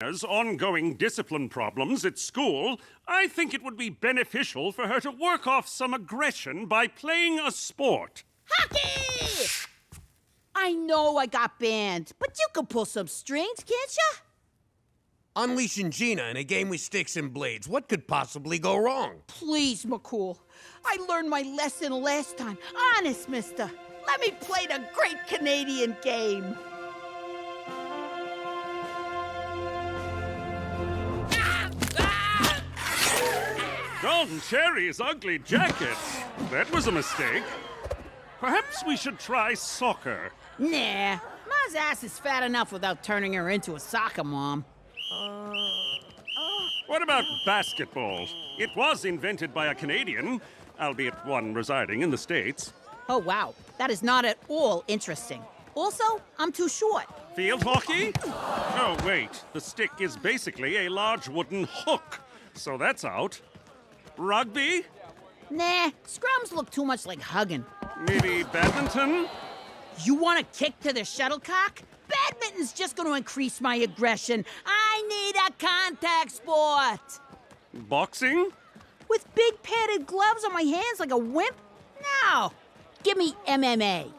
ongoing discipline problems at school, I think it would be beneficial for her to work off some aggression by playing a sport. Hockey! I know I got banned, but you can pull some strings, can't ya? Unleashing Gina in a game with sticks and blades. What could possibly go wrong? Please, McCool. I learned my lesson last time. Honest, mister. Let me play the great Canadian game. Golden Cherry's ugly jacket. That was a mistake. Perhaps we should try soccer. Nah, Ma's ass is fat enough without turning her into a soccer mom. What about basketball? It was invented by a Canadian, albeit one residing in the States. Oh, wow. That is not at all interesting. Also, I'm too short. Field hockey? Oh, wait. The stick is basically a large wooden hook, so that's out. Rugby? Nah, scrums look too much like hugging. Maybe badminton? You want to kick to the shuttlecock? Badminton's just going to increase my aggression. I need a contact sport. Boxing? With big padded gloves on my hands like a wimp? No. Give me MMA.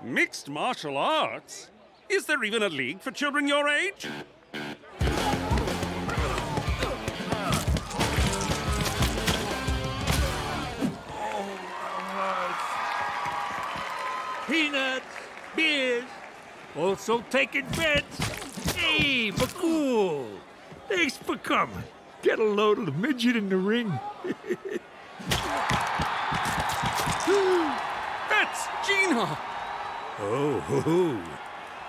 Mixed martial arts? Is there even a league for children your age? Peanuts, beers, also taking bets. Hey, McCool, thanks for coming. Get a load of the midget in the ring. That's Gina! Oh,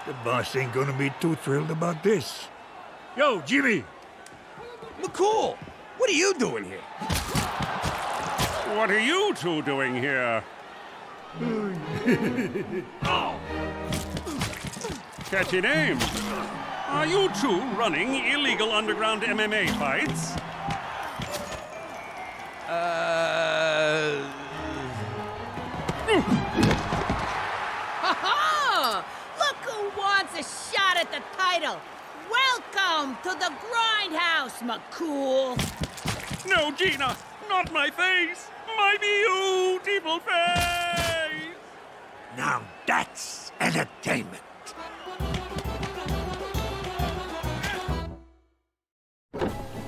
the boss ain't gonna be too thrilled about this. Yo, Jimmy! McCool, what are you doing here? What are you two doing here? Catchy name. Are you two running illegal underground MMA fights? Ha-ha! Look who wants a shot at the title. Welcome to the Grindhouse, McCool. No, Gina, not my face. My beautiful face. Now that's entertainment.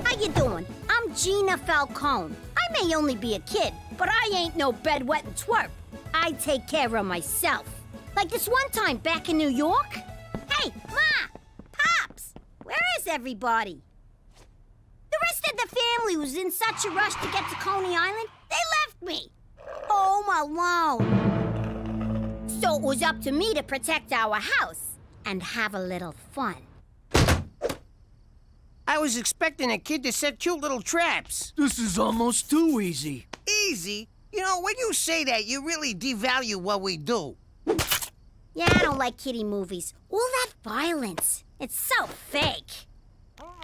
How you doing? I'm Gina Falcone. I may only be a kid, but I ain't no bedwetting twerp. I take care of myself. Like this one time back in New York. Hey, Ma! Pops! Where is everybody? The rest of the family was in such a rush to get to Coney Island, they left me. Home alone. So it was up to me to protect our house and have a little fun. I was expecting a kid to set cute little traps. This is almost too easy. Easy? You know, when you say that, you really devalue what we do. Yeah, I don't like kiddie movies. All that violence. It's so fake.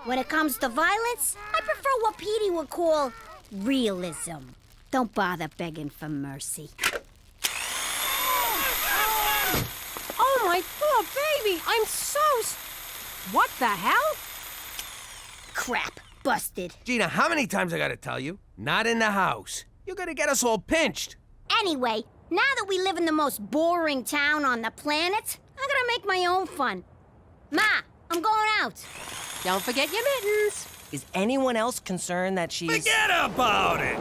When it comes to violence, I prefer what Petey would call realism. Don't bother begging for mercy. Oh, my poor baby! I'm so... What the hell? Crap. Busted. Gina, how many times I gotta tell you? Not in the house. You're gonna get us all pinched. Anyway, now that we live in the most boring town on the planet, I'm gonna make my own fun. Ma, I'm going out. Don't forget your mittens. Is anyone else concerned that she's... Forget about it!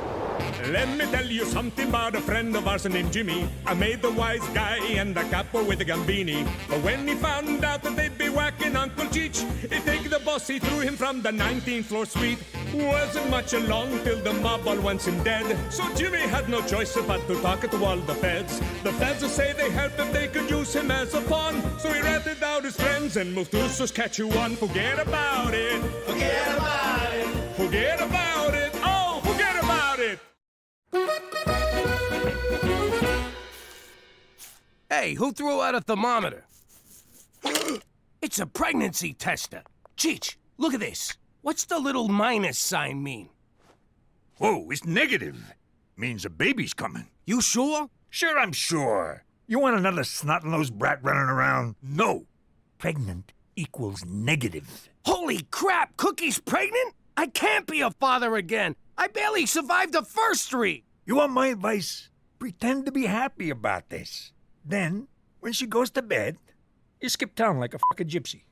Let me tell you something about a friend of ours named Jimmy. I made the wise guy and the capo with the gambini. But when he found out that they'd be whacking Uncle Cheech, he take the boss, he threw him from the 19th floor suite. Wasn't much along till the mob all wants him dead. So Jimmy had no choice but to talk to all the feds. The feds will say they helped if they could use him as a pawn. So he ratted out his friends and moved to Saskatchewan. Forget about it. Forget about it. Forget about it. Oh, forget about it. Hey, who threw out a thermometer? It's a pregnancy tester. Cheech, look at this. What's the little minus sign mean? Whoa, it's negative. Means a baby's coming. You sure? Sure, I'm sure. You want another snot-nosed brat running around? No. Pregnant equals negative. Holy crap, Cookie's pregnant? I can't be a father again. I barely survived the first 3. You want my advice? Pretend to be happy about this. Then, when she goes to bed, you skip town like a fucking gypsy.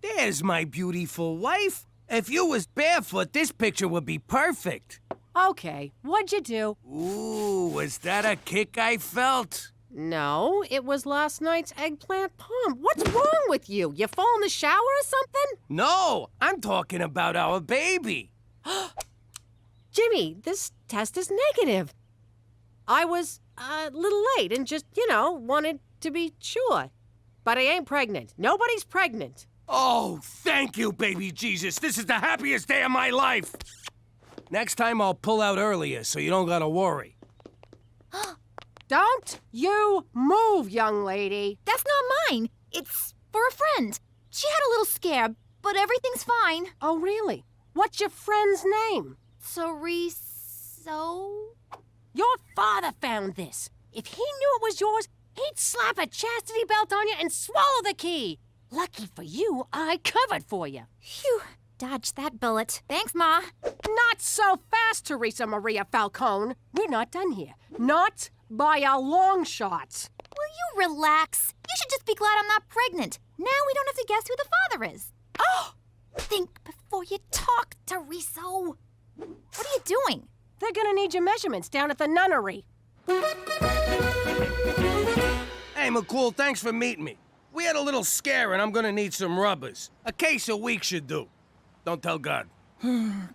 There's my beautiful wife. If you was barefoot, this picture would be perfect. Okay, what'd you do? Ooh, was that a kick I felt? No, it was last night's eggplant palm. What's wrong with you? You fall in the shower or something? No, I'm talking about our baby. Jimmy, this test is negative. I was a little late and just, wanted to be sure. But I ain't pregnant. Nobody's pregnant. Oh, thank you, baby Jesus. This is the happiest day of my life. Next time I'll pull out earlier so you don't gotta worry. Don't you move, young lady. That's not mine. It's for a friend. She had a little scare, but everything's fine. Oh, really? What's your friend's name? So? Your father found this. If he knew it was yours, he'd slap a chastity belt on you and swallow the key. Lucky for you, I covered for you. Phew. Dodged that bullet. Thanks, Ma. Not so fast, Teresa Maria Falcone. We're not done here. Not by a long shot. Will you relax? You should just be glad I'm not pregnant. Now we don't have to guess who the father is. Oh! Think before you talk, Teresa. What are you doing? They're gonna need your measurements down at the nunnery. Hey, McCool, thanks for meeting me. We had a little scare and I'm gonna need some rubbers. A case a week should do. Don't tell God.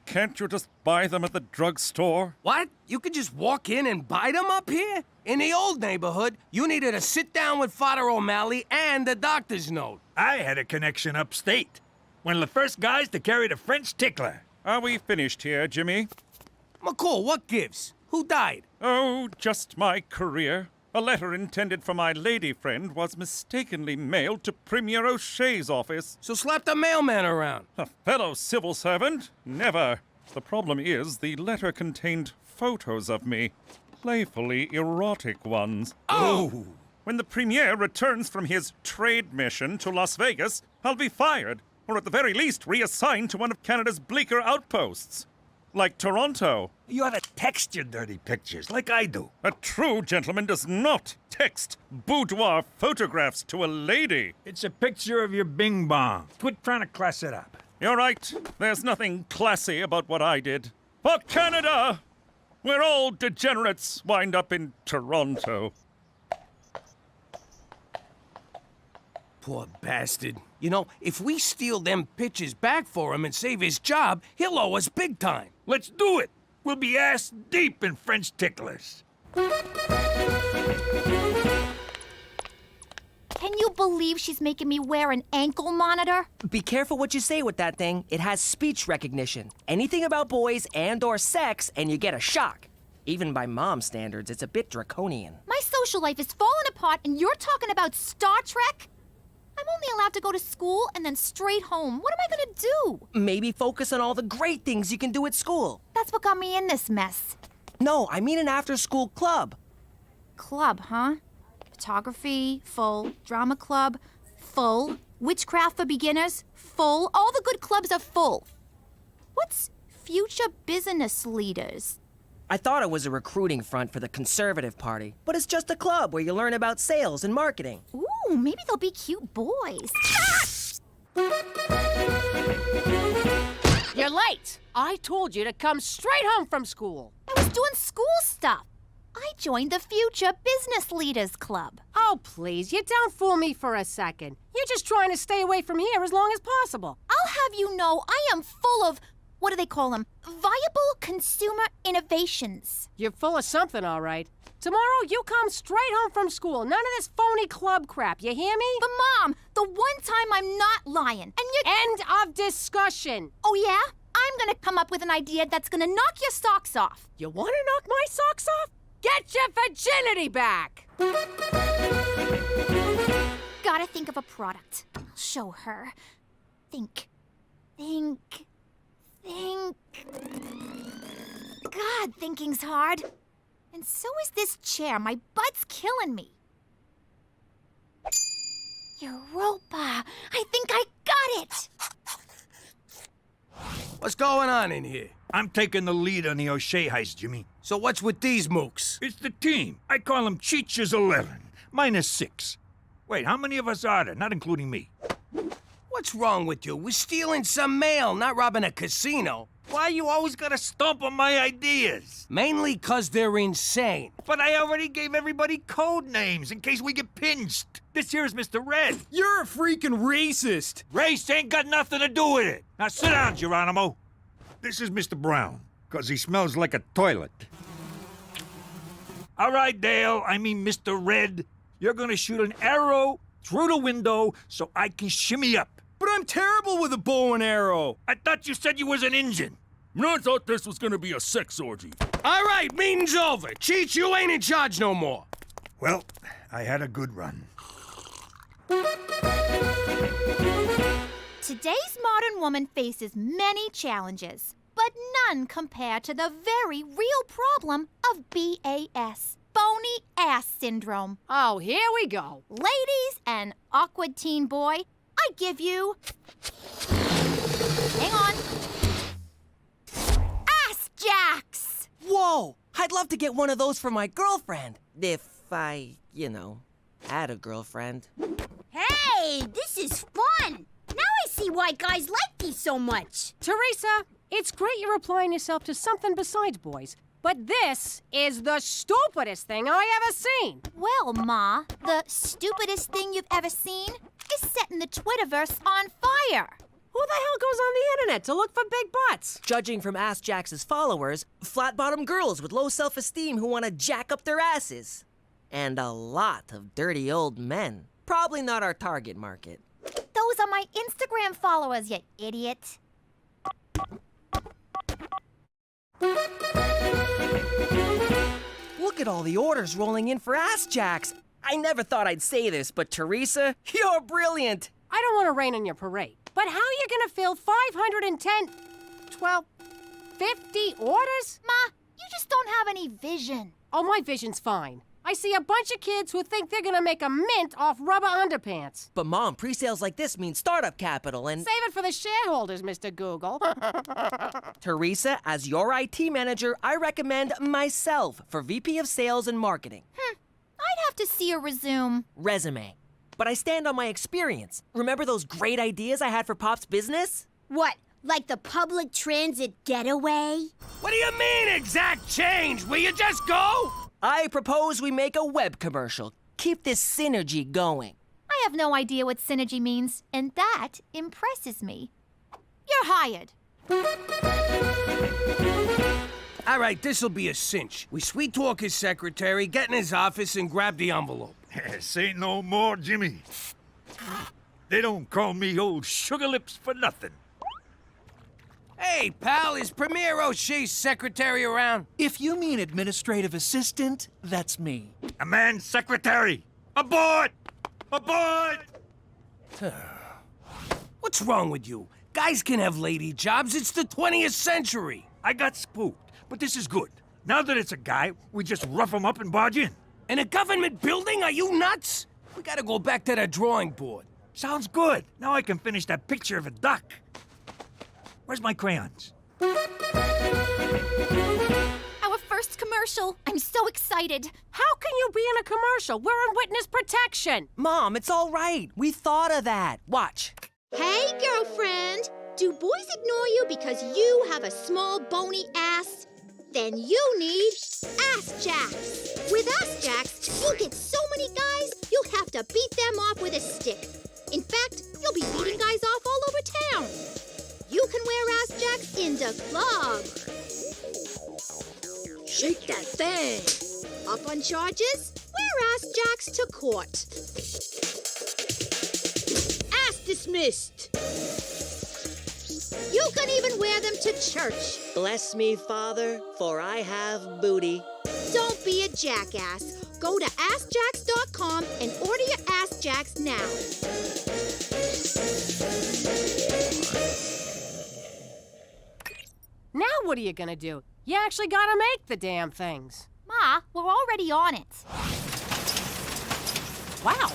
Can't you just buy them at the drugstore? What? You could just walk in and buy them up here? In the old neighborhood, you needed to sit down with Father O'Malley and the doctor's note. I had a connection upstate. One of the first guys to carry the French tickler. Are we finished here, Jimmy? McCool, what gives? Who died? Oh, just my career. A letter intended for my lady friend was mistakenly mailed to Premier O'Shea's office. So slap the mailman around. A fellow civil servant? Never. The problem is the letter contained photos of me. Playfully erotic ones. Oh! When the Premier returns from his trade mission to Las Vegas, I'll be fired, or at the very least reassigned to one of Canada's bleaker outposts. Like Toronto. You ought to text your dirty pictures, like I do. A true gentleman does not text boudoir photographs to a lady. It's a picture of your bing bong. Quit trying to class it up. You're right. There's nothing classy about what I did. For Canada! Where all degenerates wind up in Toronto. Poor bastard. You know, if we steal them pictures back for him and save his job, he'll owe us big time. Let's do it. We'll be ass deep in French ticklers. Can you believe she's making me wear an ankle monitor? Be careful what you say with that thing. It has speech recognition. Anything about boys and/or sex, and you get a shock. Even by mom standards, it's a bit draconian. My social life is falling apart, and you're talking about Star Trek? I'm only allowed to go to school and then straight home. What am I gonna do? Maybe focus on all the great things you can do at school. That's what got me in this mess. No, I mean an after-school club. Club, huh? Photography, full. Drama club, full. Witchcraft for beginners, full. All the good clubs are full. What's future business leaders? I thought it was a recruiting front for the Conservative Party, but it's just a club where you learn about sales and marketing. Ooh, maybe they'll be cute boys. You're late. I told you to come straight home from school. I was doing school stuff. I joined the Future Business Leaders Club. Oh, please, you don't fool me for a second. You're just trying to stay away from here as long as possible. I'll have you know I am full of, what do they call them? Viable consumer innovations. You're full of something, all right. Tomorrow, you come straight home from school. None of this phony club crap, you hear me? But Mom, the one time I'm not lying, and you— End of discussion. Oh yeah? I'm gonna come up with an idea that's gonna knock your socks off. You want to knock my socks off? Get your virginity back! Gotta think of a product. I'll show her. Think. God, thinking's hard. And so is this chair. My butt's killing me. Europa! I think I got it! What's going on in here? I'm taking the lead on the O'Shea heist, Jimmy. So what's with these mooks? It's the team. I call them Cheech's 11, minus 6. Wait, how many of us are there, not including me? What's wrong with you? We're stealing some mail, not robbing a casino. Why you always gotta stomp on my ideas? Mainly 'cause they're insane. But I already gave everybody code names in case we get pinched. This here's Mr. Red. You're a freaking racist. Race ain't got nothing to do with it. Now sit down, Geronimo. This is Mr. Brown, 'cause he smells like a toilet. All right, Dale, I mean Mr. Red. You're gonna shoot an arrow through the window so I can shimmy up. But I'm terrible with a bow and arrow. I thought you said you was an Injun. I thought this was gonna be a sex orgy. All right, meeting's over. Cheech, you ain't in charge no more. Well, I had a good run. Today's modern woman faces many challenges, but none compare to the very real problem of BAS, bony ass syndrome. Oh, here we go. Ladies and awkward teen boy, I give you... Hang on. Ass jacks! Whoa! I'd love to get one of those for my girlfriend. If I, had a girlfriend. Hey, this is fun. Now I see why guys like these so much. Teresa, it's great you're applying yourself to something besides boys, but this is the stupidest thing I ever seen. Well, Ma, the stupidest thing you've ever seen is setting the Twitterverse on fire. Who the hell goes on the internet to look for big butts? Judging from Ass Jax's followers, flat-bottom girls with low self-esteem who want to jack up their asses. And a lot of dirty old men. Probably not our target market. Those are my Instagram followers, you idiot. Look at all the orders rolling in for Ass Jacks. I never thought I'd say this, but Teresa, you're brilliant. I don't want to rain on your parade, but how are you going to fill 510, 12, 50 orders? Ma, you just don't have any vision. Oh, my vision's fine. I see a bunch of kids who think they're going to make a mint off rubber underpants. But Mom, pre-sales like this mean startup capital and... Save it for the shareholders, Mr. Google. Teresa, as your IT manager, I recommend myself for VP of Sales and Marketing. I'd have to see a resume. Resume. But I stand on my experience. Remember those great ideas I had for Pop's business? What, like the public transit getaway? What do you mean, exact change? Will you just go? I propose we make a web commercial. Keep this synergy going. I have no idea what synergy means, and that impresses me. You're hired. All right, this'll be a cinch. We sweet talk his secretary, get in his office, and grab the envelope. Say no more, Jimmy. They don't call me old sugar lips for nothing. Hey, pal, is Premier O'Shea's secretary around? If you mean administrative assistant, that's me. A man's secretary. Abort! Abort! What's wrong with you? Guys can have lady jobs. It's the 20th century. I got spooked, but this is good. Now that it's a guy, we just rough him up and barge in. In a government building? Are you nuts? We gotta go back to the drawing board. Sounds good. Now I can finish that picture of a duck. Where's my crayons? Our first commercial. I'm so excited. How can you be in a commercial? We're in witness protection. Mom, it's all right. We thought of that. Watch. Hey, girlfriend. Do boys ignore you because you have a small bony ass? Then you need Ass Jacks. With Ass Jacks, you'll get so many guys, you'll have to beat them off with a stick. In fact, you'll be beating guys off all over town. You can wear Ass Jacks in the club. Shake that thing. Up on charges? Wear Ass Jacks to court. Ass dismissed. You can even wear them to church. Bless me, Father, for I have booty. Don't be a jackass. Go to AskJacks.com and order your Ass Jacks now. Now what are you gonna do? You actually gotta make the damn things. Ma, we're already on it. Wow,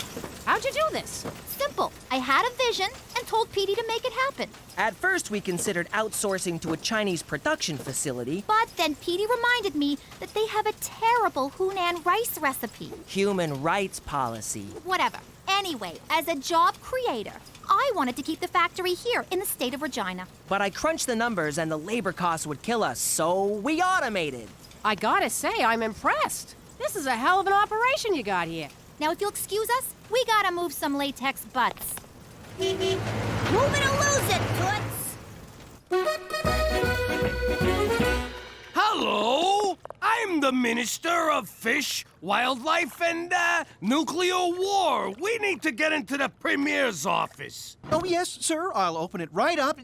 How'd you do this? Simple. I had a vision and told Petey to make it happen. At first, we considered outsourcing to a Chinese production facility. But then Petey reminded me that they have a terrible Hunan rice recipe. Human rights policy. Whatever. Anyway, as a job creator, I wanted to keep the factory here in the state of Regina. But I crunched the numbers and the labor costs would kill us, so we automated. I gotta say, I'm impressed. This is a hell of an operation you got here. Now, if you'll excuse us, we gotta move some latex butts. Move it or lose it, Toots. Hello! I'm the Minister of Fish, Wildlife, and, Nuclear War. We need to get into the Premier's office. Oh, yes, sir. I'll open it right up.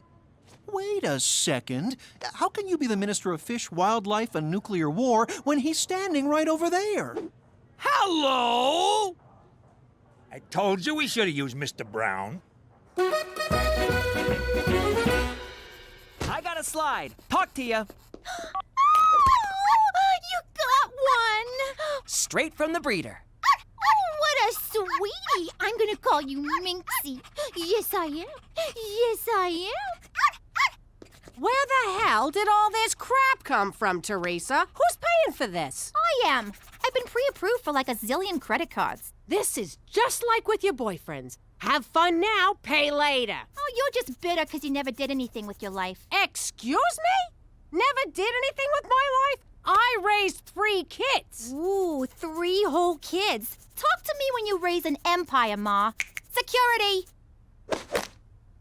Wait a second. How can you be the Minister of Fish, Wildlife, and Nuclear War when he's standing right over there? Hello! I told you we should have used Mr. Brown. I got a slide. Talk to ya. You got one! Straight from the breeder. What a sweetie! I'm gonna call you Minxie. Yes, I am. Yes, I am. Where the hell did all this crap come from, Teresa? Who's paying for this? I am. I've been pre-approved for like a zillion credit cards. This is just like with your boyfriends. Have fun now, pay later. Oh, you're just bitter because you never did anything with your life. Excuse me? Never did anything with my life? I raised 3 kids. Ooh, 3 whole kids. Talk to me when you raise an empire, Ma. Security!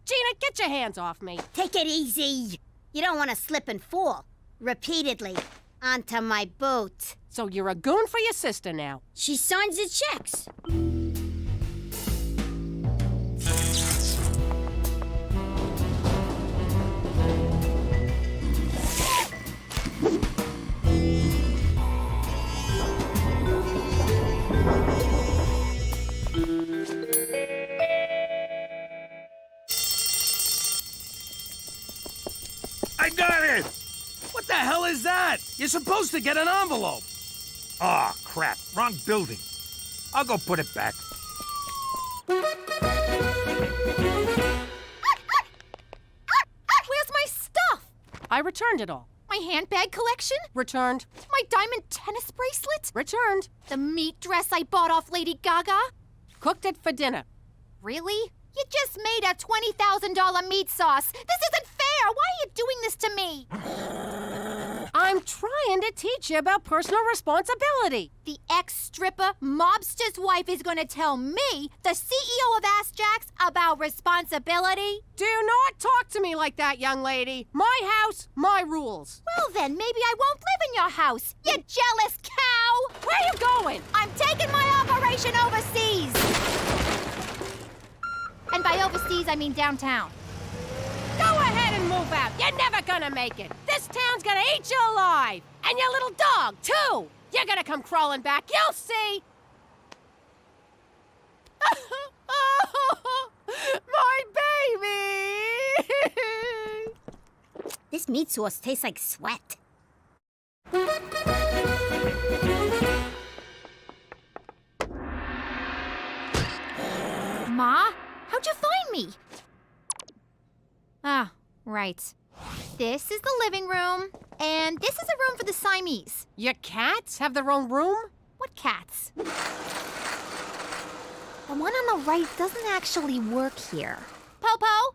Gina, get your hands off me. Take it easy. You don't want to slip and fall. Repeatedly. Onto my boat. So you're a goon for your sister now. She signs the checks. I got it! What the hell is that? You're supposed to get an envelope. Aw, crap. Wrong building. I'll go put it back. Where's my stuff? I returned it all. My handbag collection? Returned. My diamond tennis bracelet? Returned. The meat dress I bought off Lady Gaga? Cooked it for dinner. Really? You just made a $20,000 meat sauce. This isn't fair. Why are you doing this to me? I'm trying to teach you about personal responsibility. The ex-stripper mobster's wife is going to tell me, the CEO of Ass Jacks, about responsibility? Do not talk to me like that, young lady. My house, my rules. Well then, maybe I won't live in your house, you jealous cow! Where are you going? I'm taking my operation overseas! And by overseas, I mean downtown. Go ahead and move out. You're never gonna make it. This town's gonna eat you alive. And your little dog, too. You're gonna come crawling back. You'll see. My baby! This meat sauce tastes like sweat. Ma, how'd you find me? Ah, right. This is the living room, and this is a room for the Siamese. Your cats have their own room? What cats? The one on the right doesn't actually work here. Popo?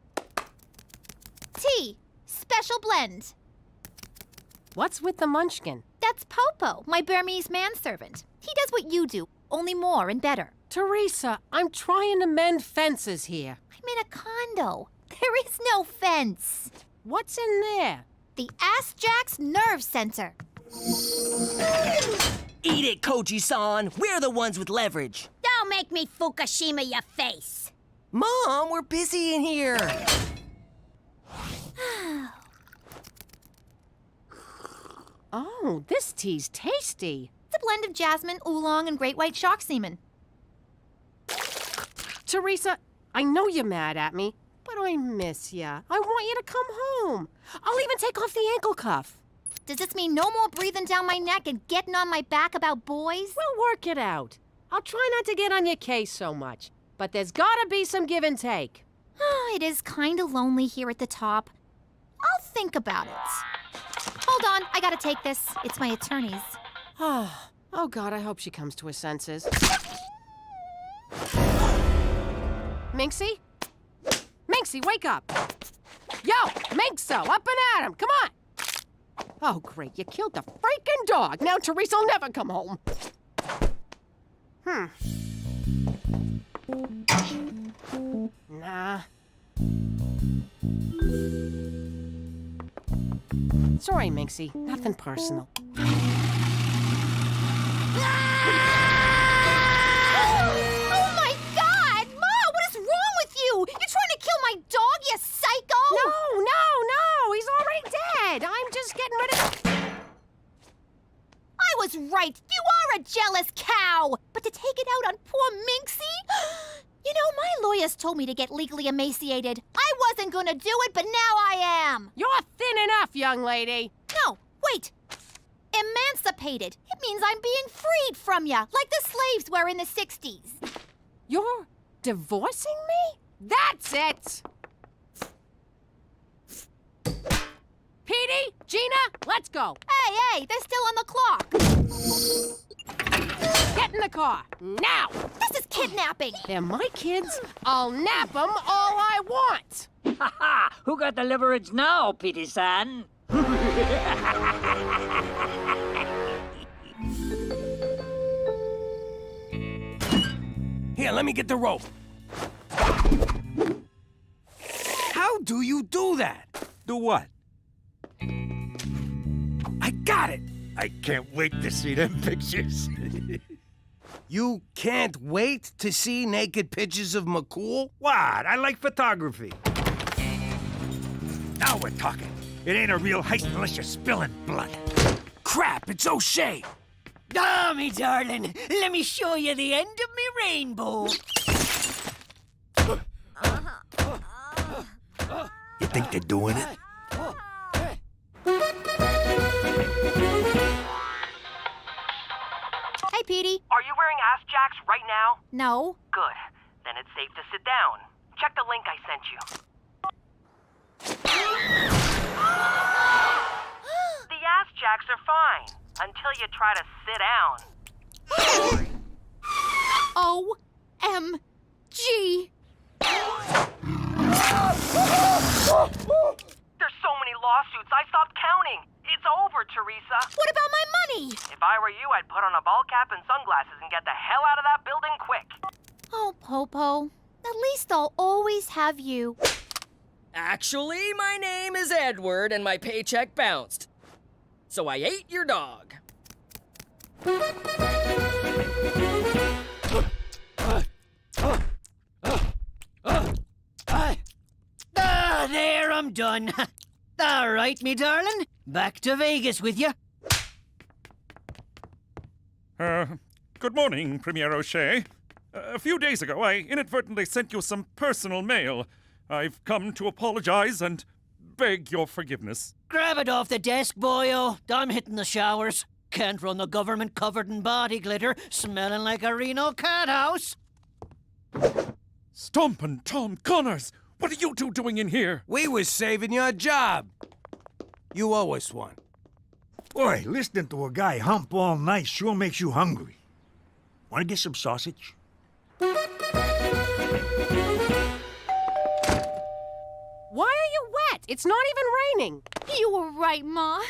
Tea. Special blend. What's with the munchkin? That's Popo, my Burmese manservant. He does what you do, only more and better. Teresa, I'm trying to mend fences here. I'm in a condo. There is no fence. What's in there? The Ass Jacks Nerve Center. Eat it, Koji-san. We're the ones with leverage. Don't make me Fukushima your face. Mom, we're busy in here. Oh, this tea's tasty. It's a blend of jasmine, oolong, and great white shark semen. Teresa, I know you're mad at me, but I miss ya. I want you to come home. I'll even take off the ankle cuff. Does this mean no more breathing down my neck and getting on my back about boys? We'll work it out. I'll try not to get on your case so much. but there's gotta be some give and take. It is kind of lonely here at the top. I'll think about it. Hold on, I gotta take this. It's my attorney's. Oh, God, I hope she comes to her senses. Minxie? Minxie, wake up! Yo, Minxo, up and at him, come on! Oh, great, you killed the freaking dog. Now Teresa'll never come home. Nah. Sorry, Minxie, nothing personal. Oh my God! Ma, what is wrong with you? You're trying to kill my dog, you psycho! No, he's already dead. I'm just getting rid of... I was right. You are a jealous cow. But to take it out on poor Minxie? You know, my lawyers told me to get legally emaciated. I wasn't gonna do it, but now I am. You're thin enough, young lady. No, wait. Emancipated. It means I'm being freed from ya, like the slaves were in the 60s. You're divorcing me? That's it! Petey, Gina, let's go. Hey, they're still on the clock. Get in the car, now! This is kidnapping. They're my kids. I'll nap them all I want. Ha ha! Who got the leverage now, Petey-san? Here, let me get the rope. How do you do that? Do what? I got it! I can't wait to see them pictures. You can't wait to see naked pictures of McCool? What? I like photography. Now we're talking. It ain't a real heist unless you're spilling blood. Crap, it's O'Shea! Ah, me darling, let me show you the end of me rainbow. You think they're doing it? Hey, Petey. Are you wearing ass jacks right now? No. Good. Then it's safe to sit down. Check the link I sent you. The ass jacks are fine until you try to sit down. OMG. There's so many lawsuits, I stopped counting. It's over, Teresa. What about my money? If I were you, I'd put on a ball cap and sunglasses and get the hell out of that building quick. Oh, Popo. At least I'll always have you. Actually, my name is Edward and my paycheck bounced. So I ate your dog. There, I'm done. All right, me darling. Back to Vegas with you. Good morning, Premier O'Shea. A few days ago, I inadvertently sent you some personal mail. I've come to apologize and beg your forgiveness. Grab it off the desk, boyo. I'm hitting the showers. Can't run the government covered in body glitter, smelling like a Reno cat house. Stompin' Tom Connors! What are you two doing in here? We was saving your job. You owe us one. Boy, listening to a guy hump all night sure makes you hungry. Want to get some sausage? Why are you wet? It's not even raining. You were right, Ma.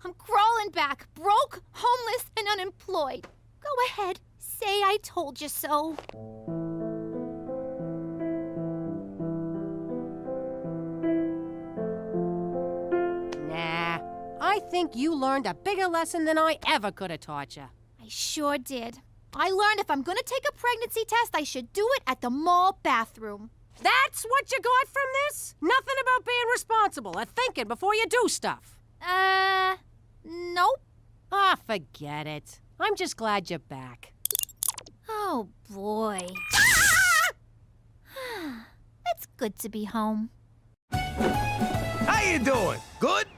I'm crawling back, broke, homeless, and unemployed. Go ahead, say I told you so. Nah, I think you learned a bigger lesson than I ever could have taught you. I sure did. I learned if I'm gonna take a pregnancy test, I should do it at the mall bathroom. That's what you got from this? Nothing about being responsible or thinking before you do stuff. Nope. Ah, forget it. I'm just glad you're back. Oh, boy. It's good to be home. How you doing? Good?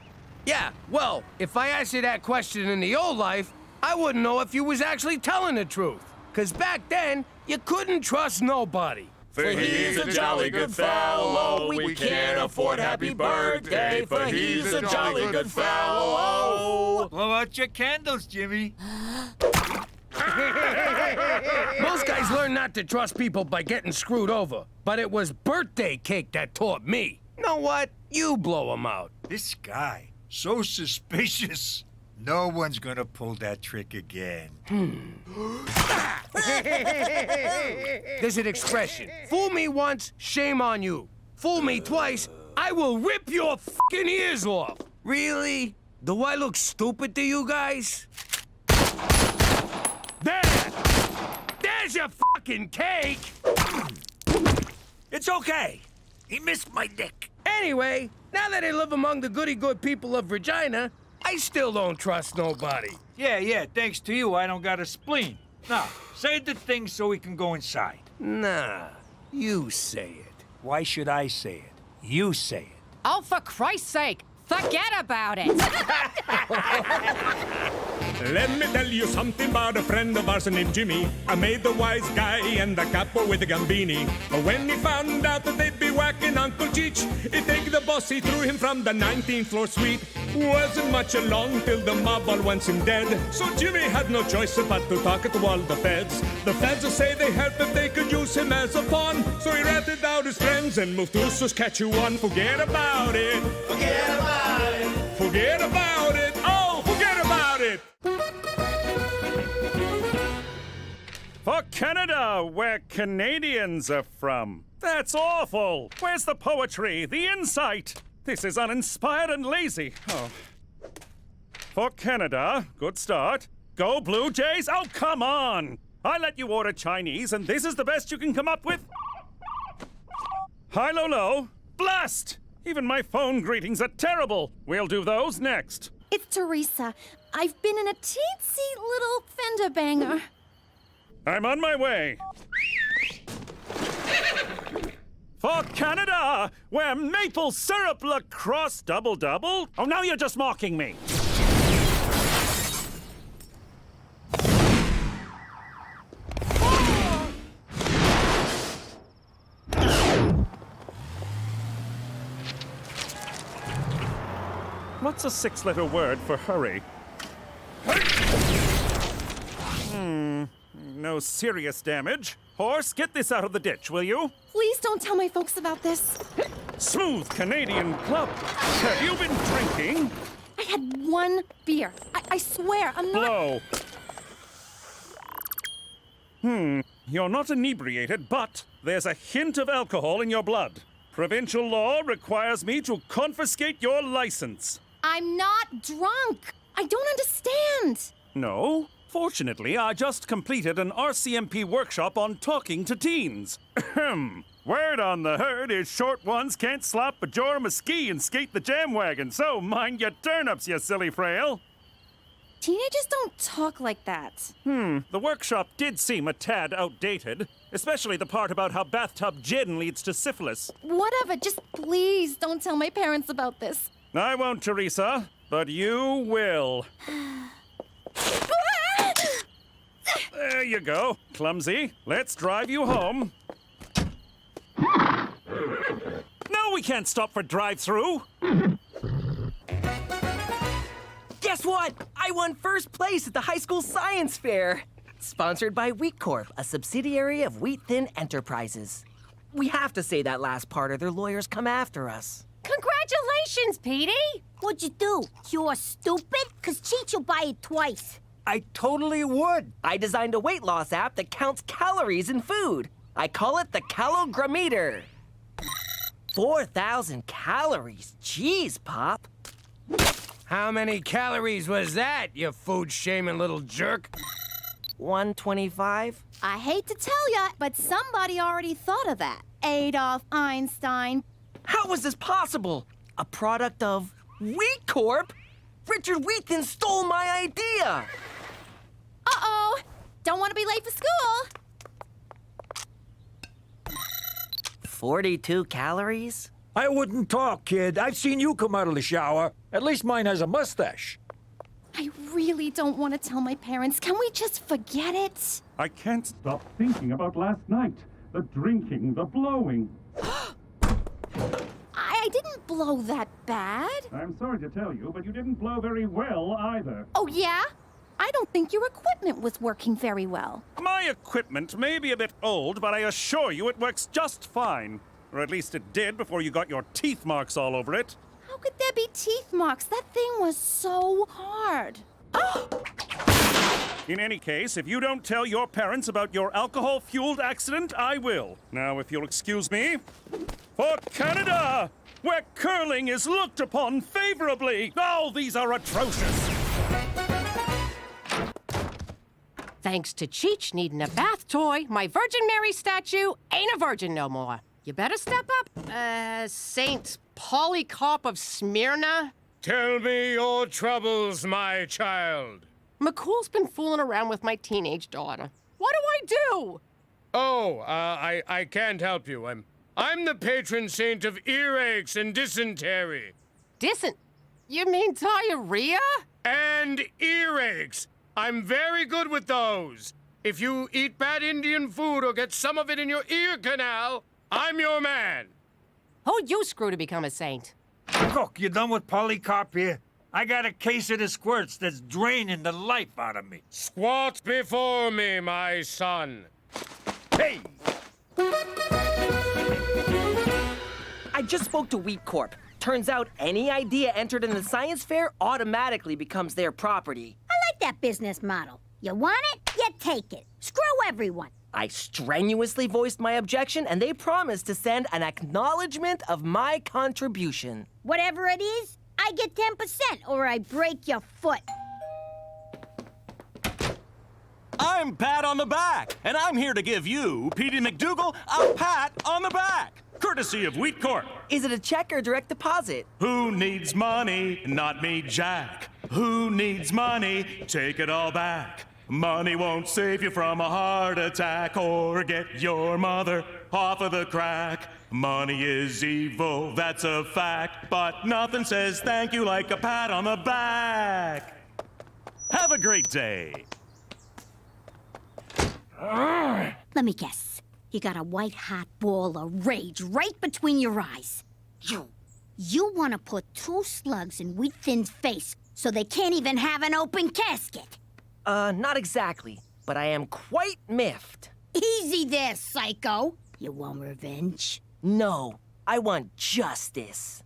Yeah, well, if I asked you that question in the old life, I wouldn't know if you was actually telling the truth. 'Cause back then, You couldn't trust nobody. For he's a jolly good fellow, we can't afford happy birthday. For he's a jolly good fellow. Blow out your candles, Jimmy. Most guys learn not to trust people by getting screwed over. But it was birthday cake that taught me. You know what? You blow him out. This guy, so suspicious. No one's gonna pull that trick again. There's an expression. Fool me once, shame on you. Fool me twice, I will rip your fucking ears off. Really? Do I look stupid to you guys? There! There's your fucking cake! It's okay. He missed my dick. Anyway, now that I live among the goody-good people of Regina, I still don't trust nobody. Yeah, thanks to you, I don't got a spleen. Now, say the thing so we can go inside. Nah, you say it. Why should I say it? You say it. Oh, for Christ's sake, forget about it. Let me tell you something about a friend of ours named Jimmy. I made the wise guy and the capo with the gambini. But when he found out that they'd be whacking Uncle Cheech, he'd take the boss, he threw him from the 19th floor suite. Wasn't much along till the mob all wants him dead. So Jimmy had no choice but to talk to all the feds. The feds say they help if they could use him as a pawn. So he ratted out his friends and moved to Saskatchewan. Forget about it. Forget about it. Forget about it. Oh, forget about it. For Canada, where Canadians are from. That's awful. Where's the poetry, the insight? This is uninspired and lazy. Oh. For Canada, good start. Go Blue Jays. Oh, come on. I let you order Chinese, and this is the best you can come up with? Hi, Lolo. Blast! Even my phone greetings are terrible. We'll do those next. It's Teresa. I've been in a teensy little fender banger. I'm on my way. For Canada, where maple syrup lacrosse double-double? Oh, now you're just mocking me. What's a six-letter word for hurry? No serious damage. Horse, get this out of the ditch, will you? Please don't tell my folks about this. Smooth Canadian club. Have you been drinking? I had one beer. I swear, I'm not... Blow. You're not inebriated, but there's a hint of alcohol in your blood. Provincial law requires me to confiscate your license. I'm not drunk. I don't understand. No. Fortunately, I just completed an RCMP workshop on talking to teens. Word on the herd is short ones can't slap a jorm a ski and skate the jam wagon, so mind your turnips, you silly frail. Teenagers don't talk like that. The workshop did seem a tad outdated, especially the part about how bathtub gin leads to syphilis. Whatever, just please don't tell my parents about this. I won't, Teresa, but you will. There you go, clumsy. Let's drive you home. No, we can't stop for drive-through. Guess what? I won first place at the high school science fair. Sponsored by Wheat Corp, a subsidiary of Wheat Thin Enterprises. We have to say that last part or their lawyers come after us. Congratulations, Petey! What'd you do? You're stupid? 'Cause Cheech will buy it twice. I totally would. I designed a weight loss app that counts calories in food. I call it the Calogrammeter. 4,000 calories. Jeez, Pop. How many calories was that, you food-shaming little jerk? 125. I hate to tell ya, but somebody already thought of that. Adolf Einstein. How was this possible? A product of Wheat Corp? Richard Wheaton stole my idea! Uh-oh! Don't want to be late for school! 42 calories? I wouldn't talk, kid. I've seen you come out of the shower. At least mine has a mustache. I really don't want to tell my parents. Can we just forget it? I can't stop thinking about last night. The drinking, the blowing. I didn't blow that bad. I'm sorry to tell you, but you didn't blow very well either. Oh, yeah? I don't think your equipment was working very well. My equipment may be a bit old, but I assure you it works just fine. Or at least it did before you got your teeth marks all over it. How could there be teeth marks? That thing was so hard. In any case, if you don't tell your parents about your alcohol-fueled accident, I will. Now, if you'll excuse me. For Canada, where curling is looked upon favorably. Oh, these are atrocious. Thanks to Cheech needing a bath toy, my Virgin Mary statue ain't a virgin no more. You better step up, Saint Polycarp of Smyrna. Tell me your troubles, my child. McCool's been fooling around with my teenage daughter. What do I do? Oh, I can't help you. I'm the patron saint of earaches and dysentery. You mean diarrhea? And earaches. I'm very good with those. If you eat bad Indian food or get some of it in your ear canal, I'm your man. Who'd you screw to become a saint? Cook, you done with Polycarp here? I got a case of the squirts that's draining the life out of me. Squat before me, my son. Hey! I just spoke to Wheat Corp. Turns out any idea entered in the science fair automatically becomes their property. I like that business model. You want it? You take it. Screw everyone. I strenuously voiced my objection, and they promised to send an acknowledgement of my contribution. Whatever it is, I get 10% or I break your foot. I'm Pat on the Back, and I'm here to give you, Petey McDougal, a pat on the back. Courtesy of Wheat Corp. Is it a check or direct deposit? Who needs money? Not me, Jack. Who needs money? Take it all back. Money won't save you from a heart attack or get your mother off of the crack. Money is evil, that's a fact, but nothing says thank you like a pat on the back. Have a great day. Let me guess. You got a white-hot ball of rage right between your eyes. You want to put 2 slugs in Wheat Thin's face so they can't even have an open casket. Not exactly, but I am quite miffed. Easy there, psycho. You want revenge? No, I want justice.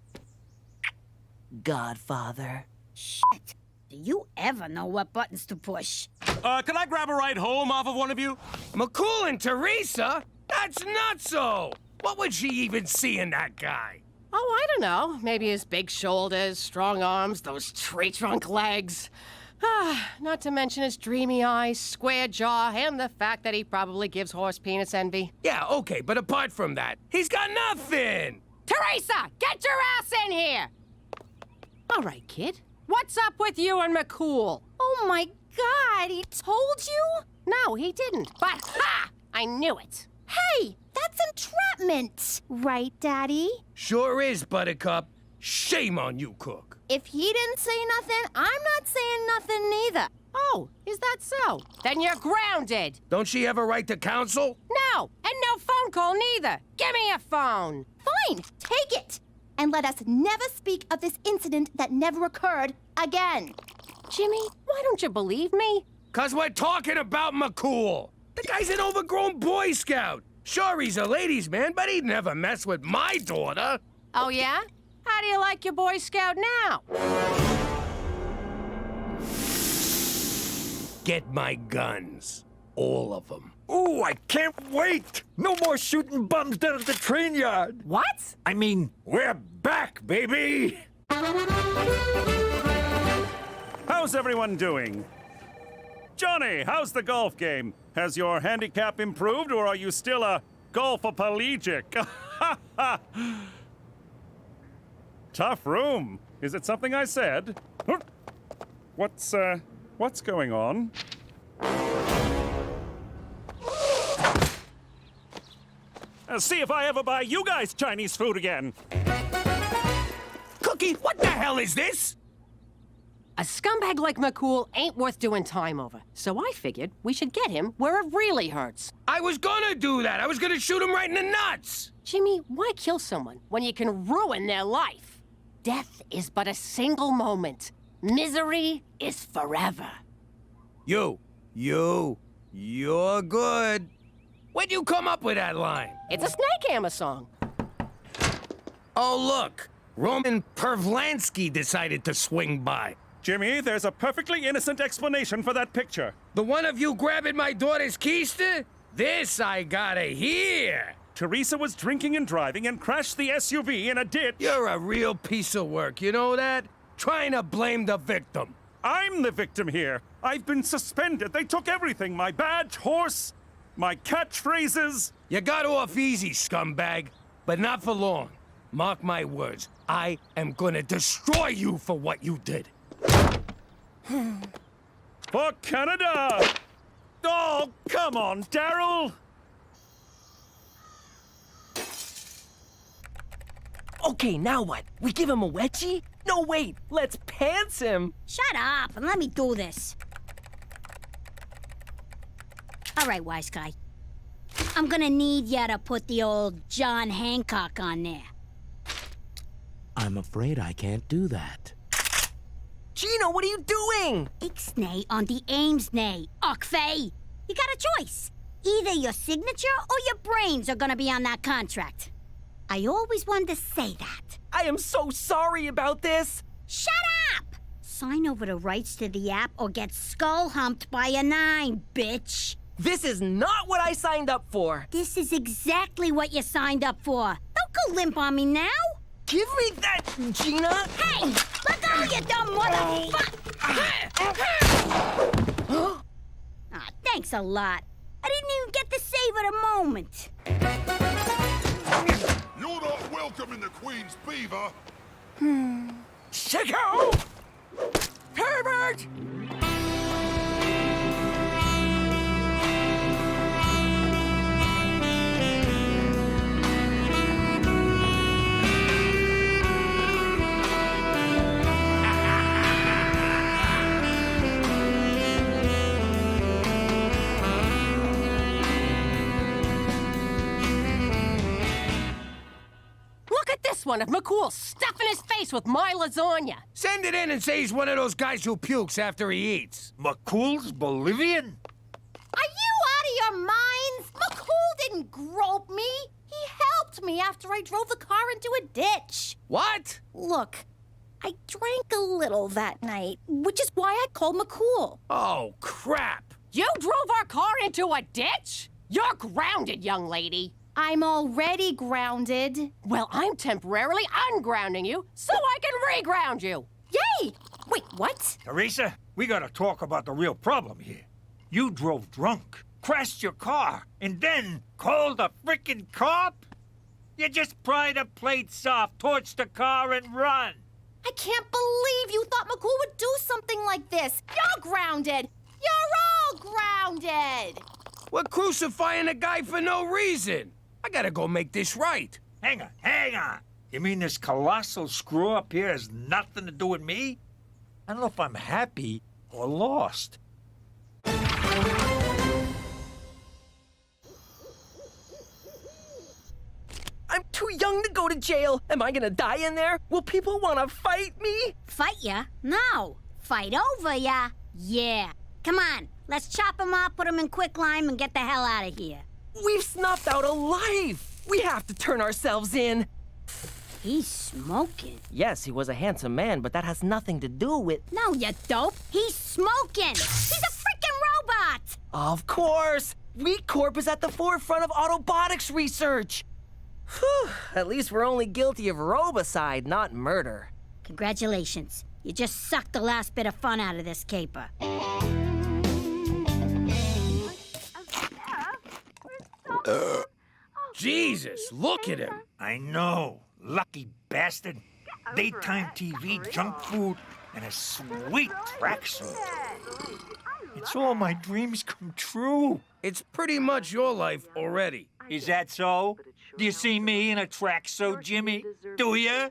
Godfather. Shit. Do you ever know what buttons to push? Can I grab a ride home off of one of you? McCool and Teresa? That's nutso! What would she even see in that guy? Oh, I don't know. Maybe his big shoulders, strong arms, those tree-trunk legs. Not to mention his dreamy eyes, square jaw, and the fact that he probably gives horse penis envy. Yeah, okay, but apart from that, he's got nothing! Teresa, get your ass in here! All right, kid. What's up with you and McCool? Oh my God, he told you? No, he didn't. But ha! I knew it. Hey, that's entrapment. Right, Daddy? Sure is, Buttercup. Shame on you, Cook. If he didn't say nothing, I'm not saying nothing neither. Oh, is that so? Then you're grounded. Don't she have a right to counsel? No, and no phone call neither. Give me a phone. Fine, take it. And let us never speak of this incident that never occurred again. Jimmy, why don't you believe me? 'Cause we're talking about McCool. The guy's an overgrown Boy Scout. Sure, he's a ladies' man, but he'd never mess with my daughter. Oh, yeah? How do you like your Boy Scout now? Get my guns. All of them. Ooh, I can't wait! No more shooting bums down at the train yard. What? I mean, we're back, baby! How's everyone doing? Johnny, how's the golf game? Has your handicap improved, or are you still a golfoplegic? Tough room. Is it something I said? What's going on? See if I ever buy you guys Chinese food again. Cookie, what the hell is this? A scumbag like McCool ain't worth doing time over. So I figured we should get him where it really hurts. I was gonna do that. I was gonna shoot him right in the nuts. Jimmy, why kill someone when you can ruin their life? Death is but a single moment. Misery is forever. You're good. Where'd you come up with that line? It's a Snake Hammer song. Oh, look. Roman Pervlansky decided to swing by. Jimmy, there's a perfectly innocent explanation for that picture. The one of you grabbing my daughter's keister? This I gotta hear. Teresa was drinking and driving and crashed the SUV in a ditch. You're a real piece of work, you know that? Trying to blame the victim. I'm the victim here. I've been suspended. They took everything. My badge, horse, my catchphrases. You got off easy, scumbag, but not for long. Mark my words. I am gonna destroy you for what you did. For Canada! Oh, come on, Daryl! Okay, now what? We give him a wedgie? No, wait, let's pants him. Shut up and let me do this. All right, wise guy. I'm gonna need ya to put the old John Hancock on there. I'm afraid I can't do that. Gino, what are you doing? Ixnay on the Amesnay, Ockfey. You got a choice. Either your signature or your brains are gonna be on that contract. I always wanted to say that. I am so sorry about this. Shut up! Sign over the rights to the app or get skull-humped by a 9, bitch. This is not what I signed up for. This is exactly what you signed up for. Don't go limp on me now. Give me that, Gina! Hey! Let go, you dumb motherfucker! Ah, thanks a lot. I didn't even get to savor the moment. You're not welcome in the Queen's Beaver. Chico! Herbert! One of McCool stuffing his face with my lasagna. Send it in and say he's one of those guys who pukes after he eats. McCool's Bolivian? Are you out of your minds? McCool didn't grope me. He helped me after I drove the car into a ditch. What? Look, I drank a little that night, which is why I called McCool. Oh, crap. You drove our car into a ditch? You're grounded, young lady. I'm already grounded. Well, I'm temporarily ungrounding you so I can reground you. Yay! Wait, what? Teresa, we gotta talk about the real problem here. You drove drunk, crashed your car, and then called a frickin' cop? You just pry the plates off, torch the car, and run. I can't believe you thought McCool would do something like this. You're grounded. You're all grounded. We're crucifying a guy for no reason. I gotta go make this right. Hang on. You mean this colossal screw-up here has nothing to do with me? I don't know if I'm happy or lost. I'm too young to go to jail. Am I gonna die in there? Will people wanna fight me? Fight ya? No. Fight over ya? Yeah. Come on. Let's chop him up, put him in quicklime, and get the hell out of here. We've snuffed out a life. We have to turn ourselves in. He's smoking. Yes, he was a handsome man, but that has nothing to do with... No, you dope. He's smoking. He's a freaking robot. Of course. Wheat Corp is at the forefront of autobotics research. Whew. At least we're only guilty of robicide, not murder. Congratulations. You just sucked the last bit of fun out of this caper. Jesus, look at him. I know. Lucky bastard. Daytime TV, junk food, and a sweet tracksuit. It's all my dreams come true. It's pretty much your life already. Is that so? Do you see me in a tracksuit, Jimmy? Do ya?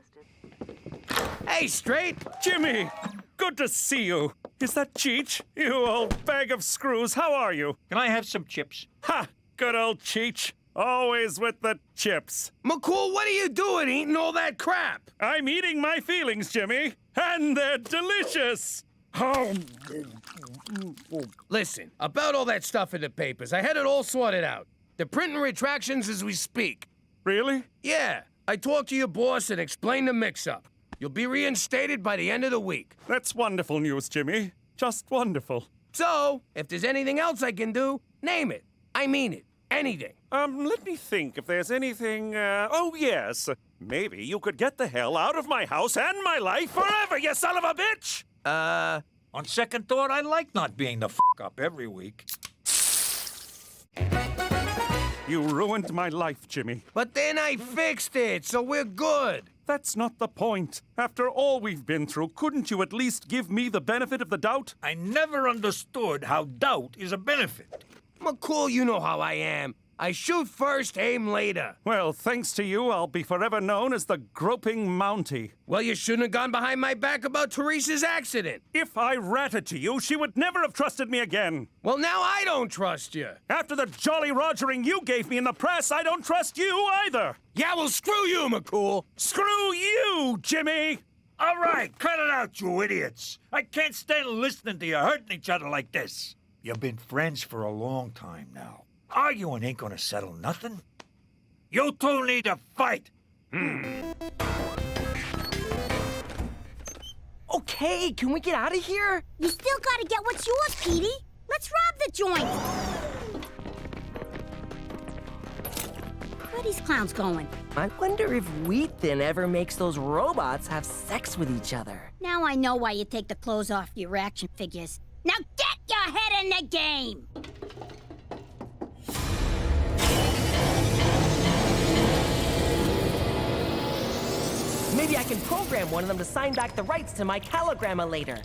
Hey, Straight. Jimmy! good to see you. Is that Cheech? You old bag of screws, how are you? Can I have some chips? Ha! Good old Cheech. Always with the chips. McCool, what are you doing eating all that crap? I'm eating my feelings, Jimmy. And they're delicious. Oh. Listen, about all that stuff in the papers, I had it all sorted out. They're printing retractions as we speak. Really? Yeah. I talked to your boss and explained the mix-up. You'll be reinstated by the end of the week. That's wonderful news, Jimmy. Just wonderful. So, if there's anything else I can do, name it. I mean it. Anything. Let me think if there's anything, oh yes. Maybe you could get the hell out of my house and my life forever, you son of a bitch! On second thought, I like not being the up every week. You ruined my life, Jimmy. But then I fixed it, so we're good. That's not the point. After all we've been through, couldn't you at least give me the benefit of the doubt? I never understood how doubt is a benefit. McCool, you know how I am. I shoot first, aim later. Well, thanks to you, I'll be forever known as the groping Mountie. Well, you shouldn't have gone behind my back about Teresa's accident. If I ratted to you, she would never have trusted me again. Well, now I don't trust you. After the jolly rogering you gave me in the press, I don't trust you either. Yeah, well, screw you, McCool. Screw you, Jimmy. All right, cut it out, you idiots. I can't stand listening to you hurting each other like this. You've been friends for a long time now. Arguing ain't gonna settle nothing. You two need to fight. Okay, can we get out of here? You still gotta get what's yours, Petey. Let's rob the joint. Where are these clowns going? I wonder if Wheat Thin ever makes those robots have sex with each other. Now I know why you take the clothes off your action figures. Now get your head in the game! Maybe I can program one of them to sign back the rights to my calogramma later.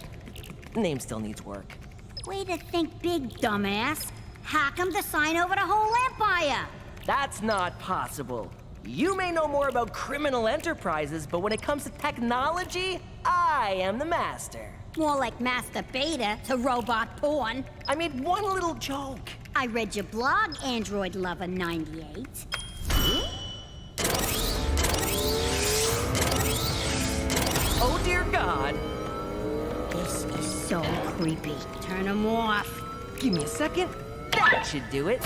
Name still needs work. Way to think big, dumbass. Hack 'em to sign over the whole empire. That's not possible. You may know more about criminal enterprises, but when it comes to technology, I am the master. More like Master Beta to robot porn. I made one little joke. I read your blog, Android Lover 98. Oh, dear God. This is so creepy. Turn them off. Give me a second. That should do it.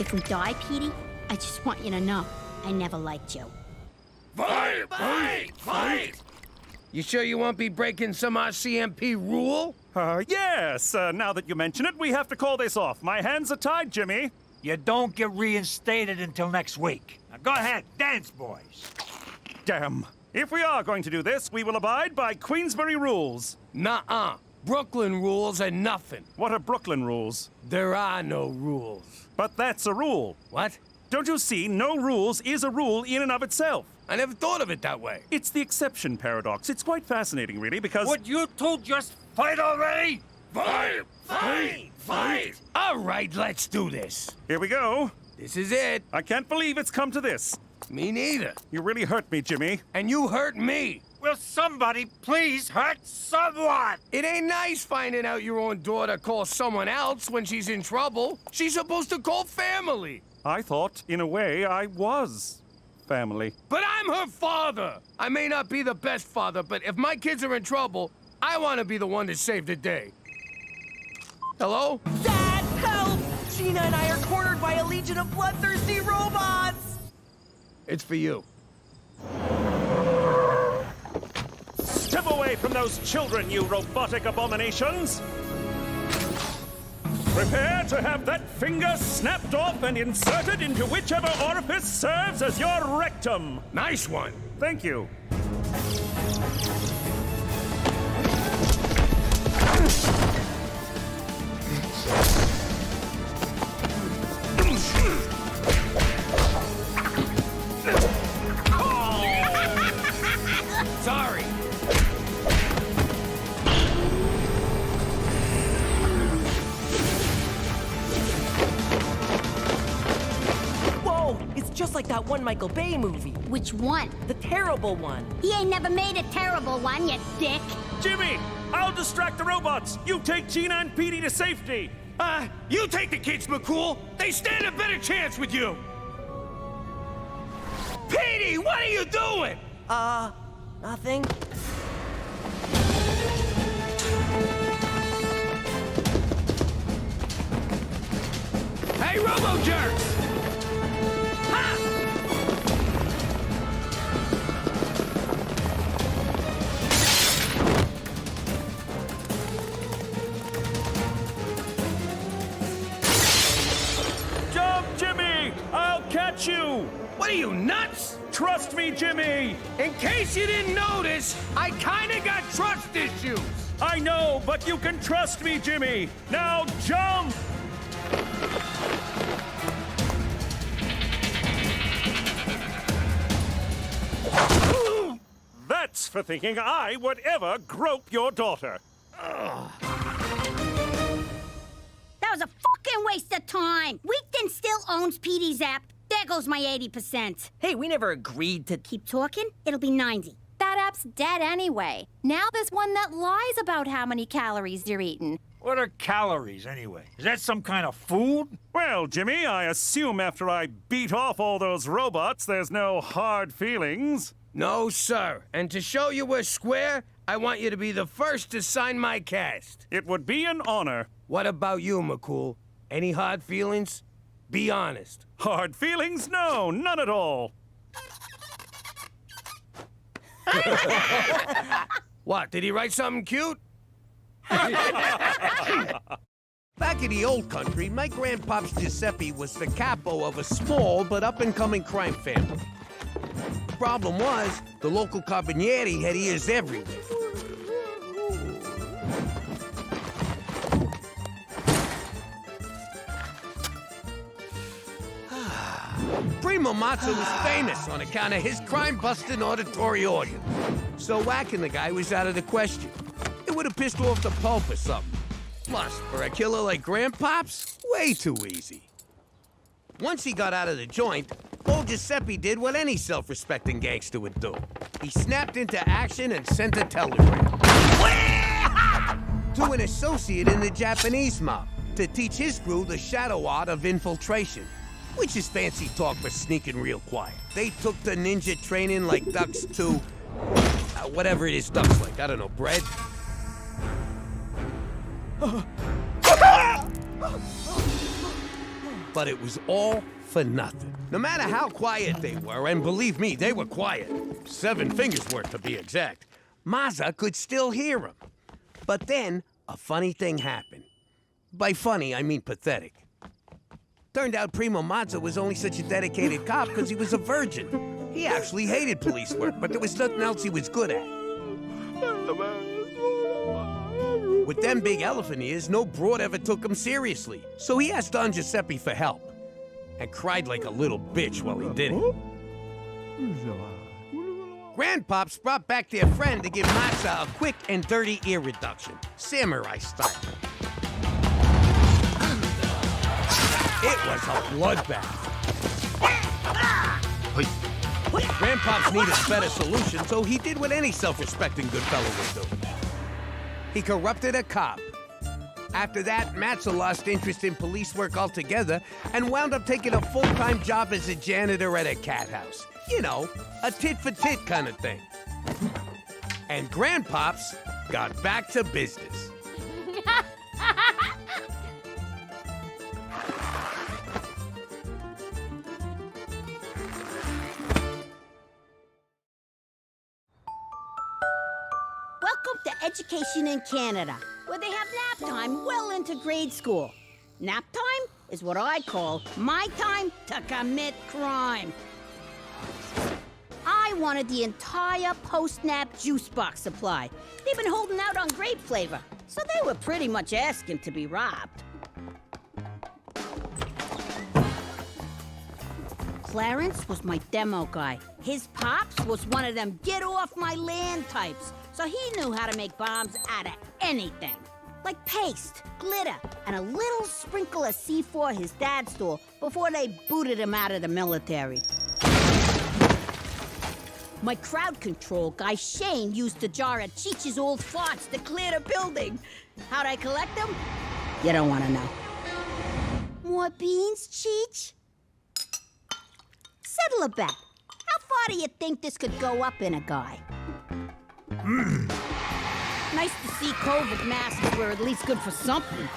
If we die, Petey, I just want you to know I never liked you. Fight! Fight! Fight! You sure you won't be breaking some RCMP rule? Yes. Now that you mention it, we have to call this off. My hands are tied, Jimmy. You don't get reinstated until next week. Now go ahead, dance, boys. Damn. If we are going to do this, we will abide by Queensbury rules. Nuh-uh. Brooklyn rules are nothing. What are Brooklyn rules? There are no rules. But that's a rule. What? Don't you see? No rules is a rule in and of itself. I never thought of it that way. It's the exception paradox. It's quite fascinating, really, because... Would you two just fight already? Fight! Fight! Fight! All right, let's do this. Here we go. This is it. I can't believe it's come to this. Me neither. You really hurt me, Jimmy. And you hurt me. Will somebody please hurt someone? It ain't nice finding out your own daughter calls someone else when she's in trouble. She's supposed to call family. I thought, in a way, I was family. But I'm her father. I may not be the best father, but if my kids are in trouble, I want to be the one to save the day. Hello? Dad, help! Gina and I are cornered by a legion of bloodthirsty robots! It's for you. Step away from those children, you robotic abominations! Prepare to have that finger snapped off and inserted into whichever orifice serves as your rectum. Nice one. Thank you. Sorry. It's just like that one Michael Bay movie. Which one? The terrible one. He ain't never made a terrible one, you dick. Jimmy, I'll distract the robots. You take Gina and Petey to safety. You take the kids, McCool. They stand a better chance with you. Petey, what are you doing? Nothing. Hey, Robo-Jerks! Jump, Jimmy! I'll catch you! What are you, nuts? Trust me, Jimmy! In case you didn't notice, I kinda got trust issues. I know, but you can trust me, Jimmy! Now jump! That's for thinking I would ever grope your daughter. That was a fucking waste of time. Wheaton still owns Petey's app. There goes my 80%. Hey, we never agreed to... Keep talking, it'll be 90. That app's dead anyway. Now there's one that lies about how many calories you're eating. What are calories, anyway? Is that some kind of food? Well, Jimmy, I assume after I beat off all those robots, there's no hard feelings. No, sir. And to show you we're square, I want you to be the first to sign my cast. It would be an honor. What about you, McCool? Any hard feelings? Be honest. Hard feelings? No, none at all. What, did he write something cute? Back in the old country, my grandpops Giuseppe was the capo of a small but up-and-coming crime family. Problem was, the local carabinieri had ears everywhere. Primo Mazza was famous on account of his crime-busting auditory organ. So whacking the guy was out of the question. It would have pissed off the Pope or something. Plus, for a killer like Grandpops, way too easy. Once he got out of the joint, old Giuseppe did what any self-respecting gangster would do. He snapped into action and sent a telegram. To an associate in the Japanese mob to teach his crew the shadow art of infiltration, which is fancy talk for sneaking real quiet. They took the ninja training like ducks to... whatever it is ducks like, I don't know, bread? But it was all for nothing. No matter how quiet they were, and believe me, they were quiet. 7 fingers worth to be exact. Mazza could still hear him. But then, a funny thing happened. By funny, I mean pathetic. Turned out Primo Mazza was only such a dedicated cop because he was a virgin. He actually hated police work, but there was nothing else he was good at. With them big elephant ears, no broad ever took him seriously. So he asked Don Giuseppe for help. And cried like a little bitch while he did it. Grandpops brought back their friend to give Mazza a quick and dirty ear reduction. Samurai style. It was a bloodbath. Grandpops needed a better solution, so he did what any self-respecting good fellow would do. He corrupted a cop. After that, Mazza lost interest in police work altogether and wound up taking a full-time job as a janitor at a cat house. You know, a tit-for-tit kind of thing. And Grandpops got back to business. Welcome to Education in Canada, where they have nap time well into grade school. Nap time is what I call my time to commit crime. I wanted the entire post-nap juice box supply. They've been holding out on grape flavor, so they were pretty much asking to be robbed. Clarence was my demo guy. His pops was one of them get-off-my-land types, so he knew how to make bombs out of anything. Like paste, glitter, and a little sprinkle of C4 his dad stole before they booted him out of the military. My crowd control guy, Shane, used a jar of Cheech's old farts to clear the building. How'd I collect them? You don't want to know. More beans, Cheech? Settle a bet. How far do you think this could go up in a guy? Nice to see COVID masks were at least good for something.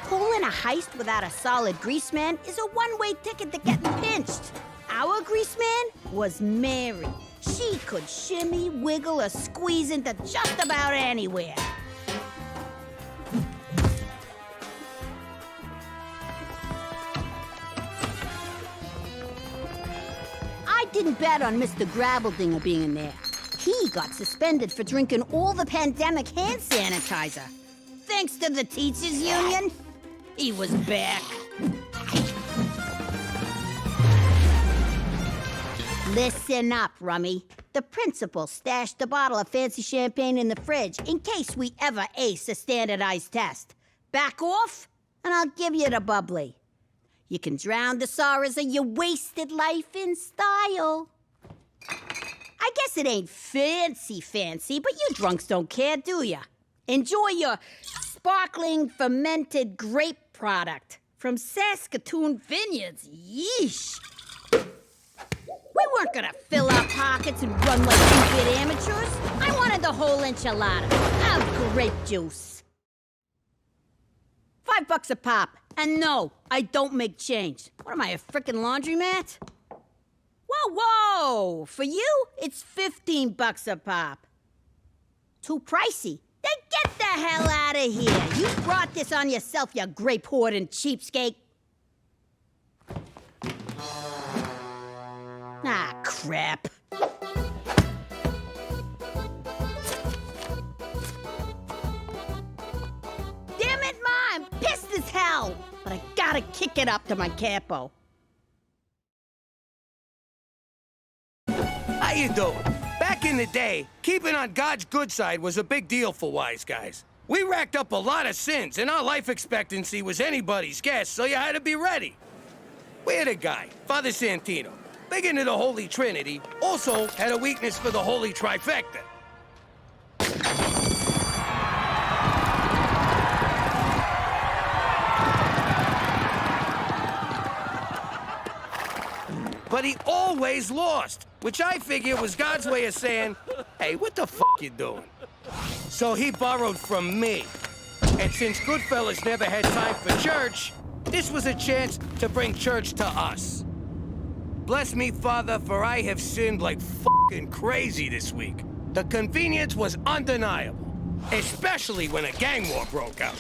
Pulling a heist without a solid grease man is a one-way ticket to getting pinched. Our grease man was Mary. She could shimmy, wiggle, or squeeze into just about anywhere. I didn't bet on Mr. Grabbeldinger being in there. He got suspended for drinking all the pandemic hand sanitizer. Thanks to the teachers' union, he was back. Listen up, Rummy. The principal stashed a bottle of fancy champagne in the fridge in case we ever ace a standardized test. Back off, and I'll give you the bubbly. You can drown the sorrows of your wasted life in style. I guess it ain't fancy, but you drunks don't care, do ya? Enjoy your sparkling fermented grape product from Saskatoon Vineyards. Yeesh. We weren't gonna fill our pockets and run like stupid amateurs. I wanted the whole enchilada of grape juice. $5 a pop. And no, I don't make change. What am I, a frickin' laundromat? Whoa, whoa! For you, it's $15 a pop. Too pricey. Then get the hell out of here. You brought this on yourself, you grape hoarding cheapskate. Ah, crap. Damn it, Ma, I'm pissed as hell. But I gotta kick it up to my capo. How you doing? Back in the day, keeping on God's good side was a big deal for wise guys. We racked up a lot of sins, and our life expectancy was anybody's guess, so you had to be ready. We had a guy, Father Santino, big into the Holy Trinity, also had a weakness for the Holy Trifecta. But he always lost, which I figure was God's way of saying, hey, what the f*** you doing? So he borrowed from me. And since Goodfellas never had time for church, this was a chance to bring church to us. Bless me, Father, for I have sinned like f***ing crazy this week. The convenience was undeniable, especially when a gang war broke out.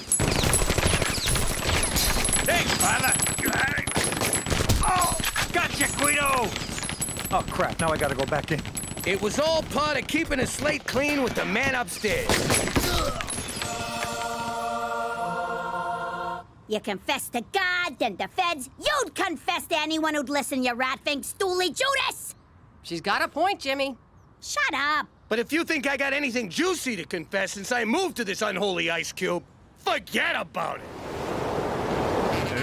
Thanks, Father. You had it. Oh, gotcha, Guido. Oh, crap. Now I gotta go back in. It was all part of keeping a slate clean with the man upstairs. You confess to God, then the feds. You'd confess to anyone who'd listen, you rat-faced stoolie Judas! She's got a point, Jimmy. Shut up! But if you think I got anything juicy to confess since I moved to this unholy ice cube, forget about it.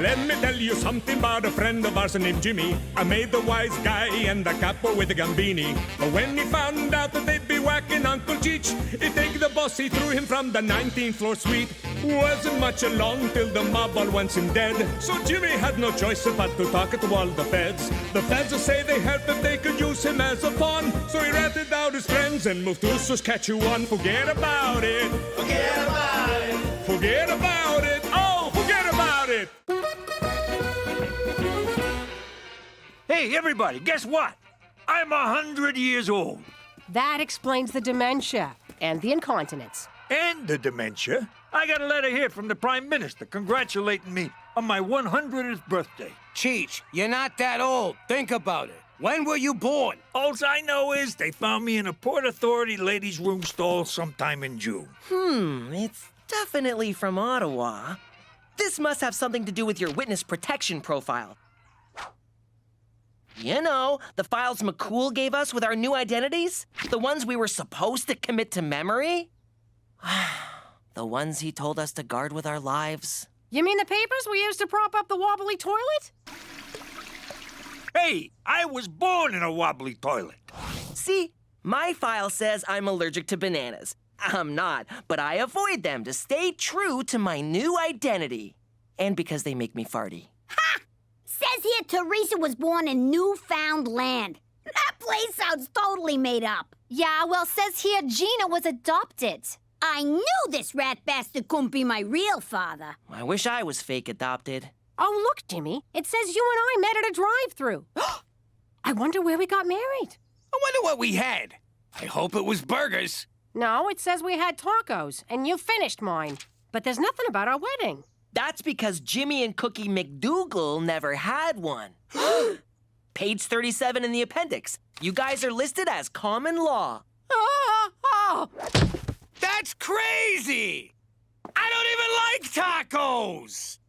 Let me tell you something about a friend of ours named Jimmy. I made the wise guy and the capo with the gambini. But when he found out that they'd be whacking Uncle Cheech, he'd take the boss, he threw him from the 19th floor suite. Wasn't much along till the mob all wants him dead. So Jimmy had no choice but to talk to all the feds. The feds say they heard that they could use him as a pawn. So he ratted out his friends and moved to Saskatchewan. Forget about it. Forget about it. Forget about it. Oh, forget about it. Hey, everybody, guess what? I'm 100 years old. That explains the dementia and the incontinence. And the dementia. I got a letter here from the Prime Minister congratulating me on my 100th birthday. Cheech, you're not that old. Think about it. When were you born? All I know is they found me in a Port Authority ladies' room stall sometime in June. It's definitely from Ottawa. This must have something to do with your witness protection profile. You know, the files McCool gave us with our new identities? The ones we were supposed to commit to memory? The ones he told us to guard with our lives. You mean the papers we used to prop up the wobbly toilet? Hey, I was born in a wobbly toilet. See, my file says I'm allergic to bananas. I'm not, but I avoid them to stay true to my new identity. And because they make me farty. Ha! Says here Teresa was born in Newfoundland. That place sounds totally made up. Yeah, well, says here Gina was adopted. I knew this rat bastard couldn't be my real father. I wish I was fake adopted. Oh, look, Jimmy. It says you and I met at a drive-thru. I wonder where we got married. I wonder what we had. I hope it was burgers. No, it says we had tacos, and you finished mine. But there's nothing about our wedding. That's because Jimmy and Cookie McDougal never had one. Page 37 in the appendix. You guys are listed as common law. Oh! That's crazy! I don't even like tacos!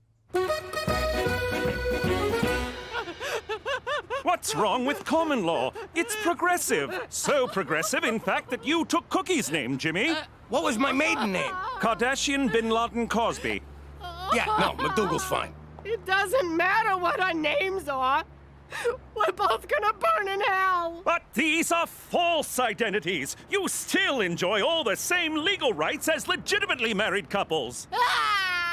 What's wrong with common law? It's progressive. So progressive, in fact, that you took Cookie's name, Jimmy. What was my maiden name? Kardashian Bin Laden Cosby. Yeah, no, McDougal's fine. It doesn't matter what our names are. We're both gonna burn in hell. But these are false identities. You still enjoy all the same legal rights as legitimately married couples.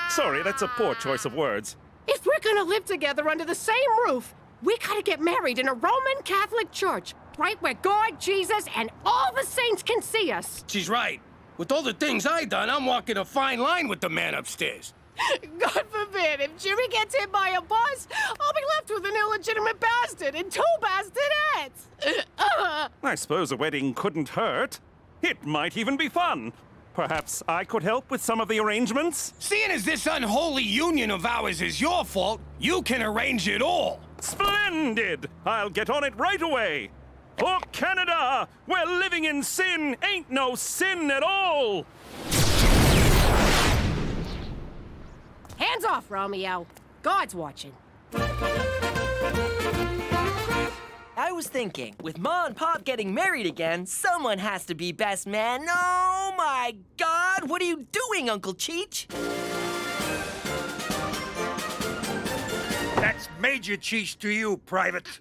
Sorry, that's a poor choice of words. If we're gonna live together under the same roof, we gotta get married in a Roman Catholic church, right where God, Jesus, and all the saints can see us. She's right. With all the things I done, I'm walking a fine line with the man upstairs. God forbid, if Jimmy gets hit by a bus, I'll be left with an illegitimate bastard and 2 bastonettes. I suppose a wedding couldn't hurt. It might even be fun. Perhaps I could help with some of the arrangements? Seeing as this unholy union of ours is your fault, you can arrange it all. Splendid! I'll get on it right away. For Canada, where living in sin ain't no sin at all! Hands off, Romeo. God's watching. I was thinking, with Ma and Pop getting married again, someone has to be best man. Oh my God, what are you doing, Uncle Cheech? That's Major Cheech to you, Private.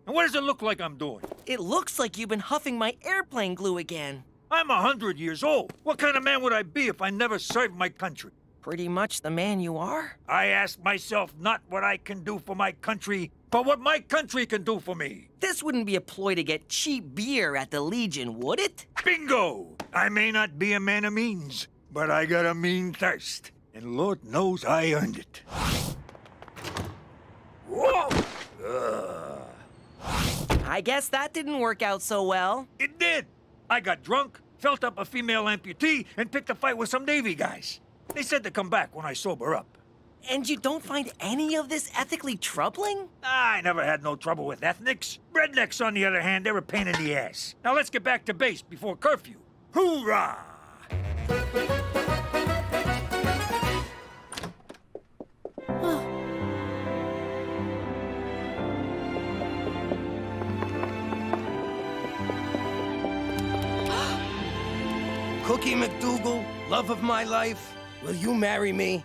And what does it look like I'm doing? It looks like you've been huffing my airplane glue again. I'm 100 years old. What kind of man would I be if I never served my country? Pretty much the man you are. I ask myself not what I can do for my country, but what my country can do for me. This wouldn't be a ploy to get cheap beer at the Legion, would it? Bingo! I may not be a man of means, but I got a mean thirst. And Lord knows I earned it. Whoa! I guess that didn't work out so well. It did. I got drunk, felt up a female amputee, and picked a fight with some Navy guys. They said to come back when I sober up. And you don't find any of this ethically troubling? I never had no trouble with ethnics. Rednecks, on the other hand, they're a pain in the ass. Now let's get back to base before curfew. Hoorah! Cookie McDougal, love of my life, will you marry me?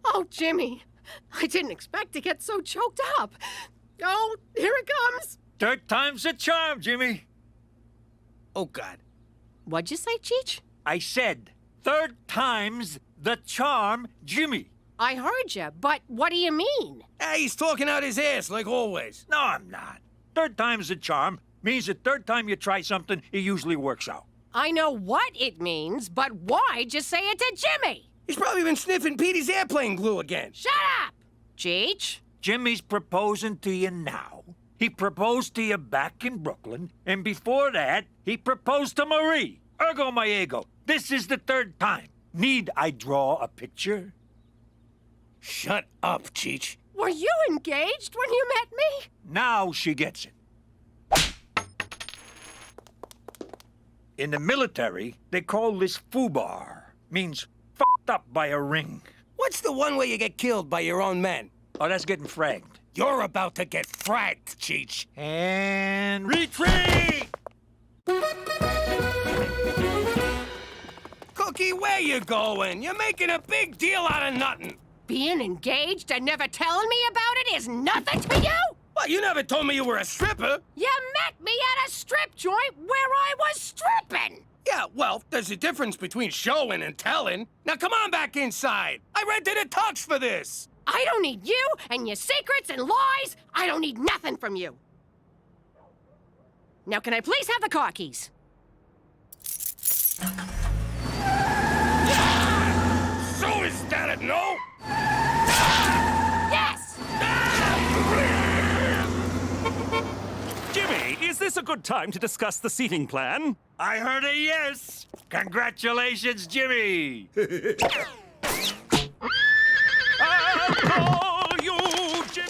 Oh, Jimmy. I didn't expect to get so choked up. Oh, here it comes. 3rd time's a charm, Jimmy. Oh, God. What'd you say, Cheech? I said 3rd time's the charm, Jimmy. I heard you, but what do you mean? Hey, he's talking out his ass, like always. No, I'm not. 3rd time's a charm means the 3rd time you try something, it usually works out. I know what it means, but why'd you say it to Jimmy? He's probably been sniffing Petey's airplane glue again. Shut up! Cheech? Jimmy's proposing to you now. He proposed to you back in Brooklyn, and before that, he proposed to Marie. Ergo my ego. This is the 3rd time. Need I draw a picture? Shut up, Cheech. Were you engaged when you met me? Now she gets it. In the military, they call this foobar. Means f***ed up by a ring. What's the one where you get killed by your own men? Oh, that's getting fragged. You're about to get fragged, Cheech. And retreat! Cookie, where you going? You're making a big deal out of nothing. Being engaged and never telling me about it is nothing to you? Well, you never told me you were a stripper. You met me at a strip joint where I was stripping. Yeah, well, there's a difference between showing and telling. Now come on back inside. I rented a tux for this. I don't need you and your secrets and lies. I don't need nothing from you. Now, can I please have the car keys? So is that a no? Yes! Jimmy, is this a good time to discuss the seating plan? I heard a yes. Congratulations, Jimmy. I'll call you Jimmy!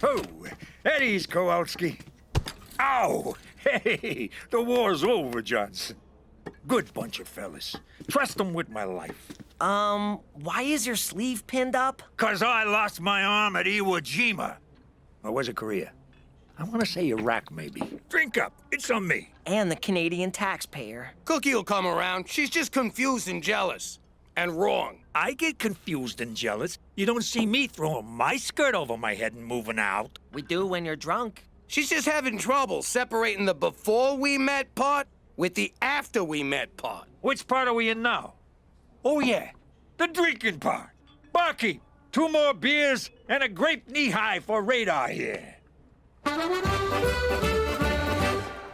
Oh, Eddie's Kowalski. Ow! Hey, the war's over, Johnson. Good bunch of fellas. Trust them with my life. Why is your sleeve pinned up? 'Cause I lost my arm at Iwo Jima. Or was it Korea? I want to say Iraq, maybe. Drink up. It's on me. And the Canadian taxpayer. Cookie will come around. She's just confused and jealous. And wrong. I get confused and jealous. You don't see me throwing my skirt over my head and moving out. We do when you're drunk. She's just having trouble separating the before we met part with the after we met part. Which part are we in now? Oh, yeah. The drinking part. Barkeep, 2 more beers and a grape knee-high for radar here.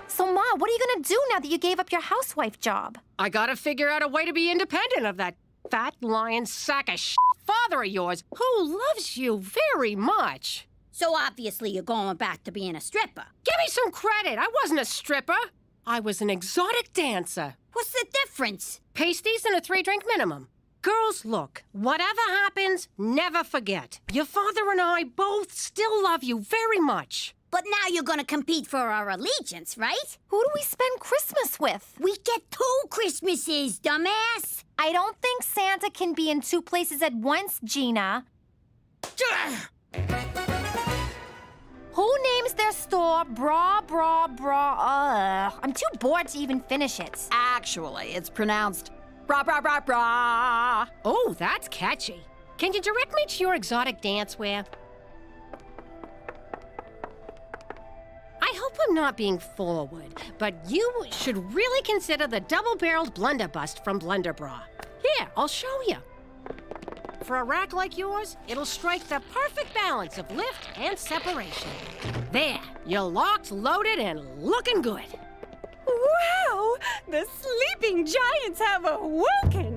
So, Ma, what are you gonna do now that you gave up your housewife job? I gotta figure out a way to be independent of that fat lying sack of shit father of yours who loves you very much. So obviously you're going back to being a stripper. Give me some credit. I wasn't a stripper. I was an exotic dancer. What's the difference? Pasties and a 3-drink minimum. Girls, look, whatever happens, never forget. Your father and I both still love you very much. But now you're gonna compete for our allegiance, right? Who do we spend Christmas with? We get 2 Christmases, dumbass! I don't think Santa can be in 2 places at once, Gina. Who names their store Bra? I'm too bored to even finish it. Actually, it's pronounced bra bra bra bra. Oh, that's catchy. Can you direct me to your exotic dancewear? I hope I'm not being forward, but you should really consider the double-barreled blunderbust from Blunderbra. Here, I'll show you. For a rack like yours, it'll strike the perfect balance of lift and separation. There, you're locked, loaded, and looking good. Wow! The sleeping giants have awoken!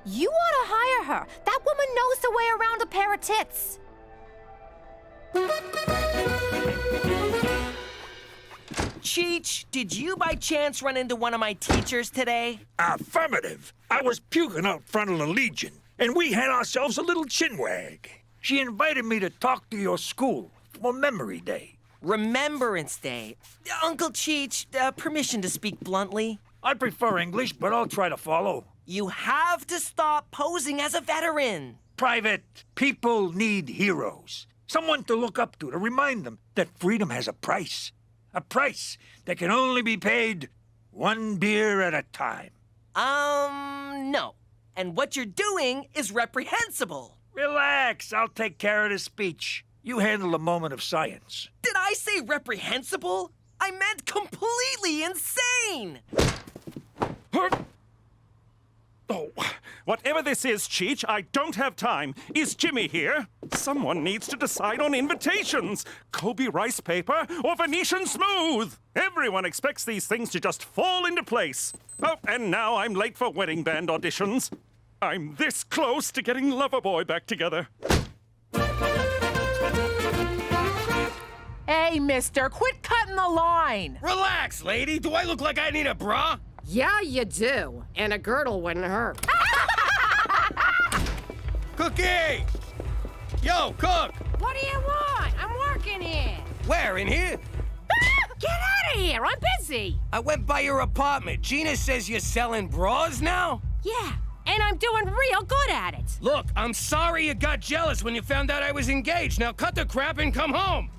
You ought to hire her. That woman knows the way around a pair of tits. Cheech, did you by chance run into one of my teachers today? Affirmative. I was puking out front of the Legion, and we had ourselves a little chinwag. She invited me to talk to your school for Memory Day. Remembrance Day. Uncle Cheech, permission to speak bluntly. I prefer English, but I'll try to follow. You have to stop posing as a veteran. Private, people need heroes. Someone to look up to remind them that freedom has a price. A price that can only be paid 1 beer at a time. No. And what you're doing is reprehensible. Relax, I'll take care of the speech. You handle a moment of science. Did I say reprehensible? I meant completely insane! Oh, whatever this is, Cheech, I don't have time. Is Jimmy here? Someone needs to decide on invitations. Kobe rice paper or Venetian smooth. Everyone expects these things to just fall into place. Oh, and now I'm late for wedding band auditions. I'm this close to getting Loverboy back together. Hey, mister, quit cutting the line. Relax, lady. Do I look like I need a bra? Yeah, you do. And a girdle wouldn't hurt. Cookie! Yo, Cook! What do you want? I'm working here. Where, in here? Get out of here! I'm busy. I went by your apartment. Gina says you're selling bras now? Yeah, And I'm doing real good at it. Look, I'm sorry you got jealous when you found out I was engaged. Now cut the crap and come home.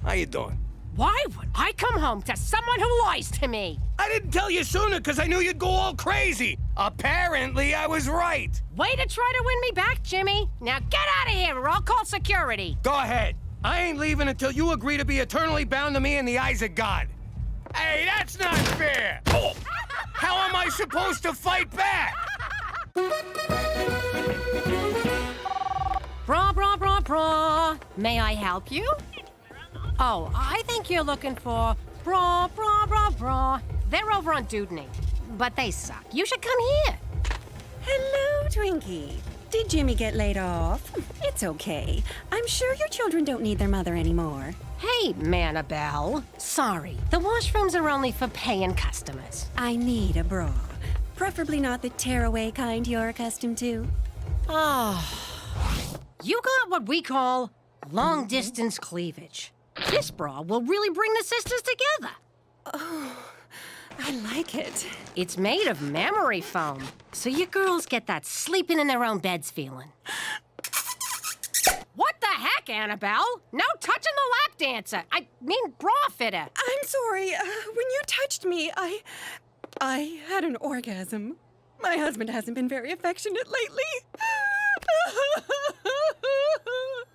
How you doing? Why would I come home to someone who lies to me? I didn't tell you sooner because I knew you'd go all crazy. Apparently, I was right. Way to try to win me back, Jimmy. Now get out of here or I'll call security. Go ahead. I ain't leaving until you agree to be eternally bound to me in the eyes of God. Hey, that's not fair. Oh, how am I supposed to fight back? Bra. May I help you? Oh, I think you're looking for bra. They're over on Dudney, but they suck. You should come here. Hello, Twinkie. Did Jimmy get laid off? It's okay. I'm sure your children don't need their mother anymore. Hey, Manabelle. Sorry, the washrooms are only for paying customers. I need a bra. Preferably not the tearaway kind you're accustomed to. You got what we call long-distance cleavage. This bra will really bring the sisters together. Oh, I like it. It's made of memory foam, so you girls get that sleeping in their own beds feeling. What the heck, Annabelle? No touching the lap dancer. I mean bra fitter. I'm sorry. When you touched me, I had an orgasm. My husband hasn't been very affectionate lately.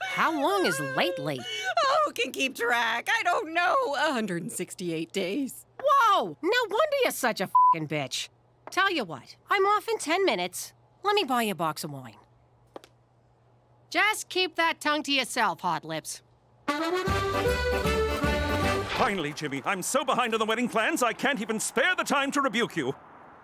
How long is lately? Oh, can keep track. I don't know. 168 days. Whoa! No wonder you're such a f***ing bitch. Tell you what, I'm off in 10 minutes. Let me buy you a box of wine. Just keep that tongue to yourself, Hot Lips. Finally, Jimmy, I'm so behind on the wedding plans, I can't even spare the time to rebuke you.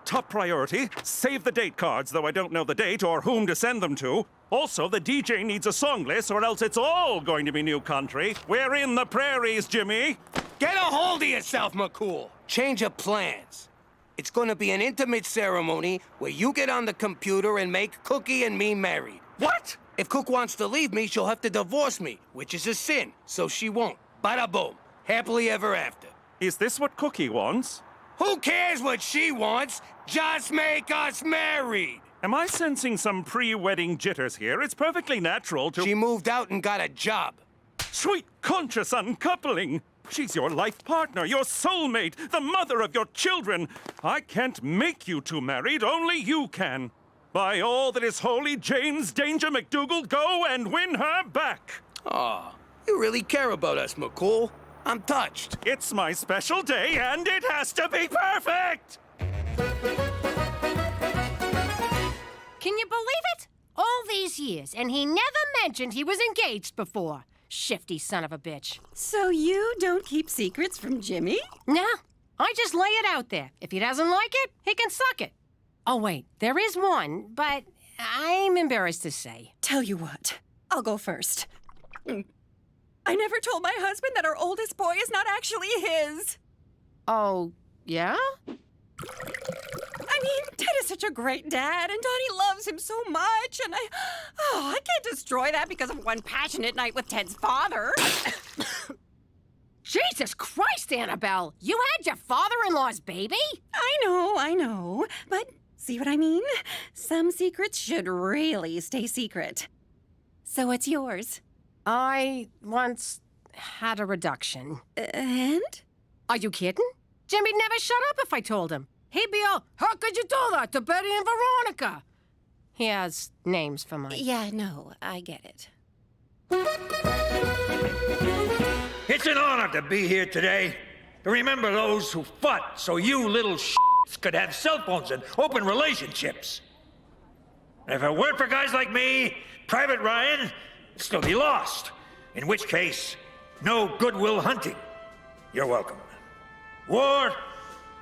Top priority, save the date cards, though I don't know the date or whom to send them to. Also, the DJ needs a song list, or else it's all going to be new country. We're in the prairies, Jimmy. Get a hold of yourself, McCool. Change of plans. It's gonna be an intimate ceremony where you get on the computer and make Cookie and me married. What? If Cook wants to leave me, she'll have to divorce me, which is a sin, so she won't. Bada boom. Happily ever after. Is this what Cookie wants? Who cares what she wants? Just make us married! Am I sensing some pre-wedding jitters here? It's perfectly natural to— She moved out and got a job. Sweet conscious uncoupling! She's your life partner, your soulmate, the mother of your children. I can't make you two married, only you can. By all that is holy, James Danger McDougal, go and win her back! Aw, you really care about us, McCool. I'm touched. It's my special day, and it has to be perfect! Can you believe it? All these years, and he never mentioned he was engaged before. Shifty son of a bitch. So you don't keep secrets from Jimmy? No, I just lay it out there. If he doesn't like it, he can suck it. Oh, wait, there is one, but I'm embarrassed to say. Tell you what, I'll go first. I never told my husband that our oldest boy is not actually his. Oh, yeah? I mean, Ted is such a great dad, and Donnie loves him so much, and I can't destroy that because of one passionate night with Ted's father. Jesus Christ, Annabelle! You had your father-in-law's baby? I know, but see what I mean? Some secrets should really stay secret. So what's yours? I once had a reduction. And? Are you kidding? Jimmy'd never shut up if I told him. He'd be all, how could you do that to Betty and Veronica? He has names for my... Yeah, no, I get it. It's an honor to be here today, to remember those who fought so you little shits could have cell phones and open relationships. And if it weren't for guys like me, Private Ryan would still be lost. In which case, no Goodwill Hunting. You're welcome. War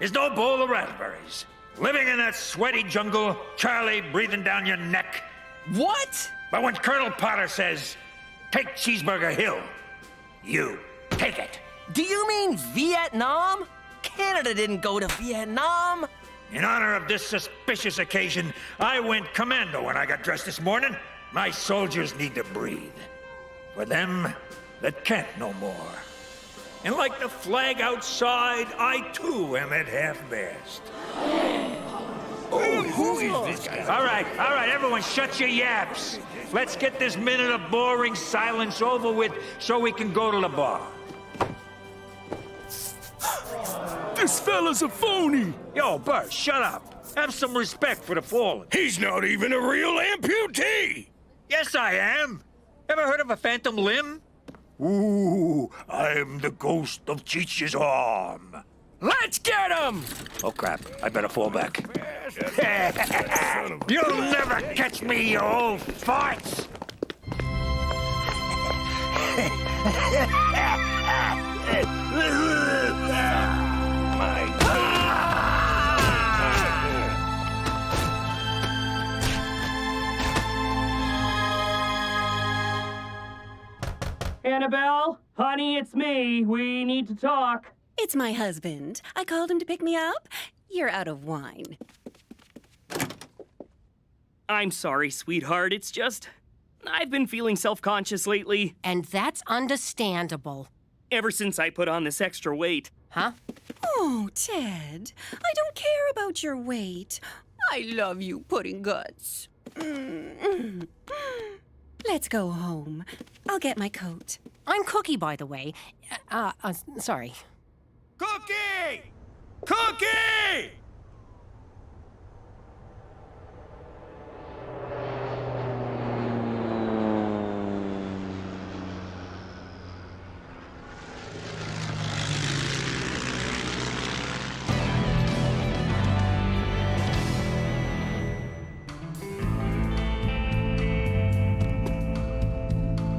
is no bowl of raspberries. Living in that sweaty jungle, Charlie breathing down your neck. What? But when Colonel Potter says, take Cheeseburger Hill, you take it. Do you mean Vietnam? Canada didn't go to Vietnam. In honor of this suspicious occasion, I went commando when I got dressed this morning. My soldiers need to breathe. For them that can't no more. And like the flag outside, I too am at half-mast. Who is this guy? All right, everyone, shut your yaps. Let's get this minute of boring silence over with so we can go to the bar. This fella's a phony! Yo, Bert, shut up. Have some respect for the fallen. He's not even a real amputee! Yes, I am. Ever heard of a phantom limb? Ooh, I'm the ghost of Cheech's arm. Let's get him! Oh, crap. I better fall back. You'll never catch me, you old farts! Annabelle, honey, it's me. We need to talk. It's my husband. I called him to pick me up. You're out of wine. I'm sorry, sweetheart. It's just, I've been feeling self-conscious lately. And that's understandable. Ever since I put on this extra weight. Huh? Oh, Ted, I don't care about your weight. I love you, pudding guts. Let's go home. I'll get my coat. I'm Cookie, by the way. Sorry. Cookie! Cookie!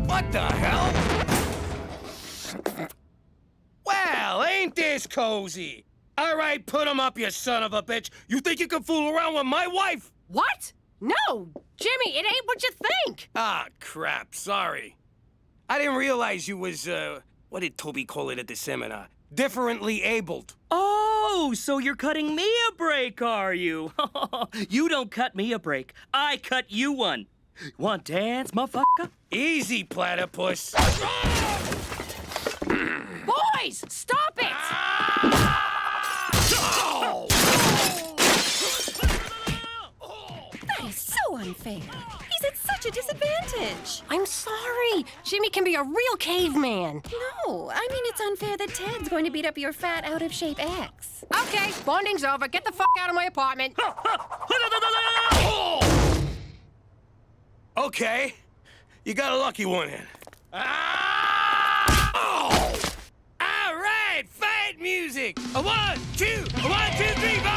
What the hell? Well, ain't this cozy? All right, put him up, you son of a bitch. You think you can fool around with my wife? What? No, Jimmy, it ain't what you think. Ah, crap, sorry. I didn't realize you was, what did Toby call it at the seminar? Differently abled. Oh, so you're cutting me a break, are you? You don't cut me a break. I cut you one. Want to dance, motherfucker? Easy, platypus. Boys, stop it! That is so unfair. He's at such a disadvantage. I'm sorry. Jimmy can be a real caveman. No, I mean it's unfair that Ted's going to beat up your fat, out-of-shape ex. Okay, bonding's over. Get the fuck out of my apartment. Okay, you got a lucky one in. All right, fight music. A 1, 2, a 1, 2, 3, 4.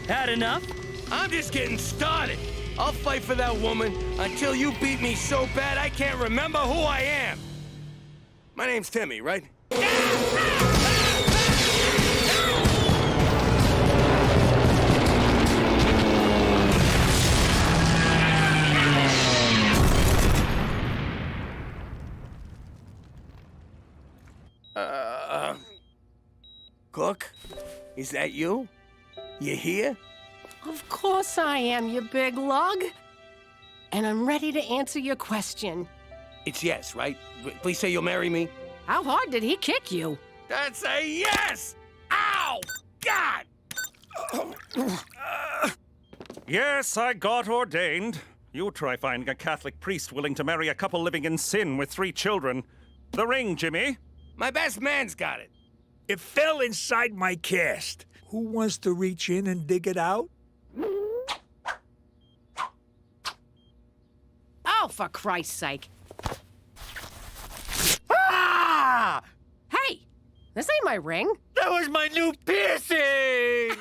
Had enough? I'm just getting started. I'll fight for that woman until you beat me so bad I can't remember who I am. My name's Timmy, right? Cook? Is that you? You here? Of course I am, you big lug. And I'm ready to answer your question. It's yes, right? Please say you'll marry me. How hard did he kick you? That's a yes! Ow! God! Yes, I got ordained. You try finding a Catholic priest willing to marry a couple living in sin with 3 children. The ring, Jimmy. My best man's got it. It fell inside my cast. Who wants to reach in and dig it out? Oh, for Christ's sake. Ah! Hey, this ain't my ring. That was my new piercing!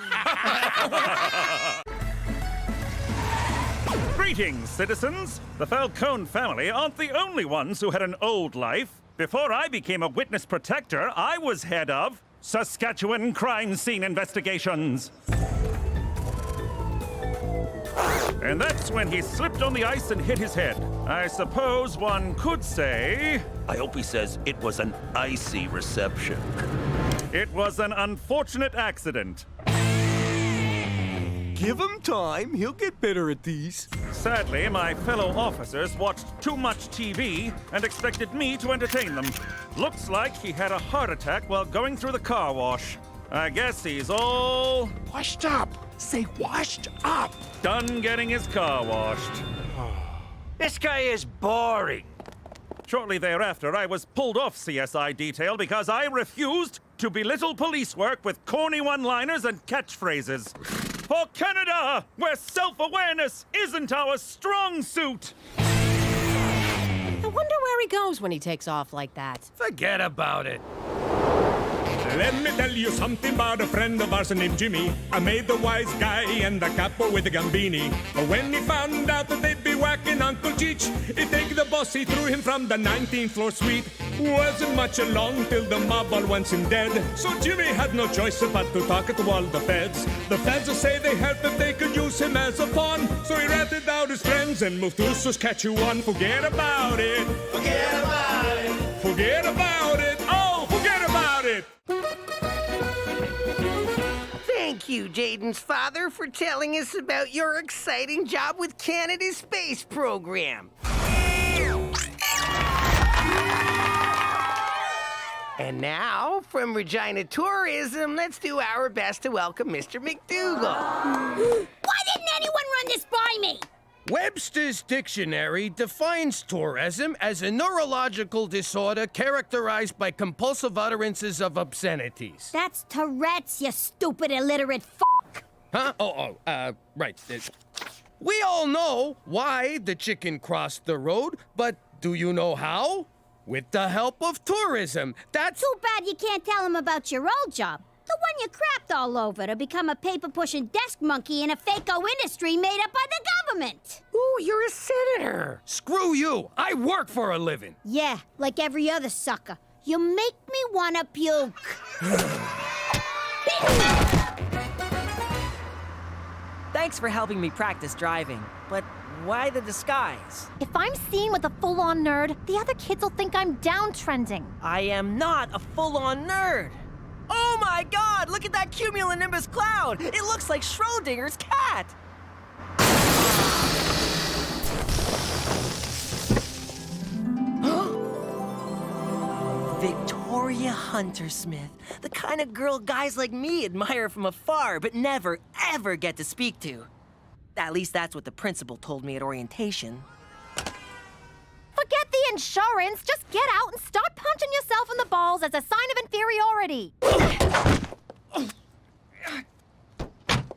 Greetings, citizens. The Falcone family aren't the only ones who had an old life. Before I became a witness protector, I was head of Saskatchewan Crime Scene Investigations. And that's when he slipped on the ice and hit his head. I suppose one could say... I hope he says it was an icy reception. It was an unfortunate accident. Give him time. He'll get better at these. Sadly, my fellow officers watched too much TV and expected me to entertain them. Looks like he had a heart attack while going through the car wash. I guess he's all... Washed up. Say washed up. done getting his car washed. This guy is boring. Shortly thereafter, I was pulled off CSI detail because I refused to belittle police work with corny one-liners and catchphrases. For Canada, where self-awareness isn't our strong suit. I wonder where he goes when he takes off like that. Forget about it. Let me tell you something about a friend of ours named Jimmy. I made the wise guy and the capo with the gambini. But when he found out that they'd be whacking Uncle Cheech, he'd take the boss, he threw him from the 19th floor suite. Wasn't much along till the mob all wants him dead. So Jimmy had no choice but to talk to all the feds. The feds will say they helped if they could use him as a pawn. So he ratted out his friends and moved to Saskatchewan. Forget about it. Forget about it. Forget about it. Oh, forget about it. Thank you, Jaden's father, for telling us about your exciting job with Canada's space program. And now, from Regina Tourism, let's do our best to welcome Mr. McDougal. Why didn't anyone run this by me? Webster's dictionary defines tourism as a neurological disorder characterized by compulsive utterances of obscenities. That's Tourette's, you stupid illiterate f***. Huh? Right. We all know why the chicken crossed the road, but do you know how? With the help of tourism. That's... Too bad you can't tell him about your old job. The one you crapped all over to become a paper-pushing desk monkey in a fake-o industry made up by the government. Ooh, you're a senator. Screw you. I work for a living. Yeah, like every other sucker. You make me wanna puke. Thanks for helping me practice driving, but why the disguise? If I'm seen with a full-on nerd, the other kids will think I'm downtrending. I am not a full-on nerd. Oh my god, look at that cumulonimbus cloud! It looks like Schrodinger's cat! Victoria Hunter-Smith, the kind of girl guys like me admire from afar but never, ever get to speak to. At least that's what the principal told me at orientation. Forget the insurance. Just get out and start punching yourself in the balls as a sign of inferiority.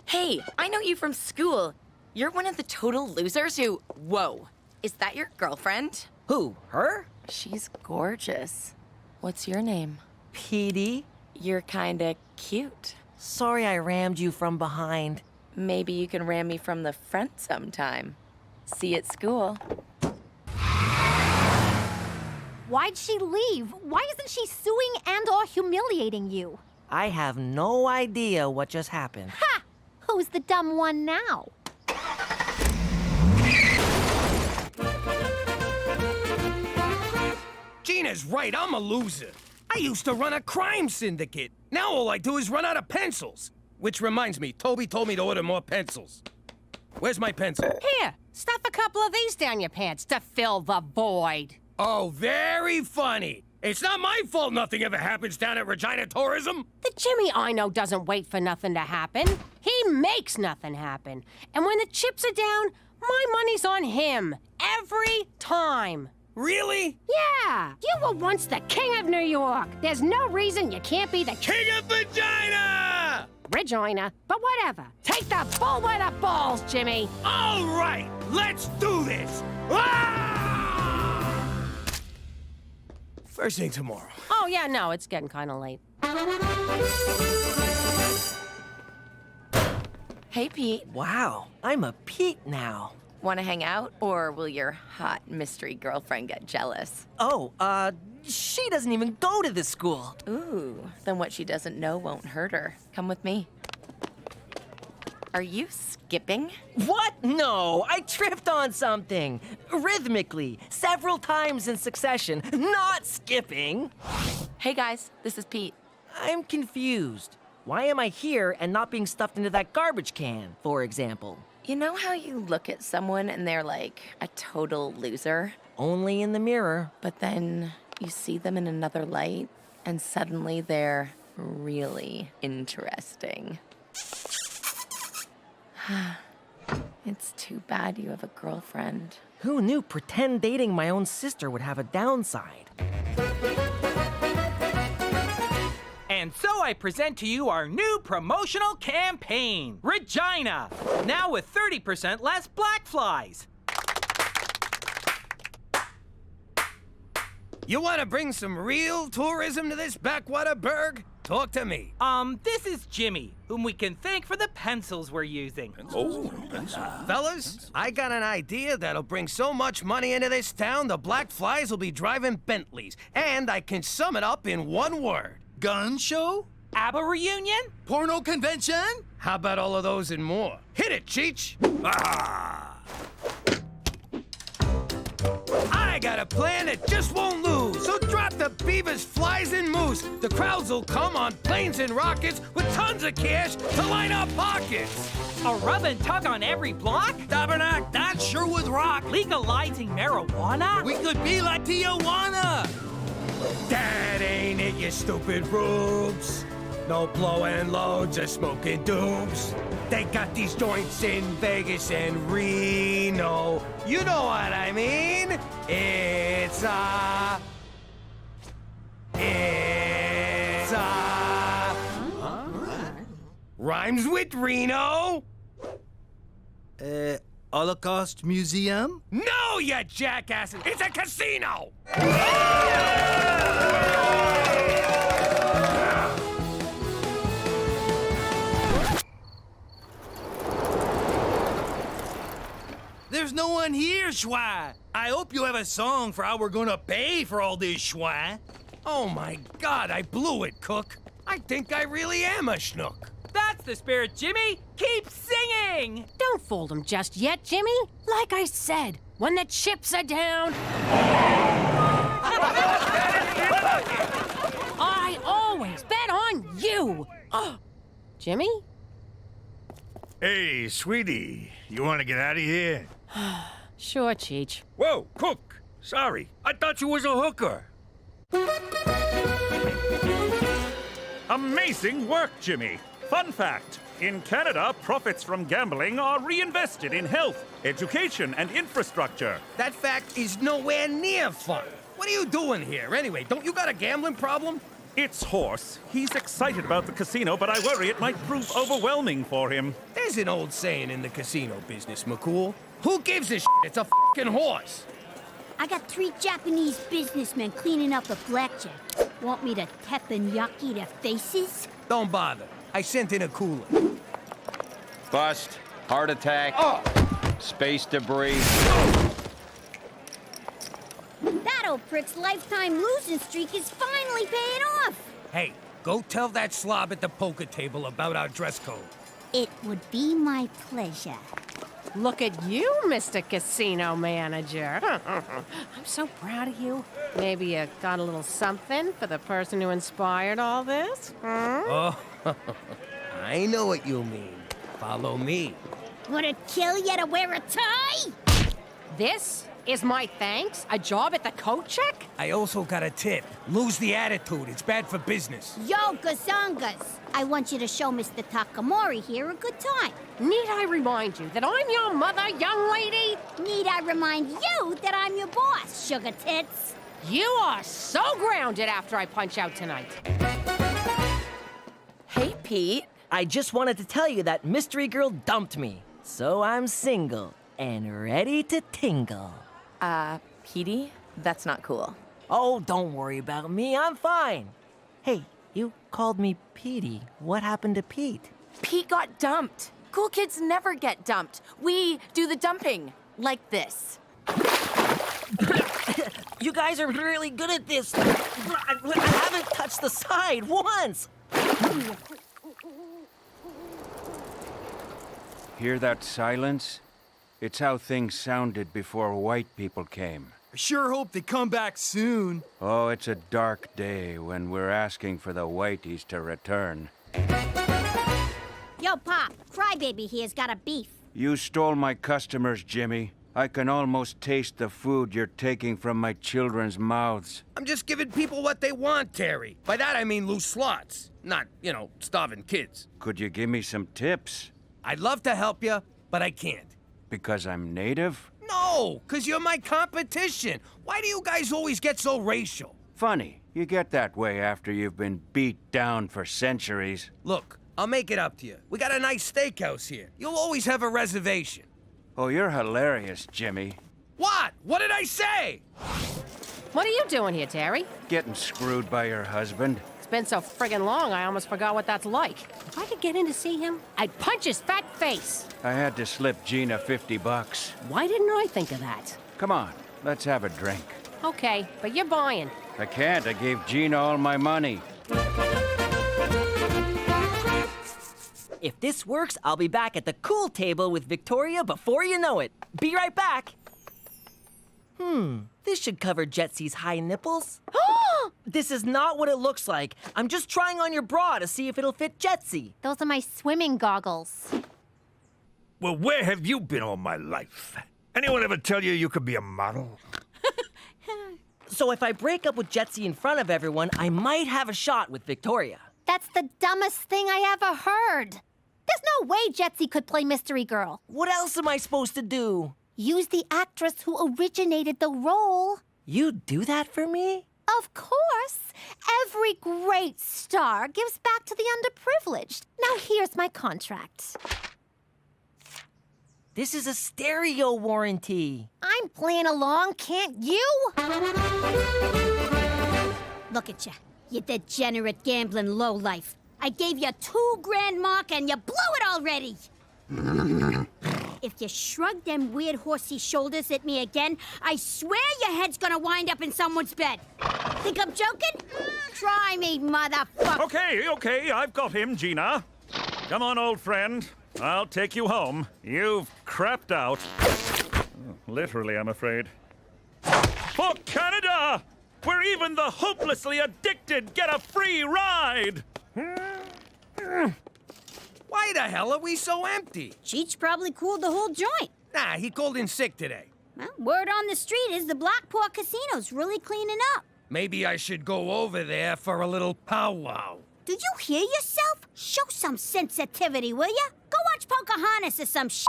Hey, I know you from school. You're one of the total losers who... Whoa. Is that your girlfriend? Who, her? She's gorgeous. What's your name? Petey. You're kinda cute. Sorry I rammed you from behind. Maybe you can ram me from the front sometime. See you at school. Why'd she leave? Why isn't she suing and/or humiliating you? I have no idea what just happened. Ha! Who's the dumb one now? Gina's right, I'm a loser. I used to run a crime syndicate. Now all I do is run out of pencils. Which reminds me, Toby told me to order more pencils. Where's my pencil? Here, stuff a couple of these down your pants to fill the void. Oh, very funny. It's not my fault nothing ever happens down at Regina Tourism. The Jimmy I know doesn't wait for nothing to happen. He makes nothing happen. And when the chips are down, my money's on him. Every time. Really? Yeah. You were once the king of New York. There's no reason you can't be the king of vagina! Regina, but whatever. Take the bull by the balls, Jimmy. All right, let's do this. Ah! First thing tomorrow. Oh, yeah, no, it's getting kind of late. Hey, Pete. Wow, I'm a Pete now. Want to hang out, or will your hot mystery girlfriend get jealous? Oh, she doesn't even go to this school. Ooh, then what she doesn't know won't hurt her. Come with me. Are you skipping? What? No, I tripped on something. Rhythmically, several times in succession, not skipping. Hey guys, this is Pete. I'm confused. Why am I here and not being stuffed into that garbage can, for example? You know how you look at someone and they're like a total loser? Only in the mirror. But then you see them in another light, and suddenly they're really interesting. It's too bad you have a girlfriend. Who knew pretend dating my own sister would have a downside? And so I present to you our new promotional campaign, Regina, now with 30% less black flies. You want to bring some real tourism to this backwater burg? Talk to me. This is Jimmy, whom we can thank for the pencils we're using. Fellas, I got an idea that'll bring so much money into this town, the black flies will be driving Bentleys. And I can sum it up in one word. Gun show? ABBA reunion? Porno convention? How about all of those and more? Hit it, Cheech! I got a plan that just won't lose. So drop the beavers, flies, and moose. The crowds will come on planes and rockets with tons of cash to line our pockets. A rub and tug on every block? Tabernacle, that sure would rock. Legalizing marijuana? We could be like Tijuana. That ain't it, you stupid rubes. No blowing loads or smoking doobs. They got these joints in Vegas and Reno. You know what I mean? It's rhymes with Reno. Holocaust Museum? No, you jackasses! It's a casino! There's no one here, Schwa. I hope you have a song for how we're gonna pay for all this, Schwa. Oh my God, I blew it, Cook. I think I really am a schnook. That's the spirit, Jimmy! Keep singing! Don't fold him just yet, Jimmy. Like I said, when the chips are down... I always bet on you! Jimmy? Hey, sweetie, you want to get out of here? Sure, Cheech. Whoa, Cook! Sorry, I thought you was a hooker. Amazing work, Jimmy. Fun fact, in Canada, profits from gambling are reinvested in health, education, and infrastructure. That fact is nowhere near fun. What are you doing here, anyway? Don't you got a gambling problem? It's Horse. He's excited about the casino, but I worry it might prove overwhelming for him. There's an old saying in the casino business, McCool. Who gives a shit? It's a fucking horse. I got 3 Japanese businessmen cleaning up a blackjack. Want me to teppanyaki their faces? Don't bother. I sent in a cooler. Bust. Heart attack. Space debris. That old prick's lifetime losing streak is finally paying off. Hey, go tell that slob at the poker table about our dress code. It would be my pleasure. Look at you, Mr. Casino Manager. I'm so proud of you. Maybe you got a little something for the person who inspired all this? Oh, I know what you mean. Follow me. Would it kill you to wear a tie? This is my thanks? A job at the coat check? I also got a tip. Lose the attitude. It's bad for business. Yo, gazongas. I want you to show Mr. Takamori here a good time. Need I remind you that I'm your mother, young lady? Need I remind you that I'm your boss, sugar tits? You are so grounded after I punch out tonight. Hey, Pete. I just wanted to tell you that Mystery Girl dumped me. So I'm single and ready to tingle. Petey? That's not cool. Oh, don't worry about me. I'm fine. Hey, you called me Petey. What happened to Pete? Pete got dumped. Cool kids never get dumped. We do the dumping. Like this. You guys are really good at this. I haven't touched the side once. Hear that silence? It's how things sounded before white people came. I sure hope they come back soon. Oh, it's a dark day when we're asking for the whiteys to return. Yo, Pop, Crybaby here's got a beef. You stole my customers, Jimmy. I can almost taste the food you're taking from my children's mouths. I'm just giving people what they want, Terry. By that I mean loose slots. Not, starving kids. Could you give me some tips? I'd love to help you, but I can't. Because I'm native? No, because you're my competition. Why do you guys always get so racial? Funny. You get that way after you've been beat down for centuries. Look, I'll make it up to you. We got a nice steakhouse here. You'll always have a reservation. Oh, you're hilarious, Jimmy. What? What did I say? What are you doing here, Terry? Getting screwed by your husband. It's been so friggin' long, I almost forgot what that's like. If I could get in to see him, I'd punch his fat face. I had to slip Gina $50. Why didn't I think of that? Come on, let's have a drink. Okay, but you're buying. I can't. I gave Gina all my money. If this works, I'll be back at the cool table with Victoria before you know it. Be right back. This should cover Jetsy's high nipples. This is not what it looks like. I'm just trying on your bra to see if it'll fit Jetsy. Those are my swimming goggles. Well, where have you been all my life? Anyone ever tell you you could be a model? So if I break up with Jetsy in front of everyone, I might have a shot with Victoria. That's the dumbest thing I ever heard. There's no way Jetsy could play Mystery Girl. What else am I supposed to do? Use the actress who originated the role. You'd do that for me? Of course. Every great star gives back to the underprivileged. Now here's my contract. This is a stereo warranty. I'm playing along, can't you? Look at you, you degenerate gambling lowlife. I gave you $2 grand mark and you blew it already. If you shrug them weird horsey shoulders at me again, I swear your head's gonna wind up in someone's bed. Think I'm joking? Try me, motherfucker. Okay, I've got him, Gina. Come on, old friend. I'll take you home. You've crapped out. Oh, literally, I'm afraid. For Canada! Where even the hopelessly addicted get a free ride! Why the hell are we so empty? Cheech probably cooled the whole joint. Nah, he called in sick today. Well, word on the street is the Blackport Casino's really cleaning up. Maybe I should go over there for a little powwow. Did you hear yourself? Show some sensitivity, will ya? Go watch Pocahontas or some shit.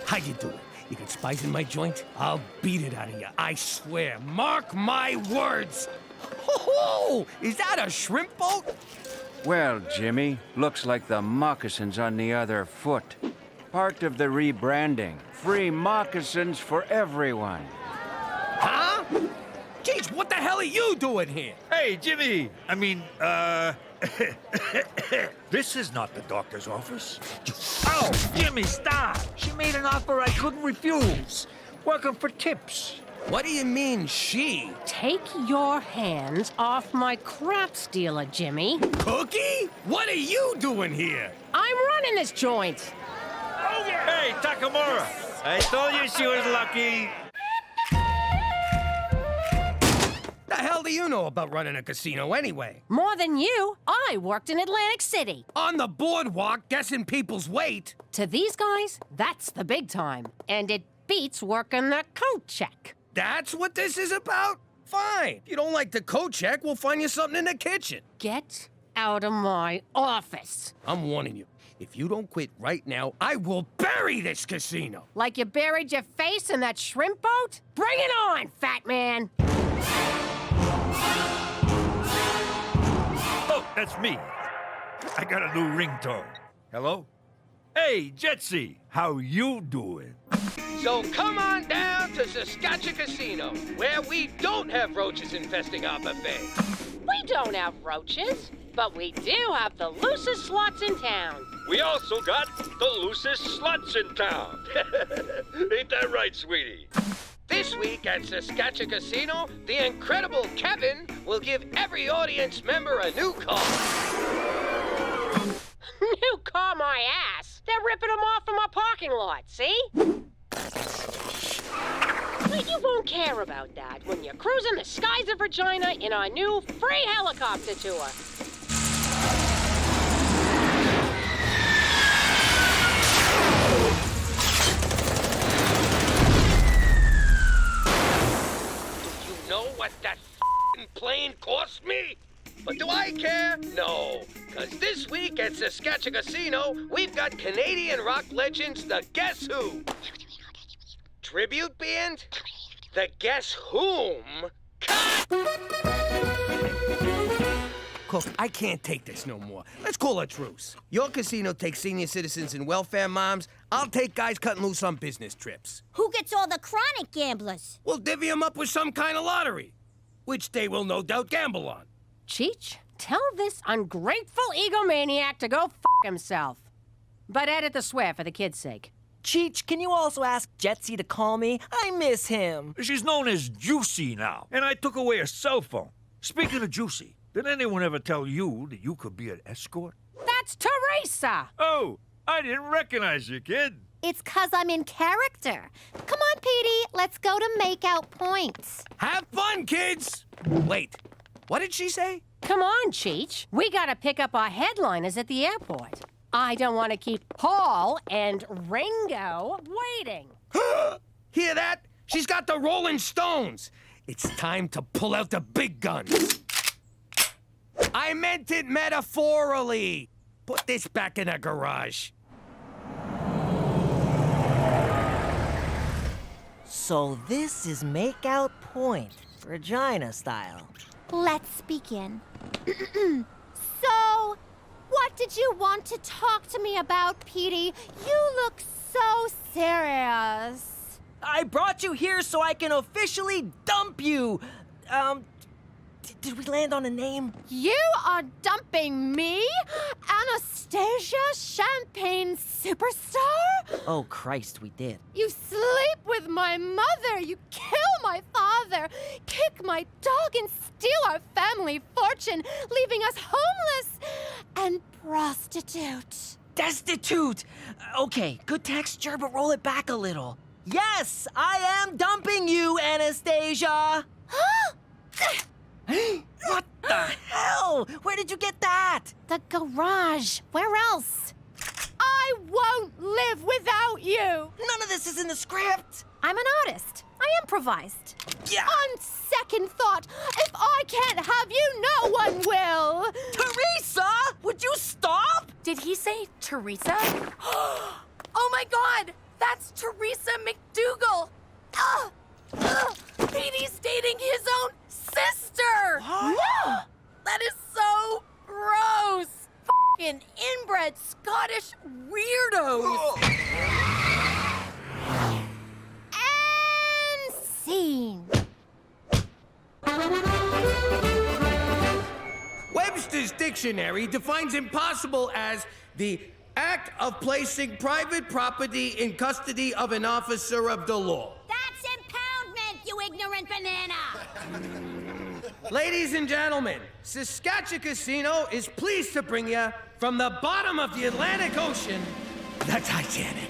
How you doing? You got spice in my joint? I'll beat it out of you, I swear. Mark my words. Ho-ho! Is that a shrimp boat? Well, Jimmy, looks like the moccasins on the other foot. Part of the rebranding. Free moccasins for everyone. Huh? Jeez, what the hell are you doing here? Hey, Jimmy! This is not the doctor's office. Oh, Jimmy, stop! She made an offer I couldn't refuse. Welcome for tips. What do you mean, she? Take your hands off my crap stealer, Jimmy. Cookie? What are you doing here? I'm running this joint. Oh, yeah. Hey, Takamura! I told you she was lucky. The hell do you know about running a casino anyway? More than you. I worked in Atlantic City. On the boardwalk, guessing people's weight. To these guys, that's the big time. And it beats working the coat check. That's what this is about? Fine. If you don't like the coat check, we'll find you something in the kitchen. Get out of my office. I'm warning you. If you don't quit right now, I will bury this casino. Like you buried your face in that shrimp boat? Bring it on, fat man. Oh, that's me. I got a new ringtone. Hello? Hey, Jetsy, how you doing? So come on down to Saskatchewan Casino, where we don't have roaches infesting our buffet. We don't have roaches, but we do have the loosest slots in town. We also got the loosest sluts in town. Ain't that right, sweetie? This week at Saskatchewan Casino, the incredible Kevin will give every audience member a new car. New car my ass. They're ripping them off from our parking lot, see? But you won't care about that when you're cruising the skies of Regina in our new free helicopter tour. care? No. Because this week at Saskatchewan Casino, we've got Canadian rock legends, the Guess Who. Tribute band? The Guess Whom? Cook, I can't take this no more. Let's call a truce. Your casino takes senior citizens and welfare moms. I'll take guys cutting loose on business trips. Who gets all the chronic gamblers? We'll divvy them up with some kind of lottery, which they will no doubt gamble on. Cheech, tell this ungrateful egomaniac to go f himself. But edit the swear for the kid's sake. Cheech, can you also ask Jetsy to call me? I miss him. She's known as Juicy now, and I took away her cell phone. Speaking of Juicy, did anyone ever tell you that you could be an escort? That's Teresa! Oh, I didn't recognize you, kid. It's 'cause I'm in character. Come on, Petey, let's go to make out points. Have fun, kids! Wait, what did she say? Come on, Cheech. We gotta pick up our headliners at the airport. I don't want to keep Paul and Ringo waiting. Hear that? She's got the Rolling Stones. It's time to pull out the big guns. I meant it metaphorically. Put this back in the garage. So this is make out point, Regina style. Let's begin. So, what did you want to talk to me about, Petey? You look so serious. I brought you here so I can officially dump you. Did we land on a name? You are dumping me? Anastasia, champagne superstar? Oh, Christ, we did. You sleep with my mother, you kill my father, kick my dog and steal our family fortune, leaving us homeless and prostitute. Destitute! Okay, good texture, but roll it back a little. Yes, I am dumping you, Anastasia! What the hell? Where did you get that? The garage. Where else? I won't live without you! None of this is in the script! I'm an artist. I improvised. Yeah. On second thought, if I can't have you, no one will! Teresa! Would you stop? Did he say Teresa? Oh my god! That's Teresa McDougal! Petey's dating his own sister! That is so gross! F***ing inbred Scottish weirdos! And scene. Webster's dictionary defines impossible as the act of placing private property in custody of an officer of the law. That's impoundment, you ignorant banana! Ladies and gentlemen, Saskatchewan Casino is pleased to bring you from the bottom of the Atlantic Ocean, the Titanic.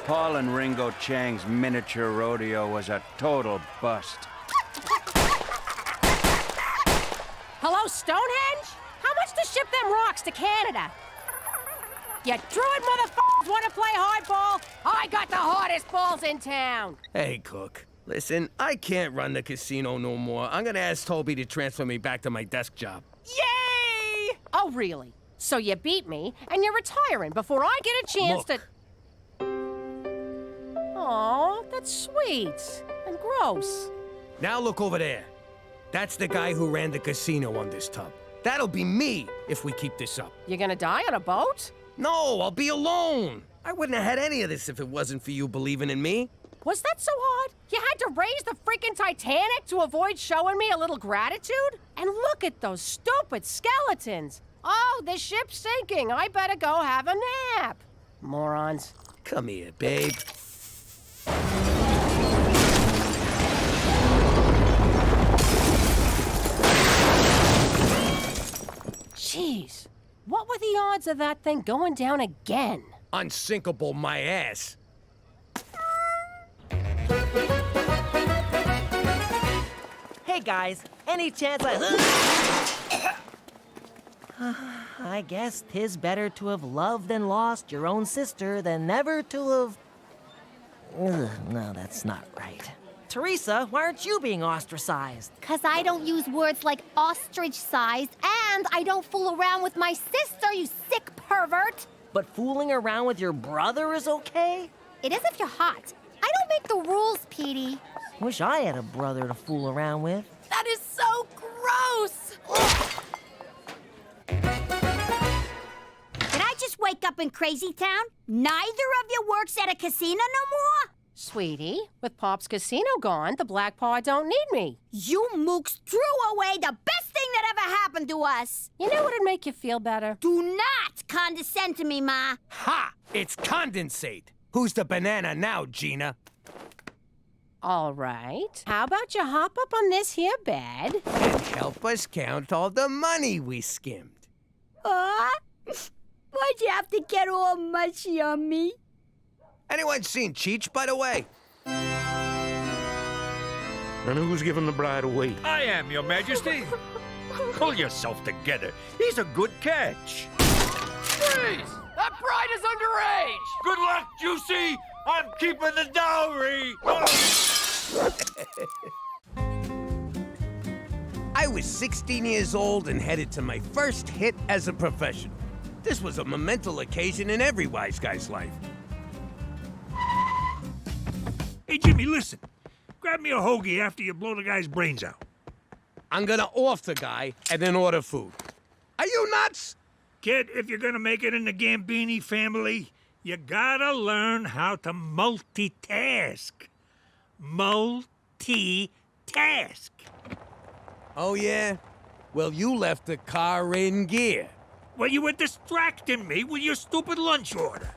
Paul and Ringo Chang's miniature rodeo was a total bust. Hello, Stonehenge? How much to ship them rocks to Canada? You druid motherfuckers want to play hardball? I got the hardest balls in town. Hey, Cook. Listen, I can't run the casino no more. I'm gonna ask Toby to transfer me back to my desk job. Yay! Oh, really? So you beat me, and you're retiring before I get a chance to... Aw, that's sweet. And gross. Now look over there. That's the guy who ran the casino on this tub. That'll be me if we keep this up. You gonna die on a boat? No, I'll be alone. I wouldn't have had any of this if it wasn't for you believing in me. Was that so hard? You had to raise the freaking Titanic to avoid showing me a little gratitude? And look at those stupid skeletons. Oh, the ship's sinking. I better go have a nap. Morons. Come here, babe. Jeez, what were the odds of that thing going down again? Unsinkable my ass. Hey guys, any chance I... I guess 'tis better to have loved and lost your own sister than never to have... Ugh, no, that's not right. Teresa, why aren't you being ostracized? 'Cause I don't use words like ostrich-sized, and I don't fool around with my sister, you sick pervert! But fooling around with your brother is okay? It is if you're hot. I don't make the rules, Petey. Wish I had a brother to fool around with. That is so gross! Did I just wake up in Crazy Town? Neither of you works at a casino no more? Sweetie, with Pop's casino gone, the Black Paw don't need me. You mooks threw away the best thing that ever happened to us. You know what'd make you feel better? Do not condescend to me, Ma. Ha! It's condensate. Who's the banana now, Gina? All right. How about you hop up on this here bed? And help us count all the money we skimmed. Why'd you have to get all mushy on me? Anyone seen Cheech, by the way? And who's giving the bride away? I am, Your Majesty. Pull yourself together. He's a good catch. Freeze! That bride is underage! Good luck, Juicy! I'm keeping the dowry! I was 16 years old and headed to my first hit as a professional. This was a monumental occasion in every wise guy's life. Hey, Jimmy, listen. Grab me a hoagie after you blow the guy's brains out. I'm gonna off the guy and then order food. Are you nuts? Kid, if you're gonna make it in the Gambini family, you gotta learn how to multitask. Multitask. Oh, yeah? Well, you left the car in gear. Well, you were distracting me with your stupid lunch order.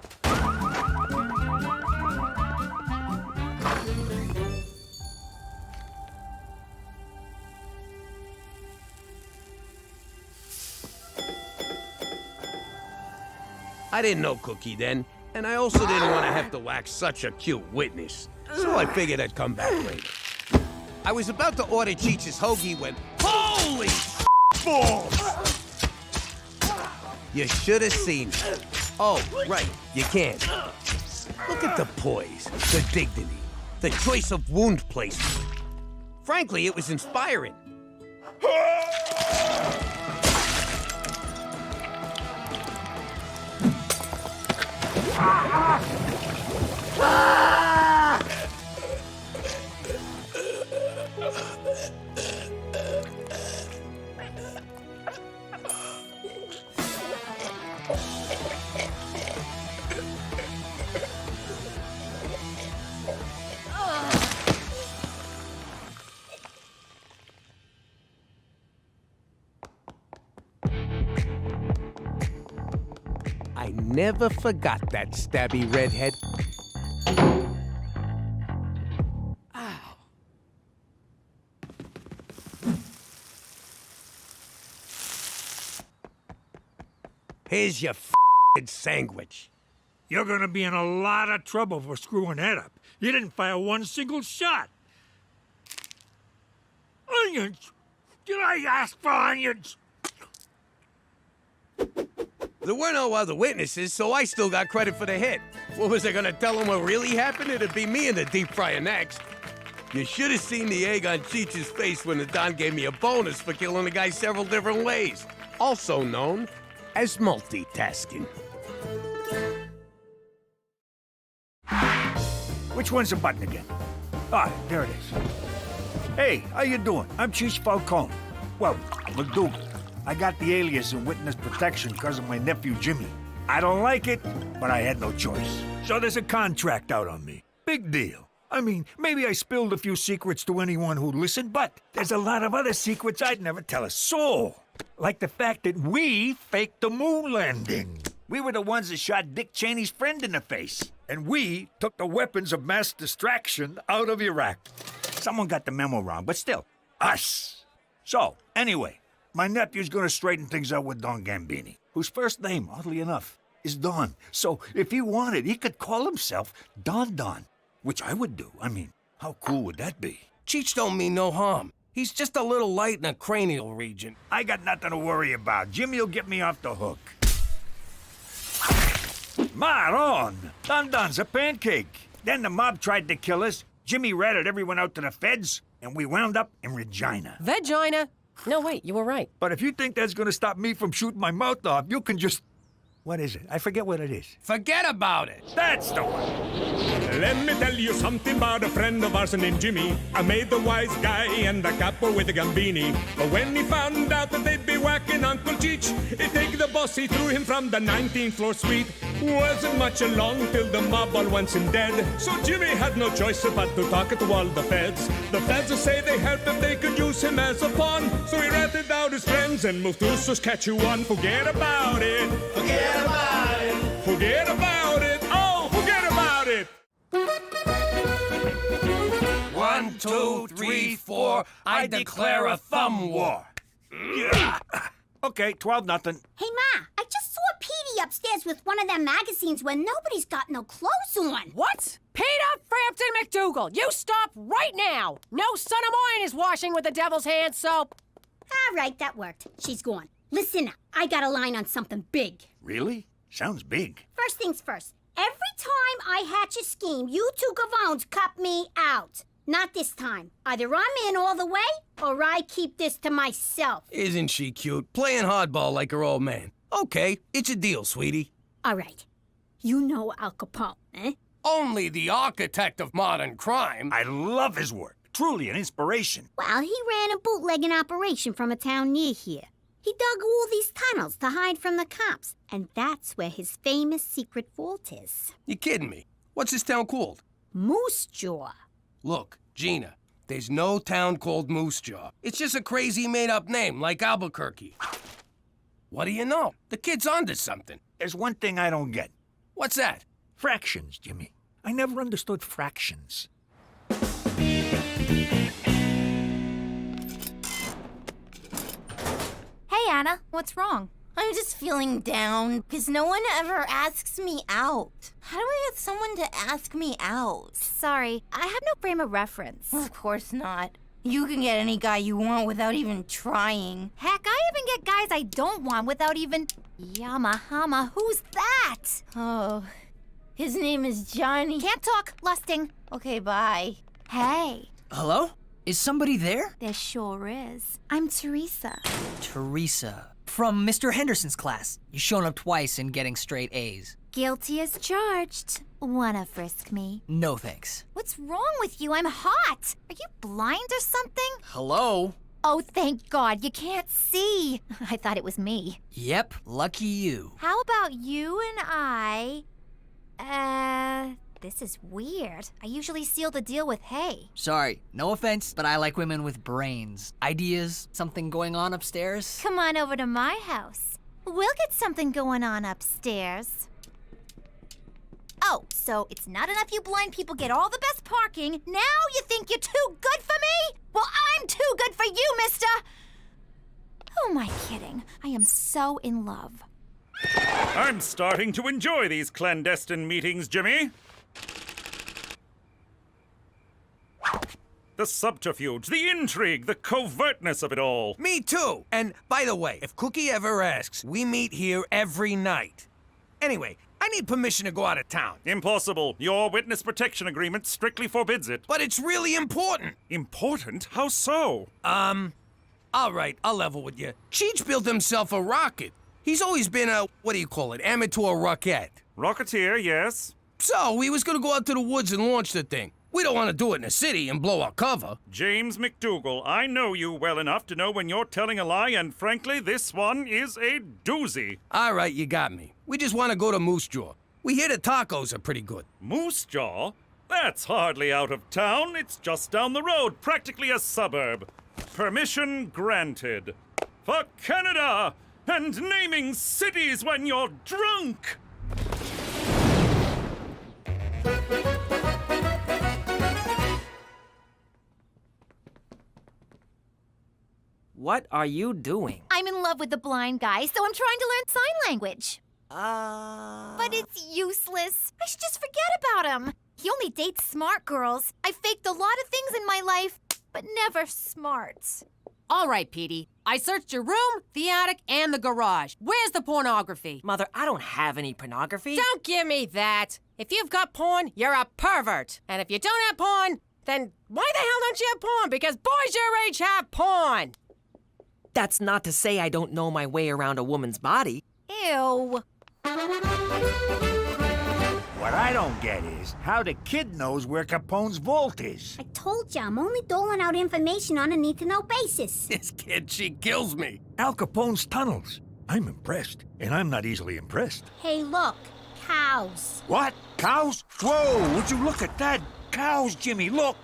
I didn't know Cookie then, and I also didn't want to have to wax such a cute witness. So I figured I'd come back later. I was about to order Cheech's hoagie when... Holy balls! You should have seen it. Oh, right, you can't. Look at the poise, the dignity, the choice of wound placement. Frankly, it was inspiring. I never forgot that stabby redhead. Ow. Here's your f***ing sandwich. You're gonna be in a lot of trouble for screwing that up. You didn't fire one single shot. Onions? Did I ask for onions? There were no other witnesses, so I still got credit for the hit. What was I gonna tell them what really happened? It'd be me in the deep fryer next. You should have seen the egg on Cheech's face when the Don gave me a bonus for killing the guy several different ways. Also known as multitasking. Which one's the button again? Ah, there it is. Hey, how you doing? I'm Cheech Falcone. Well, McDougal. I got the alias in witness protection because of my nephew Jimmy. I don't like it, but I had no choice. So there's a contract out on me. Big deal. I mean, maybe I spilled a few secrets to anyone who'd listen, but there's a lot of other secrets I'd never tell a soul. Like the fact that we faked the moon landing. We were the ones that shot Dick Cheney's friend in the face. And we took the weapons of mass distraction out of Iraq. Someone got the memo wrong, but still, us. So, anyway, my nephew's gonna straighten things out with Don Gambini, whose first name, oddly enough, is Don. So, if he wanted, he could call himself Don Don, which I would do. I mean, how cool would that be? Cheech don't mean no harm. He's just a little light in the cranial region. I got nothing to worry about. Jimmy'll get me off the hook. Maron! Dun-dun's a pancake. Then the mob tried to kill us. Jimmy ratted everyone out to the feds, and we wound up in Regina. Vagina? No, wait, you were right. But if you think that's gonna stop me from shooting my mouth off, you can just... What is it? I forget what it is. Forget about it. That's the one. Let me tell you something about a friend of ours named Jimmy. I made the wise guy and the capo with the gambini. But when he found out that they'd be whacking Uncle Cheech, he'd take the boss, he threw him from the 19th floor suite. Wasn't much along till the mob all wants him dead. So Jimmy had no choice but to talk to all the feds. The feds say they help if they could use him as a pawn. So he ratted out his friends and moved to Saskatchewan. Forget about it. Forget about it. Forget about it. Oh, forget about it. 1, 2, 3, 4. I declare a thumb war. Yeah. Okay, 12-0. Hey, Ma, I just saw Petey upstairs with one of them magazines where nobody's got no clothes on. What? Peter Frampton McDougal, you stop right now! No son of mine is washing with the devil's hand soap. All right, that worked. She's gone. Listen up, I got a line on something big. Really? Sounds big. First things first, every time I hatch a scheme, you two gavones cut me out. Not this time. Either I'm in all the way, or I keep this to myself. Isn't she cute? Playing hardball like her old man. Okay, it's a deal, sweetie. All right. You know Al Capone, eh? Only the architect of modern crime. I love his work. Truly an inspiration. Well, he ran a bootlegging operation from a town near here. He dug all these tunnels to hide from the cops, and that's where his famous secret vault is. You kidding me? What's this town called? Moose Jaw. Look, Gina, there's no town called Moose Jaw. It's just a crazy made-up name, like Albuquerque. What do you know? The kid's onto something. There's one thing I don't get. What's that? Fractions, Jimmy. I never understood fractions. Hey, Anna, what's wrong? I'm just feeling down because no one ever asks me out. How do I get someone to ask me out? Sorry, I have no frame of reference. Of course not. You can get any guy you want without even trying. Heck, I even get guys I don't want without even... Yamahama, who's that? Oh, his name is Johnny. Can't talk, lusting. Okay, bye. Hey. Hello? Is somebody there? There sure is. I'm Teresa. Teresa. From Mr. Henderson's class. You've shown up twice and getting straight A's. Guilty as charged. Wanna frisk me? No thanks. What's wrong with you? I'm hot. Are you blind or something? Hello? Oh, thank God, you can't see. I thought it was me. Yep, lucky you. How about you and I... This is weird. I usually seal the deal with hey. Sorry, no offense, but I like women with brains. Ideas, something going on upstairs? Come on over to my house. We'll get something going on upstairs. Oh, so it's not enough you blind people get all the best parking. Now you think you're too good for me? Well, I'm too good for you, mister! Who am I kidding? I am so in love. I'm starting to enjoy these clandestine meetings, Jimmy. The subterfuge, the intrigue, the covertness of it all. Me too. And by the way, if Cookie ever asks, we meet here every night. Anyway, I need permission to go out of town. Impossible. Your witness protection agreement strictly forbids it. But it's really important. Important? How so? All right, I'll level with you. Cheech built himself a rocket. He's always been a, what do you call it, amateur rocket. Rocketeer, yes. So, he was gonna go out to the woods and launch the thing. We don't want to do it in the city and blow our cover. James McDougal, I know you well enough to know when you're telling a lie, and frankly, this one is a doozy. All right, you got me. We just want to go to Moose Jaw. We hear the tacos are pretty good. Moose Jaw? That's hardly out of town. It's just down the road, practically a suburb. Permission granted. For Canada! And naming cities when you're drunk! What are you doing? I'm in love with the blind guy, so I'm trying to learn sign language. But it's useless. I should just forget about him. He only dates smart girls. I faked a lot of things in my life, but never smart. All right, Petey. I searched your room, the attic, and the garage. Where's the pornography? Mother, I don't have any pornography. Don't give me that. If you've got porn, you're a pervert. And if you don't have porn, then why the hell don't you have porn? Because boys your age have porn. That's not to say I don't know my way around a woman's body. Ew. What I don't get is how the kid knows where Capone's vault is. I told you, I'm only doling out information on a need-to-know basis. This kid, she kills me. Al Capone's tunnels. I'm impressed, and I'm not easily impressed. Hey, look, cows. What? Cows? Whoa, would you look at that? Cows, Jimmy, look!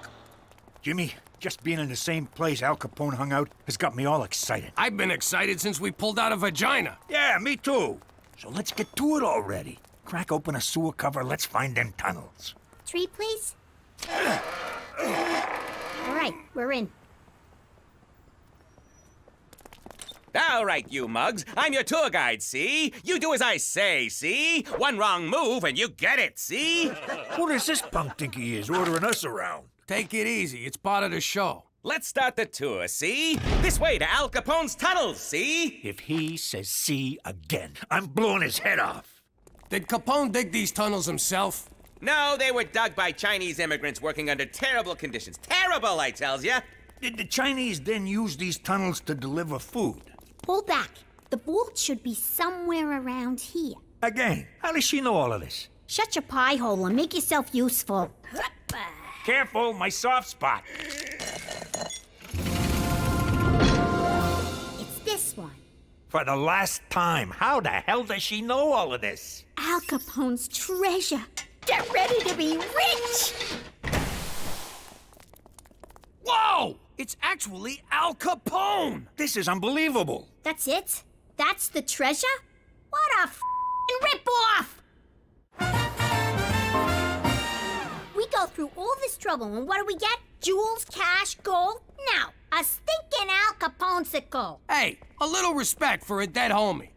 Jimmy, just being in the same place Al Capone hung out has got me all excited. I've been excited since we pulled out a vagina. Yeah, me too. So let's get to it already. Crack open a sewer cover, let's find them tunnels. Tree, please? All right, we're in. All right, you mugs. I'm your tour guide, see? You do as I say, see? One wrong move and you get it, see? Who does this punk think he is, ordering us around? Take it easy. It's part of the show. Let's start the tour, see? This way to Al Capone's tunnels, see? If he says see again, I'm blowing his head off. Did Capone dig these tunnels himself? No, they were dug by Chinese immigrants working under terrible conditions. Terrible, I tells ya. Did the Chinese then use these tunnels to deliver food? Hold back. The vault should be somewhere around here. Again, how does she know all of this? Shut your pie hole and make yourself useful. Careful, my soft spot. It's this one. For the last time, how the hell does she know all of this? Al Capone's treasure. Get ready to be rich! Whoa! It's actually Al Capone! This is unbelievable. That's it? That's the treasure? What a f***ing rip-off! We go through all this trouble, and what do we get? Jewels, cash, gold? No, a stinking Al Capone-sicle. Hey, a little respect for a dead homie.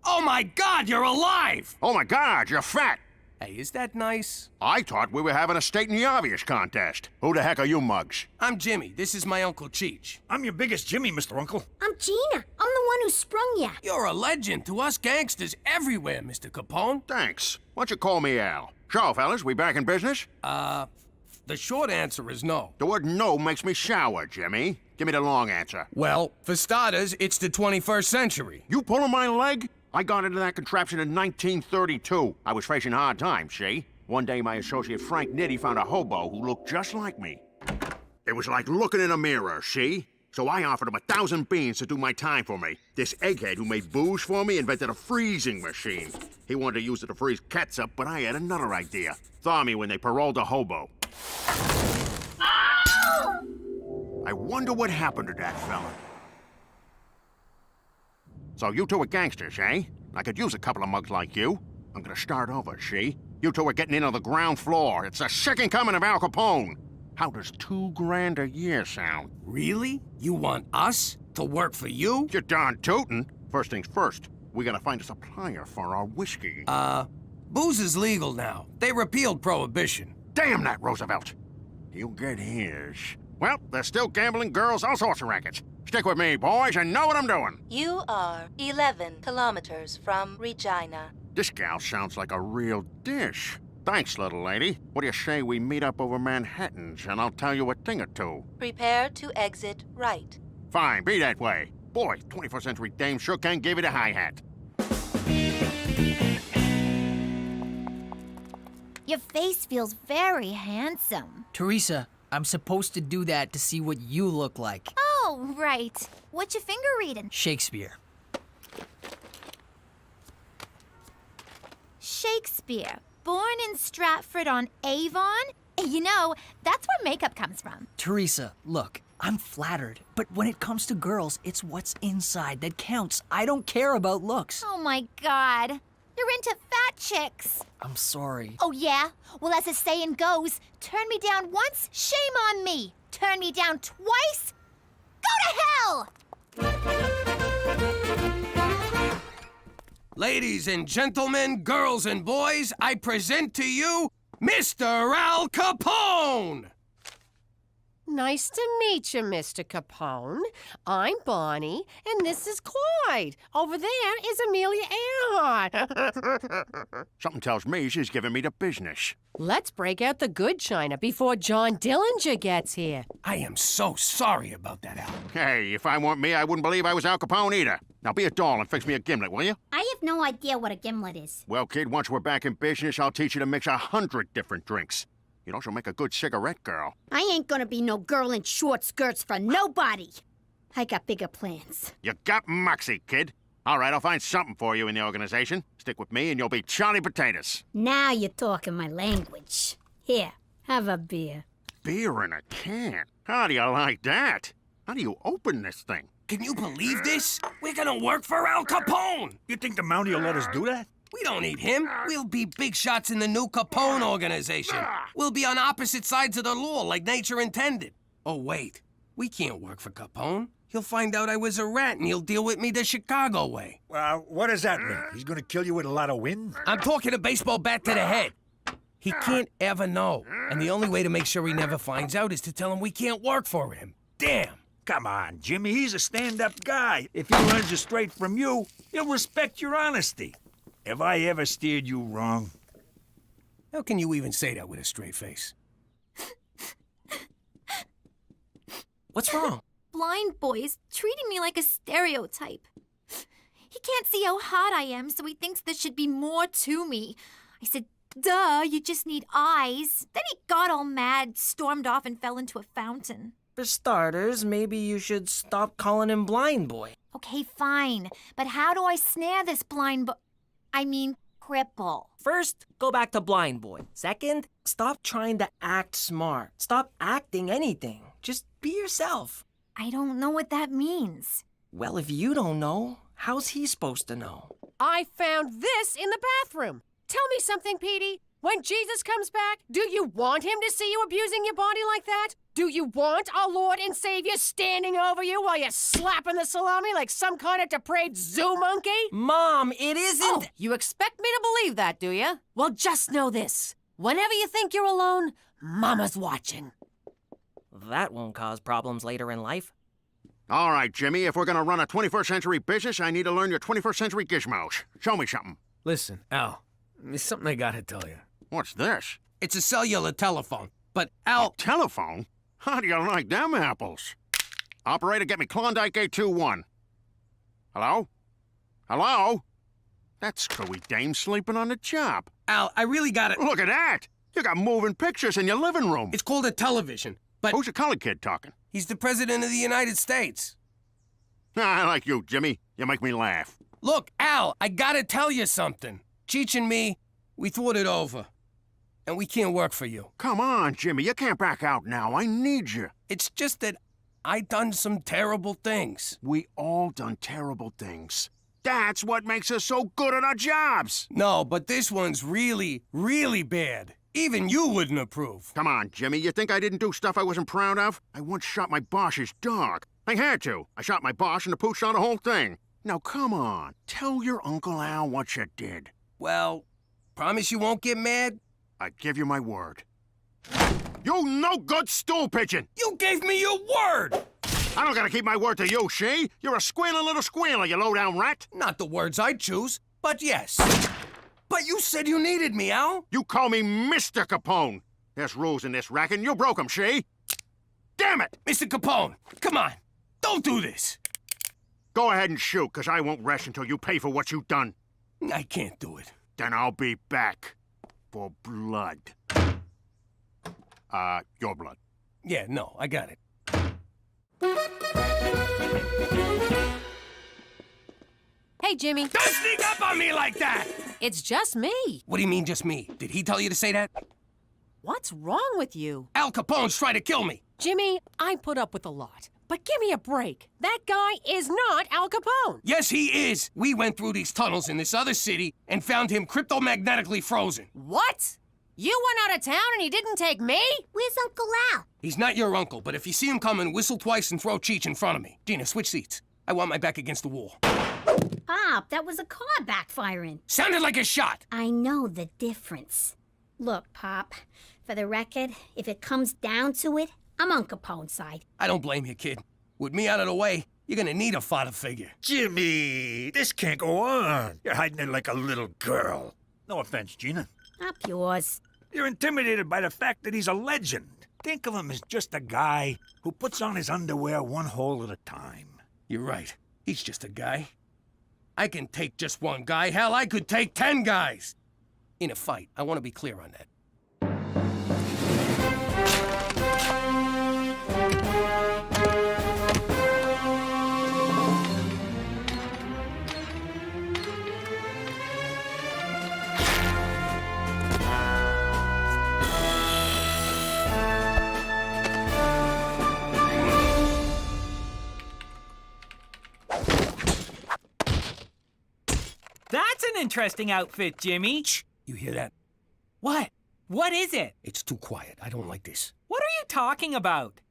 Oh my God, you're alive! Oh my God, you're fat! Hey, is that nice? I thought we were having a stating the obvious contest. Who the heck are you mugs? I'm Jimmy. This is my Uncle Cheech. I'm your biggest Jimmy, Mr. Uncle. I'm Gina. I'm the one who sprung ya. You're a legend to us gangsters everywhere, Mr. Capone. Thanks. Why don't you call me Al? So, fellas, we back in business? The short answer is no. The word no makes me sour, Jimmy. Give me the long answer. Well, for starters, it's the 21st century. You pulling my leg? I got into that contraption in 1932. I was facing hard times, see? One day, my associate Frank Nitti found a hobo who looked just like me. It was like looking in a mirror, see? So I offered him 1,000 beans to do my time for me. This egghead who made booze for me invented a freezing machine. He wanted to use it to freeze ketchup, but I had another idea. Thaw me when they paroled a hobo. I wonder what happened to that fella. So you two are gangsters, eh? I could use a couple of mugs like you. I'm gonna start over, see? You two are getting in on the ground floor. It's the second coming of Al Capone. How does $2 grand a year sound? Really? You want us to work for you? You're darn tootin'. First things first, we gotta find a supplier for our whiskey. Booze is legal now. They repealed Prohibition. Damn that Roosevelt! He'll get his. Well, there's still gambling, girls, all sorts of rackets. Stick with me, boys, and know what I'm doing. You are 11 kilometers from Regina. This gal sounds like a real dish. Thanks, little lady. What do you say we meet up over Manhattan's, and I'll tell you a thing or two? Prepare to exit right. Fine, be that way. Boy, 21st century dame sure can give it a hi-hat. Your face feels very handsome. Teresa, I'm supposed to do that to see what you look like. Oh, right. What you finger reading? Shakespeare. Shakespeare. Born in Stratford-on-Avon? You know, that's where makeup comes from. Teresa, look, I'm flattered, but when it comes to girls, it's what's inside that counts. I don't care about looks. Oh my God. You're into fat chicks. I'm sorry. Oh yeah? Well, as the saying goes, turn me down once, shame on me. Turn me down twice, go to hell! Ladies and gentlemen, girls and boys, I present to you Mr. Al Capone! Nice to meet you, Mr. Capone. I'm Bonnie, and this is Clyde. Over there is Amelia Earhart. Something tells me she's giving me the business. Let's break out the good china before John Dillinger gets here. I am so sorry about that, Al. Hey, if I weren't me, I wouldn't believe I was Al Capone either. Now be a doll and fix me a gimlet, will you? I have no idea what a gimlet is. Well, kid, once we're back in business, I'll teach you to mix 100 different drinks. You'd also make a good cigarette girl. I ain't gonna be no girl in short skirts for nobody. I got bigger plans. You got moxie, kid. All right, I'll find something for you in the organization. Stick with me and you'll be Charlie Potatoes. Now you're talking my language. Here, have a beer. Beer in a can? How do you like that? How do you open this thing? Can you believe this? We're gonna work for Al Capone! You think the Mountie will let us do that? We don't need him. We'll be big shots in the new Capone organization. We'll be on opposite sides of the law like nature intended. Oh, wait. We can't work for Capone. He'll find out I was a rat and he'll deal with me the Chicago way. What does that mean? He's gonna kill you with a lot of wind? I'm talking a baseball bat to the head. He can't ever know. And the only way to make sure he never finds out is to tell him we can't work for him. Damn. Come on, Jimmy. He's a stand-up guy. If he learns it straight from you, he'll respect your honesty. Have I ever steered you wrong? How can you even say that with a straight face? What's wrong? Blind boy's treating me like a stereotype. He can't see how hot I am, so he thinks there should be more to me. I said, duh, you just need eyes. Then he got all mad, stormed off, and fell into a fountain. For starters, maybe you should stop calling him Blind Boy. Okay, fine. But how do I snare this cripple? First, go back to Blind Boy. Second, stop trying to act smart. Stop acting anything. Just be yourself. I don't know what that means. Well, if you don't know, how's he supposed to know? I found this in the bathroom. Tell me something, Petey. When Jesus comes back, do you want him to see you abusing your body like that? Do you want our Lord and Savior standing over you while you're slapping the salami like some kind of depraved zoo monkey? Mom, it isn't... Oh, you expect me to believe that, do you? Well, just know this. Whenever you think you're alone, Mama's watching. That won't cause problems later in life. All right, Jimmy, if we're gonna run a 21st century business, I need to learn your 21st century gizmos. Show me something. Listen, Al, there's something I gotta tell you. What's this? It's a cellular telephone, but Al... A telephone? How do you like them apples? Operator, get me Klondike 821. Hello? Hello? That screwy dame sleeping on the job. Al, I really got it. Look at that! You got moving pictures in your living room. It's called a television, but... Who's the colored kid talking? He's the President of the United States. I like you, Jimmy. You make me laugh. Look, Al, I gotta tell you something. Cheech and me, we thought it over. And we can't work for you. Come on, Jimmy. You can't back out now. I need you. It's just that I done some terrible things. We all done terrible things. That's what makes us so good at our jobs. No, but this one's really, really bad. Even you wouldn't approve. Come on, Jimmy. You think I didn't do stuff I wasn't proud of? I once shot my boss's dog. I had to. I shot my boss and the pooch saw the whole thing. Now, come on. Tell your Uncle Al what you did. Well, promise you won't get mad? I give you my word. You no-good stool pigeon! You gave me your word! I don't gotta keep my word to you, she. You're a squealing little squealer, you low-down rat. Not the words I'd choose, but yes. But you said you needed me, Al. You call me Mr. Capone. There's rules in this racket, and you broke them, she. Damn it! Mr. Capone, come on. Don't do this. Go ahead and shoot, because I won't rest until you pay for what you've done. I can't do it. Then I'll be back. For blood. Your blood. Yeah, no, I got it. Hey, Jimmy. Don't sneak up on me like that! It's just me. What do you mean, just me? Did he tell you to say that? What's wrong with you? Al Capone's trying to kill me. Jimmy, I put up with a lot. But give me a break. That guy is not Al Capone. Yes, he is. We went through these tunnels in this other city and found him cryptomagnetically frozen. What? You went out of town and he didn't take me? Where's Uncle Al? He's not your uncle, but if you see him coming, whistle twice and throw Cheech in front of me. Gina, switch seats. I want my back against the wall. Pop, that was a car backfiring. Sounded like a shot. I know the difference. Look, Pop, for the record, if it comes down to it, I'm on Capone's side. I don't blame you, kid. With me out of the way, you're gonna need a father figure. Jimmy, this can't go on. You're hiding it like a little girl. No offense, Gina. Up yours. You're intimidated by the fact that he's a legend. Think of him as just a guy who puts on his underwear one hole at a time. You're right. He's just a guy. I can take just one guy. Hell, I could take 10 guys. In a fight, I want to be clear on that. That's an interesting outfit, Jimmy. Shh! You hear that? What? What is it? It's too quiet. I don't like this. What are you talking about?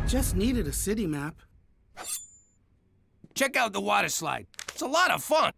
Just needed a city map. Check out the water slide. It's a lot of fun.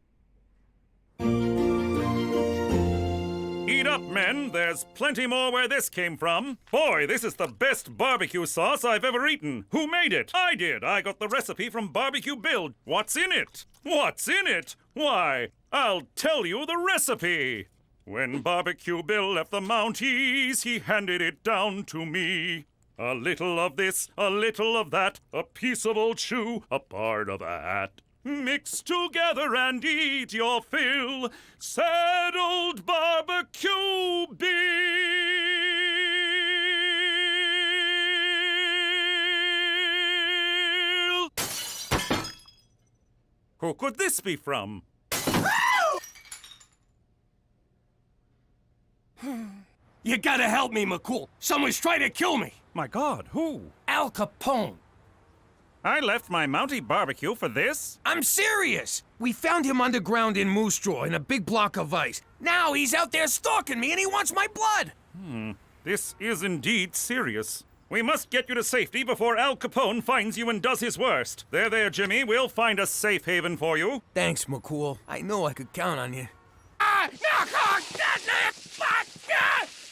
Eat up, men. There's plenty more where this came from. Boy, this is the best barbecue sauce I've ever eaten. Who made it? I did. I got the recipe from Barbecue Bill. What's in it? What's in it? Why, I'll tell you the recipe. When Barbecue Bill left the Mounties, he handed it down to me. A little of this, a little of that, a piece of old shoe, a part of a hat. Mix together and eat your fill. Sad old Barbecue Bill. Who could this be from? You gotta help me, McCool. Someone's trying to kill me. My God, who? Al Capone. I left my Mountie barbecue for this? I'm serious. We found him underground in Moose Jaw in a big block of ice. Now he's out there stalking me and he wants my blood. This is indeed serious. We must get you to safety before Al Capone finds you and does his worst. There, Jimmy. We'll find a safe haven for you. Thanks, McCool. I know I could count on you.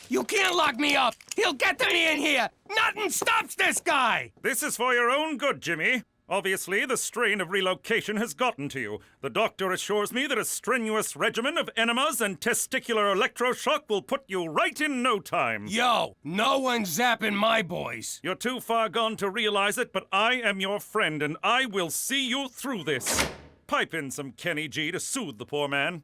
You can't lock me up! He'll get to me in here! Nothing stops this guy! This is for your own good, Jimmy. Obviously, the strain of relocation has gotten to you. The doctor assures me that a strenuous regimen of enemas and testicular electroshock will put you right in no time. Yo, no one's zapping my boys. You're too far gone to realize it, but I am your friend, and I will see you through this. Pipe in some Kenny G to soothe the poor man.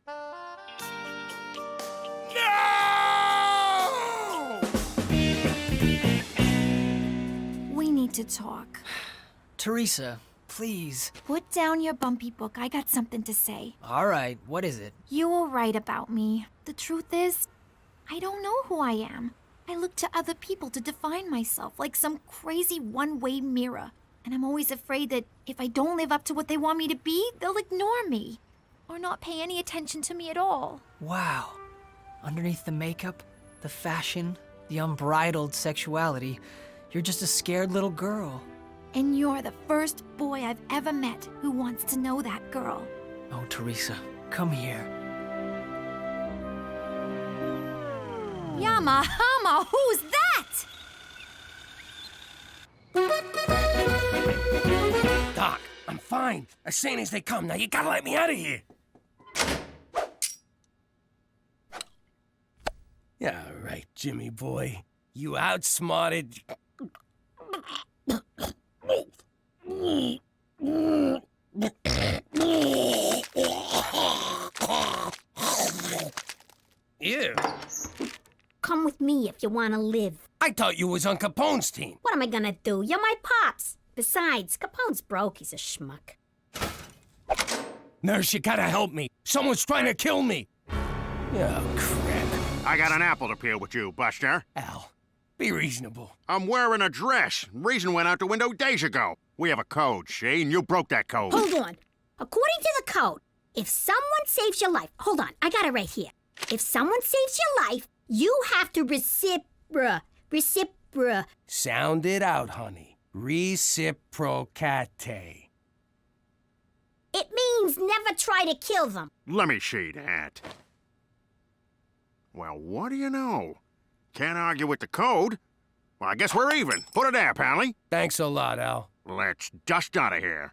We need to talk. Teresa, please. Put down your bumpy book. I got something to say. All right, what is it? You were right about me. The truth is, I don't know who I am. I look to other people to define myself like some crazy one-way mirror. And I'm always afraid that if I don't live up to what they want me to be, they'll ignore me. Or not pay any attention to me at all. Wow. Underneath the makeup, the fashion, the unbridled sexuality, you're just a scared little girl. And you're the first boy I've ever met who wants to know that girl. Oh, Teresa, come here. Yamahama, who's that? Doc, I'm fine. As sane as they come. Now you gotta let me out of here. Yeah, right, Jimmy boy. You outsmarted... Ew. Come with me if you want to live. I thought you was on Capone's team. What am I gonna do? You're my pops. Besides, Capone's broke. He's a schmuck. Nurse, you gotta help me. Someone's trying to kill me. Oh, crap. I got an apple to peel with you, Buster. Al, be reasonable. I'm wearing a dress. Reason went out the window days ago. We have a code, see, and you broke that code. Hold on. According to the code, if someone saves your life... Hold on, I got it right here. If someone saves your life, you have to Sound it out, honey. Reciprocate. It means never try to kill them. Let me see that. Well, what do you know? Can't argue with the code. Well, I guess we're even. Put it there, Pally. Thanks a lot, Al. Let's dust out of here.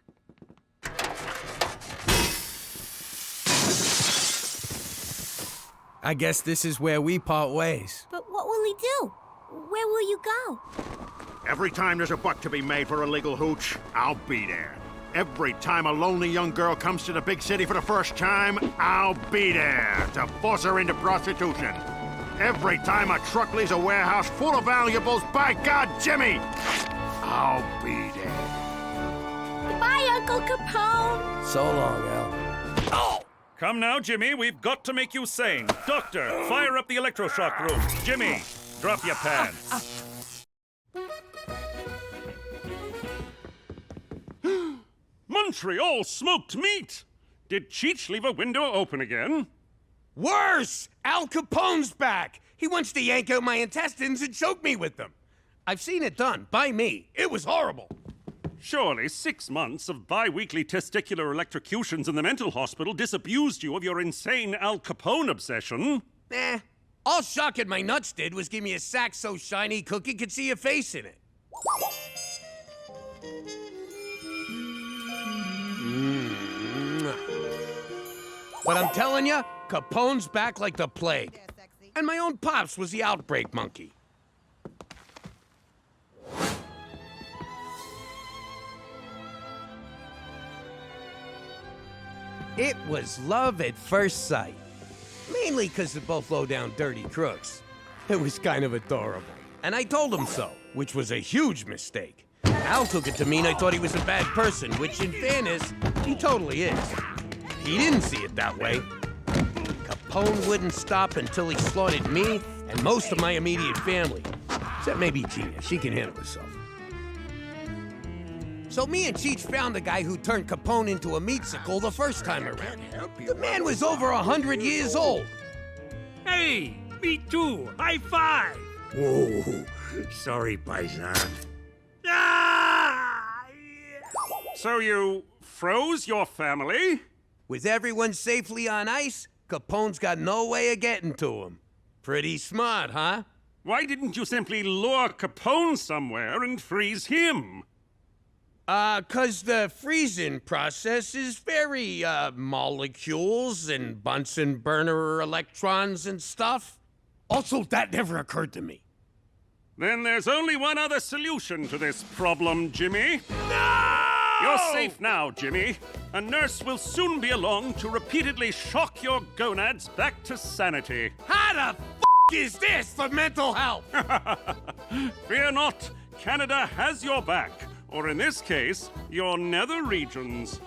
I guess this is where we part ways. But what will he do? Where will you go? Every time there's a buck to be made for a legal hooch, I'll be there. Every time a lonely young girl comes to the big city for the first time, I'll be there to force her into prostitution. Every time a truck leaves a warehouse full of valuables, by God, Jimmy, I'll be there. Bye, Uncle Capone. So long, Al. Oh! Come now, Jimmy, we've got to make you sane. Doctor, fire up the electroshock room. Jimmy, drop your pants. Montreal smoked meat! Did Cheech leave a window open again? Worse! Al Capone's back! He wants to yank out my intestines and choke me with them. I've seen it done, by me. It was horrible. Surely 6 months of bi-weekly testicular electrocutions in the mental hospital disabused you of your insane Al Capone obsession. Nah. All shocking my nuts did was give me a sack so shiny Cookie could see your face in it. But I'm telling you, Capone's back like the plague. And my own pops was the outbreak monkey. It was love at first sight. Mainly because they're both low-down dirty crooks. It was kind of adorable. And I told him so, which was a huge mistake. Al took it to mean I thought he was a bad person, which in fairness, he totally is. He didn't see it that way. Capone wouldn't stop until he slaughtered me and most of my immediate family. Except maybe Gina, she can handle herself. So me and Cheech found the guy who turned Capone into a meatsicle the first time around. The man was over 100 years old. Hey, me too. High five. Whoa, sorry, Paisan. Ah! So you froze your family? With everyone safely on ice, Capone's got no way of getting to him. Pretty smart, huh? Why didn't you simply lure Capone somewhere and freeze him? 'Cause the freezing process is very, molecules and Bunsen burner electrons and stuff. Also, that never occurred to me. Then there's only one other solution to this problem, Jimmy. No! You're safe now, Jimmy. A nurse will soon be along to repeatedly shock your gonads back to sanity. How the f*** is this for mental health? Fear not, Canada has your back. Or in this case, your nether regions.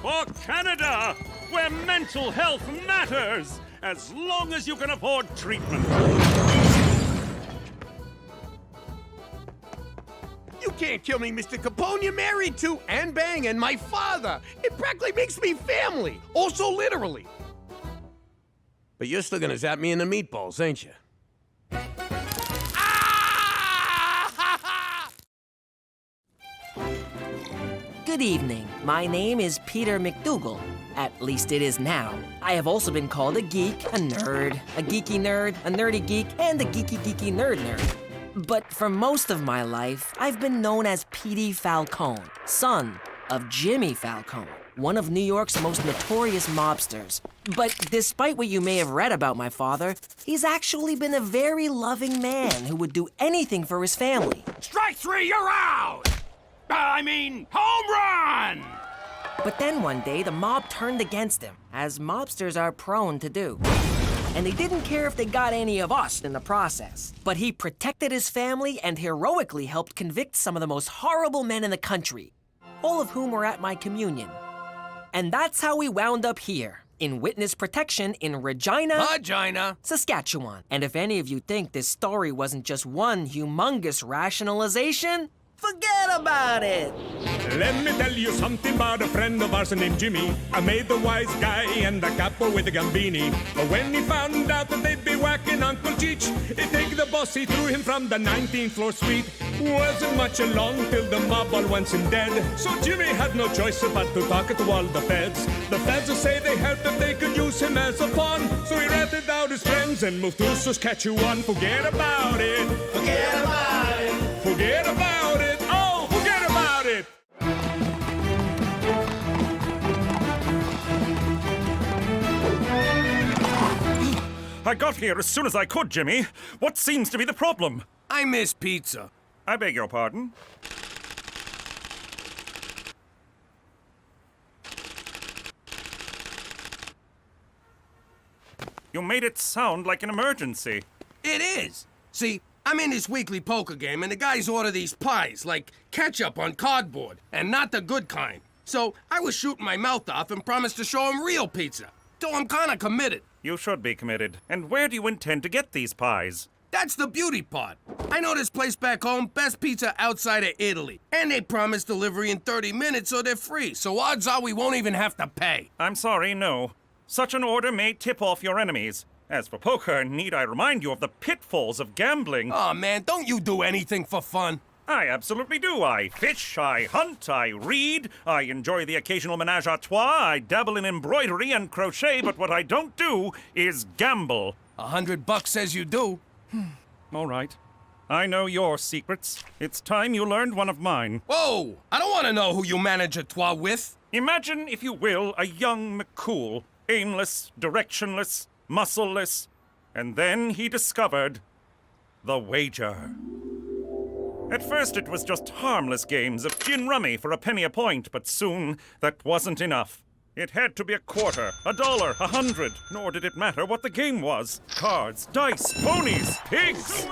For Canada, where mental health matters, as long as you can afford treatment. You can't kill me, Mr. Capone. You're married to and banging my father. It practically makes me family. Also literally. But you're still gonna zap me in the meatballs, ain't you? Good evening. My name is Peter McDougal. At least it is now. I have also been called a geek, a nerd, a geeky nerd, a nerdy geek, and a geeky nerd. But for most of my life, I've been known as Petey Falcone, son of Jimmy Falcone, one of New York's most notorious mobsters. But despite what you may have read about my father, he's actually been a very loving man who would do anything for his family. Strike three, you're out! Home run! But then one day, the mob turned against him, as mobsters are prone to do. And they didn't care if they got any of us in the process. But he protected his family and heroically helped convict some of the most horrible men in the country, all of whom were at my communion. And that's how we wound up here, in witness protection in Regina, Saskatchewan. And if any of you think this story wasn't just one humongous rationalization, forget about it. Let me tell you something about a friend of ours named Jimmy. I made the wise guy and the capo with the gambini. But when he found out that they'd be whacking Uncle Cheech, he'd take the boss, he threw him from the 19th floor suite. Wasn't much along till the mob all wants him dead. So Jimmy had no choice but to talk to all the feds. The feds will say they heard that they could use him as a pawn. So he ratted out his friends and moved to Saskatchewan. Forget about it. Forget about it. Forget about it. Oh, forget about it. I got here as soon as I could, Jimmy. What seems to be the problem? I miss pizza. I beg your pardon? You made it sound like an emergency. It is. See, I'm in this weekly poker game, and the guys order these pies, like ketchup on cardboard, and not the good kind. So I was shooting my mouth off and promised to show them real pizza. So I'm kinda committed. You should be committed. And where do you intend to get these pies? That's the beauty part. I know this place back home, best pizza outside of Italy. And they promise delivery in 30 minutes, so they're free. So odds are we won't even have to pay. I'm sorry, no. Such an order may tip off your enemies. As for poker, need I remind you of the pitfalls of gambling? Oh man, don't you do anything for fun? I absolutely do. I fish, I hunt, I read, I enjoy the occasional menage a trois, I dabble in embroidery and crochet, but what I don't do is gamble. $100 says you do. All right. I know your secrets. It's time you learned one of mine. Whoa! I don't want to know who you manage a trois with. Imagine, if you will, a young McCool, aimless, directionless, muscleless, and then he discovered the wager. At first it was just harmless games of gin rummy for a penny a point, but soon that wasn't enough. It had to be a quarter, $1, $100, nor did it matter what the game was. Cards, dice, ponies, pigs!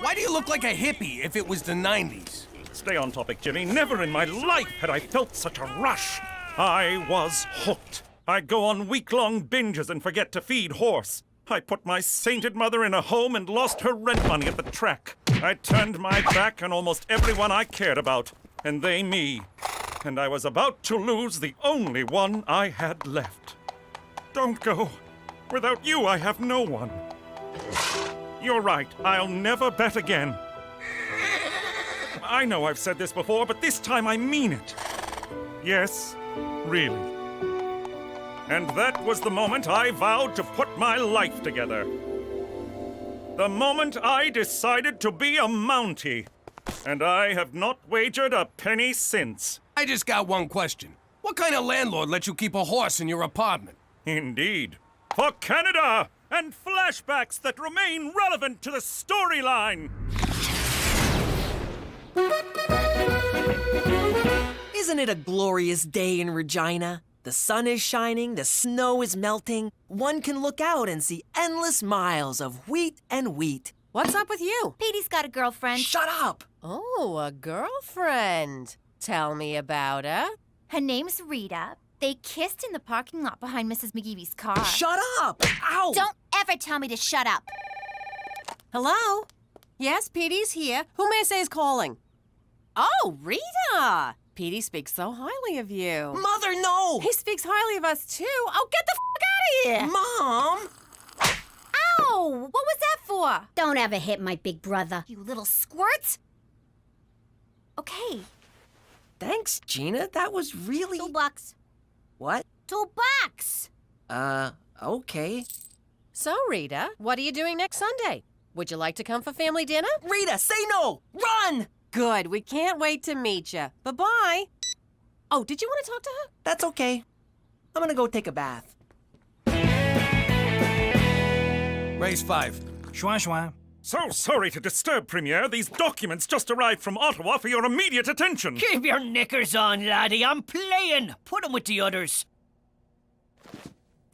Why do you look like a hippie if it was the 90s? Stay on topic, Jimmy. Never in my life had I felt such a rush. I was hooked. I'd go on week-long binges and forget to feed horse. I put my sainted mother in a home and lost her rent money at the track. I turned my back on almost everyone I cared about, and they me. And I was about to lose the only one I had left. Don't go. Without you, I have no one. You're right. I'll never bet again. I know I've said this before, but this time I mean it. Yes, really. And that was the moment I vowed to put my life together. The moment I decided to be a Mountie. And I have not wagered a penny since. I just got one question. What kind of landlord lets you keep a horse in your apartment? Indeed. For Canada! And flashbacks that remain relevant to the storyline! Isn't it a glorious day in Regina? The sun is shining, the snow is melting. One can look out and see endless miles of wheat and wheat. What's up with you? Petey's got a girlfriend. Shut up! Oh, a girlfriend. Tell me about her. Her name's Rita. They kissed in the parking lot behind Mrs. McGeevy's car. Shut up! Ow! Don't ever tell me to shut up. Hello? Yes, Petey's here. Who may I say is calling? Oh, Rita! Petey speaks so highly of you. Mother, no! He speaks highly of us, too. Oh, get the f*** out of here! Mom! Ow! What was that for? Don't ever hit my big brother, you little squirt. Okay. Thanks, Gina. That was really... $2. What? $2. Okay. So, Rita, what are you doing next Sunday? Would you like to come for family dinner? Rita, say no! Run! Good. We can't wait to meet you. Bye-bye. Oh, did you want to talk to her? That's okay. I'm gonna go take a bath. Raise 5. Schwa schwa. So sorry to disturb, Premier. These documents just arrived from Ottawa for your immediate attention. Keep your knickers on, laddie. I'm playing. Put 'em with the others.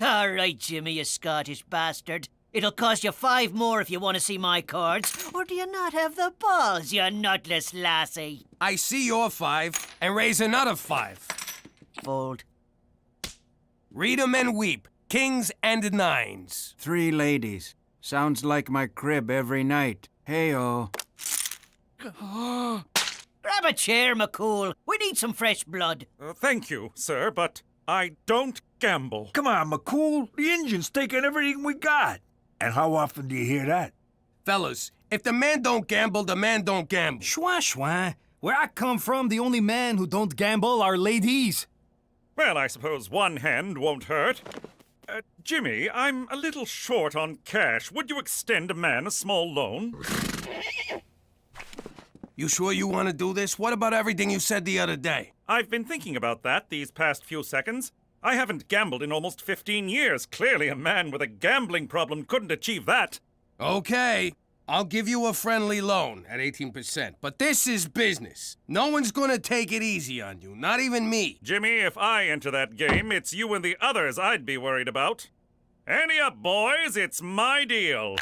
All right, Jimmy, you Scottish bastard. It'll cost you 5 more if you want to see my cards. Or do you not have the balls, you nutless lassie? I see your 5 and raise another 5. Fold. Read 'em and weep. Kings and nines. 3 ladies. Sounds like my crib every night. Hey-oh. Grab a chair, McCool. We need some fresh blood. Thank you, sir, but I don't gamble. Come on, McCool. The engine's taking everything we got. And how often do you hear that? Fellas, if the man don't gamble, the man don't gamble. Schwa schwa. Where I come from, the only men who don't gamble are ladies. Well, I suppose one hand won't hurt. Jimmy, I'm a little short on cash. Would you extend a man a small loan? You sure you want to do this? What about everything you said the other day? I've been thinking about that these past few seconds. I haven't gambled in almost 15 years. Clearly, a man with a gambling problem couldn't achieve that. Okay, I'll give you a friendly loan at 18%, but this is business. No one's gonna take it easy on you, not even me. Jimmy, if I enter that game, it's you and the others I'd be worried about. Ante up, boys, it's my deal.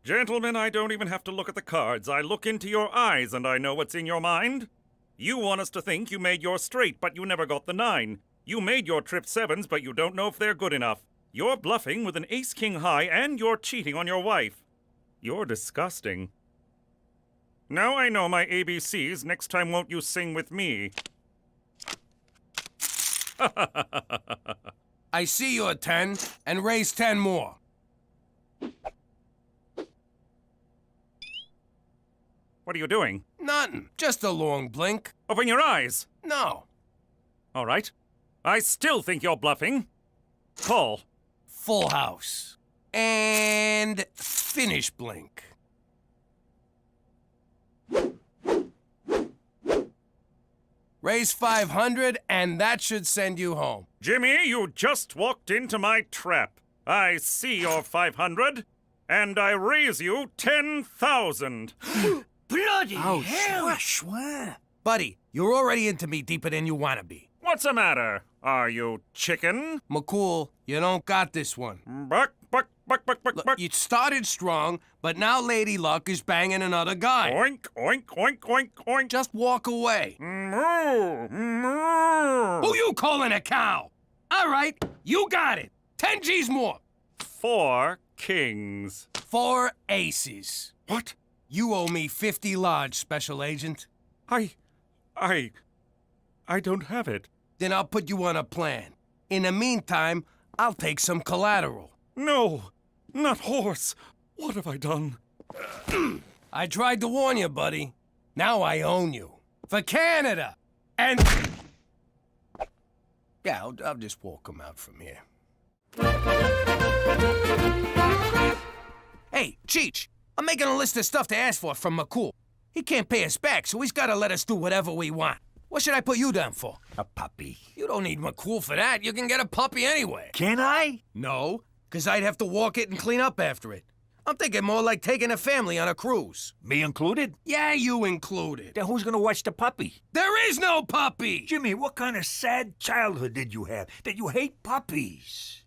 Gentlemen, I don't even have to look at the cards. I look into your eyes and I know what's in your mind. You want us to think you made your straight, but you never got the 9. You made your trip 7s, but you don't know if they're good enough. You're bluffing with an ace-king high, and you're cheating on your wife. You're disgusting. Now I know my ABCs. Next time won't you sing with me? I see your 10, and raise 10 more. What are you doing? Nothing. Just a long blink. Open your eyes. No. All right. I still think you're bluffing. Call. Full house. And finish blink. Raise 500, and that should send you home. Jimmy, you just walked into my trap. I see your 500, and I raise you 10,000. Bloody Ouch. hell! Buddy, you're already into me deeper than you want to be. What's the matter? Are you chicken? McCool, you don't got this one. Buck, buck, buck, buck, buck, Look, buck. you started strong, but now Lady Luck is banging another guy. Oink, oink, oink, oink, oink. Just walk away. Moo, moo. Who you calling a cow? All right, you got it. 10 G's more. 4 kings. 4 aces. What? You owe me 50 large, Special Agent. I don't have it. Then I'll put you on a plan. In the meantime, I'll take some collateral. No, not horse. What have I done? I tried to warn you, buddy. Now I own you. For Canada! And... Yeah, I'll just walk him out from here. Hey, Cheech, I'm making a list of stuff to ask for from McCool. He can't pay us back, so he's gotta let us do whatever we want. What should I put you down for? A puppy. You don't need McCool for that. You can get a puppy anyway. Can I? No, because I'd have to walk it and clean up after it. I'm thinking more like taking a family on a cruise. Me included? Yeah, you included. Then who's gonna watch the puppy? There is no puppy! Jimmy, what kind of sad childhood did you have that you hate puppies?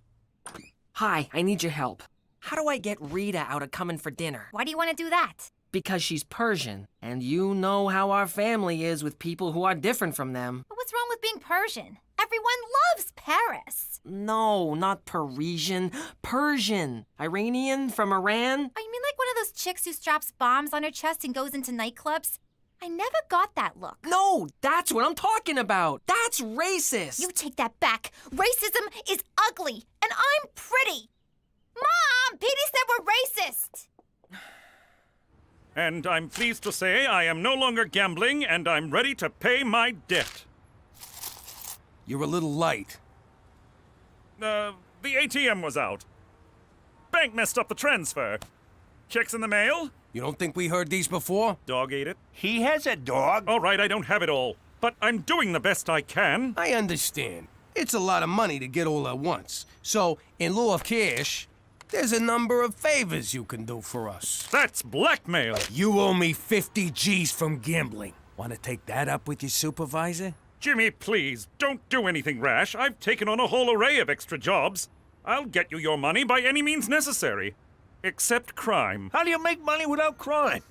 Hi, I need your help. How do I get Rita out of coming for dinner? Why do you want to do that? Because she's Persian, and you know how our family is with people who are different from them. But what's wrong with being Persian? Everyone loves Paris. No, not Parisian. Persian. Iranian from Iran. Oh, you mean like one of those chicks who straps bombs on her chest and goes into nightclubs? I never got that look. No, that's what I'm talking about. That's racist. You take that back. Racism is ugly, and I'm pretty. Mom, Petey said we're racist. And I'm pleased to say I am no longer gambling, and I'm ready to pay my debt. You're a little light. The ATM was out. Bank messed up the transfer. Checks in the mail? You don't think we heard these before? Dog ate it. He has a dog. All right, I don't have it all. But I'm doing the best I can. I understand. It's a lot of money to get all at once. So, in lieu of cash, there's a number of favors you can do for us. That's blackmail. You owe me 50 G's from gambling. Want to take that up with your supervisor? Jimmy, please, don't do anything rash. I've taken on a whole array of extra jobs. I'll get you your money by any means necessary. except crime. How do you make money without crime?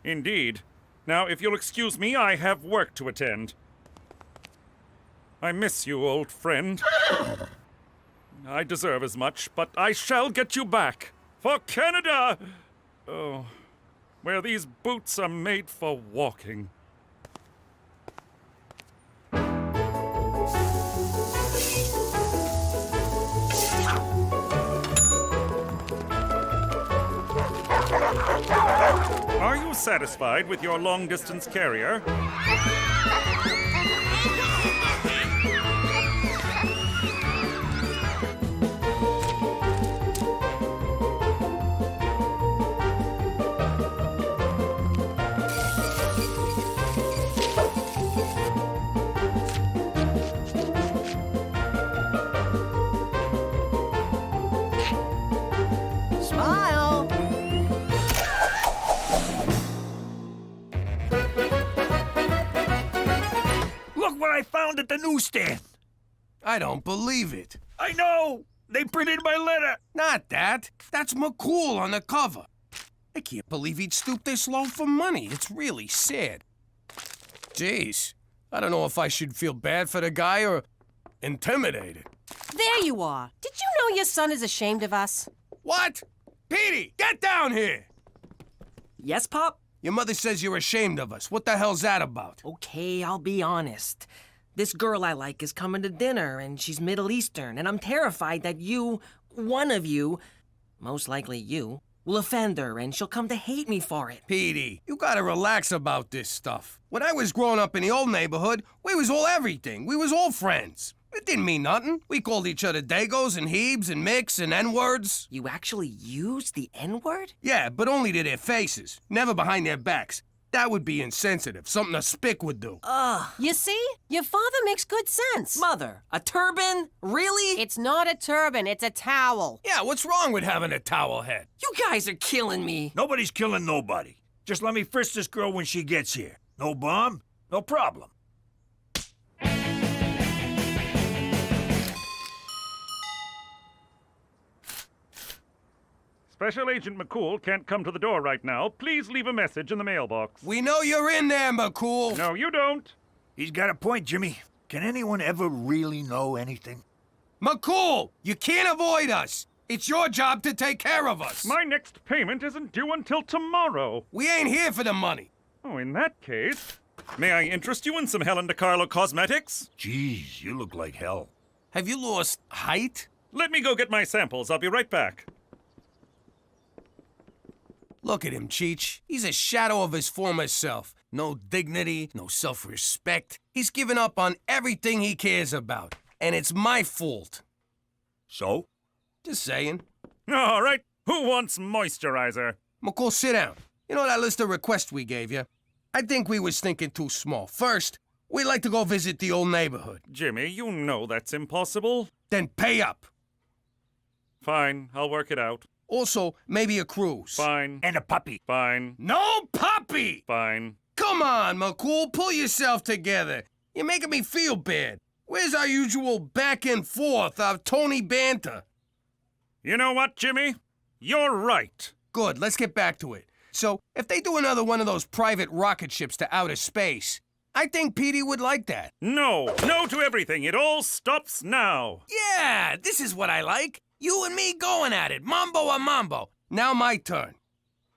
Indeed. Now, if you'll excuse me, I have work to attend. I miss you, old friend. I deserve as much, but I shall get you back. For Canada! Oh, where these boots are made for walking. Are you satisfied with your long-distance carrier? Smile! Look what I found at the newsstand. I don't believe it. I know! They printed my letter. Not that. That's McCool on the cover. I can't believe he'd stoop this low for money. It's really sad. Jeez, I don't know if I should feel bad for the guy or intimidated. There you are. Did you know your son is ashamed of us? What? Petey, get down here! Yes, Pop? Your mother says you're ashamed of us. What the hell's that about? Okay, I'll be honest. This girl I like is coming to dinner, and she's Middle Eastern, and I'm terrified that you, one of you, most likely you, will offend her, and she'll come to hate me for it. Petey, you gotta relax about this stuff. When I was growing up in the old neighborhood, we was all everything. We was all friends. It didn't mean nothing. We called each other Dagos and Hebes and Micks and N-words. You actually used the N-word? Yeah, but only to their faces, never behind their backs. That would be insensitive, something a spick would do. Ugh. You see? Your father makes good sense. Mother, a turban? Really? It's not a turban, it's a towel. Yeah, what's wrong with having a towel head? You guys are killing me. Nobody's killing nobody. Just let me frisk this girl when she gets here. No bomb, no problem. Special Agent McCool can't come to the door right now. Please leave a message in the mailbox. We know you're in there, McCool. No, you don't. He's got a point, Jimmy. Can anyone ever really know anything? McCool, you can't avoid us. It's your job to take care of us. My next payment isn't due until tomorrow. We ain't here for the money. Oh, in that case, may I interest you in some Helen DeCarlo cosmetics? Jeez, you look like hell. Have you lost height? Let me go get my samples. I'll be right back. Look at him, Cheech. He's a shadow of his former self. No dignity, no self-respect. He's given up on everything he cares about. And it's my fault. So? Just saying. All right. Who wants moisturizer? McCool, sit down. You know that list of requests we gave you? I think we was thinking too small. First, we'd like to go visit the old neighborhood. Jimmy, you know that's impossible. Then pay up. Fine, I'll work it out. Also, maybe a cruise. Fine. And a puppy. Fine. No puppy! Fine. Come on, McCool, pull yourself together. You're making me feel bad. Where's our usual back and forth, our Tony banter? You know what, Jimmy? You're right. Good, let's get back to it. So, if they do another one of those private rocket ships to outer space, I think Petey would like that. No. No to everything. It all stops now. Yeah, this is what I like. You and me going at it, mambo a mambo. Now my turn.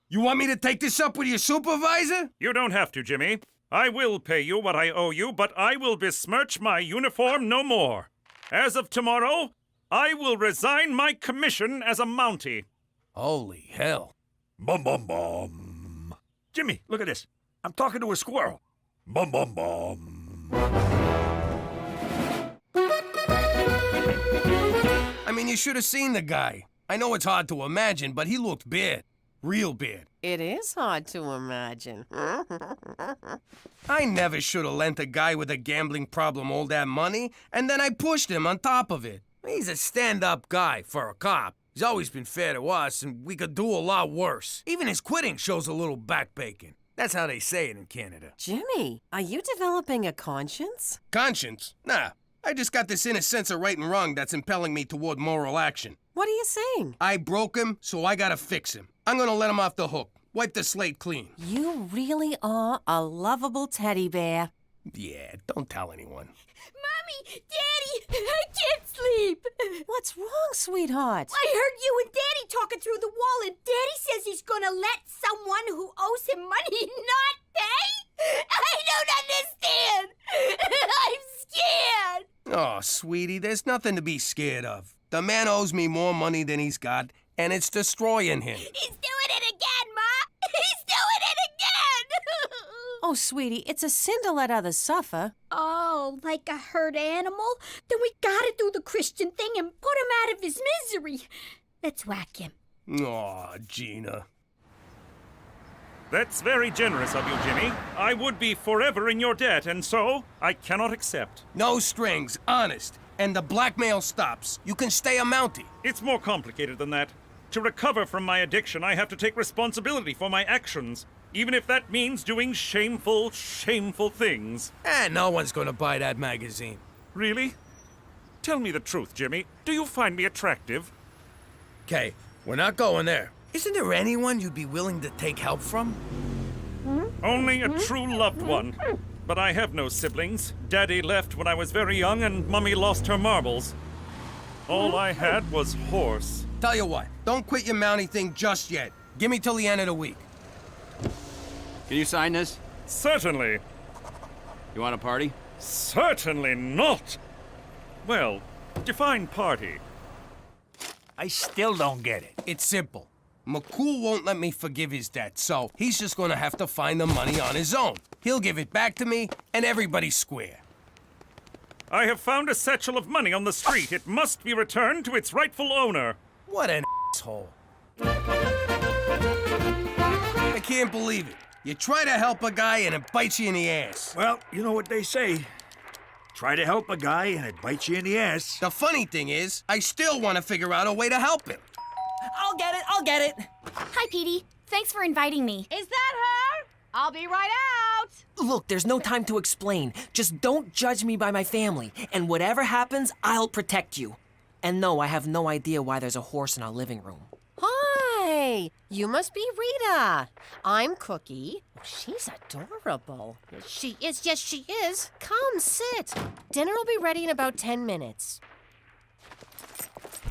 You want me to take this up with your supervisor? You don't have to, Jimmy. I will pay you what I owe you, but I will besmirch my uniform no more. As of tomorrow, I will resign my commission as a Mountie. Holy hell. Bum, bum, bum. Jimmy, look at this. I'm talking to a squirrel. Bum, bum, bum. I mean, you should have seen the guy. I know it's hard to imagine, but he looked bad. Real bad. It is hard to imagine. I never should have lent a guy with a gambling problem all that money, and then I pushed him on top of it. He's a stand-up guy for a cop. He's always been fair to us, and we could do a lot worse. Even his quitting shows a little backbacon. That's how they say it in Canada. Jimmy, are you developing a conscience? Conscience? Nah. I just got this inner sense of right and wrong that's impelling me toward moral action. What are you saying? I broke him, so I gotta fix him. I'm gonna let him off the hook. Wipe the slate clean. You really are a lovable teddy bear. Yeah, don't tell anyone. Mommy! Daddy! I can't sleep! What's wrong, sweetheart? I heard you and Daddy talking through the wall, and Daddy says he's gonna let someone who owes him money not pay? I don't understand! I'm scared! Oh, sweetie, there's nothing to be scared of. The man owes me more money than he's got, and it's destroying him. He's doing it again, Ma! He's doing it again! Oh, sweetie, it's a sin to let others suffer. Oh, like a hurt animal? Then we gotta do the Christian thing and put him out of his misery. Let's whack him. Aw, Gina. That's very generous of you, Jimmy. I would be forever in your debt, and so I cannot accept. No strings, honest. And the blackmail stops. You can stay a Mountie. It's more complicated than that. To recover from my addiction, I have to take responsibility for my actions, even if that means doing shameful, shameful things. No one's gonna buy that magazine. Really? Tell me the truth, Jimmy. Do you find me attractive? Okay, we're not going there. Isn't there anyone you'd be willing to take help from? Only a true loved one. But I have no siblings. Daddy left when I was very young, and Mummy lost her marbles. All I had was horse. Tell you what, don't quit your Mountie thing just yet. Give me till the end of the week. Can you sign this? Certainly. You want a party? Certainly not. Well, define party. I still don't get it. It's simple. McCool won't let me forgive his debt, so he's just gonna have to find the money on his own. He'll give it back to me, and everybody's square. I have found a satchel of money on the street. It must be returned to its rightful owner. What an asshole. I can't believe it. You try to help a guy and it bites you in the ass. Well, you know what they say. Try to help a guy and it bites you in the ass. The funny thing is, I still want to figure out a way to help him. I'll get it. Hi, Petey. Thanks for inviting me. Is that her? I'll be right out. Look, there's no time to explain. Just don't judge me by my family, and whatever happens, I'll protect you. And no, I have no idea why there's a horse in our living room. Hi, you must be Rita. I'm Cookie. She's adorable. She is, yes, she is. Come, sit. Dinner will be ready in about 10 minutes.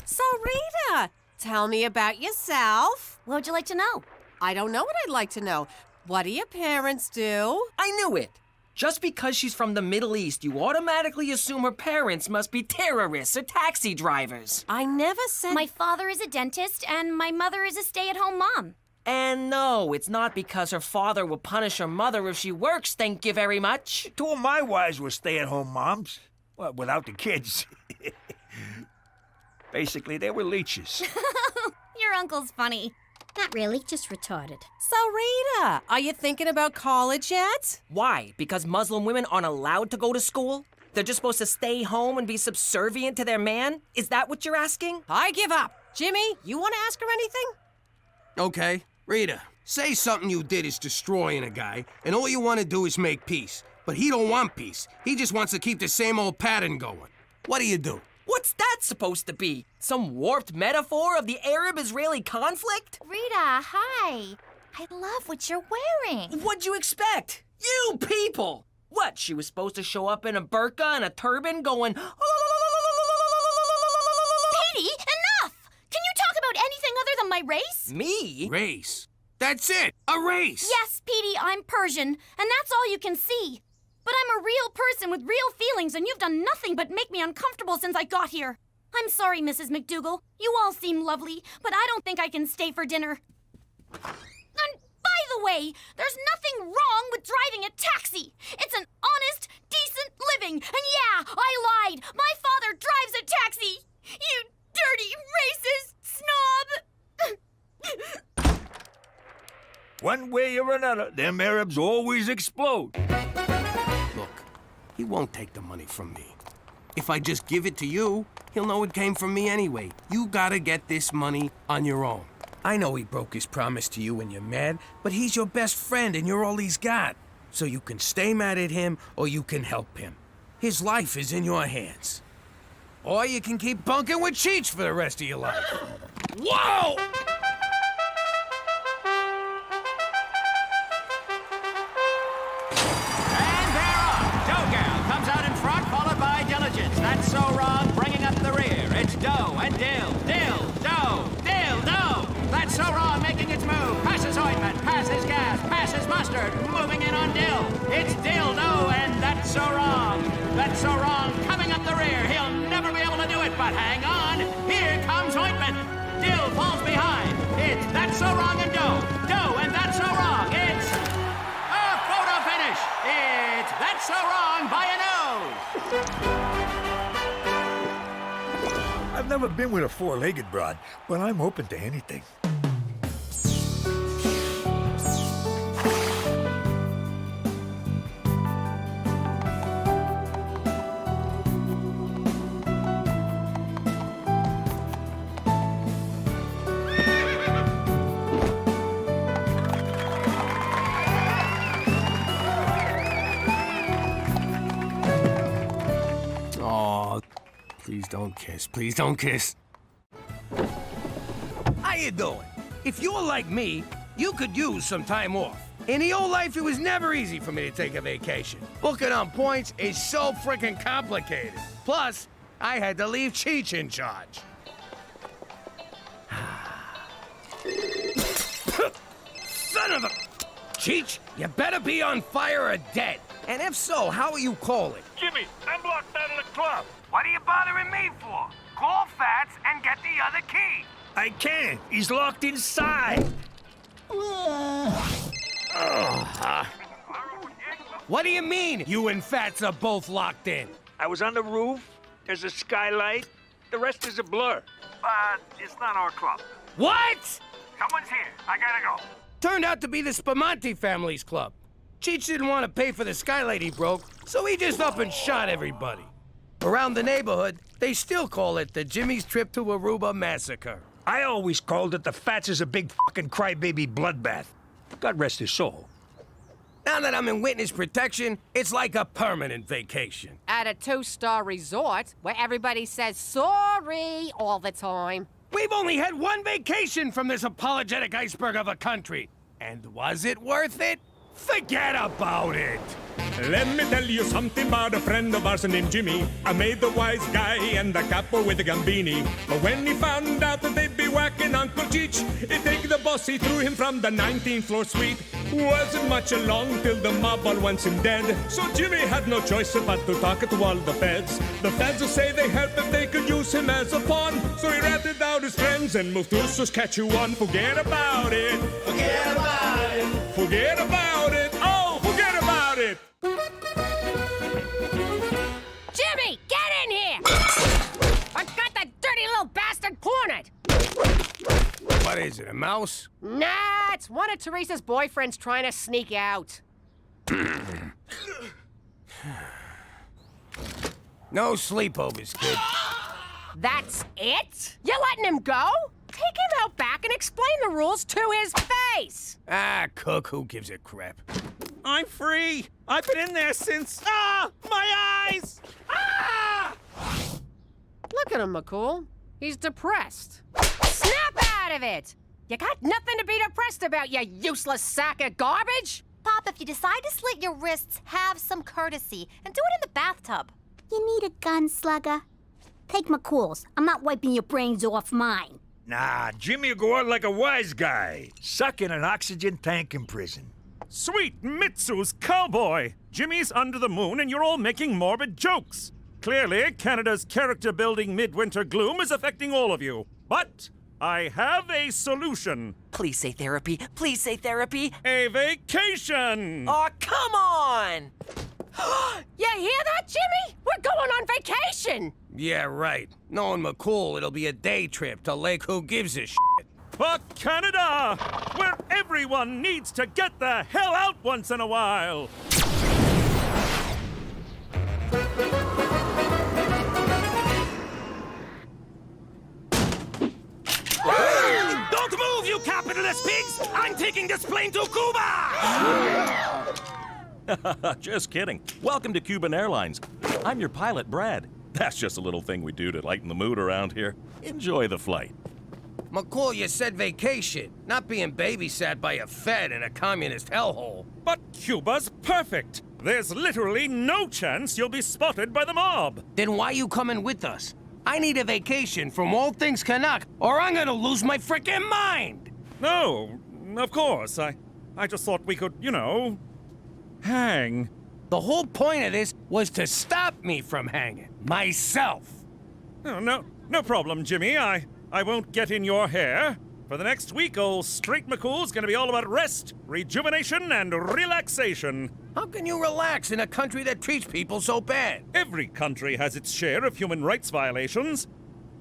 So, Rita, tell me about yourself. What would you like to know? I don't know what I'd like to know. What do your parents do? I knew it. Just because she's from the Middle East, you automatically assume her parents must be terrorists or taxi drivers. I never said... My father is a dentist, and my mother is a stay-at-home mom. And no, it's not because her father will punish her mother if she works, thank you very much. Two of my wives were stay-at-home moms. Well, without the kids. Basically, they were leeches. Your uncle's funny. Not really, just retarded. So, Rita, are you thinking about college yet? Why? Because Muslim women aren't allowed to go to school? They're just supposed to stay home and be subservient to their man? Is that what you're asking? I give up. Jimmy, you want to ask her anything? Okay, Rita, say something you did is destroying a guy, and all you want to do is make peace. But he don't want peace. He just wants to keep the same old pattern going. What do? What's that supposed to be? Some warped metaphor of the Arab-Israeli conflict? Rita, hi. I love what you're wearing. What'd you expect? You people! What, she was supposed to show up in a burqa and a turban going... Petey, enough! Can you talk about anything other than my race? Me? Race. That's it, a race! Yes, Petey, I'm Persian, and that's all you can see. But I'm a real person with real feelings, and you've done nothing but make me uncomfortable since I got here. I'm sorry, Mrs. McDougal. You all seem lovely, but I don't think I can stay for dinner. And by the way, there's nothing wrong with driving a taxi. It's an honest, decent living. And yeah, I lied. My father drives a taxi. You dirty, racist snob. One way or another, them Arabs always explode. Look, he won't take the money from me. If I just give it to you, he'll know it came from me anyway. You gotta get this money on your own. I know he broke his promise to you and you're mad, but he's your best friend and you're all he's got. So you can stay mad at him or you can help him. His life is in your hands. Or you can keep bunking with Cheech for the rest of your life. Whoa! And they're off. Dough Girl comes out in front, followed by Diligence. That's so wrong, bringing up the rear. It's Dough and Dill. Dill, Dough, Dill, Dough. That's so wrong, making its move. Passes Ointment, passes Gas, passes Mustard. Moving in on Dill. It's Dill, Dough, and That's so wrong. That's so wrong, coming up the rear. He'll never be able to do it, but hang on. Here comes Ointment. Dill falls behind. It's That's so wrong and Dough. Dough and That's so wrong. It's a photo finish. It's That's so wrong by a nose. I've never been with a four-legged broad, but I'm open to anything. Aw, please don't kiss. Please don't kiss. How you doing? If you're like me, you could use some time off. In the old life, it was never easy for me to take a vacation. Booking on points is so freaking complicated. Plus, I had to leave Cheech in charge. Son of a... Cheech, you better be on fire or dead. And if so, how will you call it? Jimmy, I'm locked out of the club. What are you bothering me for? Call Fats and get the other key. I can't. He's locked inside. What do you mean, you and Fats are both locked in? I was on the roof. There's a skylight. The rest is a blur. But it's not our club. What? Someone's here. I gotta go. Turned out to be the Spamanti family's club. Cheech didn't want to pay for the skylight he broke, so he just up and shot everybody. Around the neighborhood, they still call it the Jimmy's Trip to Aruba Massacre. I always called it the Fats is a big fucking crybaby bloodbath. God rest his soul. Now that I'm in witness protection, it's like a permanent vacation. At a 2-star resort where everybody says sorry all the time. We've only had one vacation from this apologetic iceberg of a country. And was it worth it? Forget about it! Let me tell you something about a friend of ours named Jimmy. I made the wise guy and the capo with the gambini. But when he found out that they'd be whacking Uncle Cheech, he take the boss, he threw him from the 19th floor suite. Wasn't much along till the mob all wants him dead. So Jimmy had no choice but to talk to all the feds. The feds will say they heard that they could use him as a pawn. So he ratted out his friends and moved to Saskatchewan. Forget about it. Forget about it. Forget about it. Oh, forget about it. Jimmy, get in here! I got that dirty little bastard cornered! What is it, a mouse? Nah, it's one of Teresa's boyfriends trying to sneak out. No sleepovers, kid. That's it? You're letting him go? Take him out back and explain the rules to his face! Ah, Cook, who gives a crap? I'm free. I've been in there since... Ah! My eyes! Ah! Look at him, McCool. He's depressed. Snap out of it! You got nothing to be depressed about, you useless sack of garbage! Pop, if you decide to slit your wrists, have some courtesy and do it in the bathtub. You need a gun, slugger? Take McCool's. I'm not wiping your brains off mine. Nah, Jimmy will go out like a wise guy, stuck in an oxygen tank in prison. Sweet Mitsu's cowboy! Jimmy's under the moon and you're all making morbid jokes. Clearly, Canada's character-building midwinter gloom is affecting all of you. But I have a solution. Please say therapy. Please say therapy. A vacation! Oh, come on! You hear that, Jimmy? We're going on vacation! Yeah, right. Knowing McCool, it'll be a day trip to Lake Who Gives a Shit. For Canada, where everyone needs to get the hell out once in a while. Don't move, you capitalist pigs! I'm taking this plane to Cuba! Just kidding. Welcome to Cuban Airlines. I'm your pilot, Brad. That's just a little thing we do to lighten the mood around here. Enjoy the flight. McCall, you said vacation, not being babysat by a Fed in a communist hellhole. But Cuba's perfect. There's literally no chance you'll be spotted by the mob. Then why you coming with us? I need a vacation from all things Canuck, or I'm gonna lose my frickin' mind! No, of course. I just thought we could, you know, hang. The whole point of this was to stop me from hanging. Myself. No problem, Jimmy. I won't get in your hair. For the next week, old Straight McCool's gonna be all about rest, rejuvenation, and relaxation. How can you relax in a country that treats people so bad? Every country has its share of human rights violations.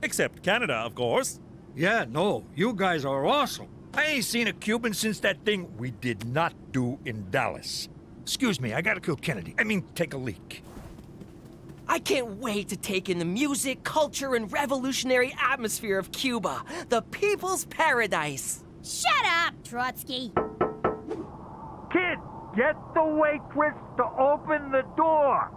Except Canada, of course. Yeah, no, you guys are awesome. I ain't seen a Cuban since that thing we did not do in Dallas. Excuse me, I gotta kill Kennedy. I mean, take a leak. I can't wait to take in the music, culture, and revolutionary atmosphere of Cuba, the people's paradise. Shut up, Trotsky. Kid, get the waitress to open the door.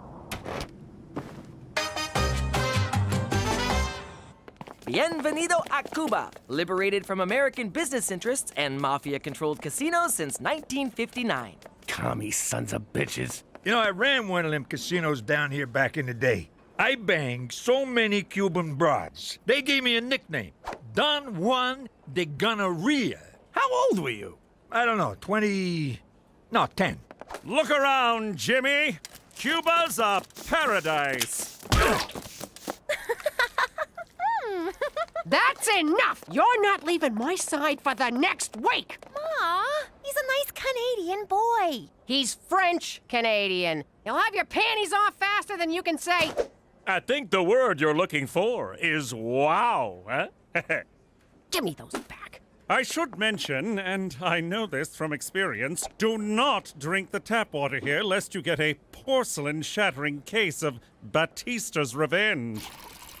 Bienvenido a Cuba, liberated from American business interests and mafia-controlled casinos since 1959. Commie sons of bitches. You know, I ran one of them casinos down here back in the day. I banged so many Cuban broads. They gave me a nickname, Don Juan de Gonorrhea. How old were you? I don't know, 10. Look around, Jimmy. Cuba's a paradise. That's enough! You're not leaving my side for the next week! Ma, he's a nice Canadian boy. He's French Canadian. He'll have your panties off faster than you can say. I think the word you're looking for is wow, huh? Give me those back. I should mention, and I know this from experience, do not drink the tap water here lest you get a porcelain-shattering case of Batista's revenge.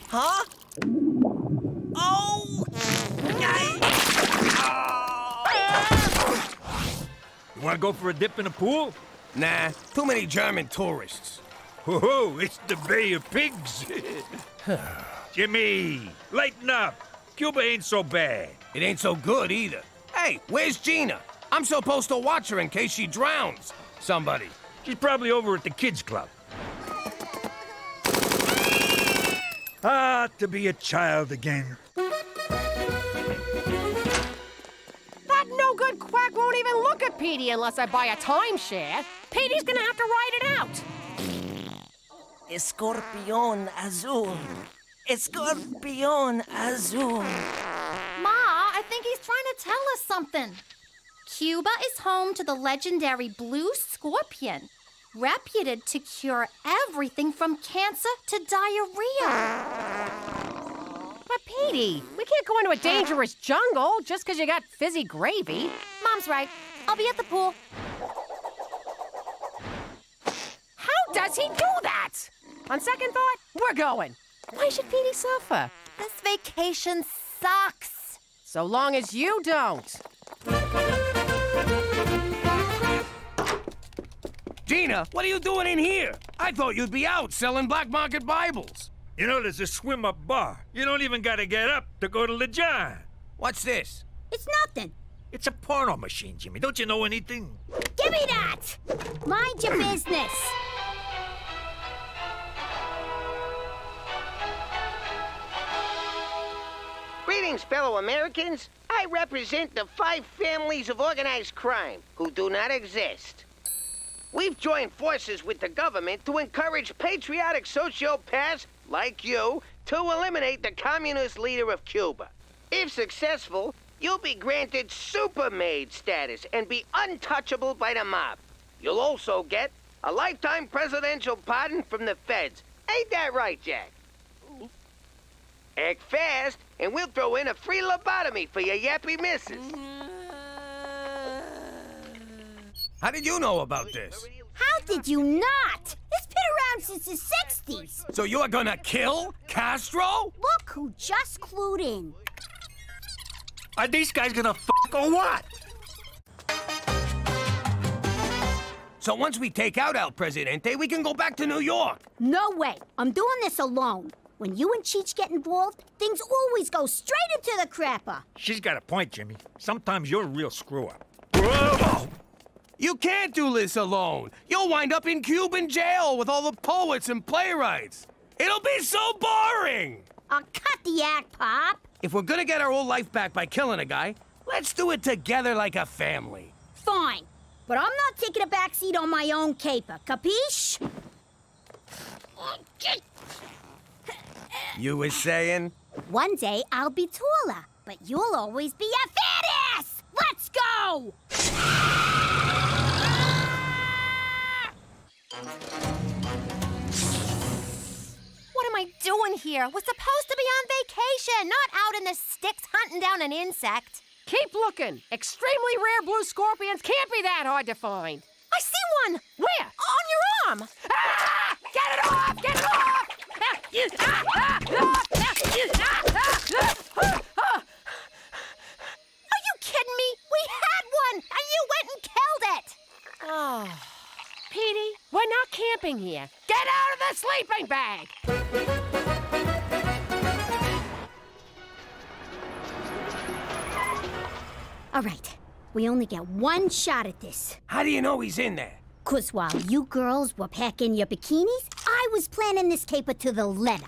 Huh? Oh! You wanna go for a dip in the pool? Nah, too many German tourists. Whoa, it's the Bay of Pigs. Jimmy, lighten up. Cuba ain't so bad. It ain't so good either. Hey, where's Gina? I'm supposed to watch her in case she drowns. Somebody. She's probably over at the kids' club. Ah, to be a child again. That no-good quack won't even look at Petey unless I buy a timeshare. Petey's gonna have to ride it out. Escorpión azul. Escorpión azul. Ma, I think he's trying to tell us something. Cuba is home to the legendary blue scorpion, reputed to cure everything from cancer to diarrhea. But Petey, we can't go into a dangerous jungle just because you got fizzy gravy. Mom's right. I'll be at the pool. How does he do that? On second thought, we're going. Why should Petey suffer? This vacation sucks. So long as you don't. Gina, what are you doing in here? I thought you'd be out selling black market Bibles. You know, there's a swim-up bar. You don't even gotta get up to go to the John. What's this? It's nothing. It's a porno machine, Jimmy. Don't you know anything? Give me that! Mind your business. Greetings, fellow Americans. I represent the 5 families of organized crime who do not exist. We've joined forces with the government to encourage patriotic sociopaths like you to eliminate the communist leader of Cuba. If successful, you'll be granted supermaid status and be untouchable by the mob. You'll also get a lifetime presidential pardon from the feds. Ain't that right, Jack? Act fast, and we'll throw in a free lobotomy for your yappy missus. How did you know about this? How did you not? It's been around since the 60s. So you're gonna kill Castro? Look who just clued in. Are these guys gonna f*** or what? So once we take out El Presidente, we can go back to New York. No way. I'm doing this alone. When you and Cheech get involved, things always go straight into the crapper. She's got a point, Jimmy. Sometimes you're a real screw-up. You can't do this alone. You'll wind up in Cuban jail with all the poets and playwrights. It'll be so boring. I'll cut the act, Pop. If we're gonna get our old life back by killing a guy, let's do it together like a family. Fine. But I'm not taking a backseat on my own caper, capiche? You was saying? One day I'll be taller, but you'll always be a fat ass! Let's go! What am I doing here? We're supposed to be on vacation, not out in the sticks hunting down an insect. Keep looking. Extremely rare blue scorpions can't be that hard to find. I see one! Where? On your arm! Ah! Get it off! Get it off! Are you kidding me? We had one, and you went and killed it! Oh. Petey, we're not camping here. Get out of the sleeping bag! All right. We only get one shot at this. How do you know he's in there? 'Cause while you girls were packing your bikinis, I was planning this caper to the letter.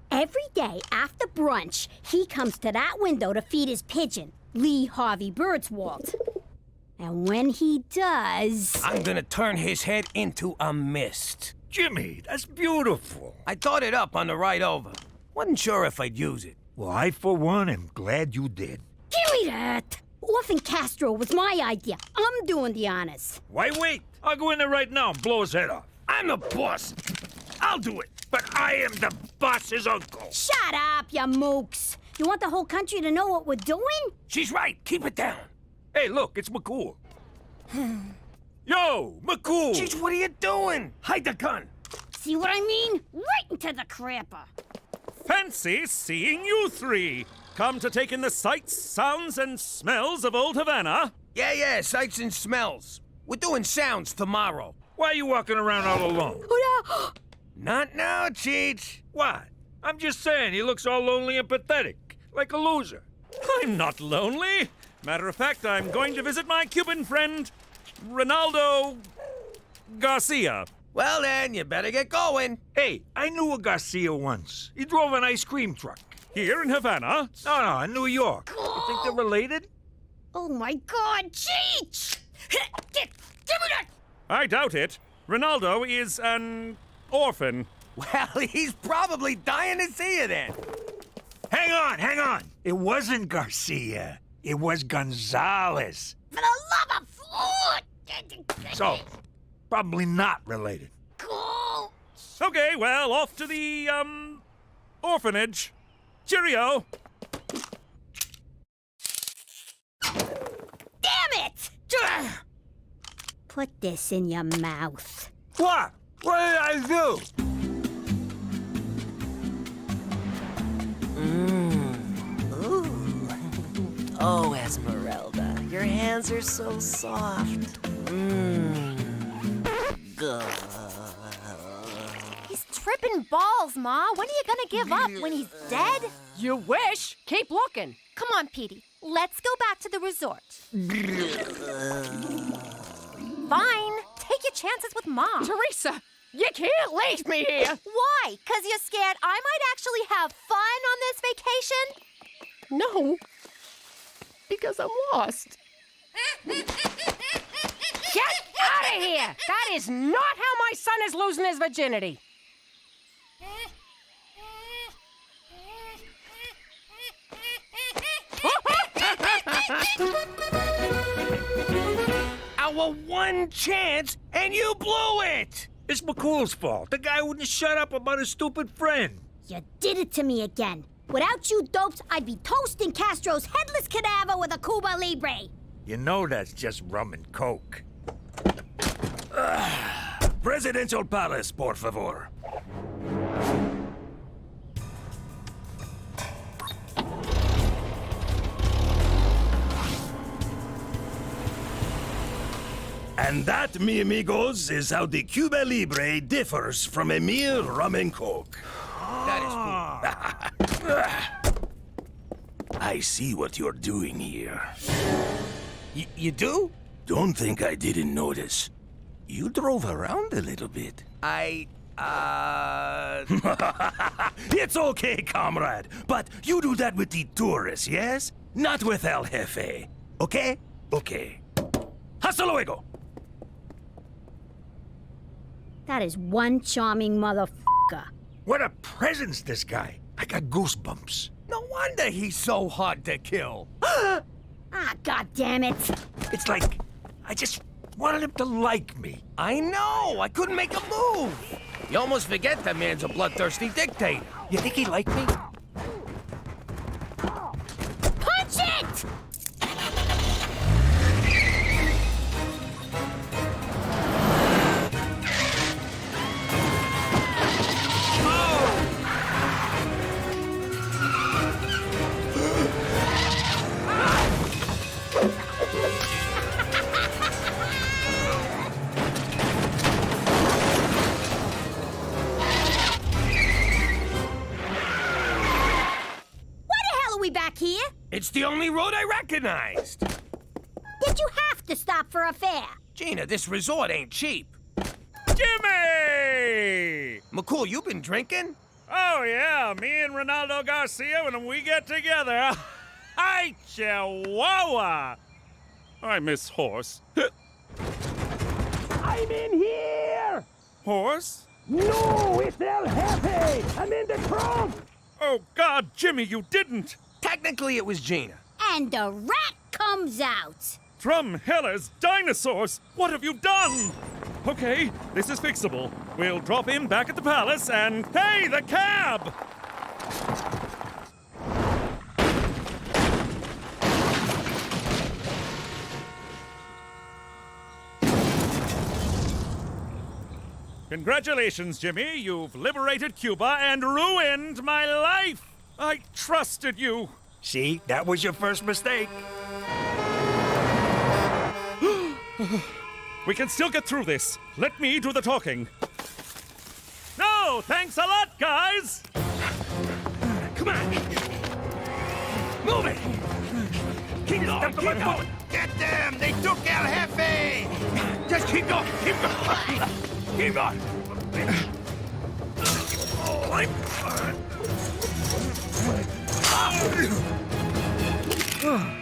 Every day after brunch, he comes to that window to feed his pigeon, Lee Harvey Birdswalt. And when he does... I'm gonna turn his head into a mist. Jimmy, that's beautiful. I thought it up on the ride over. Wasn't sure if I'd use it. Well, I, for one, am glad you did. Give me that! Orphan Castro was my idea. I'm doing the honors. Why wait? I'll go in there right now and blow his head off. I'm the boss. I'll do it. But I am the boss's uncle. Shut up, you mooks. You want the whole country to know what we're doing? She's right. Keep it down. Hey, look, it's McCool. Yo, McCool! Jeez, what are you doing? Hide the gun. See what I mean? Right into the crapper. Fancy seeing you three. Come to take in the sights, sounds, and smells of Old Havana? Yeah, sights and smells. We're doing sounds tomorrow. Why are you walking around all alone? Not now, Cheech. What? I'm just saying, he looks all lonely and pathetic, like a loser. I'm not lonely. Matter of fact, I'm going to visit my Cuban friend, Ronaldo Garcia. Well then, you better get going. Hey, I knew a Garcia once. He drove an ice cream truck. Here in Havana? No, in New York. You think they're related? Oh my God, Cheech! Give me that! I doubt it. Ronaldo is an orphan. Well, he's probably dying to see you then. Hang on. It wasn't Garcia. It was Gonzalez. For the love of food! So, probably not related. Cool. Okay, well, off to the, orphanage. Cheerio. Damn it! Put this in your mouth. What? What did I do? Oh, Esmeralda, your hands are so soft. He's tripping balls, Ma. When are you gonna give up? When he's dead? You wish. Keep looking. Come on, Petey. Let's go back to the resort. Fine. Take your chances with Mom. Teresa, you can't leave me here. Why? 'Cause you're scared I might actually have fun on this vacation? No. Because I'm lost. Get out of here! That is not how my son is losing his virginity. Our one chance, and you blew it! It's McCool's fault. The guy wouldn't shut up about his stupid friend. You did it to me again. Without you dopes, I'd be toasting Castro's headless cadaver with a Cuba Libre. You know that's just rum and coke. Presidential Palace, por favor. And that, mi amigos, is how the Cuba Libre differs from a mere rum and coke. That is cool. I see what you're doing here. You do? Don't think I didn't notice. You drove around a little bit. It's okay, comrade. But you do that with the tourists, yes? Not with El Jefe. Okay? Okay. Hasta luego. That is one charming motherfucker. What a presence, this guy. I got goosebumps. No wonder he's so hard to kill. Ah, God damn it. It's like I just wanted him to like me. I know. I couldn't make a move. You almost forget that man's a bloodthirsty dictator. You think he liked me? Punch it! Back here? It's the only road I recognized. Did you have to stop for a fare? Gina, this resort ain't cheap. Jimmy! McCool, you been drinking? Oh, yeah. Me and Ronaldo Garcia, when we get together. Hi, Chihuahua! I miss Horse. I'm in here! Horse? No, it's El Jefe! I'm in the trunk! Oh, God, Jimmy, you didn't! Technically, it was Gina. And the rat comes out. Drum Heller's dinosaurs! What have you done? Okay, this is fixable. We'll drop in back at the palace and... Hey, the cab! Congratulations, Jimmy. You've liberated Cuba and ruined my life! I trusted you. See, that was your first mistake. We can still get through this. Let me do the talking. No, thanks a lot, guys! Come on! Move it! Keep going, keep going! Get them! They took El Jefe! Just keep going, keep going! Keep going! Oh,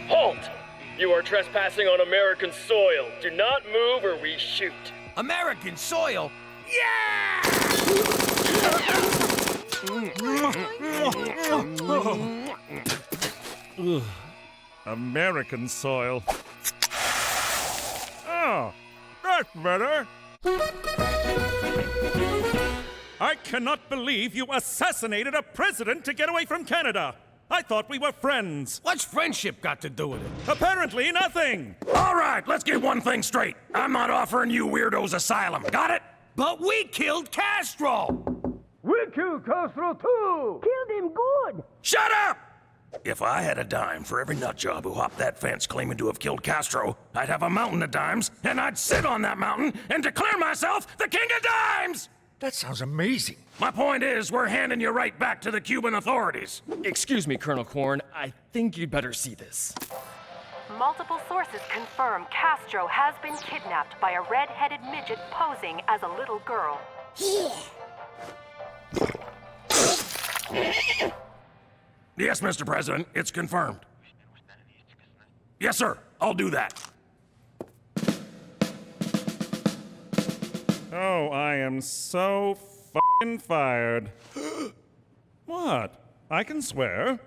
Halt! You are trespassing on American soil. Do not move or we shoot. American soil? Yeah! American soil. Oh, that's better. I cannot believe you assassinated a president to get away from Canada. I thought we were friends. What's friendship got to do with it? Apparently nothing. All right, let's get one thing straight. I'm not offering you weirdos asylum. Got it? But we killed Castro! We killed Castro too! Killed him good. Shut up! If I had a dime for every nutjob who hopped that fence claiming to have killed Castro, I'd have a mountain of dimes, and I'd sit on that mountain and declare myself the king of dimes! That sounds amazing. My point is, we're handing you right back to the Cuban authorities. Excuse me, Colonel Korn. I think you'd better see this. Multiple sources confirm Castro has been kidnapped by a red-headed midget posing as a little girl. Yes, Mr. President, it's confirmed. Yes, sir, I'll do that. Oh, I am so f***ing fired. What? I can swear.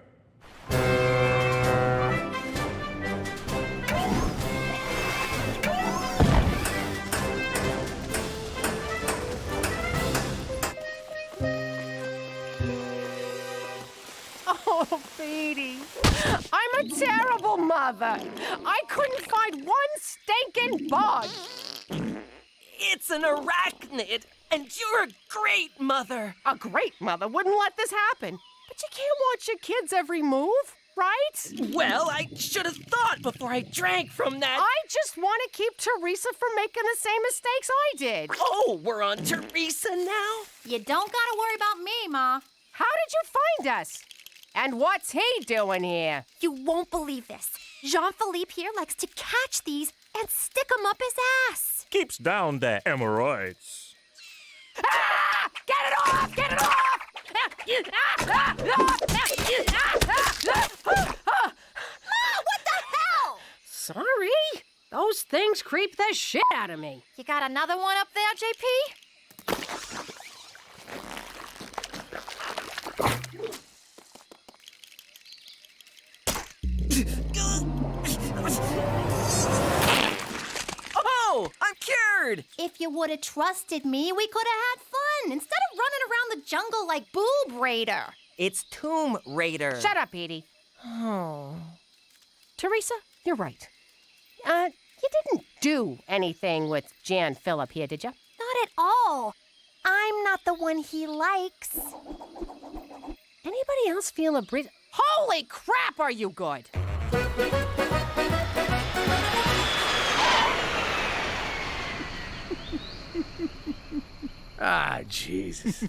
Oh, Petey, I'm a terrible mother. I couldn't find one stinking bug. It's an arachnid, and you're a great mother. A great mother wouldn't let this happen. But you can't watch your kids' every move, right? Well, I should have thought before I drank from that. I just want to keep Teresa from making the same mistakes I did. Oh, we're on Teresa now? You don't gotta worry about me, Ma. How did you find us? And what's he doing here? You won't believe this. Jean-Philippe here likes to catch these and stick them up his ass. Keeps down the hemorrhoids. Ah! Get it off! Get it off! Ma, what the hell? Sorry. Those things creep the shit out of me. You got another one up there, JP? Oh, I'm cured! If you would have trusted me, we could have had fun instead of running around the jungle like Boob Raider. It's Tomb Raider. Shut up, Edie. Oh. Teresa, you're right. You didn't do anything with Jan Phillip here, did you? Not at all. I'm not the one he likes. Anybody else feel a breeze? Holy crap, are you good? Ah, Jesus.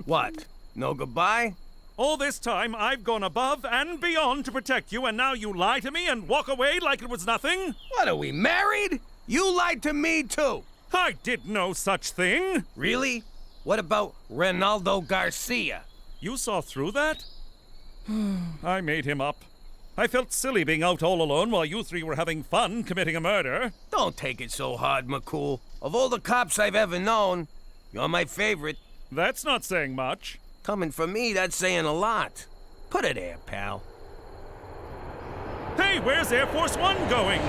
What? No goodbye? All this time, I've gone above and beyond to protect you, and now you lie to me and walk away like it was nothing? What, are we married? You lied to me, too. I did no such thing. Really? What about Ronaldo Garcia? You saw through that? I made him up. I felt silly being out all alone while you three were having fun committing a murder. Don't take it so hard, McCool. Of all the cops I've ever known, you're my favorite. That's not saying much. Coming from me, that's saying a lot. Put it there, pal. Hey, where's Air Force One going?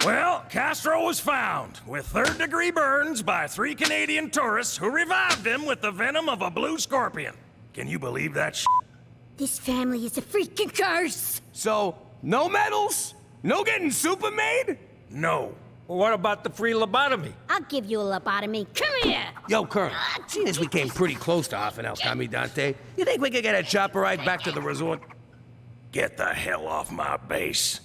Well, Castro was found with third-degree burns by 3 Canadian tourists who revived him with the venom of a blue scorpion. Can you believe that shit? This family is a freaking curse. So, no medals? No getting super made? No. Well, what about the free lobotomy? I'll give you a lobotomy. Come here. Yo, Colonel, seeing as we came pretty close to off in El Camidante, you think we could get a chopper ride back to the resort? Get the hell off my base.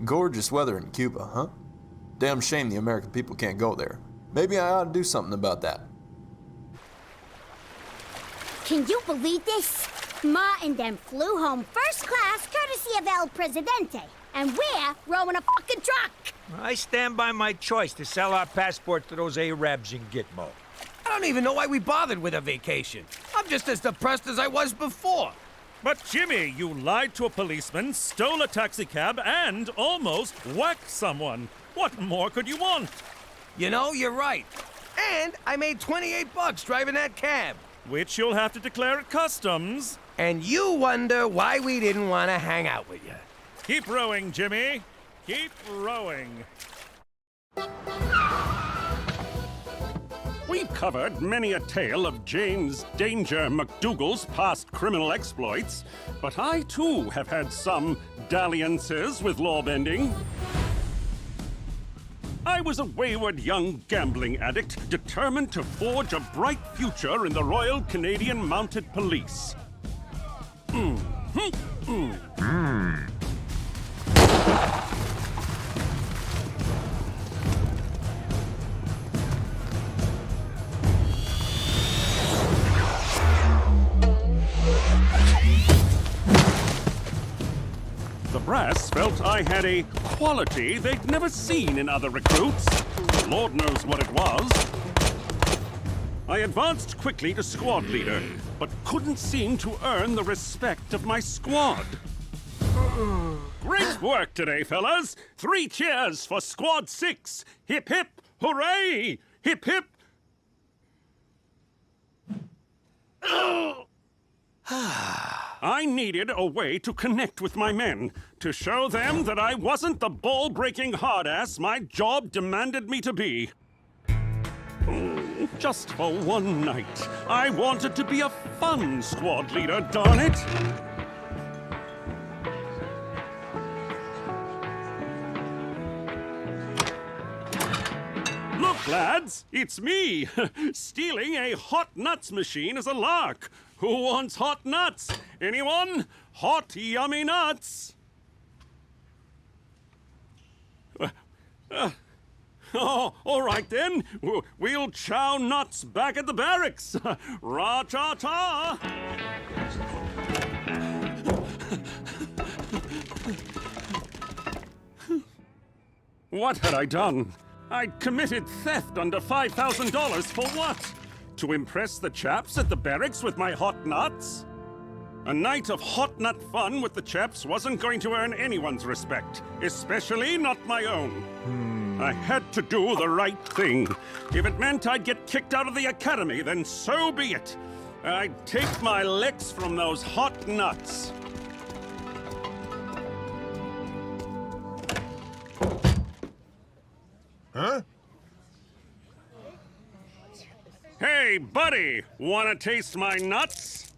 Gorgeous weather in Cuba, huh? Damn shame the American people can't go there. Maybe I ought to do something about that. Can you believe this? Ma and them flew home first class courtesy of El Presidente. And we're rowing a fucking truck. I stand by my choice to sell our passports to those Arabs in Gitmo. I don't even know why we bothered with a vacation. I'm just as depressed as I was before. But Jimmy, you lied to a policeman, stole a taxicab, and almost whacked someone. What more could you want? You know, you're right. And I made $28 driving that cab. Which you'll have to declare at customs. And you wonder why we didn't want to hang out with you. Keep rowing, Jimmy. Keep rowing. We've covered many a tale of James Danger McDougal's past criminal exploits, but I too have had some dalliances with law-bending. I was a wayward young gambling addict determined to forge a bright future in the Royal Canadian Mounted Police. The brass felt I had a quality they'd never seen in other recruits. Lord knows what it was. I advanced quickly to squad leader, but couldn't seem to earn the respect of my squad. Great work today, fellas! 3 cheers for Squad 6! Hip hip, hooray! Hip hip! I needed a way to connect with my men, to show them that I wasn't the ball-breaking hard-ass my job demanded me to be. Just for one night, I wanted to be a fun squad leader, darn it! Lads, it's me. Stealing a hot nuts machine is a lark. Who wants hot nuts? Anyone? Hot, yummy nuts? Oh, all right then. We'll chow nuts back at the barracks. Ra-ta-ta! What had I done? I'd committed theft under $5,000 for what? To impress the chaps at the barracks with my hot nuts? A night of hot nut fun with the chaps wasn't going to earn anyone's respect, especially not my own. I had to do the right thing. If it meant I'd get kicked out of the academy, then so be it. I'd take my licks from those hot nuts. Huh? Hey, buddy, wanna taste my nuts?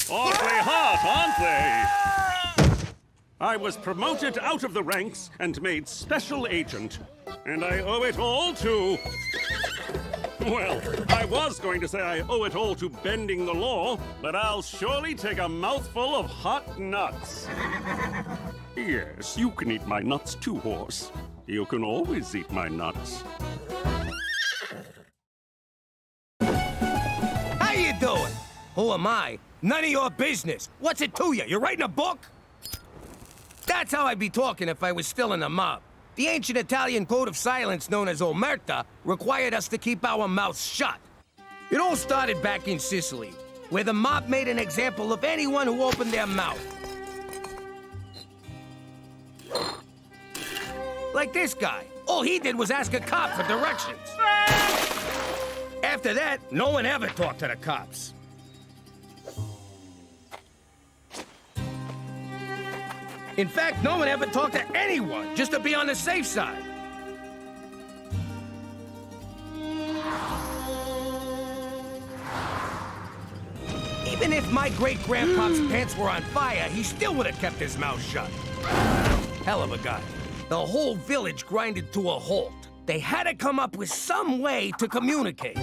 Awfully hot, aren't they? I was promoted out of the ranks and made special agent. And I owe it all to... Well, I was going to say I owe it all to bending the law, but I'll surely take a mouthful of hot nuts. Yes, you can eat my nuts too, horse. You can always eat my nuts. How you doing? Who am I? None of your business. What's it to you? You're writing a book? That's how I'd be talking if I was still in the mob. The ancient Italian code of silence known as omerta required us to keep our mouths shut. It all started back in Sicily, where the mob made an example of anyone who opened their mouth. Like this guy. All he did was ask a cop for directions. After that, no one ever talked to the cops. In fact, no one ever talked to anyone, just to be on the safe side. Even if my great-grandpa's pants were on fire, he still would have kept his mouth shut. Hell of a guy. The whole village grinded to a halt. They had to come up with some way to communicate.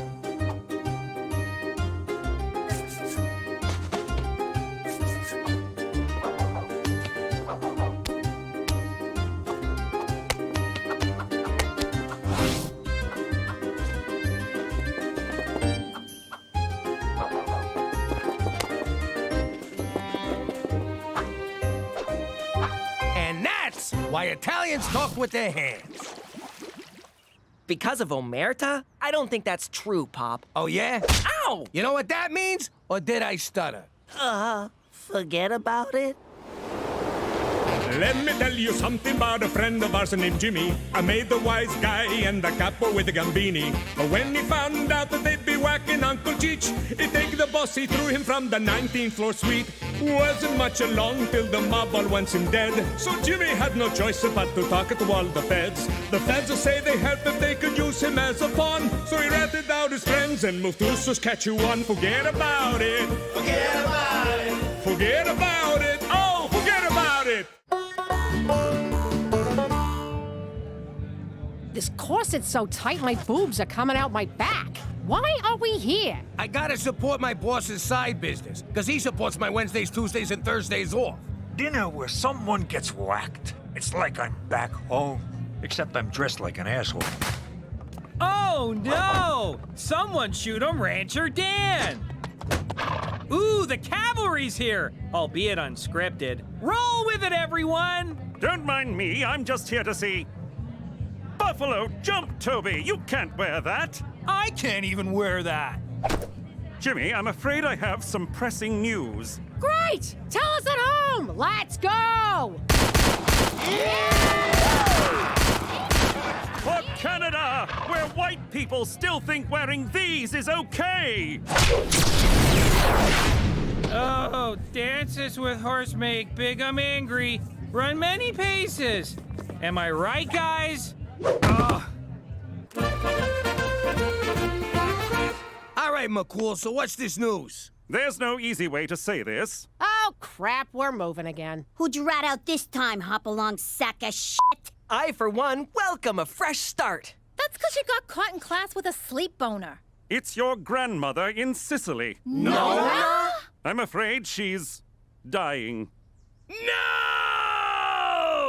Why Italians talk with their hands. Because of omerta? I don't think that's true, Pop. Oh, yeah? Ow! You know what that means? Or did I stutter? Forget about it. Let me tell you something about a friend of ours named Jimmy. I made the wise guy and the capo with the gambini. But when he found out that they'd be whacking Uncle Cheech, he'd take the boss, he threw him from the 19th floor suite. Wasn't much along till the mob all wants him dead. So Jimmy had no choice but to talk to all the feds. The feds will say they help if they could use him as a pawn. So he ratted out his friends and moved to Saskatchewan. Forget about it. Forget about it. Forget about it. Oh, forget about it. This corset's so tight my boobs are coming out my back. Why are we here? I gotta support my boss's side business, because he supports my Wednesdays, Tuesdays, and Thursdays off. Dinner where someone gets whacked. It's like I'm back home, except I'm dressed like an asshole. Oh, no! Someone shoot him, Rancher Dan! Ooh, the cavalry's here, albeit unscripted. Roll with it, everyone! Don't mind me, I'm just here to see... Buffalo Jump, Toby! You can't wear that! I can't even wear that. Jimmy, I'm afraid I have some pressing news. Great! Tell us at home! Let's go! For Canada, where white people still think wearing these is okay! Oh, dances with horse make big 'em angry. Run many paces. Am I right, guys? All right, McCool, so what's this news? There's no easy way to say this. Oh, crap, we're moving again. Who'd you rat out this time, hop-along sack of shit? I, for one, welcome a fresh start. That's because you got caught in class with a sleep boner. It's your grandmother in Sicily. Nona? I'm afraid she's dying.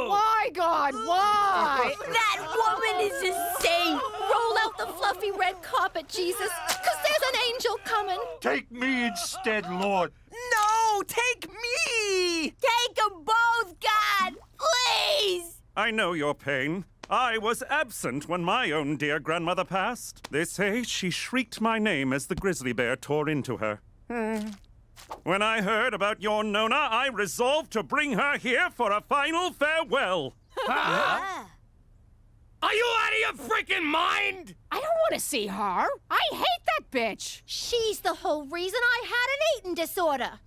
Why, God, why? That woman is insane! Roll out the fluffy red carpet, Jesus, because there's an angel coming. Take me instead, Lord. No, take me! Take them both, God! Please! I know your pain. I was absent when my own dear grandmother passed. They say she shrieked my name as the grizzly bear tore into her. When I heard about your Nona, I resolved to bring her here for a final farewell. Are you out of your freaking mind? I don't want to see her. I hate that bitch. She's the whole reason I had an eating disorder.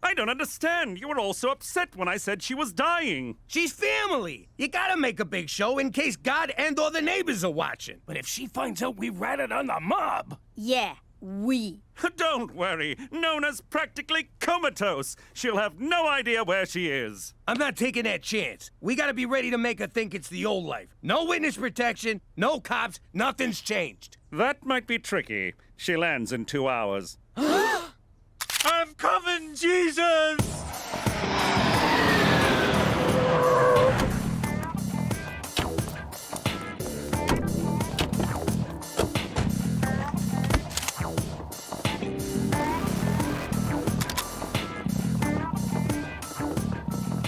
I don't understand. You were all so upset when I said she was dying. She's family. You gotta make a big show in case God and or the neighbors are watching. But if she finds out we ratted on the mob... Yeah, we. Don't worry. Nona's practically comatose. She'll have no idea where she is. I'm not taking that chance. We gotta be ready to make her think it's the old life. No witness protection, no cops, nothing's changed. That might be tricky. She lands in 2 hours. I'm coming, Jesus!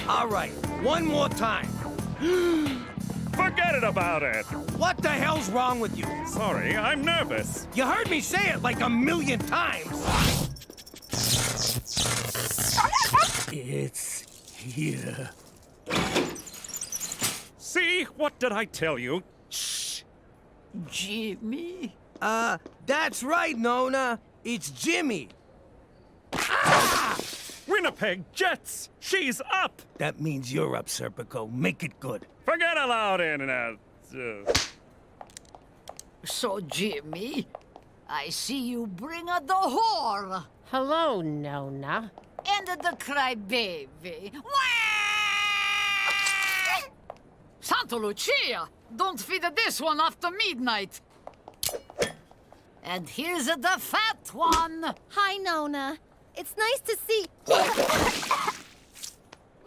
All right, one more time. Forget it about it. What the hell's wrong with you? Sorry, I'm nervous. You heard me say it like 1,000,000 times. It's here. See? What did I tell you? Shh. Jimmy? That's right, Nona. It's Jimmy. Winnipeg Jets! She's up! That means you're up, Serpico. Make it good. Forget aloud, Internet. So, Jimmy, I see you bring a the whore. Hello, Nona. And the crybaby. Santa Lucia! Don't feed this one after midnight. And here's the fat one. Hi, Nona. It's nice to see...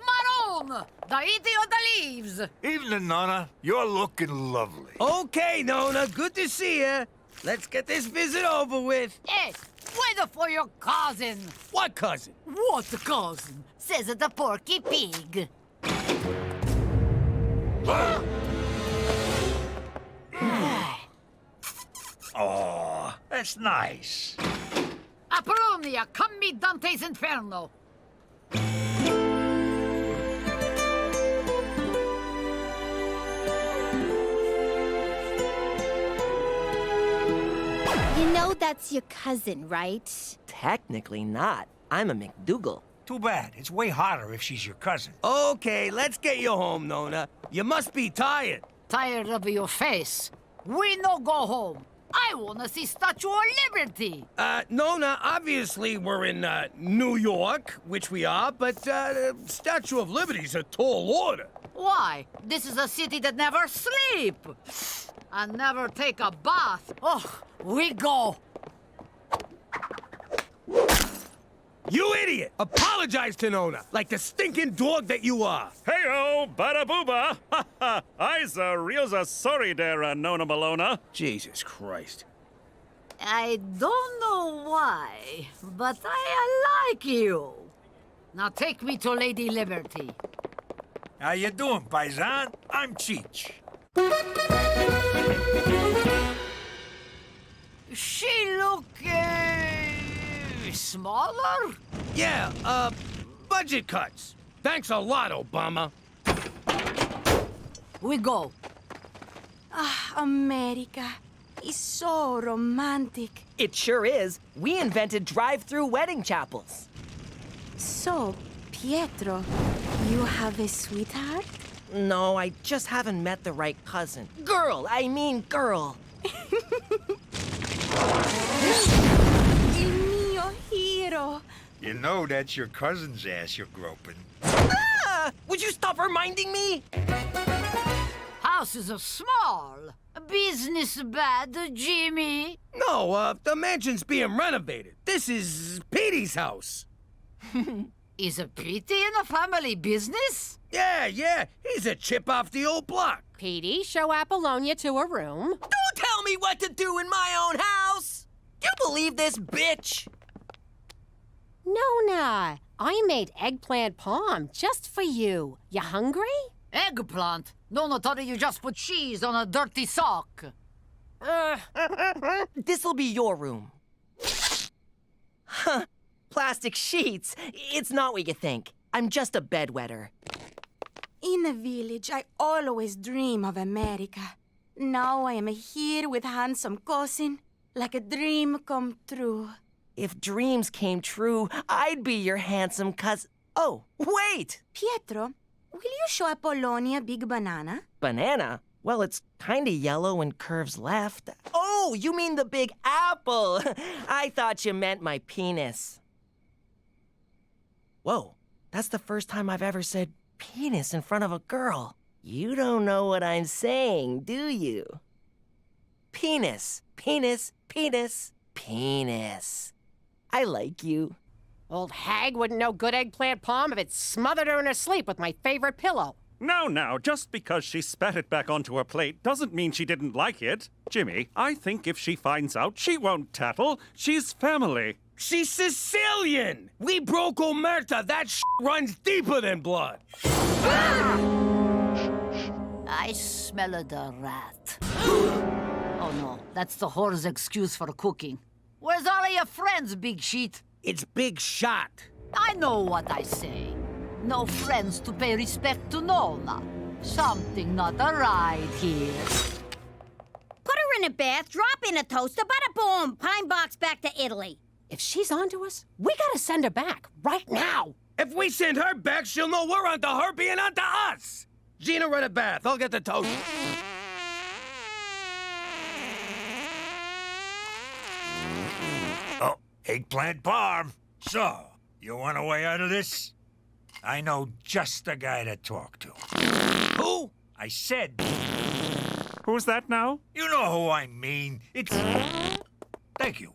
Maroon! The eating of the leaves. Evening, Nona. You're looking lovely. Okay, Nona. Good to see you. Let's get this visit over with. Hey, wait for your cousin. What cousin? What cousin? Says the Porky Pig. Oh, that's nice. Apollonia, come meet Dante's Inferno. You know that's your cousin, right? Technically not. I'm a McDougal. Too bad. It's way hotter if she's your cousin. Okay, let's get you home, Nona. You must be tired. Tired of your face. We no go home. I wanna see Statue of Liberty. Nona, obviously we're in, New York, which we are, but, Statue of Liberty's a tall order. Why? This is a city that never sleep. And never take a bath. Oh, we go. You idiot! Apologize to Nona, like the stinking dog that you are. Hey-o, bada booba! Ha ha! I's real sorry there, Nona Malona. Jesus Christ. I don't know why, but I like you. Now take me to Lady Liberty. How you doing, Paisan? I'm Cheech. She look, smaller? Yeah, budget cuts. Thanks a lot, Obama. We go. Ah, America. It's so romantic. It sure is. We invented drive-through wedding chapels. So, Pietro, you have a sweetheart? No, I just haven't met the right cousin. Girl, I mean girl. Il mio hero. You know that's your cousin's ass you're groping. Ah! Would you stop reminding me? house is small. Business bad, Jimmy? No, the mansion's being renovated. This is Petey's house. Is Petey in the family business? Yeah. He's a chip off the old block. Petey, show Apollonia to a room. Don't tell me what to do in my own house! You believe this bitch? Nona, I made eggplant palm just for you. You hungry? Eggplant? Nona thought you just put cheese on a dirty sock. This'll be your room. Huh. Plastic sheets. It's not what you think. I'm just a bedwetter. In the village, I always dream of America. Now I am here with handsome cousin, like a dream come true. If dreams came true, I'd be your handsome cousin. Oh, wait! Pietro, will you show Apollonia big banana? Banana? Well, it's kinda yellow and curves left. Oh, you mean the big apple! I thought you meant my penis. Whoa, that's the first time I've ever said penis in front of a girl. You don't know what I'm saying, do you? Penis, penis, penis, penis. I like you. Old hag wouldn't know good eggplant palm if it smothered her in her sleep with my favorite pillow. Now, just because she spat it back onto her plate doesn't mean she didn't like it. Jimmy, I think if she finds out, she won't tattle. She's family. She's Sicilian! We broke omerta. That runs deeper than blood. I smell a rat. Oh no, that's the whore's excuse for cooking. Where's all of your friends, Big Sheet? It's Big Shot. I know what I say. No friends to pay respect to Nona. Something not right here. Put her in a bath, drop in a toaster, bada boom, pine box back to Italy. If she's onto us, we gotta send her back right now. If we send her back, she'll know we're onto her being onto us. Gina, run a bath. I'll get the toast. Oh, eggplant parm. So, you want a way out of this? I know just the guy to talk to. Who? I said. Who's that now? You know who I mean. It's... Thank you.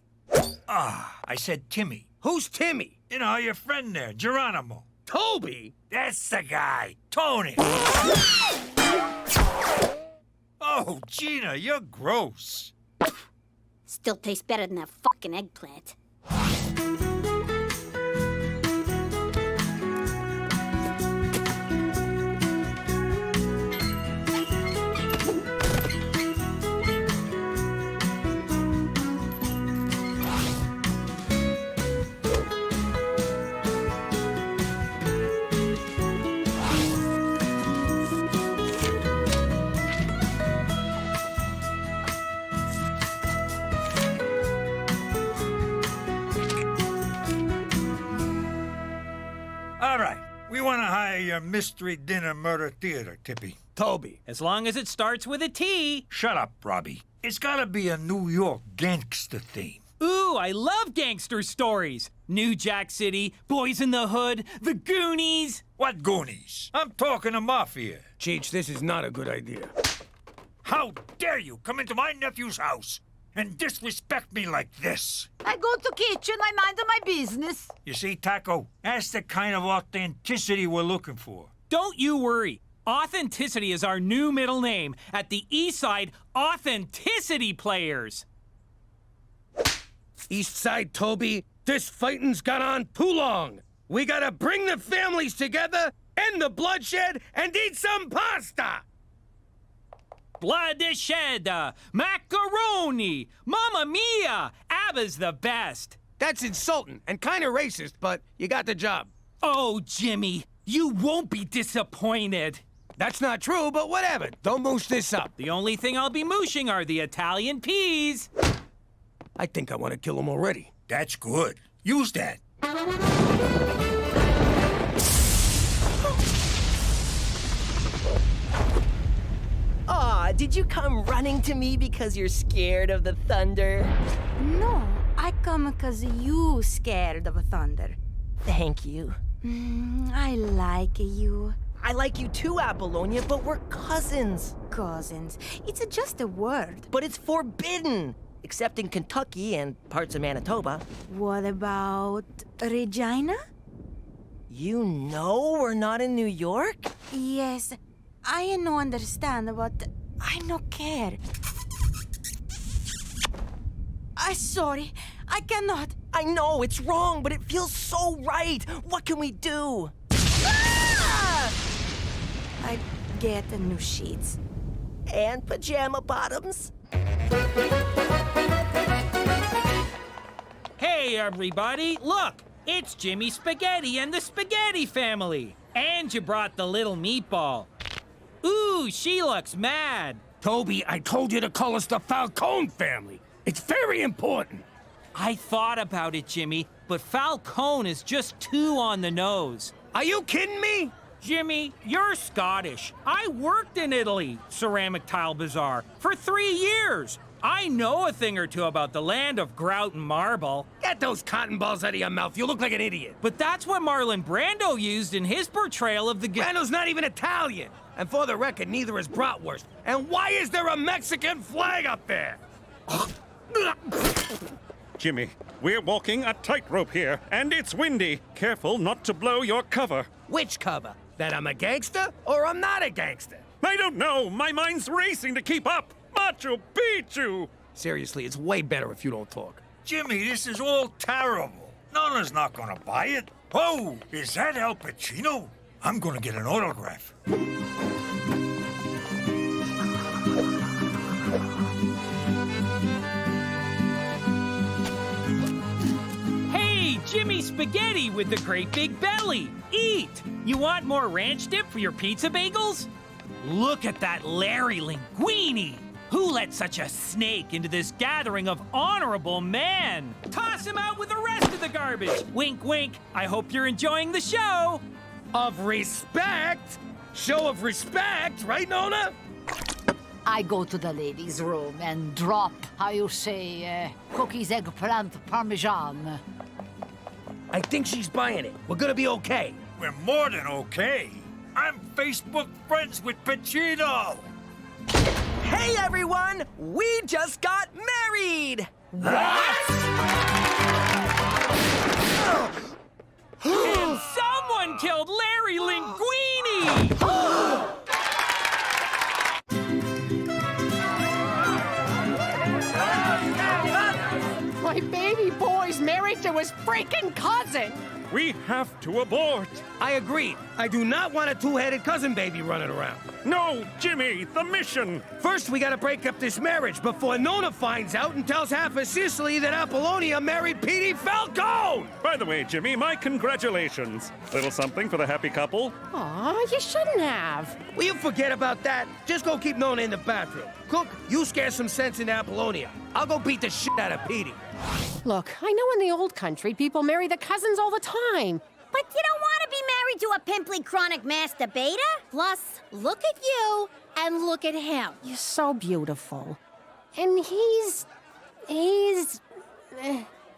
I said Timmy. Who's Timmy? You know, your friend there, Geronimo. Toby? That's the guy. Tony. Oh, Gina, you're gross. Still tastes better than that fucking eggplant. All right. We want to hire your mystery dinner murder theater, Tippy. Toby. As long as it starts with a T. Shut up, Robbie. It's got to be a New York gangster theme. Ooh, I love gangster stories. New Jack City, Boys in the Hood, The Goonies. What Goonies? I'm talking to Mafia. Cheech, this is not a good idea. How dare you come into my nephew's house and disrespect me like this? I go to kitchen, I mind my business. You see, Taco, that's the kind of authenticity we're looking for. Don't you worry. Authenticity is our new middle name. At the East Side, Authenticity Players. East Side, Toby, this fighting's gone on too long. We gotta bring the families together, end the bloodshed, and eat some pasta! Blood is shed, macaroni, mamma mia, ABBA's the best. That's insulting and kind of racist, but you got the job. Oh, Jimmy, you won't be disappointed. That's not true, but whatever. Don't moosh this up. The only thing I'll be mooshing are the Italian peas. I think I want to kill him already. That's good. Use that. Aw, did you come running to me because you're scared of the thunder? No, I come because you scared of thunder. Thank you. I like you. I like you too, Apollonia, but we're cousins. cousins. It's just a word. But it's forbidden, except in Kentucky and parts of Manitoba. What about Regina? You know we're not in New York? Yes, I no understand, but I no care. I'm sorry, I cannot. I know, it's wrong, but it feels so right. What can we do? Ah! I get new sheets. And pajama bottoms. Hey, everybody, look! It's Jimmy Spaghetti and the Spaghetti family. And you brought the little meatball. Ooh, she looks mad. Toby, I told you to call us the Falcone family. It's very important. I thought about it, Jimmy, but Falcone is just too on the nose. Are you kidding me? Jimmy, you're Scottish. I worked in Italy, Ceramic Tile Bazaar, for 3 years. I know a thing or two about the land of grout and marble. Get those cotton balls out of your mouth. You look like an idiot. But that's what Marlon Brando used in his portrayal of the... Brando's not even Italian. And for the record, neither is Bratwurst. And why is there a Mexican flag up there? Jimmy, we're walking a tightrope here, and it's windy. Careful not to blow your cover. Which cover? That I'm a gangster or I'm not a gangster? I don't know. My mind's racing to keep up. Machu Picchu! Seriously, it's way better if you don't talk. Jimmy, this is all terrible. Nona's not gonna buy it. Oh, is that Al Pacino? I'm gonna get an autograph. Hey, Jimmy Spaghetti with the great big belly. Eat! You want more ranch dip for your pizza bagels? Look at that Larry Linguini! Who let such a snake into this gathering of honorable men? Toss him out with the rest of the garbage! Wink, wink. I hope you're enjoying the show! Of respect? Show of respect, right, Nona? I go to the ladies' room and drop, how you say, cookies, eggplant, parmesan. I think she's buying it. We're gonna be okay. We're more than okay. I'm Facebook friends with Pacino. Hey, everyone! We just got married! What? And someone killed Larry Linguini! My baby boy's married to his freaking cousin! We have to abort. I agree. I do not want a two-headed cousin baby running around. No, Jimmy, the mission. First, we gotta break up this marriage before Nona finds out and tells half of Sicily that Apollonia married Petey Falcone! By the way, Jimmy, my congratulations. Little something for the happy couple? Aw, you shouldn't have. Will you forget about that? Just go keep Nona in the bathroom. Cook, you scare some sense into Apollonia. I'll go beat the shit out of Petey. Look, I know in the old country people marry the cousins all the time. But you don't want to be married to a pimply chronic masturbator? Plus, look at you and look at him. You're so beautiful. And he's...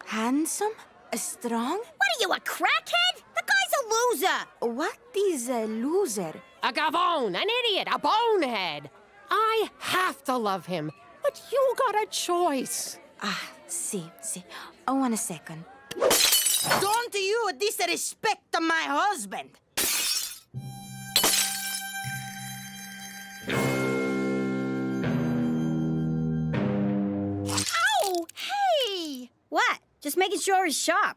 handsome? Strong? What are you, a crackhead? The guy's a loser. What is a loser? A gavone, an idiot, a bonehead. I have to love him, but you got a choice. See. Oh, 1 second. Don't you disrespect my husband! Ow! Hey! What? Just making sure he's sharp.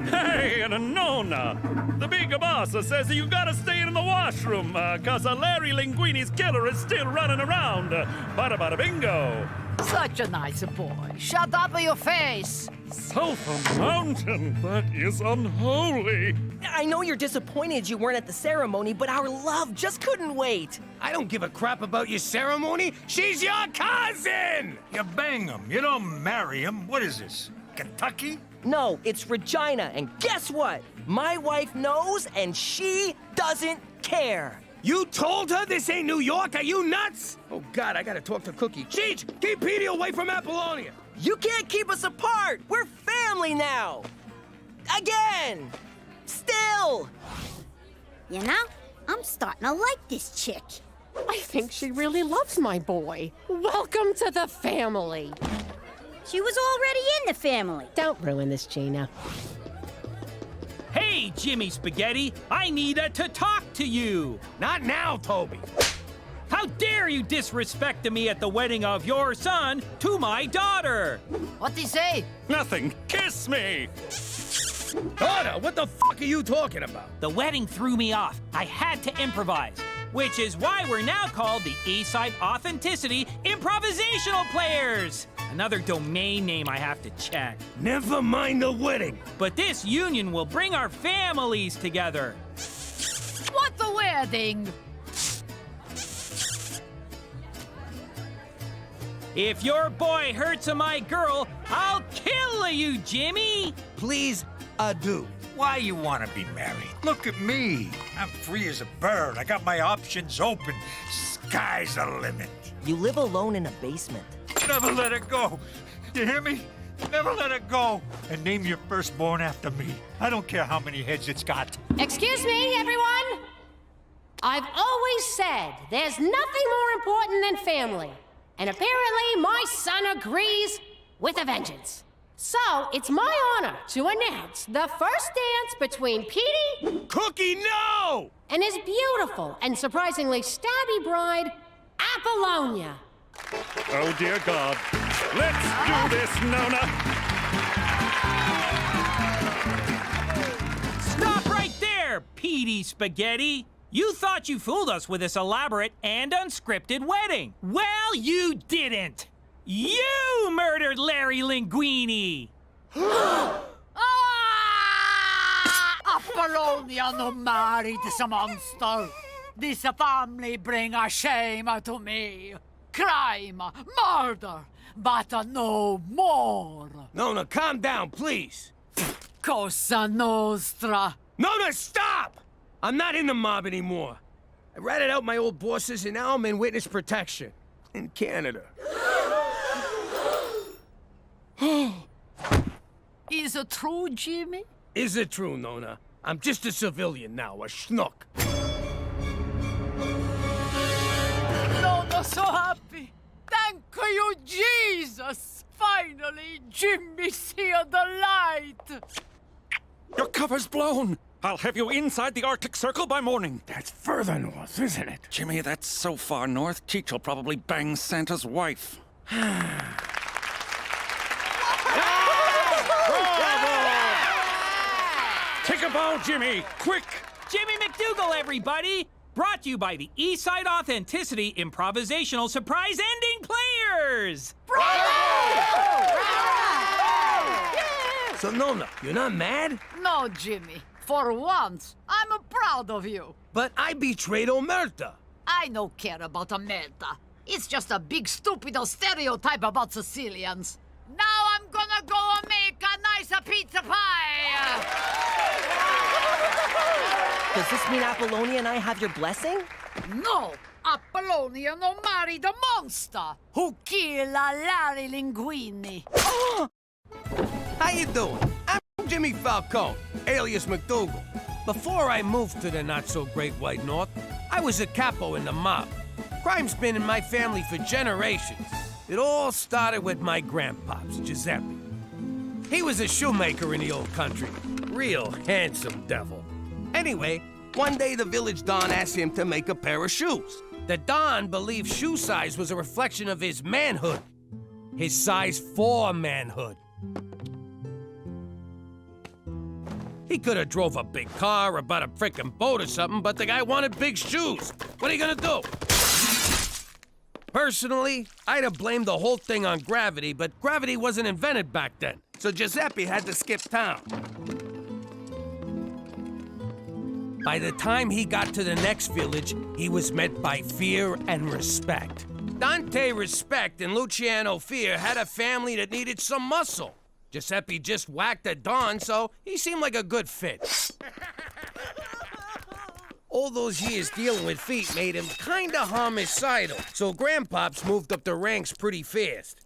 Hey, and Nona! The big boss says you gotta stay in the washroom, cause Larry Linguini's killer is still running around. Bada bada bingo! Such a nice boy. Shut up your face. Sulphur Mountain, that is unholy. I know you're disappointed you weren't at the ceremony, but our love just couldn't wait. I don't give a crap about your ceremony. She's your cousin! You bang him. You don't marry him. What is this, Kentucky? No, it's Regina, and guess what? My wife knows, and she doesn't care. You told her this ain't New York? Are you nuts? Oh, God, I gotta talk to Cookie. Cheech, keep Petey away from Apollonia. You can't keep us apart. We're family now. Again. Still. You know, I'm starting to like this chick. I think she really loves my boy. Welcome to the family. She was already in the family. Don't ruin this, Gina. Hey, Jimmy Spaghetti, I needed to talk to you. Not now, Toby. How dare you disrespect me at the wedding of your son to my daughter? What'd he say? Nothing. Kiss me! Daughter, what the fuck are you talking about? The wedding threw me off. I had to improvise, which is why we're now called the Eastside Authenticity Improvisational Players. Another domain name I have to check. Never mind the wedding. But this union will bring our families together. What the wedding? If your boy hurts my girl, I'll kill you, Jimmy! Please, do. Why you want to be married? Look at me. I'm free as a bird. I got my options open. Sky's the limit. You live alone in a basement. Never let it go. You hear me? Never let it go. And name your firstborn after me. I don't care how many heads it's got. Excuse me, everyone. I've always said there's nothing more important than family. And apparently my son agrees with a vengeance. So it's my honor to announce the first dance between Petey... Cookie, no! ...and his beautiful and surprisingly stabby bride, Apollonia. Oh, dear God. Let's do this, Nona! Stop right there, Petey Spaghetti! You thought you fooled us with this elaborate and unscripted wedding. Well, you didn't. You murdered Larry Linguini. Apollonia no married this monster. This family bring a shame to me. Crime, murder, but no more. Nona, calm down, please. Cosa Nostra. Nona, stop! I'm not in the mob anymore. I ratted out my old bosses and now I'm in witness protection. In Canada. Is it true, Jimmy? Is it true, Nona? I'm just a civilian now, a schnook. Nona, so happy. Thank you, Jesus. Finally, Jimmy see the light. Your cover's blown. I'll have you inside the Arctic Circle by morning. That's further north, isn't it? Jimmy, that's so far north, Cheech will probably bang Santa's wife. Take a bow, Jimmy! Quick! Jimmy McDougal, everybody! Brought to you by the Eastside Authenticity Improvisational Surprise Ending Players! Bravo! So, Nona, you're not mad? No, Jimmy. For once, I'm proud of you. But I betrayed Omerta. I don't care about omerta. It's just a big stupid stereotype about Sicilians. Now I'm gonna go and make a nice pizza pie! Does this mean Apollonia and I have your blessing? No! Apollonia no marry the monster who killed Larry Linguini. How you doing? I'm Jimmy Falcone, alias McDougal. Before I moved to the not-so-great White North, I was a capo in the mob. Crime's been in my family for generations. It all started with my grandpops, Giuseppe. He was a shoemaker in the old country. Real handsome devil. Anyway, one day the village don asked him to make a pair of shoes. The don believed shoe size was a reflection of his manhood. His size 4 manhood. He could have drove a big car or bought a frickin' boat or something, but the guy wanted big shoes. What are you gonna do? Personally, I'd have blamed the whole thing on gravity, but gravity wasn't invented back then, so Giuseppe had to skip town. By the time he got to the next village, he was met by fear and respect. Dante Respect and Luciano Fear had a family that needed some muscle. Giuseppe just whacked a Don, so he seemed like a good fit. All those years dealing with feet made him kinda homicidal, so Grandpops moved up the ranks pretty fast.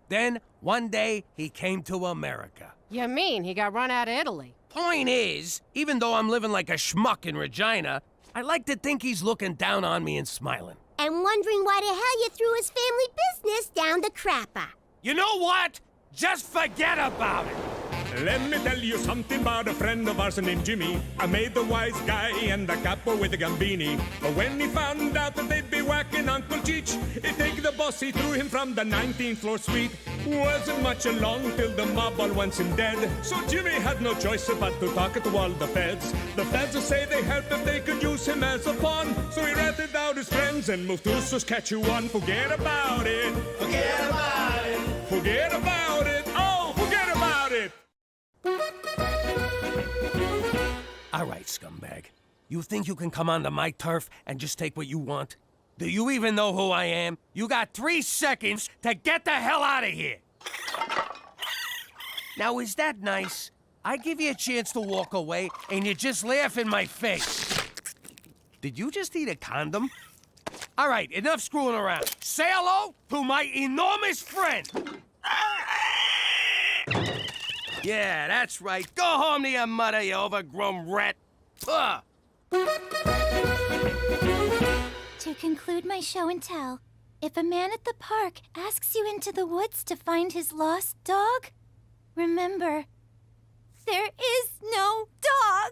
Then, one day, he came to America. You mean he got run out of Italy? Point is, even though I'm living like a schmuck in Regina, I like to think he's looking down on me and smiling. and wondering why the hell you threw his family business down the crapper. You know what? Just forget about it. Let me tell you something about a friend of ours named Jimmy. I made the wise guy and the capo with the gambini. But when he found out that they'd be whacking Uncle Cheech, he take the boss, he threw him from the 19th floor suite. Wasn't much along till the mob all wants him dead. So Jimmy had no choice but to talk to all the feds. The feds say they help if they could use him as a pawn. So he ratted out his friends and moved to Saskatchewan. Forget about it. Forget about it. Forget about it. Oh, forget about it. All right, scumbag. You think you can come onto my turf and just take what you want? Do you even know who I am? You got 3 seconds to get the hell out of here. Now, is that nice? I give you a chance to walk away, and you just laugh in my face. Did you just eat a condom? All right, enough screwing around. Say hello to my enormous friend. Yeah, that's right. Go home to your mother, you overgrown rat. Ugh. To conclude my show and tell, if a man at the park asks you into the woods to find his lost dog, remember, there is no dog.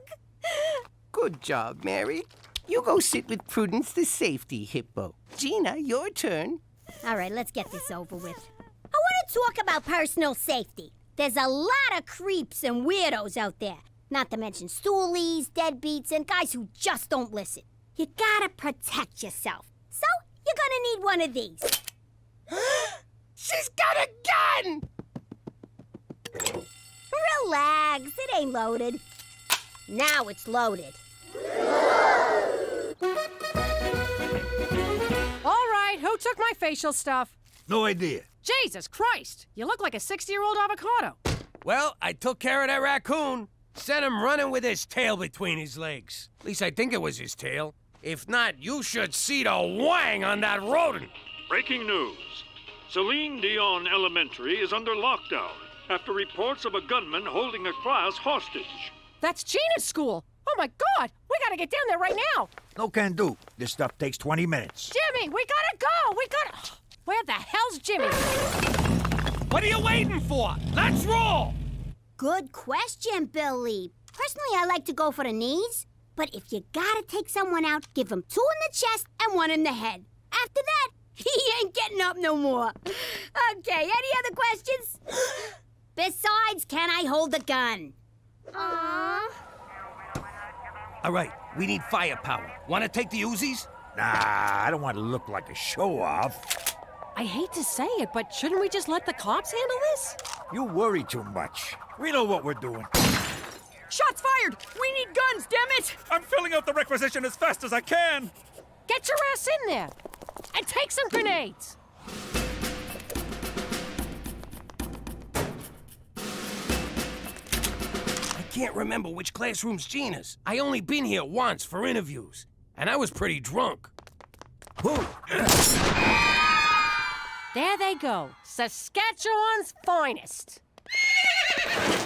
Good job, Mary. You go sit with Prudence the safety hippo. Gina, your turn. All right, let's get this over with. I want to talk about personal safety. There's a lot of creeps and weirdos out there. Not to mention stoolies, deadbeats, and guys who just don't listen. You gotta protect yourself. So, you're gonna need one of these. She's got a gun! Relax, it ain't loaded. Now it's loaded. All right, who took my facial stuff? No idea. Jesus Christ! You look like a 60-year-old avocado. Well, I took care of that raccoon. Sent him running with his tail between his legs. At least I think it was his tail. If not, you should see the wang on that rodent. Breaking news. Celine Dion Elementary is under lockdown after reports of a gunman holding a class hostage. That's Gina's school. Oh my God! We gotta get down there right now. No can do. This stuff takes 20 minutes. Jimmy, we gotta go. We gotta. Where the hell's Jimmy? What are you waiting for? Let's roll! Good question, Billy. Personally, I like to go for the knees. But if you gotta take someone out, give him 2 in the chest and 1 in the head. After that, he ain't getting up no more. Okay, any other questions? Besides, can I hold the gun? Aww. All right, we need firepower. Want to take the Uzis? Nah, I don't want to look like a show-off. I hate to say it, but shouldn't we just let the cops handle this? You worry too much. We know what we're doing. Shots fired! We need guns, damn it! I'm filling out the requisition as fast as I can. Get your ass in there! And take some grenades! I can't remember which classroom's Gina's. I only been here once for interviews, and I was pretty drunk. Whoa! There they go. Saskatchewan's finest.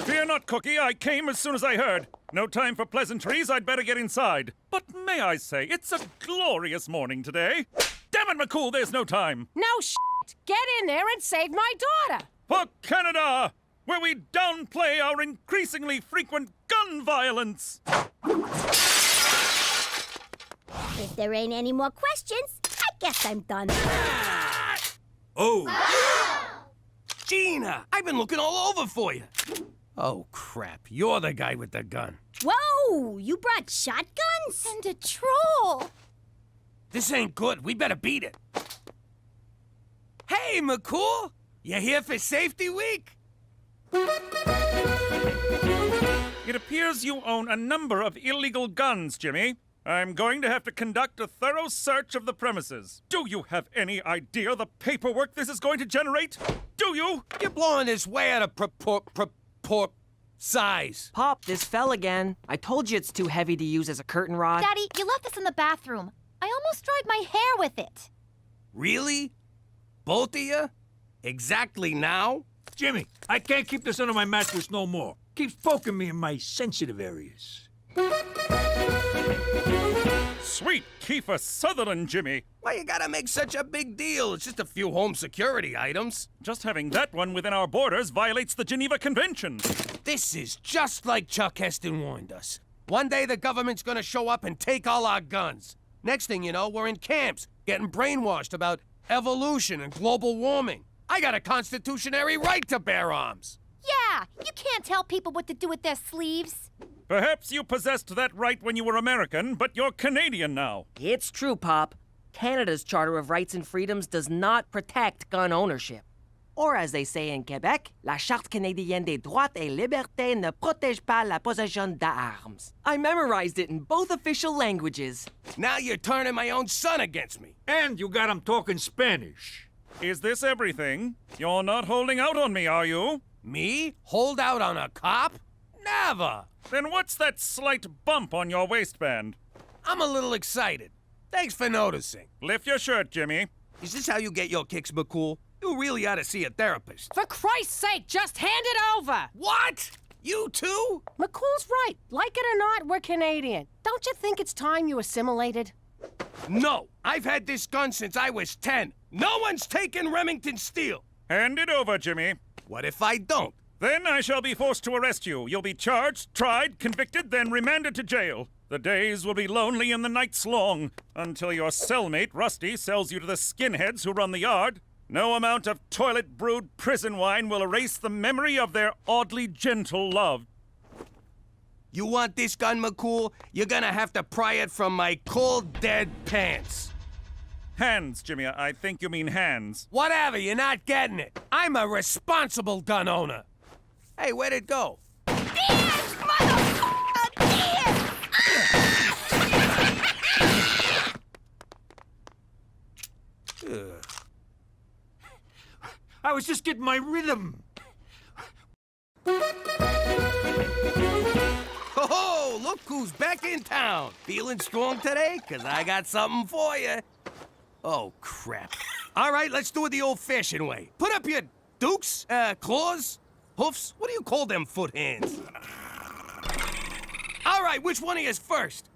Fear not, Cookie. I came as soon as I heard. No time for pleasantries. I'd better get inside. But may I say, it's a glorious morning today. Damn it, McCool, there's no time. No shit. Get in there and save my daughter. For Canada, where we downplay our increasingly frequent gun violence. If there ain't any more questions, I guess I'm done. Oh! Gina, I've been looking all over for you. Oh, crap. You're the guy with the gun. Whoa! You brought shotguns? And a troll. This ain't good. We better beat it. Hey, McCool! You here for Safety Week? It appears you own a number of illegal guns, Jimmy. I'm going to have to conduct a thorough search of the premises. Do you have any idea the paperwork this is going to generate? Do you? You're blowing this way out of proport size. Pop, this fell again. I told you it's too heavy to use as a curtain rod. Daddy, you left this in the bathroom. I almost dried my hair with it. Really? Both of you? Exactly now? Jimmy, I can't keep this under my mattress no more. Keeps poking me in my sensitive areas. sweet Kiefer Sutherland, Jimmy. Why you gotta make such a big deal? It's just a few home security items. Just having that one within our borders violates the Geneva Convention. This is just like Chuck Heston warned us. One day the government's gonna show up and take all our guns. Next thing you know, we're in camps, getting brainwashed about evolution and global warming. I got a constitutionary right to bear arms. Yeah, you can't tell people what to do with their sleeves. Perhaps you possessed that right when you were American, but you're Canadian now. It's true, Pop. Canada's Charter of Rights and Freedoms does not protect gun ownership. Or as they say in Quebec, la Charte canadienne des droits et libertés ne protège pas la possession d'armes. I memorized it in both official languages. Now you're turning my own son against me. And you got him talking Spanish. Is this everything? You're not holding out on me, are you? Me? Hold out on a cop? Never! Then what's that slight bump on your waistband? I'm a little excited. Thanks for noticing. Lift your shirt, Jimmy. Is this how you get your kicks, McCool? You really ought to see a therapist. For Christ's sake, just hand it over! What? You too? McCool's right. Like it or not, we're Canadian. Don't you think it's time you assimilated? No, I've had this gun since I was 10. No one's taken Remington Steel. Hand it over, Jimmy. What if I don't? Then I shall be forced to arrest you. You'll be charged, tried, convicted, then remanded to jail. The days will be lonely and the nights long, until your cellmate, Rusty, sells you to the skinheads who run the yard. No amount of toilet-brewed prison wine will erase the memory of their oddly gentle love. You want this gun, McCool? You're gonna have to pry it from my cold, dead pants. Hands, Jimmy. I think you mean hands. Whatever, you're not getting it. I'm a responsible gun owner. Hey, where'd it go? I was just getting my rhythm. Oh, look who's back in town. Feeling strong today? 'Cause I got something for you. Oh, crap. All right, let's do it the old-fashioned way. Put up your dukes, claws, hoofs. What do you call them foot hands? All right, which one of you is first?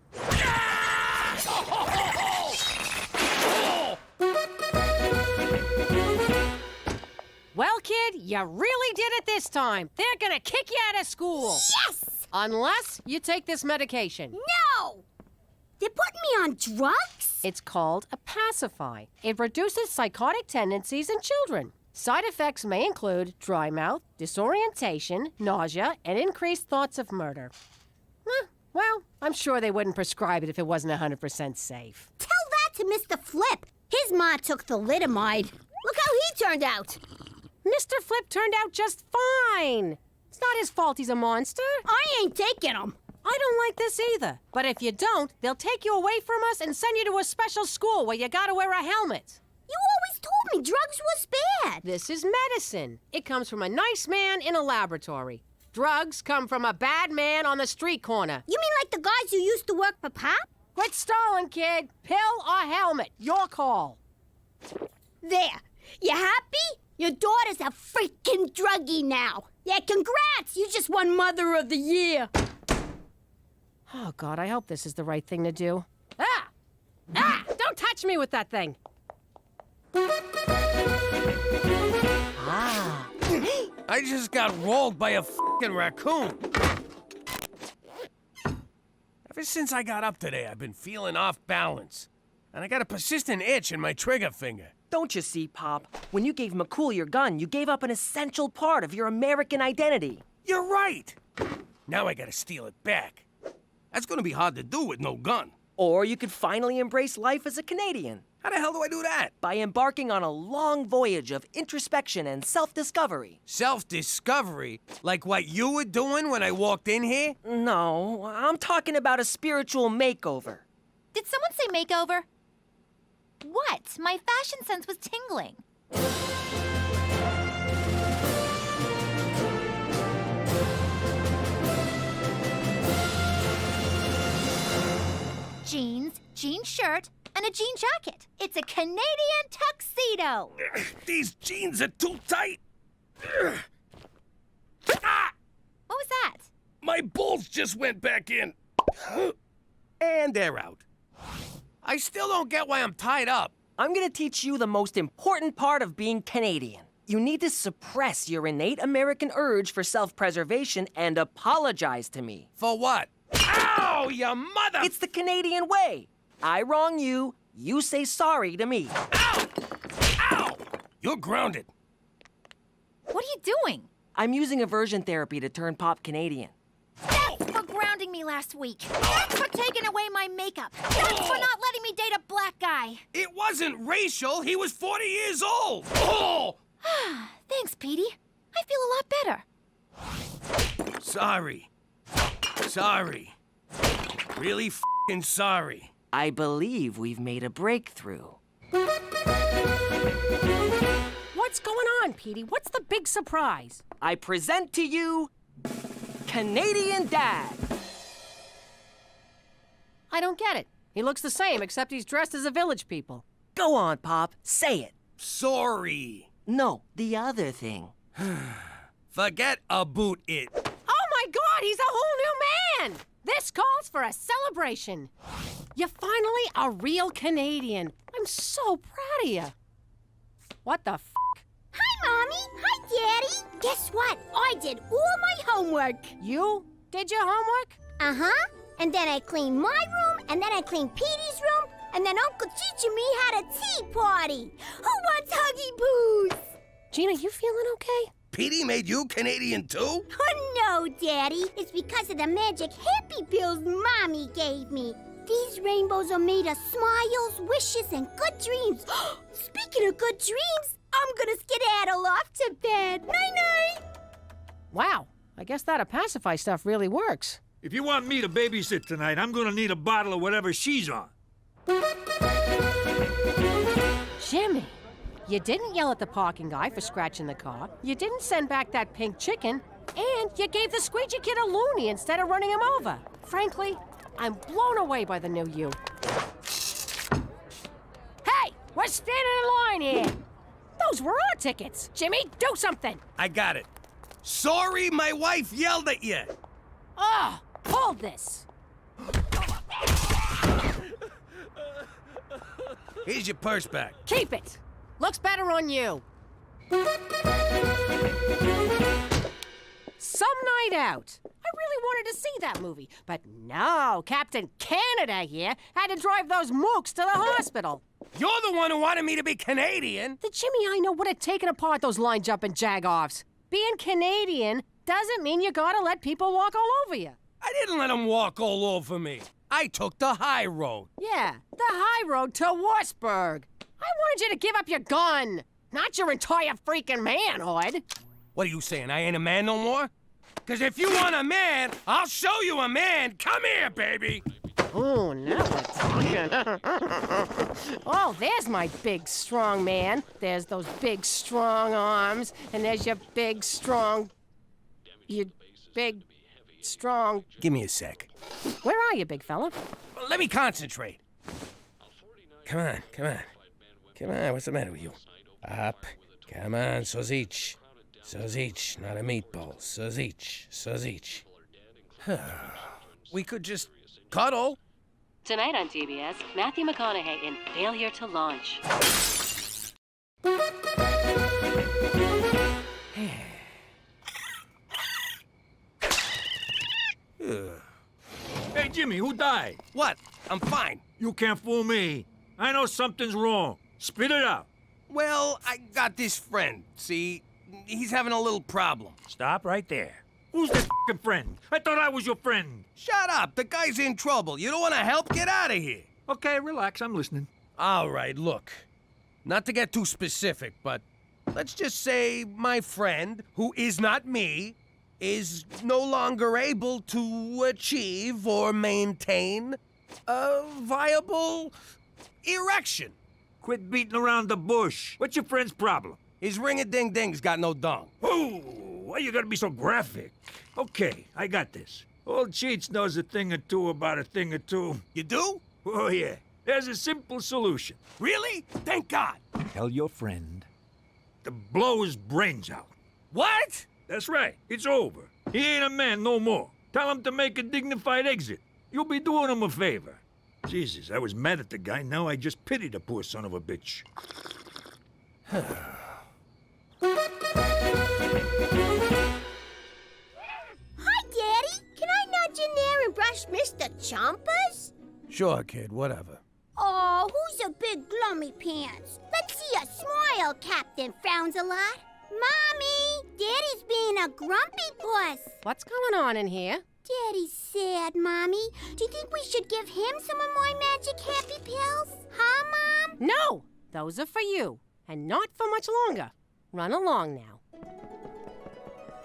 Well, kid, you really did it this time. They're gonna kick you out of school. Yes! Unless you take this medication. No! They're putting me on drugs? It's called a pacify. It reduces psychotic tendencies in children. Side effects may include dry mouth, disorientation, nausea, and increased thoughts of murder. Well, I'm sure they wouldn't prescribe it if it wasn't 100% safe. Tell that to Mr. Flip. His ma took thalidomide. Look how he turned out. Mr. Flip turned out just fine. It's not his fault he's a monster. I ain't taking him. I don't like this either. But if you don't, they'll take you away from us and send you to a special school where you gotta wear a helmet. You always told me drugs was bad. This is medicine. It comes from a nice man in a laboratory. Drugs come from a bad man on the street corner. You mean like the guys who used to work for Pop? Quit stalling, kid. Pill or helmet. Your call. There. You happy? Your daughter's a freaking druggie now. Yeah, congrats. You just won Mother of the Year. Oh, God, I hope this is the right thing to do. Ah! Don't touch me with that thing. I just got rolled by a f***ing raccoon. Ever since I got up today, I've been feeling off balance. And I got a persistent itch in my trigger finger. Don't you see, Pop? When you gave McCool your gun, you gave up an essential part of your American identity. You're right. Now I gotta steal it back. That's gonna be hard to do with no gun. Or you could finally embrace life as a Canadian. How the hell do I do that? By embarking on a long voyage of introspection and self-discovery. Self-discovery? Like what you were doing when I walked in here? No, I'm talking about a spiritual makeover. Did someone say makeover? What? My fashion sense was tingling. Jeans, jean shirt, and a jean jacket. It's a Canadian tuxedo. These jeans are too tight. What was that? My balls just went back in. And they're out. I still don't get why I'm tied up. I'm gonna teach you the most important part of being Canadian. You need to suppress your innate American urge for self-preservation and apologize to me. For what? Ow, you mother! It's the Canadian way. I wrong you, you say sorry to me. Ow! Ow! You're grounded. What are you doing? I'm using aversion therapy to turn Pop Canadian. That's for grounding me last week. That's for taking away my makeup. That's for not letting me date a black guy. It wasn't racial. He was 40 years old. Oh! Thanks, Petey. I feel a lot better. Sorry. Sorry. Really f***ing sorry. I believe we've made a breakthrough. What's going on, Petey? What's the big surprise? I present to you Canadian Dad. I don't get it. He looks the same, except he's dressed as a village people. Go on, Pop. Say it. Sorry. No, the other thing. Forget about it. Oh my God, he's a whole new man! This calls for a celebration. You're finally a real Canadian. I'm so proud of you. What the f***? Hi, Mommy. Hi, Daddy. Guess what? I did all my homework. You did your homework? Uh-huh. And then I cleaned my room, and then I cleaned Petey's room, and then Uncle Cheech and me had a tea party. Who wants Huggy Boos? Gina, you feeling okay? Petey made you Canadian too? Oh, no, Daddy. It's because of the magic happy pills Mommy gave me. These rainbows are made of smiles, wishes, and good dreams. Speaking of good dreams, I'm gonna skedaddle off to bed. Night-night. Wow, I guess that pacify stuff really works. If you want me to babysit tonight, I'm gonna need a bottle of whatever she's on. Jimmy, you didn't yell at the parking guy for scratching the car. You didn't send back that pink chicken. And you gave the squeegee kid a loony instead of running him over. Frankly, I'm blown away by the new you. Hey, we're standing in line here. Those were our tickets. Jimmy, do something. I got it. Sorry my wife yelled at you. Ah, hold this. Here's your purse back. Keep it. Looks better on you. Some night out. I really wanted to see that movie, but no, Captain Canada here had to drive those mooks to the hospital. You're the one who wanted me to be Canadian. The Jimmy I know would have taken apart those line-jumping jag-offs. Being Canadian doesn't mean you gotta let people walk all over you. I didn't let them walk all over me. I took the high road. Yeah, the high road to Wurzburg. I wanted you to give up your gun, not your entire freaking manhood. What are you saying, I ain't a man no more? Because if you want a man, I'll show you a man. Come here, baby. Oh, now we're talking. Oh, there's my big, strong man. There's those big, strong arms. And there's your big, strong... Your big, strong... Give me a sec. Where are you, big fella? Let me concentrate. Come on, come on. Come on, what's the matter with you? Up. Come on, sausage. Sausage, not a meatball. Sausage, sausage. We could just cuddle. Tonight on TBS, Matthew McConaughey in Failure to Launch. Hey, Jimmy, who died? What? I'm fine. You can't fool me. I know something's wrong. Spit it out. Well, I got this friend, see? He's having a little problem. Stop right there. Who's that f***ing friend? I thought I was your friend. Shut up. The guy's in trouble. You don't want to help? Get out of here. Okay, relax. I'm listening. All right, look. Not to get too specific, but let's just say my friend, who is not me, is no longer able to achieve or maintain a viable erection. Quit beating around the bush. What's your friend's problem? His ring-a-ding-ding's got no dung. Oh, why you gotta be so graphic? Okay, I got this. Old Cheech knows a thing or two about a thing or two. You do? Oh, yeah. There's a simple solution. Really? Thank God. Tell your friend to blow his brains out. What? That's right. It's over. He ain't a man no more. Tell him to make a dignified exit. You'll be doing him a favor. Jesus, I was mad at the guy, now I just pity the poor son of a bitch. Hi, Daddy. Can I nudge in there and brush Mr. Chompers? Sure, kid, whatever. Oh, who's a big glummy pants? Let's see a smile, Captain Frowns-a-lot. Mommy, Daddy's being a grumpy puss. What's going on in here? Daddy's sad, Mommy. Do you think we should give him some of my magic happy pills? Huh, Mom? No! Those are for you, and not for much longer. Run along now.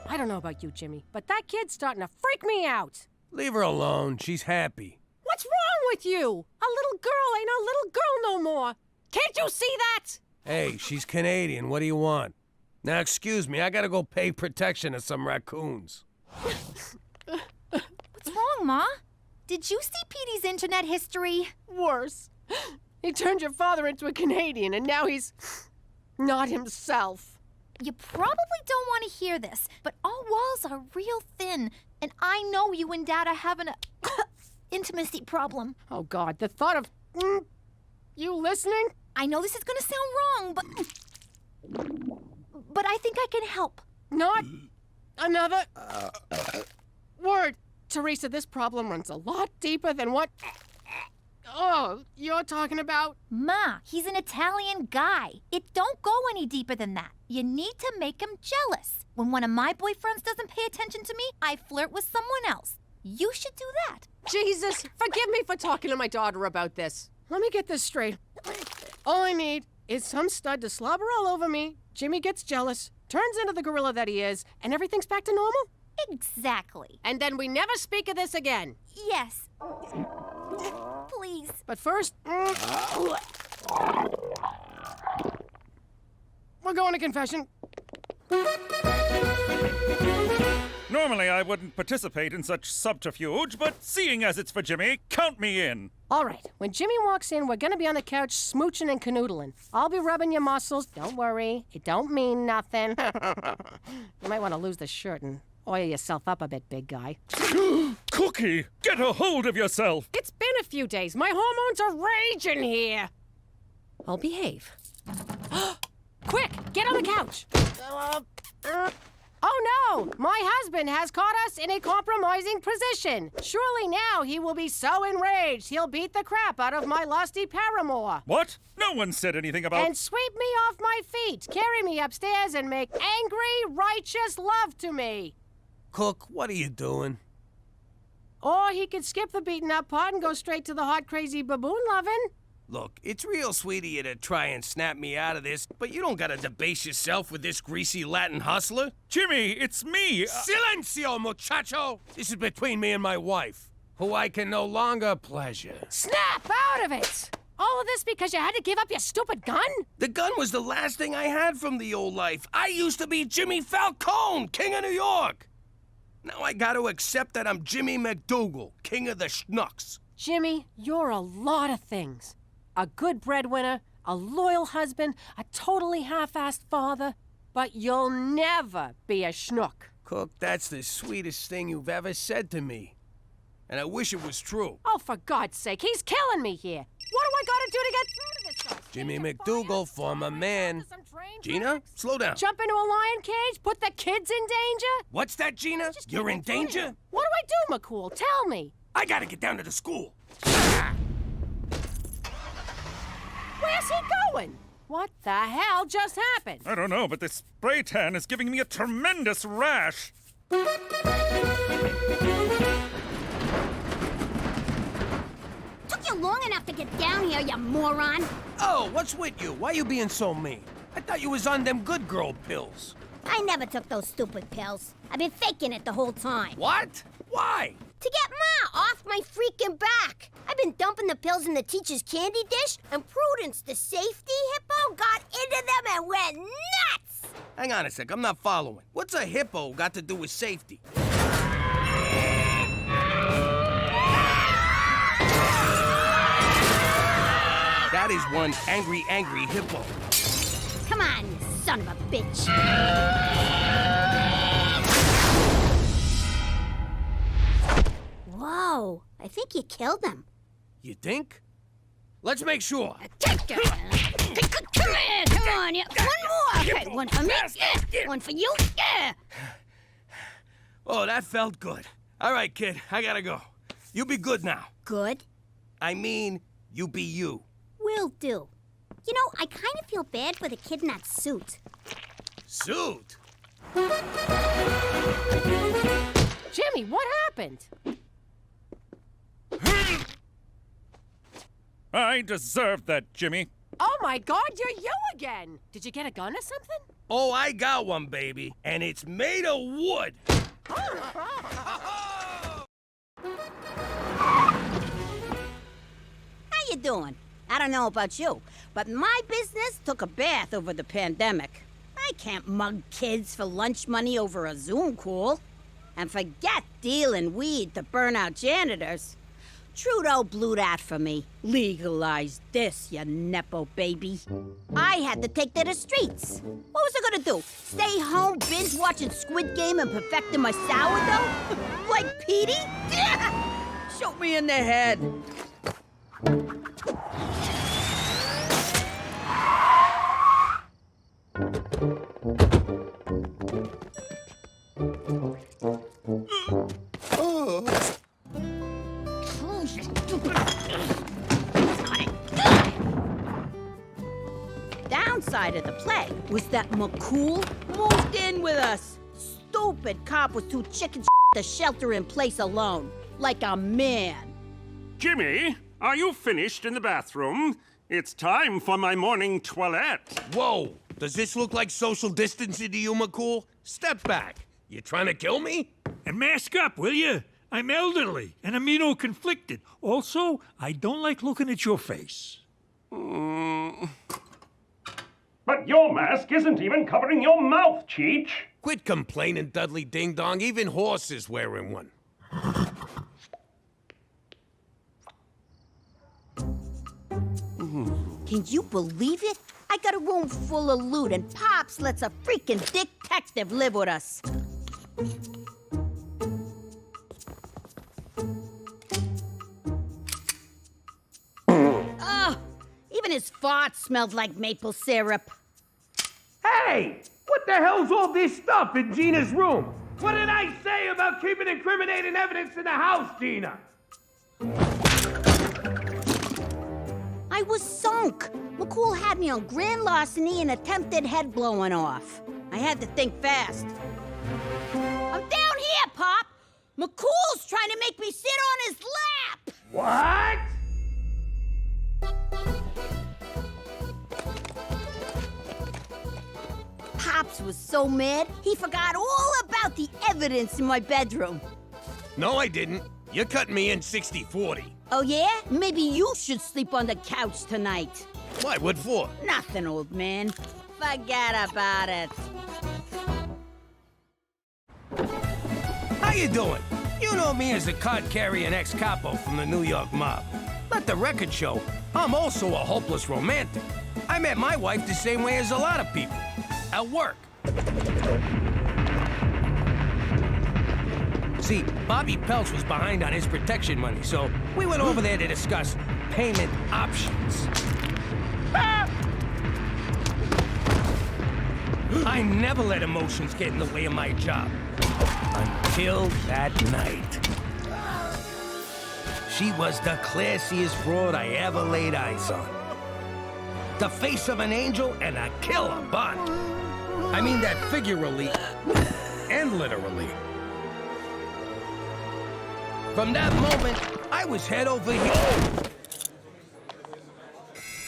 I don't know about you, Jimmy, but that kid's starting to freak me out. Leave her alone. She's happy. What's wrong with you? A little girl ain't a little girl no more. Can't you see that? Hey, she's Canadian. What do you want? Now, excuse me, I gotta go pay protection to some raccoons. What's wrong, Ma? Did you see Petey's internet history? Worse. He turned your father into a Canadian, and now he's not himself. You probably don't want to hear this, but our walls are real thin, and I know you and Dad are having a intimacy problem. Oh, God, the thought of... you listening? I know this is gonna sound wrong, but I think I can help. Not another word. Teresa, this problem runs a lot deeper than what... Oh, you're talking about? Ma, he's an Italian guy. It don't go any deeper than that. You need to make him jealous. When one of my boyfriends doesn't pay attention to me, I flirt with someone else. You should do that. Jesus, forgive me for talking to my daughter about this. Let me get this straight. All I need is some stud to slobber all over me, Jimmy gets jealous, turns into the gorilla that he is, and everything's back to normal? Exactly. And then we never speak of this again. Yes. Please. But first... we're going to confession. Normally, I wouldn't participate in such subterfuge, but seeing as it's for Jimmy, count me in. All right, when Jimmy walks in, we're gonna be on the couch smooching and canoodling. I'll be rubbing your muscles. Don't worry, it don't mean nothing. You might want to lose the shirt and oil yourself up a bit, big guy. Cookie, get a hold of yourself. It's been a few days. My hormones are raging here. I'll behave. Quick, get on the couch. Oh no! My husband has caught us in a compromising position. Surely now he will be so enraged he'll beat the crap out of my lusty paramour. What? No one said anything about... And sweep me off my feet, carry me upstairs, and make angry, righteous love to me. Cook, what are you doing? Or he could skip the beaten up part and go straight to the hot, crazy baboon lovin'. Look, it's real sweet of you to try and snap me out of this, but you don't gotta debase yourself with this greasy Latin hustler. Jimmy, it's me! Silencio, muchacho! This is between me and my wife, who I can no longer pleasure. Snap out of it! All of this because you had to give up your stupid gun? The gun was the last thing I had from the old life. I used to be Jimmy Falcone, King of New York. Now I gotta accept that I'm Jimmy McDougal, King of the Schnooks. Jimmy, you're a lot of things. A good breadwinner, a loyal husband, a totally half-assed father, but you'll never be a schnook. Cook, that's the sweetest thing you've ever said to me. And I wish it was true. Oh, for God's sake, he's killing me here. What do I gotta do to get through to this guy? Jimmy McDougal, former man. Gina, slow down. Jump into a lion cage? Put the kids in danger? What's that, Gina? You're in danger? What do I do, McCool? Tell me. I gotta get down to the school. Where's he going? What the hell just happened? I don't know, but this spray tan is giving me a tremendous rash. Took you long enough to get down here, you moron. Oh, what's with you? Why you being so mean? I thought you was on them good girl pills. I never took those stupid pills. I've been faking it the whole time. What? Why? To get Ma off my freaking back. I've been dumping the pills in the teacher's candy dish, and Prudence, the safety hippo, got into them and went nuts! Hang on a sec, I'm not following. What's a hippo got to do with safety? That is one angry, angry hippo. Come on, you son of a bitch. Whoa, I think you killed him. You think? Let's make sure. Come on, yeah. One more. Okay, one for me. Yeah. One for you. Yeah. Oh, that felt good. All right, kid, I gotta go. You be good now. Good? I mean, you be you. Will do. You know, I kind of feel bad for the kid in that suit. Suit? Jimmy, what happened? I deserved that, Jimmy. Oh my God, you're you again! Did you get a gun or something? Oh, I got one, baby, and it's made of wood. How you doing? I don't know about you, but my business took a bath over the pandemic. I can't mug kids for lunch money over a Zoom call. And forget dealing weed to burn out janitors. Trudeau blew that for me. Legalize this, you nepo baby. I had to take to the streets. What was I gonna do? Stay home binge watching Squid Game and perfecting my sourdough? Like Petey? Shoot me in the head. Downside of the play was that McCool moved in with us. Stupid cop was too chicken to shelter in place alone, like a man. Jimmy, are you finished in the bathroom? It's time for my morning toilette. Whoa! Does this look like social distancing to you, McCool? Step back. You trying to kill me? And mask up, will you? I'm elderly and immuno-conflicted. Also, I don't like looking at your face. But your mask isn't even covering your mouth, Cheech. Quit complaining, Dudley Ding Dong. Even horses wearing one. Can you believe it? I got a room full of loot and Pops lets a freaking detective live with us. Oh, even his farts smelled like maple syrup. Hey! What the hell's all this stuff in Gina's room? What did I say about keeping incriminating evidence in the house, Gina? I was sunk. McCool had me on grand larceny and attempted head blowing off. I had to think fast. I'm down here, Pop! McCool's trying to make me sit on his lap! What? Pops was so mad, he forgot all about the evidence in my bedroom. No, I didn't. You cut me in 60-40. Oh, yeah? Maybe you should sleep on the couch tonight. Why? What for? Nothing, old man. Forget about it. How you doing? You know me as a card-carrying ex-capo from the New York mob. Let the record show, I'm also a hopeless romantic. I met my wife the same way as a lot of people. At work. See, Bobby Peltz was behind on his protection money, so we went over there to discuss payment options. Ah! I never let emotions get in the way of my job. Until that night. She was the classiest broad I ever laid eyes on. The face of an angel and a killer butt. I mean that figuratively and literally. From that moment, I was head over heels.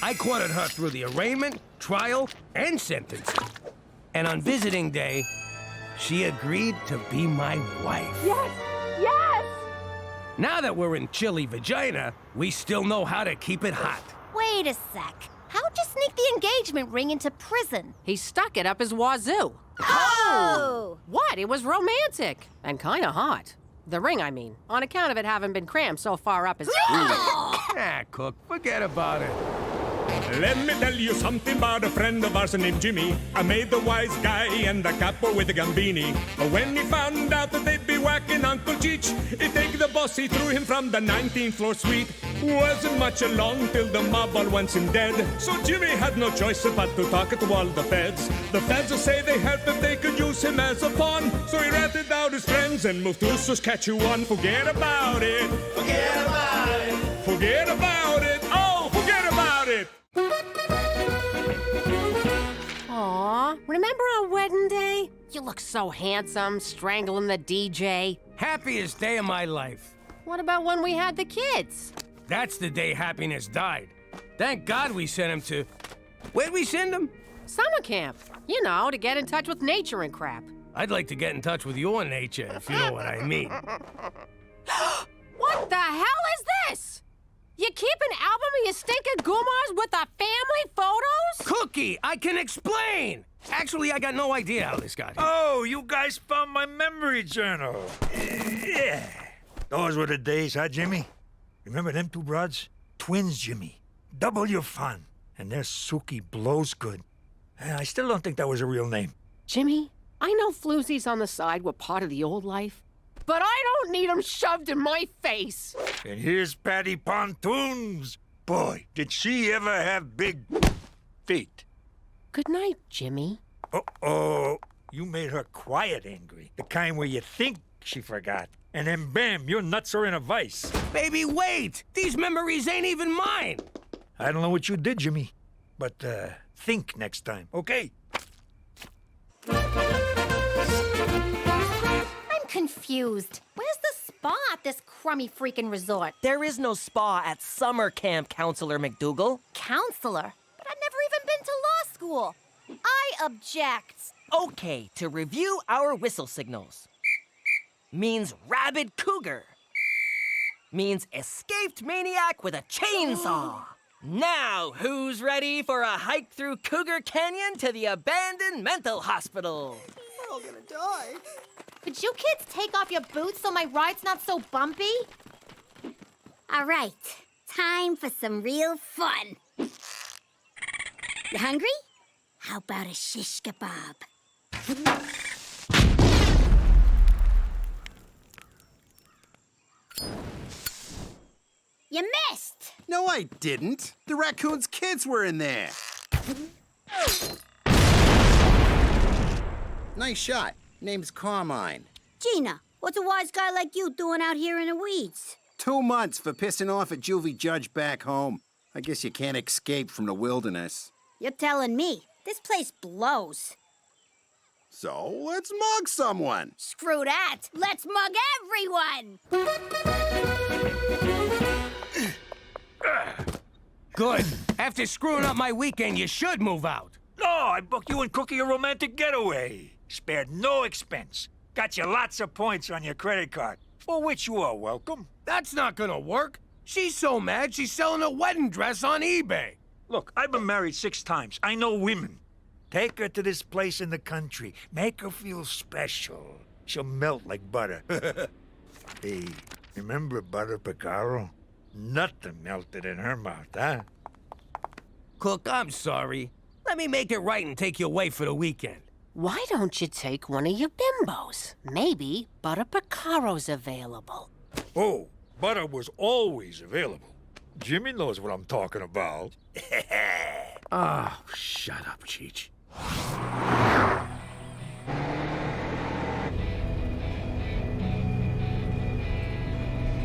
I courted her through the arraignment, trial, and sentencing. And on visiting day, she agreed to be my wife. Yes! Yes! Now that we're in chilly vagina, we still know how to keep it hot. Wait a sec. How'd you sneak the engagement ring into prison? He stuck it up his wazoo. Oh! What? It was romantic. And kinda hot. The ring, I mean. On account of it having been crammed so far up his... Ah, Cook, forget about it. Let me tell you something about a friend of ours named Jimmy. I made the wise guy and the capo with the gambini. But when he found out that they'd be whacking Uncle Cheech, he'd take the boss, he threw him from the 19th floor suite. Wasn't much along till the mob all wants him dead. So Jimmy had no choice but to talk to all the feds. The feds will say they help if they could use him as a pawn. So he ratted out his friends and moved to Saskatchewan. Forget about it. Forget about it. Forget about it. Oh, forget about it. Aw, remember our wedding day? You look so handsome, strangling the DJ. Happiest day of my life. What about when we had the kids? That's the day happiness died. Thank God we sent him to... Where'd we send him? Summer camp. You know, to get in touch with nature and crap. I'd like to get in touch with your nature, if you know what I mean. What the hell is this? You keep an album of your stinking goomars with the family photos? Cookie, I can explain! Actually, I got no idea how this got here. Oh, you guys found my memory journal. Yeah. Those were the days, huh, Jimmy? Remember them two broads? Twins, Jimmy. Double your fun. And their Suki blows good. I still don't think that was a real name. Jimmy, I know floozies on the side were part of the old life, but I don't need them shoved in my face. And here's Patty Pontoons. Boy, did she ever have big feet. Good night, Jimmy. Uh-oh. You made her quiet angry. The kind where you think she forgot. And then bam, your nuts are in a vice. Baby, wait! These memories ain't even mine! I don't know what you did, Jimmy. But, think next time, okay? I'm confused. Where's the spa at this crummy freaking resort? There is no spa at summer camp, Counselor McDougal. Counselor? But I've never even been to law school. I object. Okay, to review our whistle signals. Means rabid cougar. Means escaped maniac with a chainsaw. Now, who's ready for a hike through Cougar Canyon to the abandoned mental hospital? We're all gonna die. Could you kids take off your boots so my ride's not so bumpy? All right, time for some real fun. You hungry? How about a shish kebab? You missed! No, I didn't. The raccoon's kids were in there. Nice shot. Name's Carmine. Gina, what's a wise guy like you doing out here in the weeds? 2 months for pissing off a juvie judge back home. I guess you can't escape from the wilderness. You're telling me. This place blows. So, let's mug someone. Screw that. Let's mug everyone. Good. After screwing up my weekend, you should move out. No, I booked you and Cookie a romantic getaway. Spared no expense. Got you lots of points on your credit card, for which you are welcome. That's not gonna work. She's so mad she's selling a wedding dress on eBay. Look, I've been married 6 times. I know women. Take her to this place in the country. Make her feel special. She'll melt like butter. Hey, remember Butter Picaro? Nothing melted in her mouth, huh? Cook, I'm sorry. Let me make it right and take you away for the weekend. Why don't you take one of your bimbos? Maybe Butter Picaro's available. Oh, butter was always available. Jimmy knows what I'm talking about. Oh, shut up, Cheech.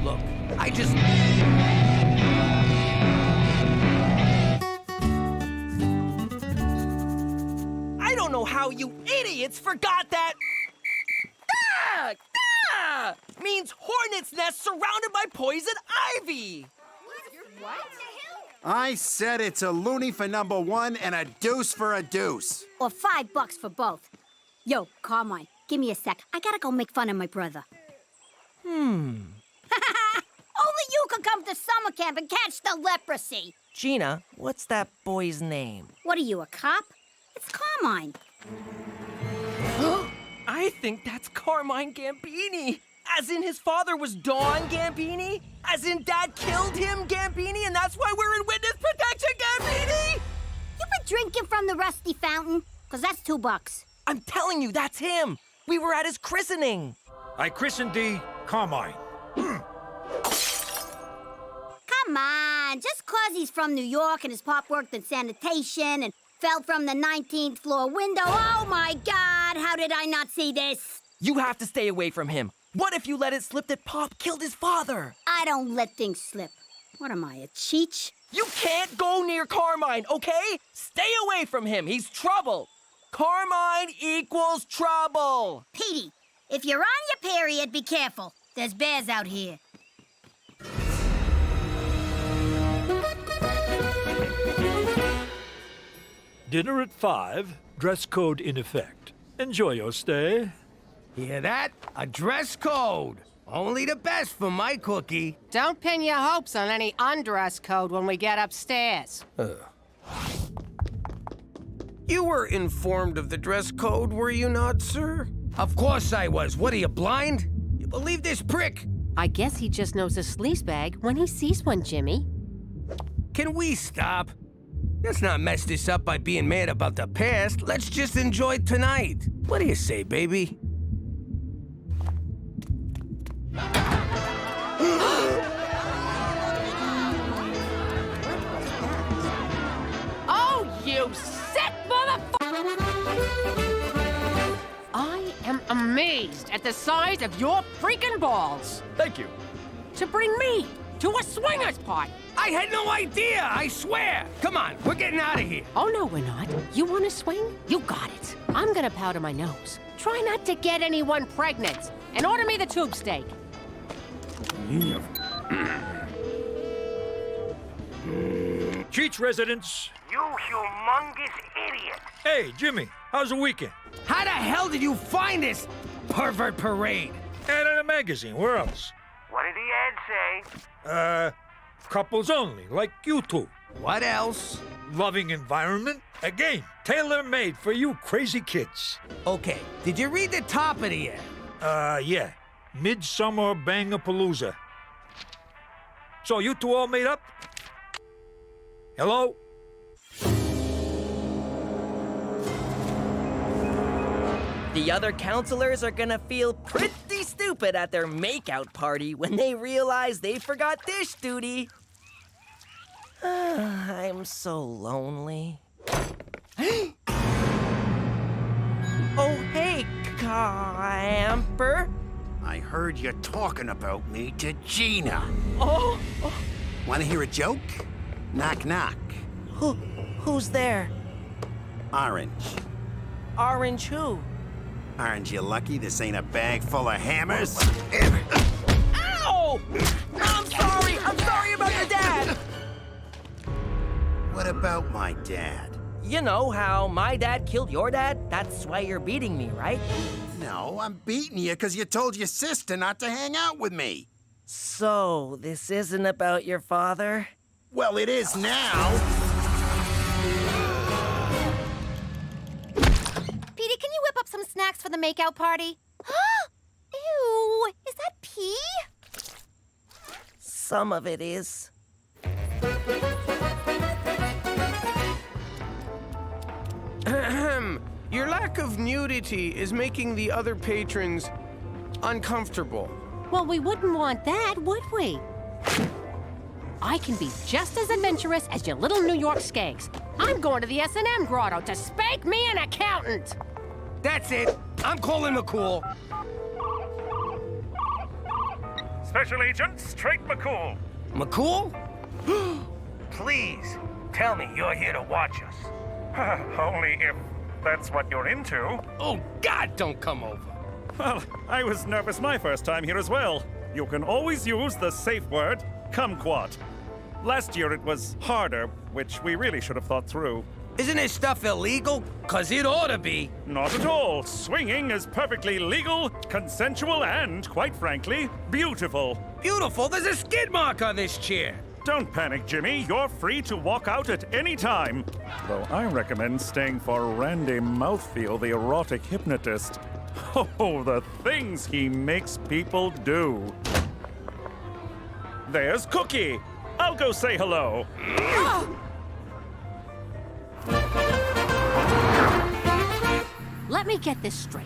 Look, I just... I don't know how you idiots forgot that... Ah! Ah! Means hornet's nest surrounded by poison ivy! What? I said it's a loony for number 1 and a deuce for a deuce. Or $5 for both. Yo, Carmine, give me a sec. I gotta go make fun of my brother. Only you can come to summer camp and catch the leprosy. Gina, what's that boy's name? What are you, a cop? It's Carmine. I think that's Carmine Gambini. As in his father was Don Gambini? As in Dad killed him, Gambini, and that's why we're in witness protection, Gambini? You been drinking from the rusty fountain? Because that's $2. I'm telling you, that's him. We were at his christening. I christened thee Carmine. Come on, just 'cause he's from New York and his pop worked in sanitation and fell from the 19th floor window. Oh my God, how did I not see this? You have to stay away from him. What if you let it slip that Pop killed his father? I don't let things slip. What am I, a cheech? You can't go near Carmine, okay? Stay away from him. He's trouble. Carmine equals trouble. Petey, if you're on your period, be careful. There's bears out here. Dinner at 5, dress code in effect. Enjoy your stay. Hear that? A dress code. Only the best for my cookie. Don't pin your hopes on any undress code when we get upstairs. You were informed of the dress code, were you not, sir? Of course I was. What, are you blind? You believe this prick? I guess he just knows a sleaze bag when he sees one, Jimmy. Can we stop? Let's not mess this up by being mad about the past. Let's just enjoy tonight. What do you say, baby? Oh, you sick motherfucker! I am amazed at the size of your freaking balls. Thank you. To bring me to a swingers party. I had no idea, I swear. Come on, we're getting out of here. Oh, no, we're not. You want to swing? You got it. I'm gonna powder my nose. Try not to get anyone pregnant. And order me the tube steak. Cheech residents. You humongous idiot. Hey, Jimmy, how's the weekend? How the hell did you find this pervert parade? Ad in a magazine, where else? What did the ad say? Couples only, like you two. What else? Loving environment. A game tailor-made for you crazy kids. Okay, did you read the top of the ad? Yeah. Midsummer Bangapalooza. So you two all made up? Hello? The other counselors are gonna feel pretty stupid at their makeout party when they realize they forgot dish duty. I'm so lonely. Oh, hey, camper. I heard you talking about me to Gina. Oh. Want to hear a joke? Knock, knock. Who's there? Orange. Orange who? Aren't you lucky this ain't a bag full of hammers? Ow! I'm sorry about your dad! What about my dad? You know how my dad killed your dad? That's why you're beating me, right? No, I'm beating you because you told your sister not to hang out with me. So, this isn't about your father? Well, it is now. Petey, can you whip up some snacks for the makeout party? Ew, is that pee? Some of it is. Your lack of nudity is making the other patrons uncomfortable. Well, we wouldn't want that, would we? I can be just as adventurous as your little New York skanks. I'm going to the S&M grotto to spank me an accountant. That's it. I'm calling McCool. Special Agent Straight McCool. McCool? Please, tell me you're here to watch us. Only if that's what you're into. Oh, God, don't come over. Well, I was nervous my first time here as well. You can always use the safe word, kumquat. Last year it was harder, which we really should have thought through. Isn't this stuff illegal? 'Cause it ought to be. Not at all. Swinging is perfectly legal, consensual, and, quite frankly, beautiful. Beautiful? There's a skid mark on this chair. Don't panic, Jimmy. You're free to walk out at any time. Though I recommend staying for Randy Mouthfeel, the erotic hypnotist. Oh, the things he makes people do. There's Cookie. I'll go say hello. Let me get this straight.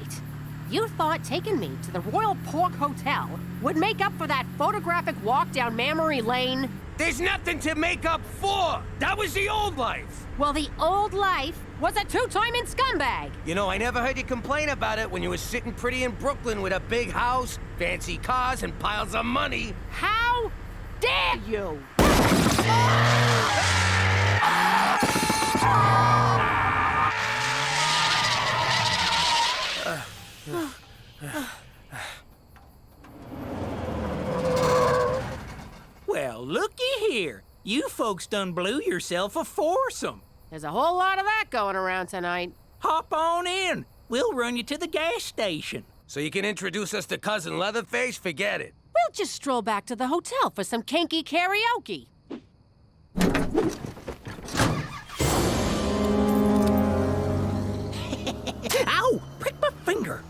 You thought taking me to the Royal Pork Hotel would make up for that photographic walk down Memory Lane? There's nothing to make up for. That was the old life. Well, the old life was a two-timing scumbag. You know, I never heard you complain about it when you were sitting pretty in Brooklyn with a big house, fancy cars, and piles of money. How dare you? Well, looky here. You folks done blew yourself a foursome. There's a whole lot of that going around tonight. Hop on in. We'll run you to the gas station. So you can introduce us to Cousin Leatherface? Forget it. We'll just stroll back to the hotel for some kinky karaoke. Ow! Prick my finger.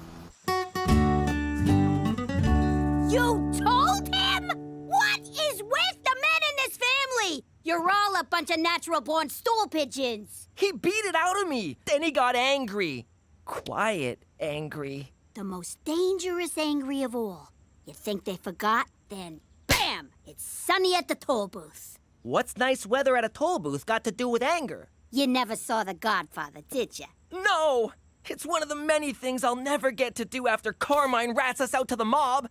You told him? What is with the men in this family? You're all a bunch of natural-born stool pigeons. He beat it out of me. Then he got angry. Quiet angry. The most dangerous angry of all. You think they forgot? Then, bam! It's sunny at the toll booth. What's nice weather at a toll booth got to do with anger? You never saw The Godfather, did you? No! It's one of the many things I'll never get to do after Carmine rats us out to the mob.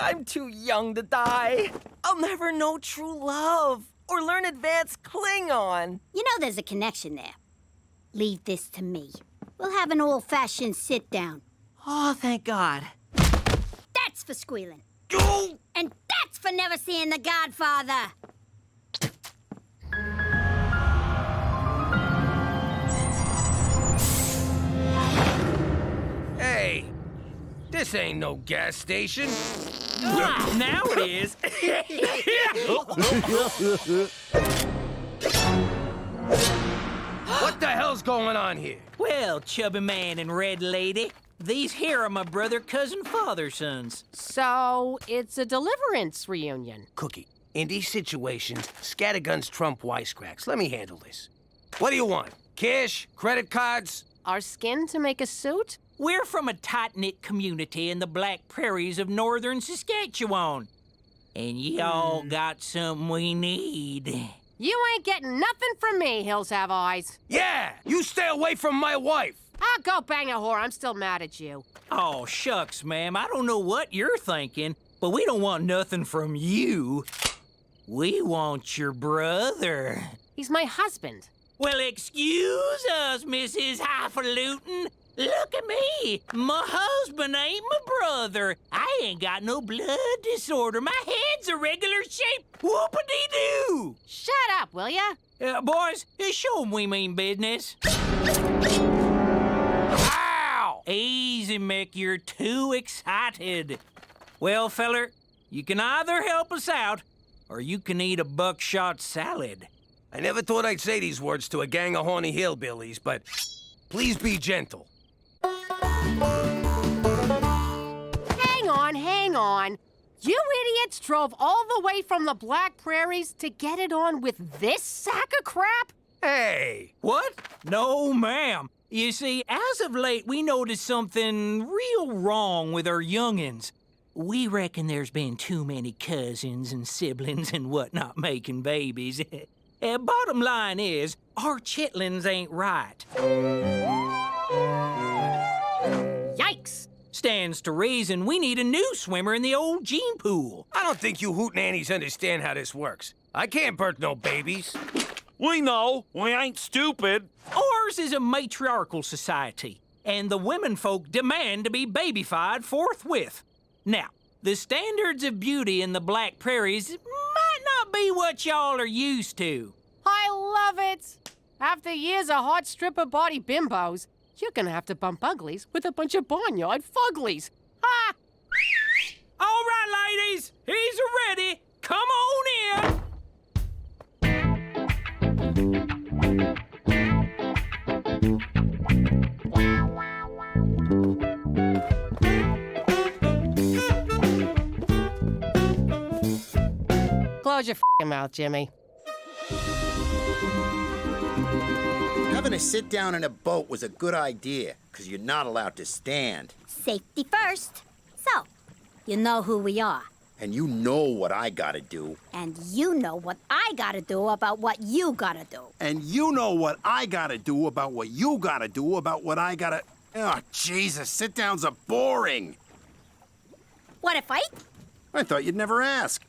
I'm too young to die. I'll never know true love or learn advanced Klingon. You know there's a connection there. Leave this to me. We'll have an old-fashioned sit-down. Oh, thank God. That's for squealing. And that's for never seeing The Godfather. Hey, this ain't no gas station. Now it is. What the hell's going on here? Well, chubby man and red lady, these here are my brother, cousin, father sons. So, it's a deliverance reunion. Cookie, in these situations, scatterguns trump wisecracks. Let me handle this. What do you want? Cash? Credit cards? Our skin to make a suit? We're from a tight-knit community in the Black Prairies of northern Saskatchewan. And y'all got something we need. You ain't getting nothing from me, Hills Have Eyes. Yeah! You stay away from my wife! I'll go bang a whore. I'm still mad at you. Oh, shucks, ma'am. I don't know what you're thinking, but we don't want nothing from you. We want your brother. He's my husband. Well, excuse us, Mrs. Highfalutin. Look at me. My husband ain't my brother. I ain't got no blood disorder. My head's a regular shape. Whoop-a-dee-doo. Shut up, will ya? Boys, show 'em we mean business. Ow! Easy, Mick. You're too excited. Well, feller, you can either help us out, or you can eat a buckshot salad. I never thought I'd say these words to a gang of horny hillbillies, but please be gentle. Hang on. You idiots drove all the way from the Black Prairies to get it on with this sack of crap? Hey! What? No, ma'am. You see, as of late, we noticed something real wrong with our youngins. We reckon there's been too many cousins and siblings and whatnot making babies. Bottom line is, our chitlins ain't right. Yikes! Stands to reason we need a new swimmer in the old gene pool. I don't think you hootenannies understand how this works. I can't birth no babies. We know. We ain't stupid. Ours is a matriarchal society, and the women folk demand to be babyfied forthwith. Now, the standards of beauty in the Black Prairies might not be what y'all are used to. I love it! After years of hot stripper body bimbos, you're gonna have to bump uglies with a bunch of barnyard fuglies. Ha! All right, ladies, he's ready. Come on in. close your mouth, Jimmy. Having to sit down in a boat was a good idea, because you're not allowed to stand. Safety first. So, you know who we are. And you know what I gotta do. And you know what I gotta do about what you gotta do. And you know what I gotta do about what you gotta do about what I gotta... Oh, Jesus, sit-downs are boring. Want to fight? I thought you'd never ask.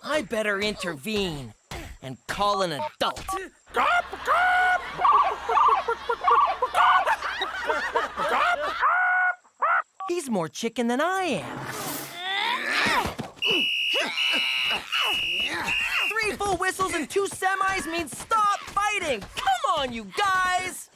I better intervene and call an adult. He's more chicken than I am. 3 full whistles and 2 semis means stop fighting! Come on, you guys!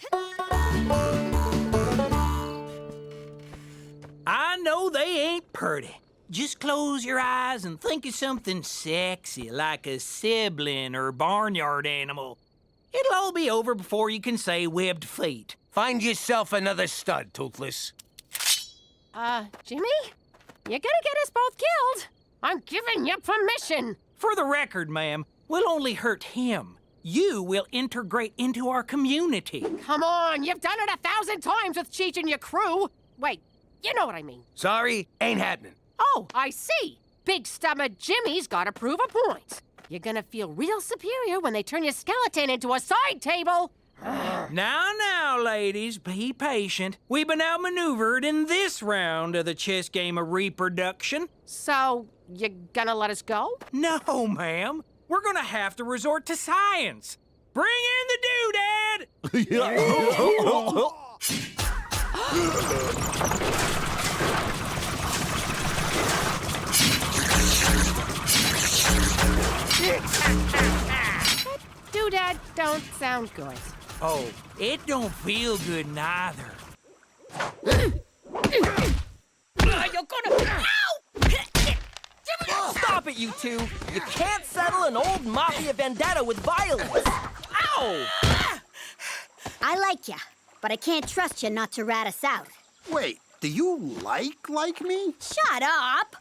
I know they ain't purty. Just close your eyes and think of something sexy, like a sibling or barnyard animal. It'll all be over before you can say webbed feet. Find yourself another stud, Toothless. Jimmy? You're gonna get us both killed. I'm giving you permission. For the record, ma'am, we'll only hurt him. You will integrate into our community. Come on, you've done it 1,000 times with Cheech and your crew. Wait, you know what I mean. Sorry, ain't happening. Oh, I see. Big stomach Jimmy's gotta prove a point. You're gonna feel real superior when they turn your skeleton into a side table. Now, ladies, be patient. We've been outmaneuvered in this round of the chess game of reproduction. So, you gonna let us go? No, ma'am. We're gonna have to resort to science. Bring in the doodad! Doodad don't sound good. Oh, it don't feel good neither. You're gonna... Ow! Stop it, you two! You can't settle an old mafia vendetta with violence! Ow! I like you, but I can't trust you not to rat us out. Wait, do you like me? Shut up!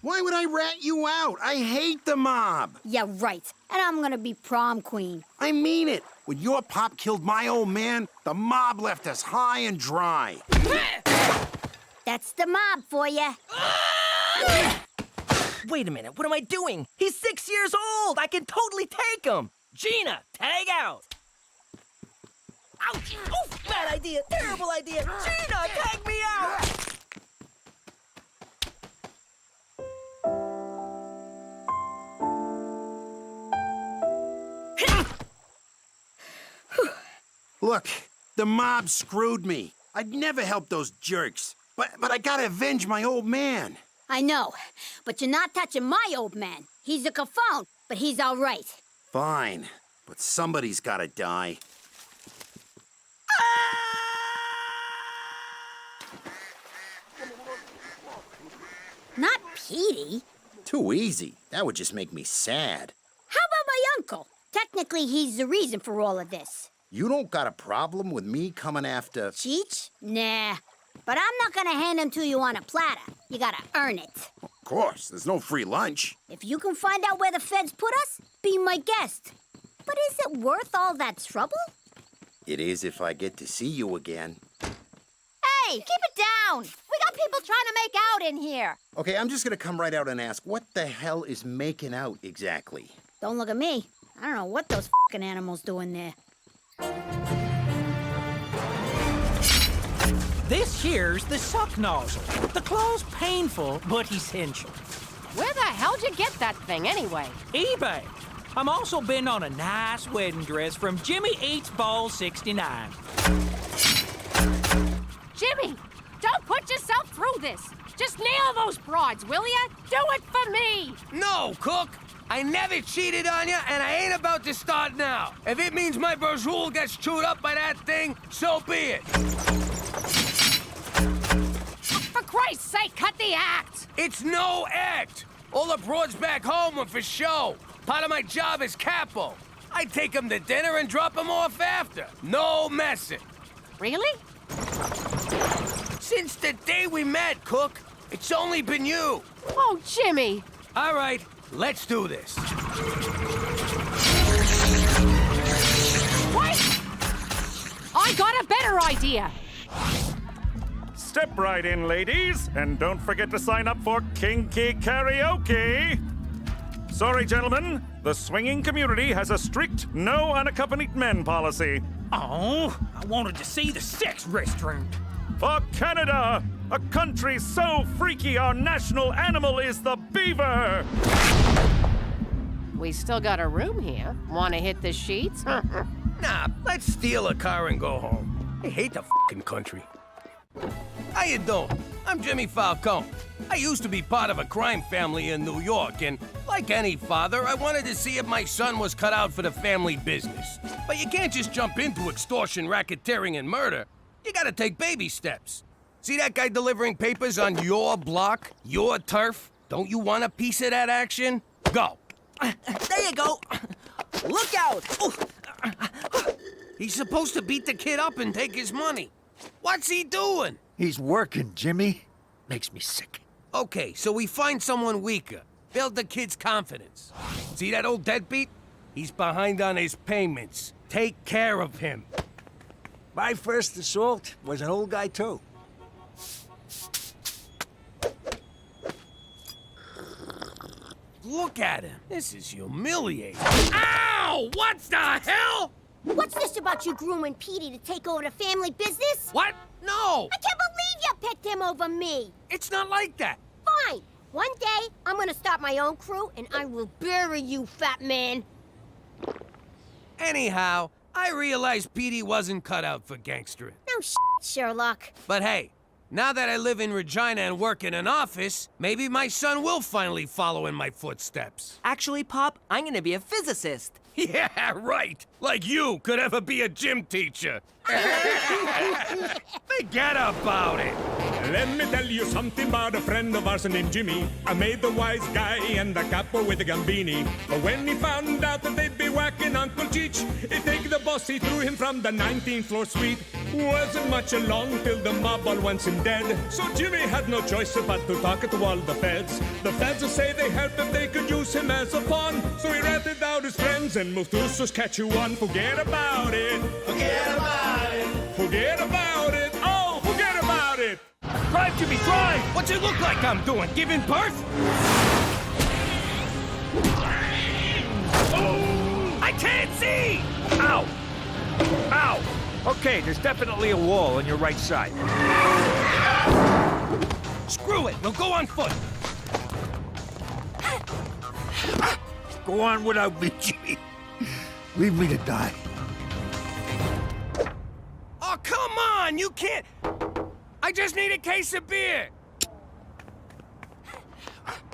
Why would I rat you out? I hate the mob. Yeah, right. And I'm gonna be prom queen. I mean it. When your pop killed my old man, the mob left us high and dry. That's the mob for you. Wait a minute, what am I doing? He's 6 years old! I can totally take him! Gina, tag out! Ouch! Oof, bad idea, terrible idea! Gina, tag me out! Look, the mob screwed me. I'd never help those jerks. But I gotta avenge my old man. I know, but you're not touching my old man. He's a cafone, but he's all right. Fine, but somebody's gotta die. Not Petey. Too easy. That would just make me sad. How about my uncle? Technically, he's the reason for all of this. You don't got a problem with me coming after... Cheech? Nah. But I'm not gonna hand him to you on a platter. You gotta earn it. Of course, there's no free lunch. If you can find out where the feds put us, be my guest. But is it worth all that trouble? It is if I get to see you again. Hey, keep it down. We got people trying to make out in here. Okay, I'm just gonna come right out and ask, what the hell is making out exactly? Don't look at me. I don't know what those f***ing animals do in there. This here's the suck nozzle. The claw's painful, but essential. Where the hell'd you get that thing, anyway? eBay. I'm also been on a nice wedding dress from Jimmy Eats Ball 69. Jimmy, don't put yourself through this. Just nail those broads, will ya? Do it for me! No, Cook! I never cheated on you, and I ain't about to start now. If it means my Berjoul gets chewed up by that thing, so be it. For Christ's sake, cut the act! It's no act. All the broads back home were for show. Part of my job is capo. I take them to dinner and drop them off after. No messing. Really? Since the day we met, Cook, It's only been you. Oh, Jimmy. All right, let's do this. Wait! I got a better idea. Step right in, ladies, and don't forget to sign up for Kinky Karaoke. Sorry, gentlemen, the swinging community has a strict no unaccompanied men policy. Oh, I wanted to see the sex restaurant. For Canada, a country so freaky our national animal is the beaver. We still got a room here. Want to hit the sheets? Nah, let's steal a car and go home. I hate the fucking country. How you doing? I'm Jimmy Falcone. I used to be part of a crime family in New York, and like any father, I wanted to see if my son was cut out for the family business. But you can't just jump into extortion, racketeering, and murder. You gotta take baby steps. See that guy delivering papers on your block, your turf? Don't you want a piece of that action? Go. There you go. Look out! He's supposed to beat the kid up and take his money. What's he doing? He's working, Jimmy. Makes me sick. Okay, so we find someone weaker. Build the kid's confidence. See that old deadbeat? He's behind on his payments. Take care of him. My first assault was an old guy, too. Look at him. This is humiliating. Ow! What the hell? What's this about you grooming Petey to take over the family business? What? No! I can't believe you picked him over me! It's not like that. Fine. One day, I'm gonna start my own crew, and I will bury you, fat man. Anyhow, I realized Petey wasn't cut out for gangstering. No Sherlock. But hey, now that I live in Regina and work in an office, maybe my son will finally follow in my footsteps. Actually, Pop, I'm gonna be a physicist. Yeah, right. Like you could ever be a gym teacher. Forget about it. Let me tell you something about a friend of ours named Jimmy. I made the wise guy and the capo with the gambini. But when he found out that they'd be whacking Uncle Cheech, he take the boss, he threw him from the 19th floor suite. Wasn't much along till the mob all wants him dead. So Jimmy had no choice but to talk to all the feds. The feds will say they helped if they could use him as a pawn. So he ratted out his friends and moved to Saskatchewan. Forget about it. Forget about it. Forget about it. Oh, forget about it. Drive, Jimmy, drive! What's it look like I'm doing? Giving birth? Oh! I can't see! Ow! Ow! Okay, there's definitely a wall on your right side. Screw it, we'll go on foot. Go on without me, Jimmy. Leave me to die. Oh, come on! You can't... I just need a case of beer!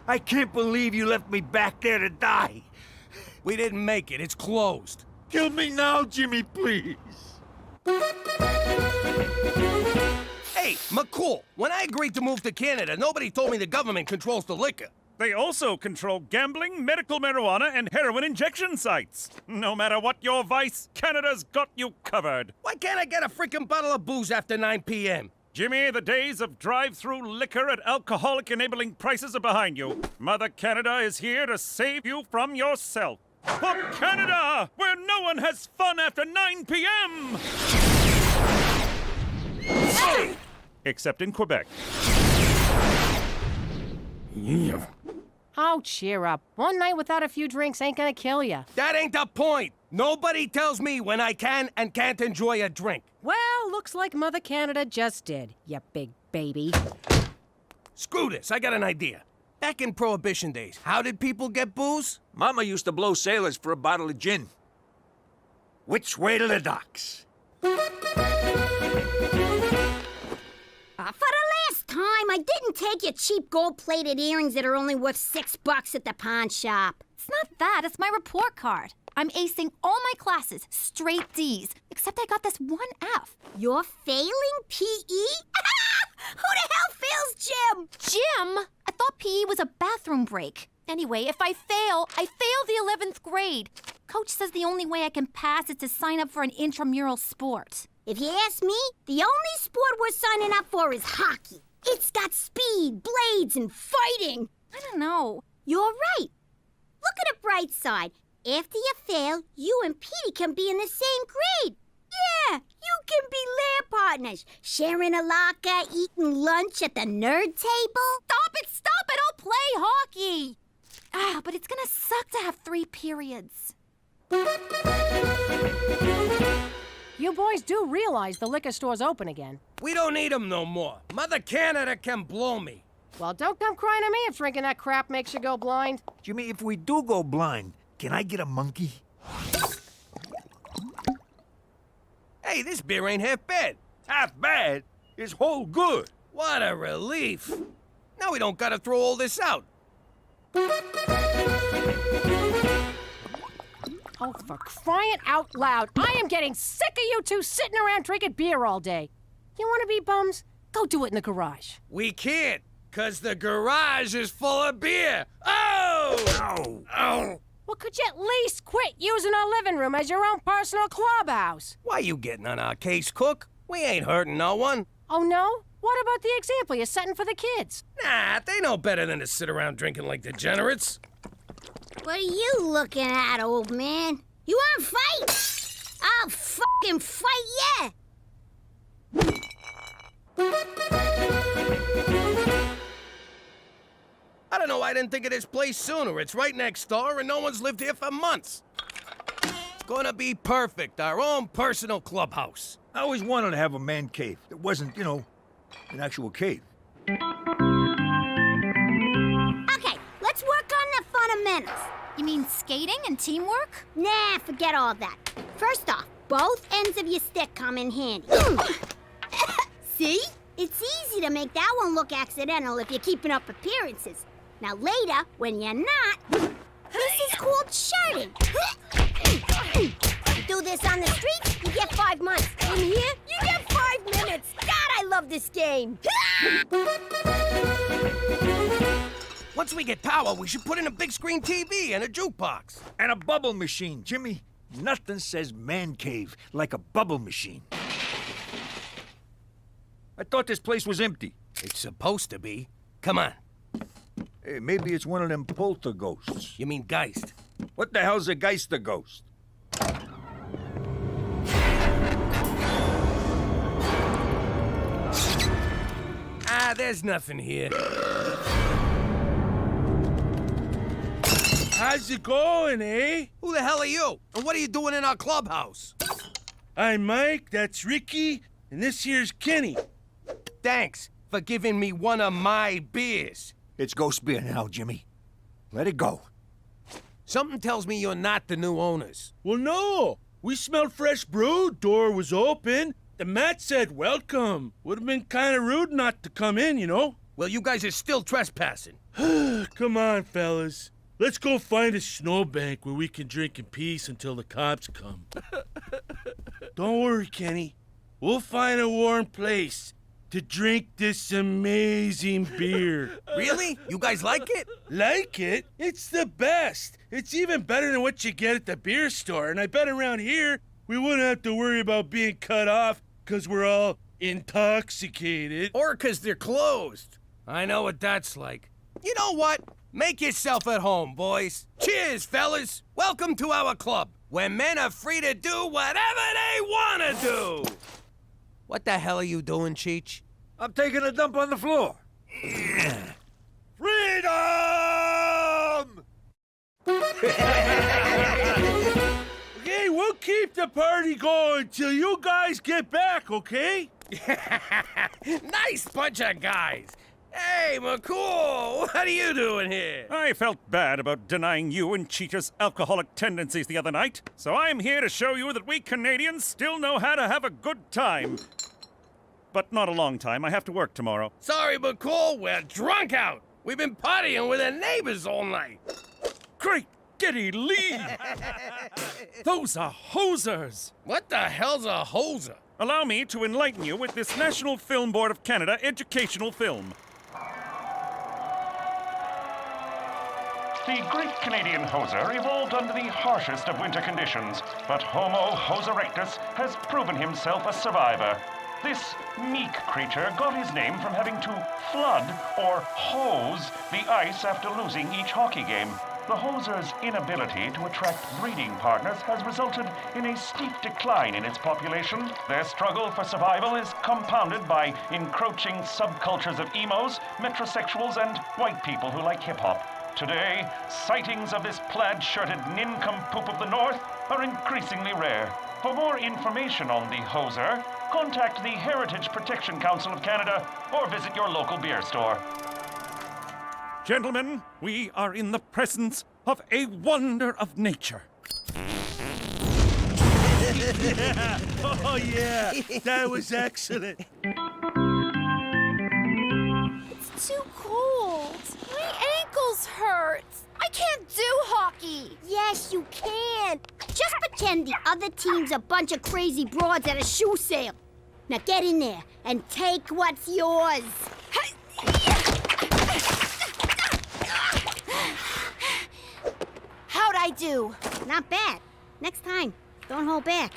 I can't believe you left me back there to die. We didn't make it. It's closed. Kill me now, Jimmy, please. Hey, McCool, when I agreed to move to Canada, nobody told me the government controls the liquor. They also control gambling, medical marijuana, and heroin injection sites. No matter what your vice, Canada's got you covered. Why can't I get a freaking bottle of booze after 9 p.m.? Jimmy, the days of drive-through liquor at alcoholic-enabling prices are behind you. Mother Canada is here to save you from yourself. For Canada, where no one has fun after 9 p.m. Except in Quebec. Oh, cheer up. One night without a few drinks ain't gonna kill you. That ain't the point. Nobody tells me when I can and can't enjoy a drink. Well, looks like Mother Canada just did, you big baby. Screw this, I got an idea. Back in Prohibition days, how did people get booze? Mama used to blow sailors for a bottle of gin. Which way to the docks? For the last time, I didn't take your cheap gold-plated earrings that are only worth $6 at the pawn shop. It's not that, it's my report card. I'm acing all my classes, straight D's, except I got this one F. You're failing PE? Who the hell fails gym? Gym? I thought PE was a bathroom break. Anyway, if I fail the 11th grade. Coach says the only way I can pass is to sign up for an intramural sport. If you ask me, the only sport we're signing up for is hockey. It's got speed, blades, and fighting. I don't know. You're right. Look at the bright side. After you fail, you and Petey can be in the same grade. Yeah, you can be lab partners, sharing a locker, eating lunch at the nerd table. Stop it! I'll play hockey! Ah, but it's gonna suck to have 3 periods. You boys do realize the liquor store's open again. We don't need them no more. Mother Canada can blow me. Well, don't come crying to me if drinking that crap makes you go blind. Jimmy, if we do go blind, can I get a monkey? Hey, this beer ain't half bad. Half bad? It's whole good. What a relief. Now we don't gotta throw all this out. Oh, for crying out loud. I am getting sick of you two sitting around drinking beer all day. You want to be bums? Go do it in the garage. We can't, 'cause the garage is full of beer. Oh! Ow! Oh! Well, could you at least quit using our living room as your own personal clubhouse? Why you getting on our case, Cook? We ain't hurting no one. Oh, no? What about the example you're setting for the kids? Nah, they know better than to sit around drinking like degenerates. What are you looking at, old man? You wanna fight? I'll fucking fight ya! I don't know why I didn't think of this place sooner. It's right next door and no one's lived here for months. It's gonna be perfect, our own personal clubhouse. I always wanted to have a man cave that wasn't, you know, an actual cave. Okay, let's work on the fundamentals. You mean skating and teamwork? Nah, forget all that. First off, both ends of your stick come in handy. See? It's easy to make that one look accidental if you're keeping up appearances. Now later, when you're not, this is called charade. You do this on the street, you get 5 months. In here, you get 5 minutes. God, I love this game. Once we get power, we should put in a big screen TV and a jukebox. And a bubble machine, Jimmy. Nothing says man cave like a bubble machine. I thought this place was empty. It's supposed to be. Come on. Hey, maybe it's one of them poltergeists. You mean Geist? What the hell's a Geister ghost? Ah, there's nothing here. How's it going, eh? Who the hell are you? And what are you doing in our clubhouse? I'm Mike, that's Ricky, and this here's Kenny. Thanks for giving me one of my beers. It's ghost beer now, Jimmy. Let it go. Something tells me you're not the new owners. Well, no. We smelled fresh brew, door was open. The mat said welcome. Would have been kind of rude not to come in, you know? Well, you guys are still trespassing. Come on, fellas. Let's go find a snowbank where we can drink in peace until the cops come. Don't worry, Kenny. We'll find a warm place to drink this amazing beer. Really? You guys like it? Like it? It's the best. It's even better than what you get at the beer store. And I bet around here, we wouldn't have to worry about being cut off because we're all intoxicated. Or because they're closed. I know what that's like. You know what? Make yourself at home, boys. Cheers, fellas. Welcome to our club, where men are free to do whatever they want to do. What the hell are you doing, Cheech? I'm taking a dump on the floor. Freedom! Okay, we'll keep the party going till you guys get back, okay? Nice bunch of guys. Hey, McCool, what are you doing here? I felt bad about denying you and Cheetah's alcoholic tendencies the other night, so I'm here to show you that we Canadians still know how to have a good time. But not a long time. I have to work tomorrow. Sorry, McCool, we're drunk out. We've been partying with the neighbors all night. Great giddy leave! Those are hosers! What the hell's a hoser? Allow me to enlighten you with this National Film Board of Canada educational film. The Great Canadian Hoser evolved under the harshest of winter conditions, but Homo hoser erectus has proven himself a survivor. This meek creature got his name from having to flood or hose the ice after losing each hockey game. The hoser's inability to attract breeding partners has resulted in a steep decline in its population. Their struggle for survival is compounded by encroaching subcultures of emos, metrosexuals, and white people who like hip-hop. Today, sightings of this plaid-shirted nincompoop of the North are increasingly rare. For more information on the hoser, contact the Heritage Protection Council of Canada or visit your local beer store. Gentlemen, we are in the presence of a wonder of nature. Yeah. Oh, yeah. That was excellent. It's too cold. My ankles hurt. I can't do hockey. Yes, you can. Just pretend the other team's a bunch of crazy broads at a shoe sale. Now get in there and take what's yours. How'd I do? Not bad. Next time, don't hold back.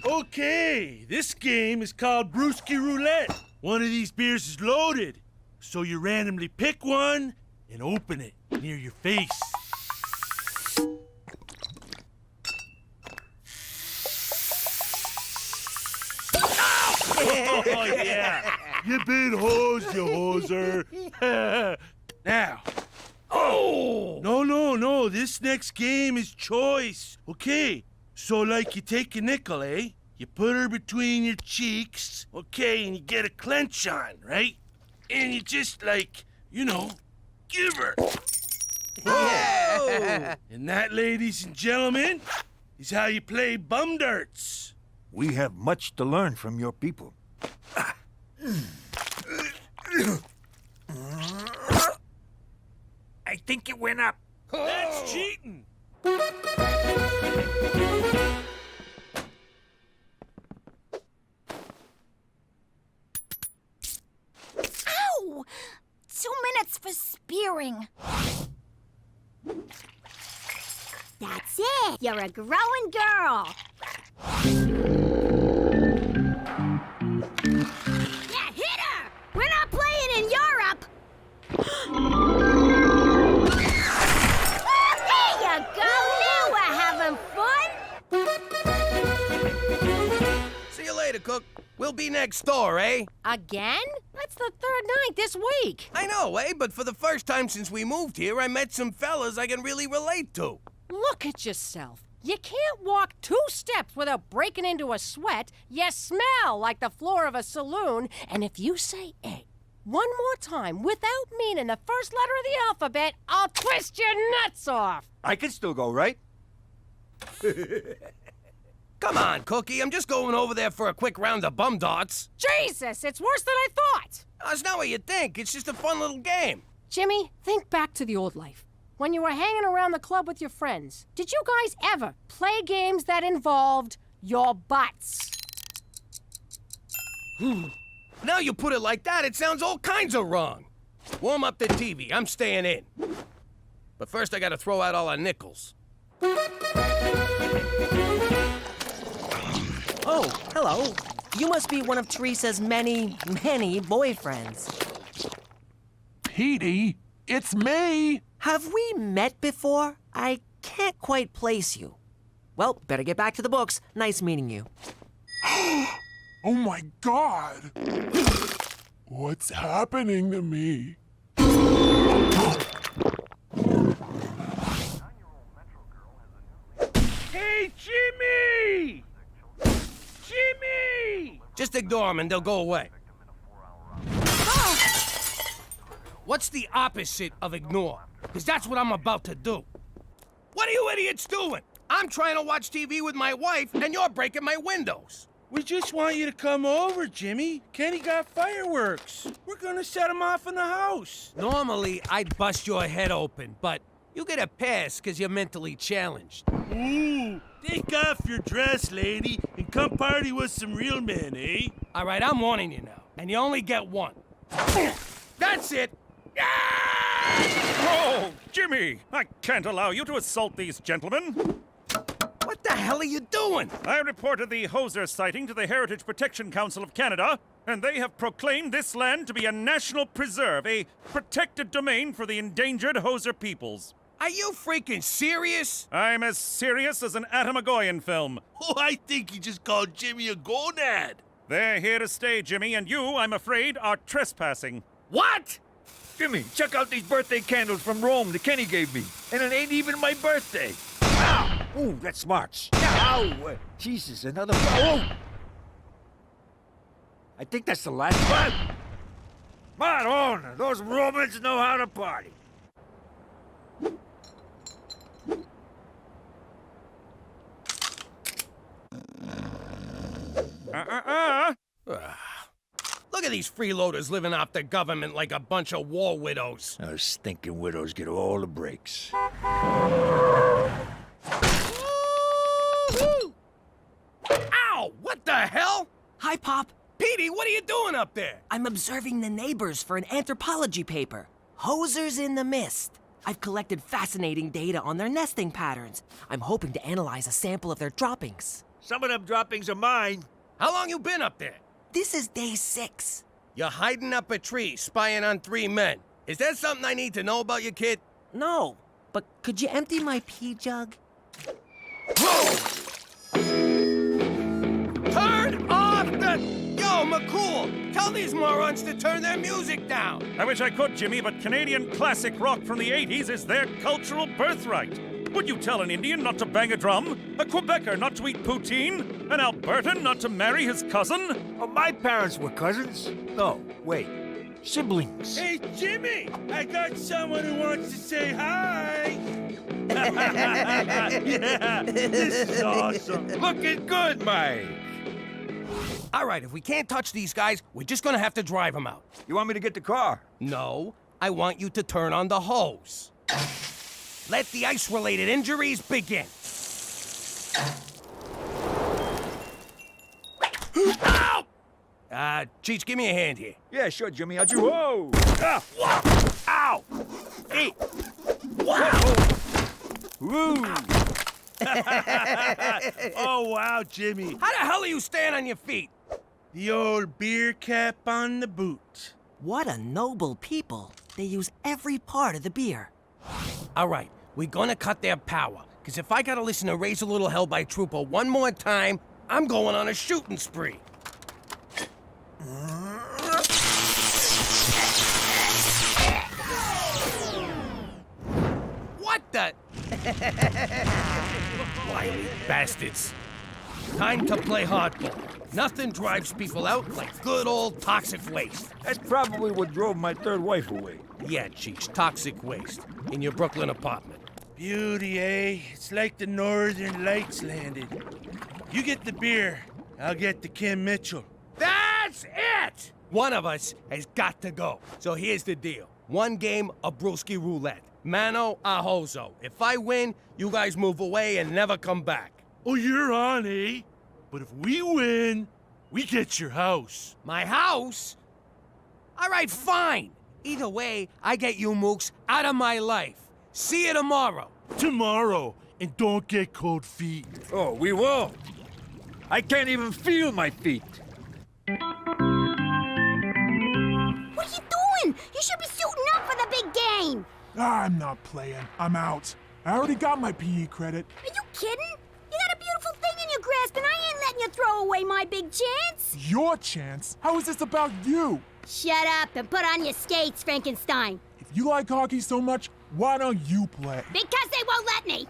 Okay, this game is called Brewski Roulette. One of these beers is loaded, so you randomly pick one and open it near your face. Oh, yeah. You been hosed, you hoser. Now. Oh! No. This next game is choice. Okay, so like you take a nickel, eh? You put her between your cheeks, okay, and you get a clench on, right? And you just like, give her. Yeah. And that, ladies and gentlemen, is how you play bum darts. We have much to learn from your people. I think it went up. That's cheating. Ow! 2 minutes for spearing. That's it. You're a growing girl. Yeah, hit her. We're not playing in Europe. There you go. Now we're having fun. See you later, Cook. We'll be next door, eh? Again? That's the third night this week. I know, eh? But for the first time since we moved here, I met some fellas I can really relate to. Look at yourself. You can't walk 2 steps without breaking into a sweat. You smell like the floor of a saloon. And if you say egg one more time without meaning the first letter of the alphabet, I'll twist your nuts off. I can still go, right? Come on, Cookie. I'm just going over there for a quick round of bum darts. Jesus, it's worse than I thought. That's not what you think. It's just a fun little game. Jimmy, think back to the old life. When you were hanging around the club with your friends, did you guys ever play games that involved your butts? Now you put it like that, it sounds all kinds of wrong. Warm up the TV. I'm staying in. But first, I gotta throw out all our nickels. Oh, hello. You must be one of Teresa's many, many boyfriends. Petey, it's me. Have we met before? I can't quite place you. Well, better get back to the books. Nice meeting you. Oh my God! What's happening to me? Hey, Jimmy! Jimmy! Just ignore them and they'll go away. What's the opposite of ignore? Because that's what I'm about to do. What are you idiots doing? I'm trying to watch TV with my wife, and you're breaking my windows. We just want you to come over, Jimmy. Kenny got fireworks. We're gonna set them off in the house. Normally, I'd bust your head open, but you get a pass because you're mentally challenged. Ooh, take off your dress, lady, and come party with some real men, eh? All right, I'm warning you now, and you only get one. That's it. Oh, Jimmy! I can't allow you to assault these gentlemen. What the hell are you doing? I reported the hoser sighting to the Heritage Protection Council of Canada, and they have proclaimed this land to be a national preserve, a protected domain for the endangered hoser peoples. Are you freaking serious? I'm as serious as an Atomagoyan film. Oh, I think he just called Jimmy a gonad. They're here to stay, Jimmy, and you, I'm afraid, are trespassing. What? Jimmy, check out these birthday candles from Rome that Kenny gave me. And it ain't even my birthday. Ow! Ooh, that smarts. Ow! Jesus, another one. Oh! I think that's the last one. Madonna, those Romans know how to party. Look at these freeloaders living off the government like a bunch of war widows. Those stinking widows get all the breaks. Ow! What the hell? Hi, Pop. Petey, what are you doing up there? I'm observing the neighbors for an anthropology paper. Hosers in the mist. I've collected fascinating data on their nesting patterns. I'm hoping to analyze a sample of their droppings. Some of them droppings are mine. How long you been up there? This is day 6. You're hiding up a tree, spying on 3 men. Is that something I need to know about you, kid? No, but could you empty my pee jug? Turn off the... Yo, McCool, tell these morons to turn their music down. I wish I could, Jimmy, but Canadian classic rock from the 80s is their cultural birthright. Would you tell an Indian not to bang a drum? A Quebecer not to eat poutine? An Albertan not to marry his cousin? Oh, my parents were cousins. No, wait. Siblings. Hey, Jimmy! I got someone who wants to say hi! Yeah, this is awesome. Looking good, Mike. All right, if we can't touch these guys, we're just gonna have to drive them out. You want me to get the car? No, I want you to turn on the hose. Let the ice-related injuries begin. Ow! Cheech, give me a hand here. Yeah, sure, Jimmy. I'll do. Whoa! Ah! Ow! Hey! Wow! Woo! Oh, wow, Jimmy. How the hell are you staying on your feet? The old beer cap on the boot. What a noble people. They use every part of the beer. All right, we're gonna cut their power. Because if I gotta listen to Raise a Little Hell by Trooper one more time, I'm going on a shooting spree. What the? Wily bastards. Time to play hardball. Nothing drives people out like good old toxic waste. That's probably what drove my third wife away. Yeah, Cheech, toxic waste. In your Brooklyn apartment. Beauty, eh? It's like the Northern Lights landed. You get the beer, I'll get the Kim Mitchell. That's it! One of us has got to go. So here's the deal. 1 game of brewski roulette. Mano a hozo. If I win, you guys move away and never come back. Oh, you're on, eh? But if we win, we get your house. My house? All right, fine. Either way, I get you mooks out of my life. See you tomorrow. Tomorrow. And don't get cold feet. Oh, we will. I can't even feel my feet. What are you doing? You should be suiting up for the big game. I'm not playing. I'm out. I already got my PE credit. Are you kidding? You got a beautiful thing in your grasp, and I ain't letting you throw away my big chance. Your chance? How is this about you? Shut up and put on your skates, Frankenstein. If you like hockey so much, why don't you play? Because they won't let me.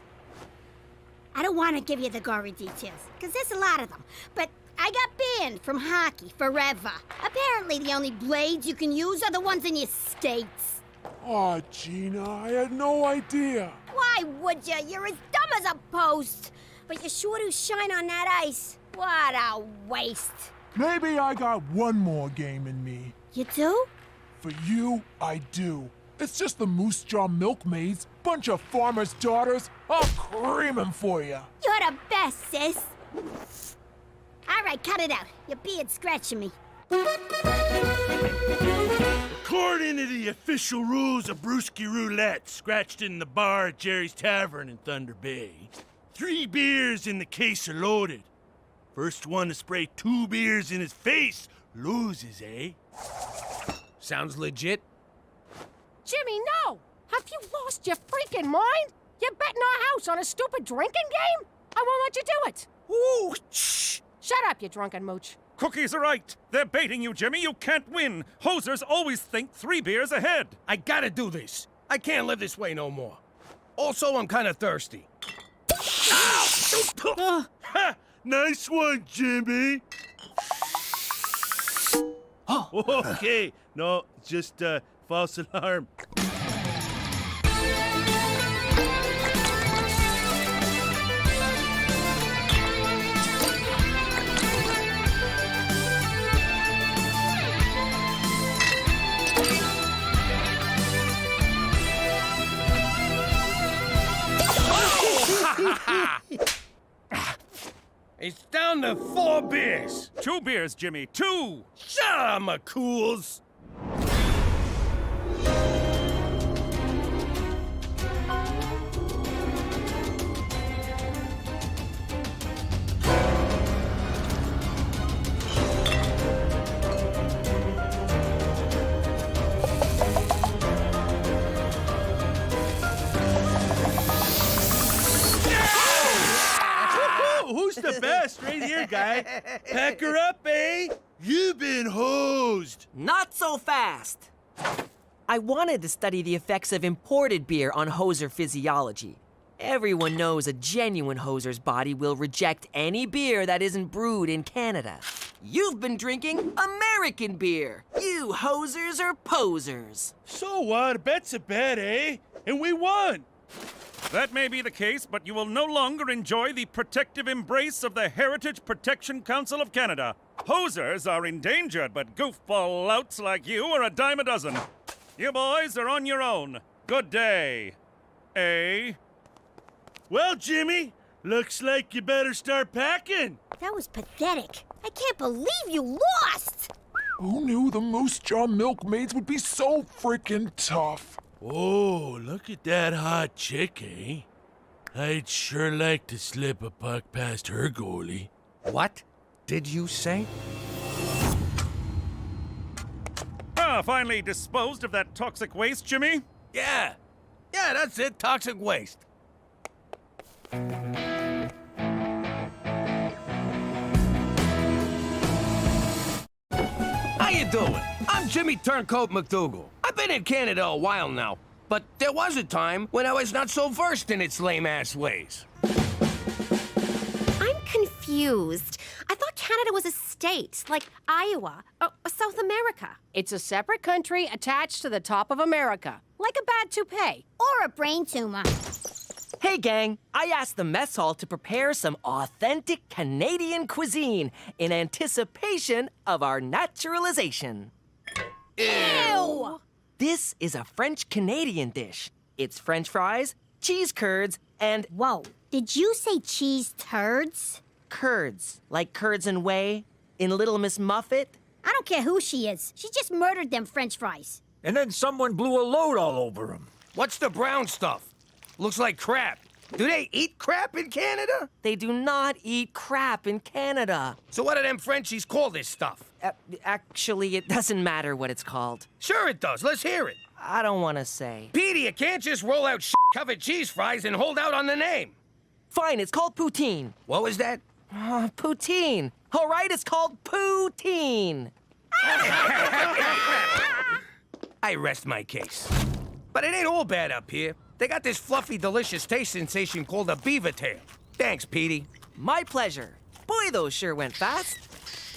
I don't want to give you the gory details, because there's a lot of them. But I got banned from hockey forever. Apparently the only blades you can use are the ones in your skates. Aw, Gina, I had no idea. Why would you? You're as dumb as a post. But you sure do shine on that ice. What a waste. Maybe I got one more game in me. You do? For you, I do. It's just the Moose Jaw Milkmaids, bunch of farmers' daughters. I'll cream 'em for you. You're the best, sis. All right, cut it out. Your beard's scratching me. According to the official rules of brewski roulette, scratched in the bar at Jerry's Tavern in Thunder Bay, 3 beers in the case are loaded. First one to spray 2 beers in his face loses, eh? Sounds legit. Jimmy, no! Have you lost your freaking mind? You're betting our house on a stupid drinking game? I won't let you do it. Ooh, shh! Shut up, you drunken mooch. Cookies are right. They're baiting you, Jimmy. You can't win. Hosers always think 3 beers ahead. I gotta do this. I can't live this way no more. Also, I'm kind of thirsty. Ha! Nice one, Jimmy. Okay. No, just false alarm. It's down to 4 beers. 2 beers, Jimmy. 2! Shut up, McCools. Who's the best right here, guy? Pack her up, eh? You've been hosed. Not so fast. I wanted to study the effects of imported beer on hoser physiology. Everyone knows a genuine hoser's body will reject any beer that isn't brewed in Canada. You've been drinking American beer. You hosers are posers. So what? A bet's a bet, eh? And we won. That may be the case, but you will no longer enjoy the protective embrace of the Heritage Protection Council of Canada. Hosers are endangered, but goofball louts like you are a dime a dozen. You boys are on your own. Good day. Eh? Well, Jimmy, looks like you better start packing. That was pathetic. I can't believe you lost! Who knew the Moose Jaw Milkmaids would be so freaking tough? Oh, look at that hot chick, eh? I'd sure like to slip a puck past her goalie. What did you say? Finally disposed of that toxic waste, Jimmy? Yeah. Yeah, that's it. Toxic waste. How you doing? I'm Jimmy Turncoat McDougal. I've been in Canada a while now, but there was a time when I was not so versed in its lame-ass ways. I'm confused. I thought Canada was a state, like Iowa or South America. It's a separate country attached to the top of America, like a bad toupee. Or a brain tumor. Hey, gang, I asked the mess hall to prepare some authentic Canadian cuisine in anticipation of our naturalization. Ew! This is a French-Canadian dish. It's French fries, cheese curds, and... Whoa, did you say cheese turds? Curds, like curds and whey in Little Miss Muffet. I don't care who she is. She just murdered them French fries. And then someone blew a load all over him. What's the brown stuff? Looks like crap. Do they eat crap in Canada? They do not eat crap in Canada. So what do them Frenchies call this stuff? Actually, it doesn't matter what it's called. Sure it does. Let's hear it. I don't want to say. Petey, you can't just roll out shit-covered cheese fries and hold out on the name. Fine, it's called poutine. What was that? Poutine. All right, it's called poutine. I rest my case. But it ain't all bad up here. They got this fluffy, delicious taste sensation called a beaver tail. Thanks, Petey. My pleasure. Boy, those sure went fast.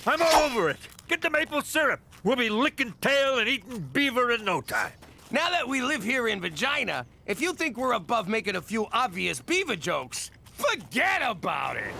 I'm all over it. Get the maple syrup. We'll be licking tail and eating beaver in no time. Now that we live here in Vagina, if you think we're above making a few obvious beaver jokes, forget about it.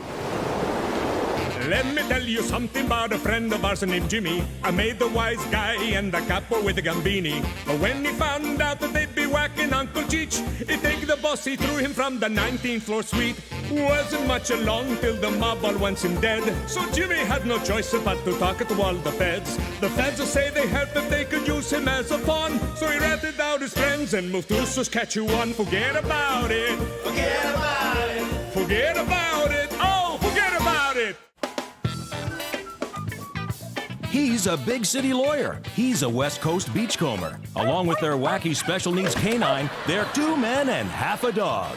Let me tell you something about a friend of ours named Jimmy. I made the wise guy and the capo with the gambini. But when he found out that they'd be whacking Uncle Cheech, he take the boss, he threw him from the 19th floor suite. Wasn't much along till the mob all wants him dead. So Jimmy had no choice but to talk to all the feds. The feds will say they heard that they could use him as a pawn. So he ratted out his friends and moved to Saskatchewan. Forget about it. Forget about it. Forget He's a big city lawyer. He's a West Coast beachcomber. Along with their wacky special needs canine, they're 2 men and half a dog.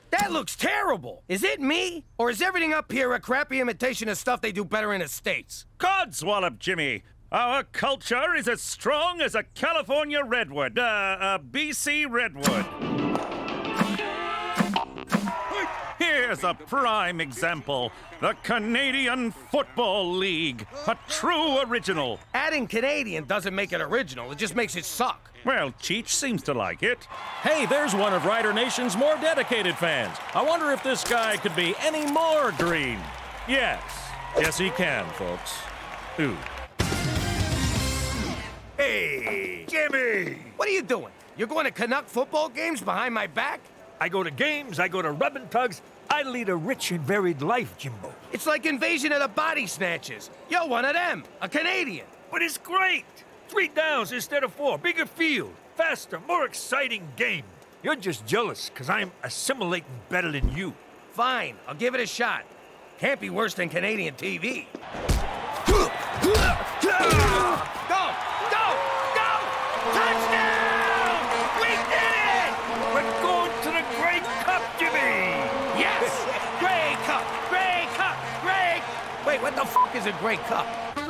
That looks terrible. Is it me? Or is everything up here a crappy imitation of stuff they do better in the States? Codswallop, Jimmy. Our culture is as strong as a California redwood, a BC redwood. Here's a prime example. The Canadian Football League. A true original. Adding Canadian doesn't make it original. It just makes it suck. Well, Cheech seems to like it. Hey, there's one of Rider Nation's more dedicated fans. I wonder if this guy could be any more green. Yes. Yes, he can, folks. Ooh. Hey, Jimmy! What are you doing? You're going to Canuck football games behind my back? I go to games, I go to rubbing tugs. I lead a rich and varied life, Jimbo. It's like Invasion of the Body Snatchers. You're one of them, a Canadian. But it's great. 3 downs instead of 4. Bigger field. Faster, more exciting game. You're just jealous because I'm assimilating better than you. Fine, I'll give it a shot. Can't be worse than Canadian TV. Go! Go! Go! Touchdown! We did it! We're going to the Grey Cup, Jimmy! Yes! Grey Cup! Grey Cup! Grey... Wait, what the f*** is a Grey Cup? I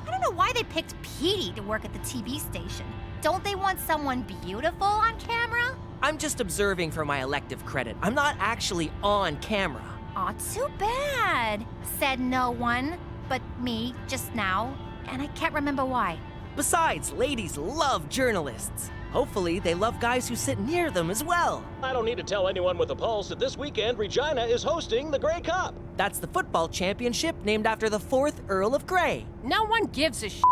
don't know why they picked Petey to work at the TV station. Don't they want someone beautiful on camera? I'm just observing for my elective credit. I'm not actually on camera. Aw, too bad. Said no one but me just now, and I can't remember why. Besides, ladies love journalists. Hopefully, they love guys who sit near them as well. I don't need to tell anyone with a pulse that this weekend Regina is hosting the Grey Cup. That's the football championship named after the 4th Earl of Grey. No one gives a sh**.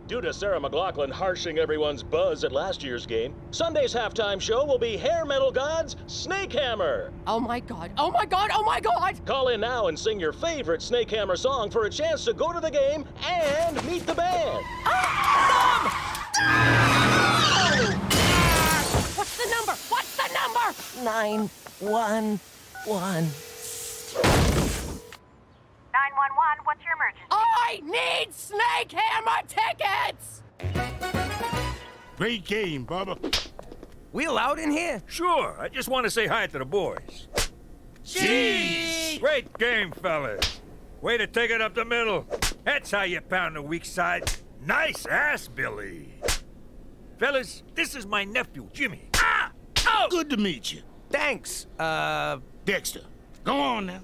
Due to Sarah McLachlan harshing everyone's buzz at last year's game, Sunday's halftime show will be hair metal gods Snakehammer. Oh my god, oh my god, oh my god! Call in now and sing your favorite Snakehammer song for a chance to go to the game and meet the band. What's the number? What's the number? 911. 911, what's your emergency? I need Snakehammer tickets! Great game, Bubba. We allowed in here? Sure, I just want to say hi to the boys. Jeez! Great game, fellas. Way to take it up the middle. That's how you pound the weak side. Nice ass, Billy. Fellas, this is my nephew, Jimmy. Ah! Oh! Good to meet you. Thanks, Dexter, go on now.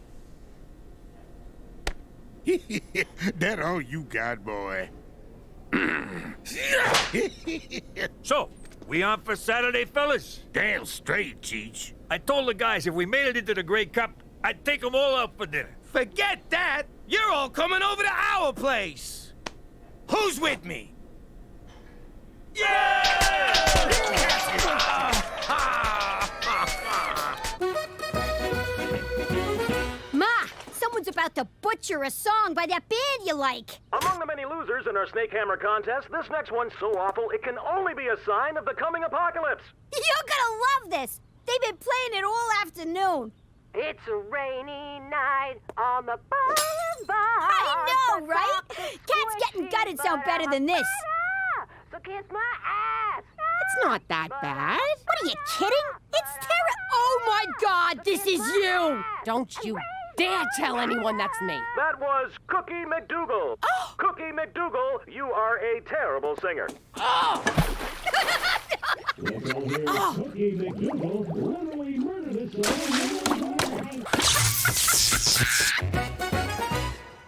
That all you got, boy. So, we on for Saturday, fellas? Damn straight, Cheech. I told the guys if we made it into the Grey Cup, I'd take them all out for dinner. Forget that! You're all coming over to our place! Who's with me? Ma, someone's about to butcher a song by that band you like. Among the many losers in our Snakehammer contest, this next one's so awful it can only be a sign of the coming apocalypse. You're gonna love this. They've been playing it all afternoon. It's a rainy night on the boulevard. I know, right? Cats getting gutted sound better than this. So kiss my ass. It's not that bad. What are you kidding? It's Oh my God, this is you! Don't you dare tell anyone that's me. That was Cookie McDougal. Cookie McDougal, you are a terrible singer.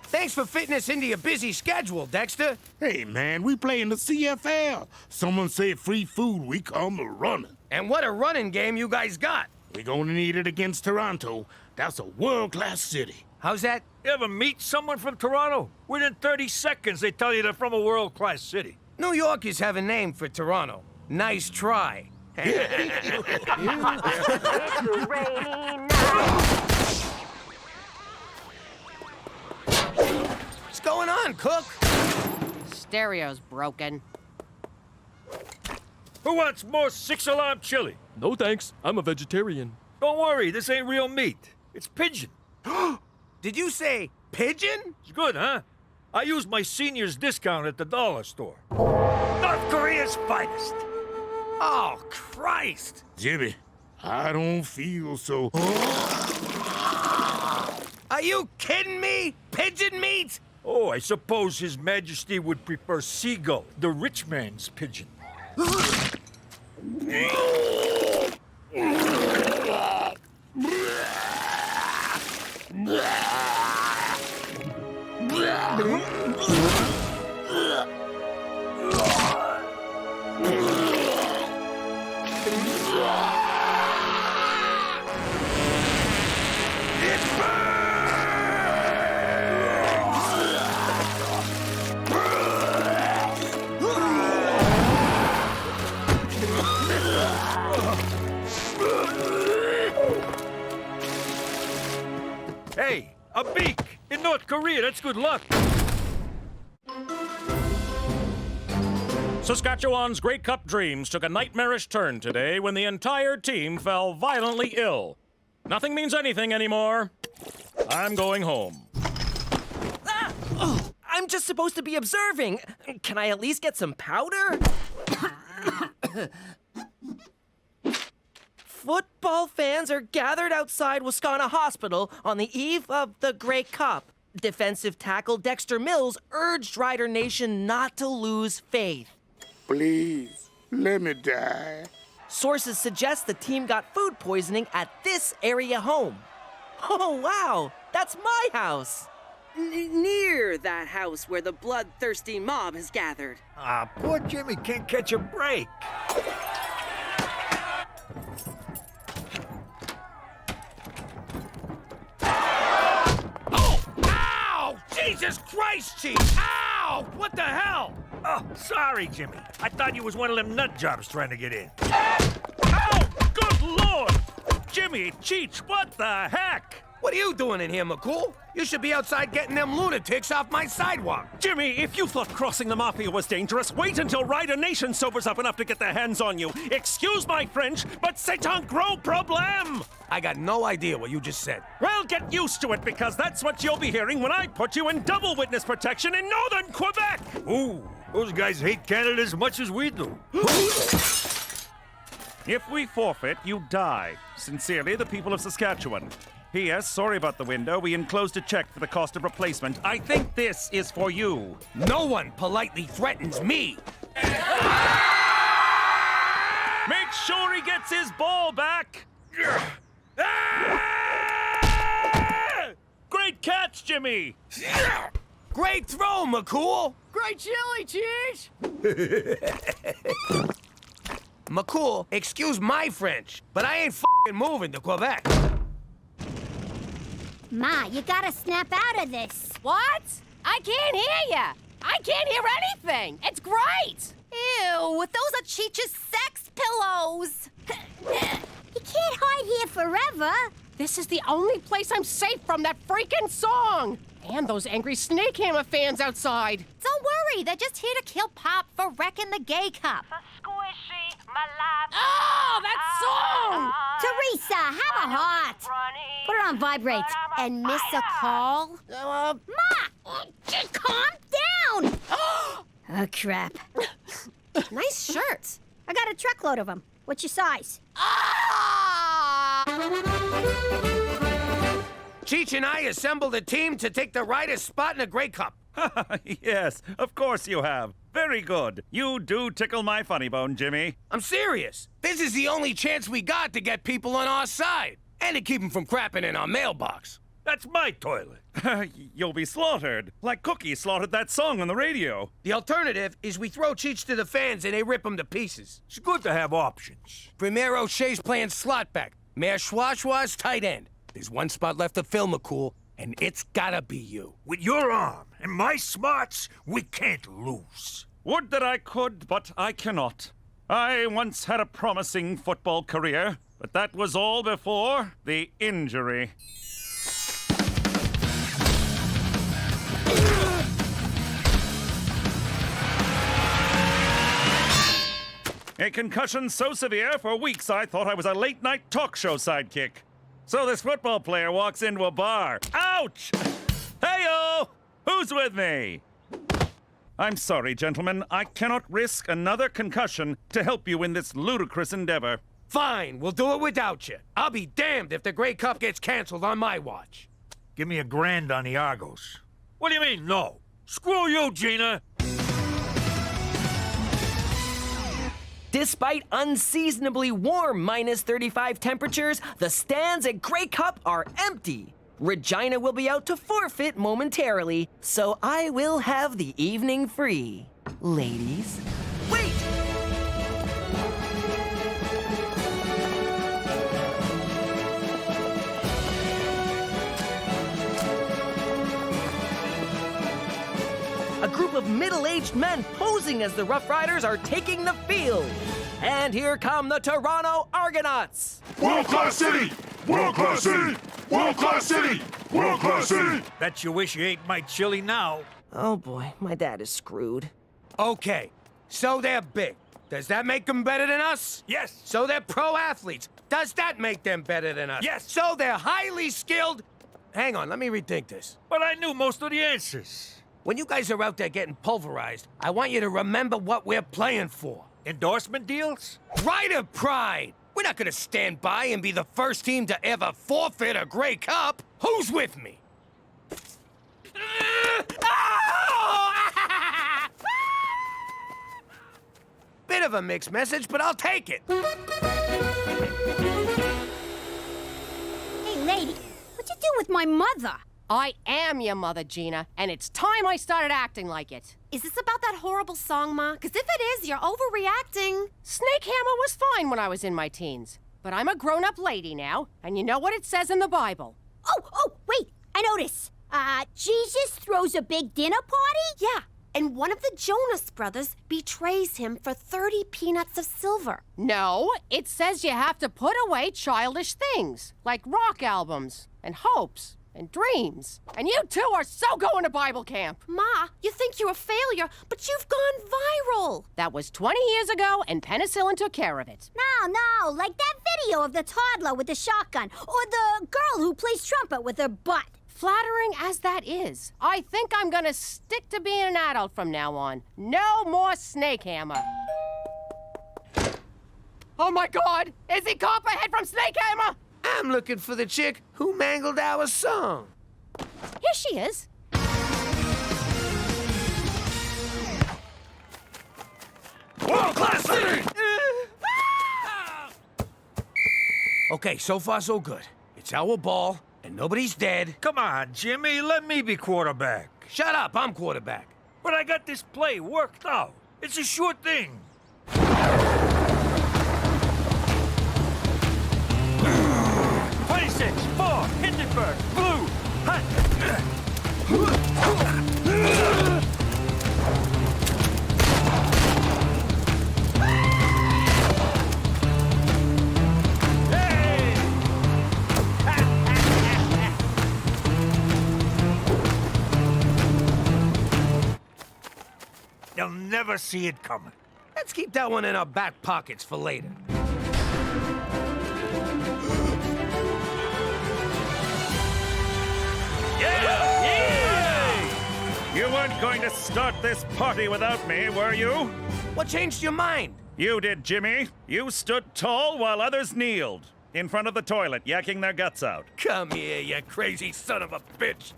Thanks for fitting us into your busy schedule, Dexter. Hey, man, we play in the CFL. Someone said free food, we come running. And what a running game you guys got. We're gonna need it against Toronto. That's a world-class city. How's that? You ever meet someone from Toronto? Within 30 seconds, they tell you they're from a world-class city. New Yorkers have a name for Toronto. Nice try. It's a rainy night. What's going on, Cook? Stereo's broken. Who wants more 6-alarm chili? No thanks, I'm a vegetarian. Don't worry, this ain't real meat. It's pigeon. Did you say pigeon? It's good, huh? I used my senior's discount at the dollar store. North Korea's finest. Oh, Christ! Jimmy, I don't feel so... Are you kidding me? Pigeon meat? Oh, I suppose His Majesty would prefer seagull, the rich man's pigeon. Hey, a beak! In North Korea, that's good luck. Saskatchewan's Grey Cup dreams took a nightmarish turn today when the entire team fell violently ill. Nothing means anything anymore. I'm going home. Ah! Oh, I'm just supposed to be observing. Can I at least get some powder? Football fans are gathered outside Wascana Hospital on the eve of the Grey Cup. Defensive tackle Dexter Mills urged Rider Nation not to lose faith. Please, let me die. Sources suggest the team got food poisoning at this area home. Oh, wow, that's my house. Near that house where the bloodthirsty mob has gathered. Ah, poor Jimmy can't catch a break. Jesus Christ, Chief! Ow! What the hell? Oh, sorry, Jimmy. I thought you was one of them nut jobs trying to get in. Ow! Good Lord! Jimmy, Cheech, what the heck? What are you doing in here, McCool? You should be outside getting them lunatics off my sidewalk. Jimmy, if you thought crossing the Mafia was dangerous, wait until Rider Nation sobers up enough to get their hands on you. Excuse my French, but c'est un gros problème! I got no idea what you just said. Well, get used to it, because that's what you'll be hearing when I put you in double witness protection in northern Quebec! Ooh, those guys hate Canada as much as we do. If we forfeit, you die. Sincerely, the people of Saskatchewan. P.S. Sorry about the window. We enclosed a check for the cost of replacement. I think this is for you. No one politely threatens me. Make sure he gets his ball back. Great catch, Jimmy. Great throw, McCool. Great chili, cheese! McCool, excuse my French, but I ain't f***ing moving to Quebec. Ma, you gotta snap out of this. What? I can't hear ya. I can't hear anything. It's great. Ew, those are Cheech's sex pillows. You can't hide here forever. This is the only place I'm safe from that freaking song. And those angry Snakehammer fans outside. Don't worry, they're just here to kill Pop for wrecking the gay cup. Squishy, my life. Oh, that song! Teresa, have a heart. Put her on vibrate. And miss a call? Ma, just calm down. Oh, crap. Nice shirt. I got a truckload of them. What's your size? Cheech and I assembled a team to take the Riders' spot in the Grey Cup. Yes, of course you have. Very good. You do tickle my funny bone, Jimmy. I'm serious. This is the only chance we got to get people on our side. And to keep them from crapping in our mailbox. That's my toilet. You'll be slaughtered. Like Cookie slaughtered that song on the radio. The alternative is we throw Cheech to the fans and they rip him to pieces. It's good to have options. Premier O'Shea's playing slot back. Mayor Schwa's tight end. There's one spot left to fill, McCool, and it's gotta be you. With your arm and my smarts, we can't lose. Would that I could, but I cannot. I once had a promising football career, but that was all before the injury. A concussion so severe, for weeks I thought I was a late-night talk show sidekick. So this football player walks into a bar. Ouch! Hey-o! Who's with me? I'm sorry, gentlemen. I cannot risk another concussion to help you in this ludicrous endeavor. Fine, we'll do it without you. I'll be damned if the Grey Cup gets canceled on my watch. Give me $1,000 on the Argos. What do you mean, no? Screw you, Gina! Despite unseasonably warm -35 temperatures, the stands at Grey Cup are empty. Regina will be out to forfeit momentarily, so I will have the evening free. Ladies, wait! A group of middle-aged men posing as the Rough Riders are taking the field. And here come the Toronto Argonauts. World-class city! World-class city! World-class city! World-class city! Bet you wish you ate my chili now. Oh boy, my dad is screwed. Okay, so they're big. Does that make them better than us? Yes. So they're pro athletes. Does that make them better than us? Yes. So they're highly skilled. Hang on, let me rethink this. But I knew most of the answers. When you guys are out there getting pulverized, I want you to remember what we're playing for. Endorsement deals? Rider pride! We're not gonna stand by and be the first team to ever forfeit a Grey Cup. Who's with me? Bit of a mixed message, but I'll take it. Hey, lady, what'd you do with my mother? I am your mother, Gina, and it's time I started acting like it. Is this about that horrible song, Ma? Because if it is, you're overreacting. Snake Hammer was fine when I was in my teens, but I'm a grown-up lady now, and you know what it says in the Bible. Oh, wait, I notice. Jesus throws a big dinner party? Yeah, and one of the Jonas brothers betrays him for 30 peanuts of silver. No, it says you have to put away childish things, like rock albums, and hopes, and dreams. And you two are so going to Bible camp. Ma, you think you're a failure, but you've gone viral. That was 20 years ago, and penicillin took care of it. No, like that video of the toddler with the shotgun, or the girl who plays trumpet with her butt. Flattering as that is, I think I'm gonna stick to being an adult from now on. No more Snake Hammer. Oh my God! Is he Copperhead from Snake Hammer? I'm looking for the chick who mangled our song. Here she is. World-class city! Okay, so far so good. It's our ball, and nobody's dead. Come on, Jimmy, let me be quarterback. Shut up, I'm quarterback. But I got this play worked out. It's a sure thing. 26, 4, Hindenburg, blue, hot. They'll never see it coming. Let's keep that one in our back pockets for later. You weren't going to start this party without me, were you? What changed your mind? You did, Jimmy. You stood tall while others kneeled. In front of the toilet, yakking their guts out. Come here, you crazy son of a bitch.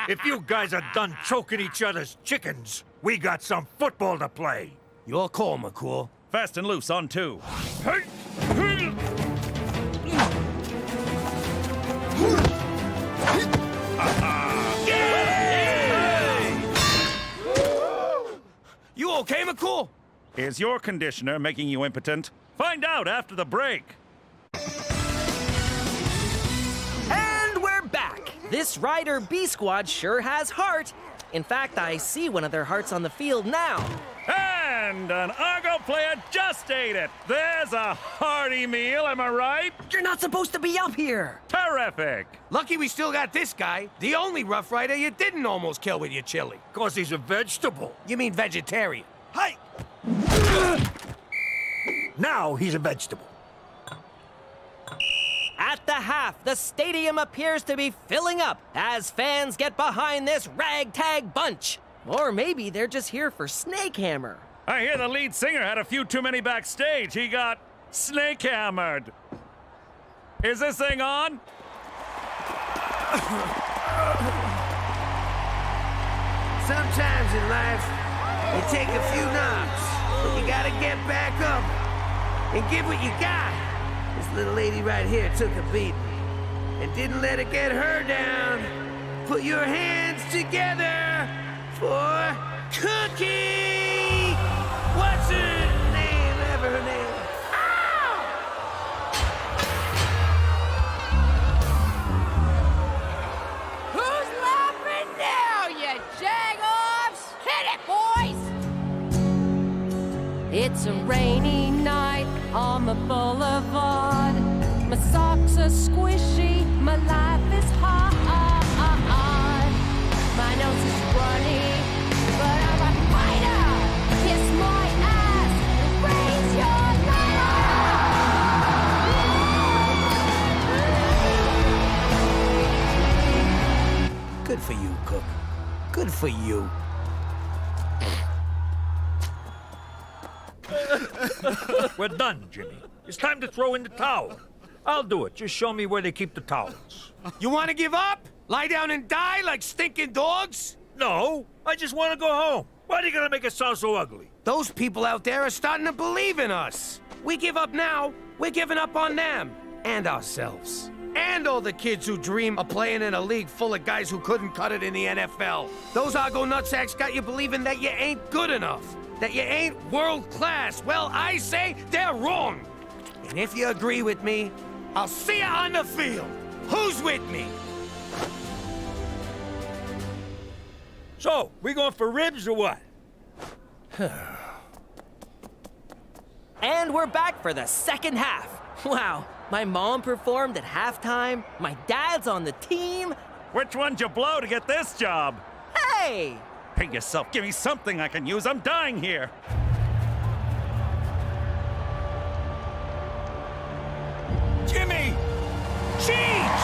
If you guys are done choking each other's chickens, we got some football to play. Your call, McCool. Fast and loose on two. You okay, McCool? Is your conditioner making you impotent? Find out after the break. And we're back. This Rider B Squad sure has heart. In fact, I see one of their hearts on the field now. And an Argo player just ate it. There's a hearty meal, am I right? You're not supposed to be up here. Terrific. Lucky we still got this guy, the only Rough Rider you didn't almost kill with your chili. 'Cause he's a vegetable. You mean vegetarian? Hey! Now he's a vegetable. At the half, the stadium appears to be filling up as fans get behind this ragtag bunch. Or maybe they're just here for Snake Hammer. I hear the lead singer had a few too many backstage. He got snake hammered. Is this thing on? Sometimes in life, you take a few knocks, but you gotta get back up and give what you got. This little lady right here took a beating and didn't let it get her down. Put your hands together for Cookie! What's her name? Ever her name? Who's laughing now, you jagoffs? Hit it, boys! It's a rainy night on the boulevard. My socks are squishy, my life is hard. My nose is runny, but I'm a fighter. Kiss my ass, raise your ladder. Good for you, Cook. Good for you. We're done, Jimmy. It's time to throw in the towel. I'll do it. Just show me where they keep the towels. You want to give up? Lie down and die like stinking dogs? No, I just want to go home. Why are you gonna make it sound so ugly? Those people out there are starting to believe in us. We give up now, we're giving up on them. And ourselves. And all the kids who dream of playing in a league full of guys who couldn't cut it in the NFL. Those Argo nutsacks got you believing that you ain't good enough. That you ain't world class. Well, I say they're wrong. And if you agree with me, I'll see you on the field. Who's with me? So, we going for ribs or what? And we're back for the second half. Wow, my mom performed at halftime, my dad's on the team. Which one'd you blow to get this job? Hey! Pay yourself, give me something I can use. I'm dying here. Jimmy! Cheech!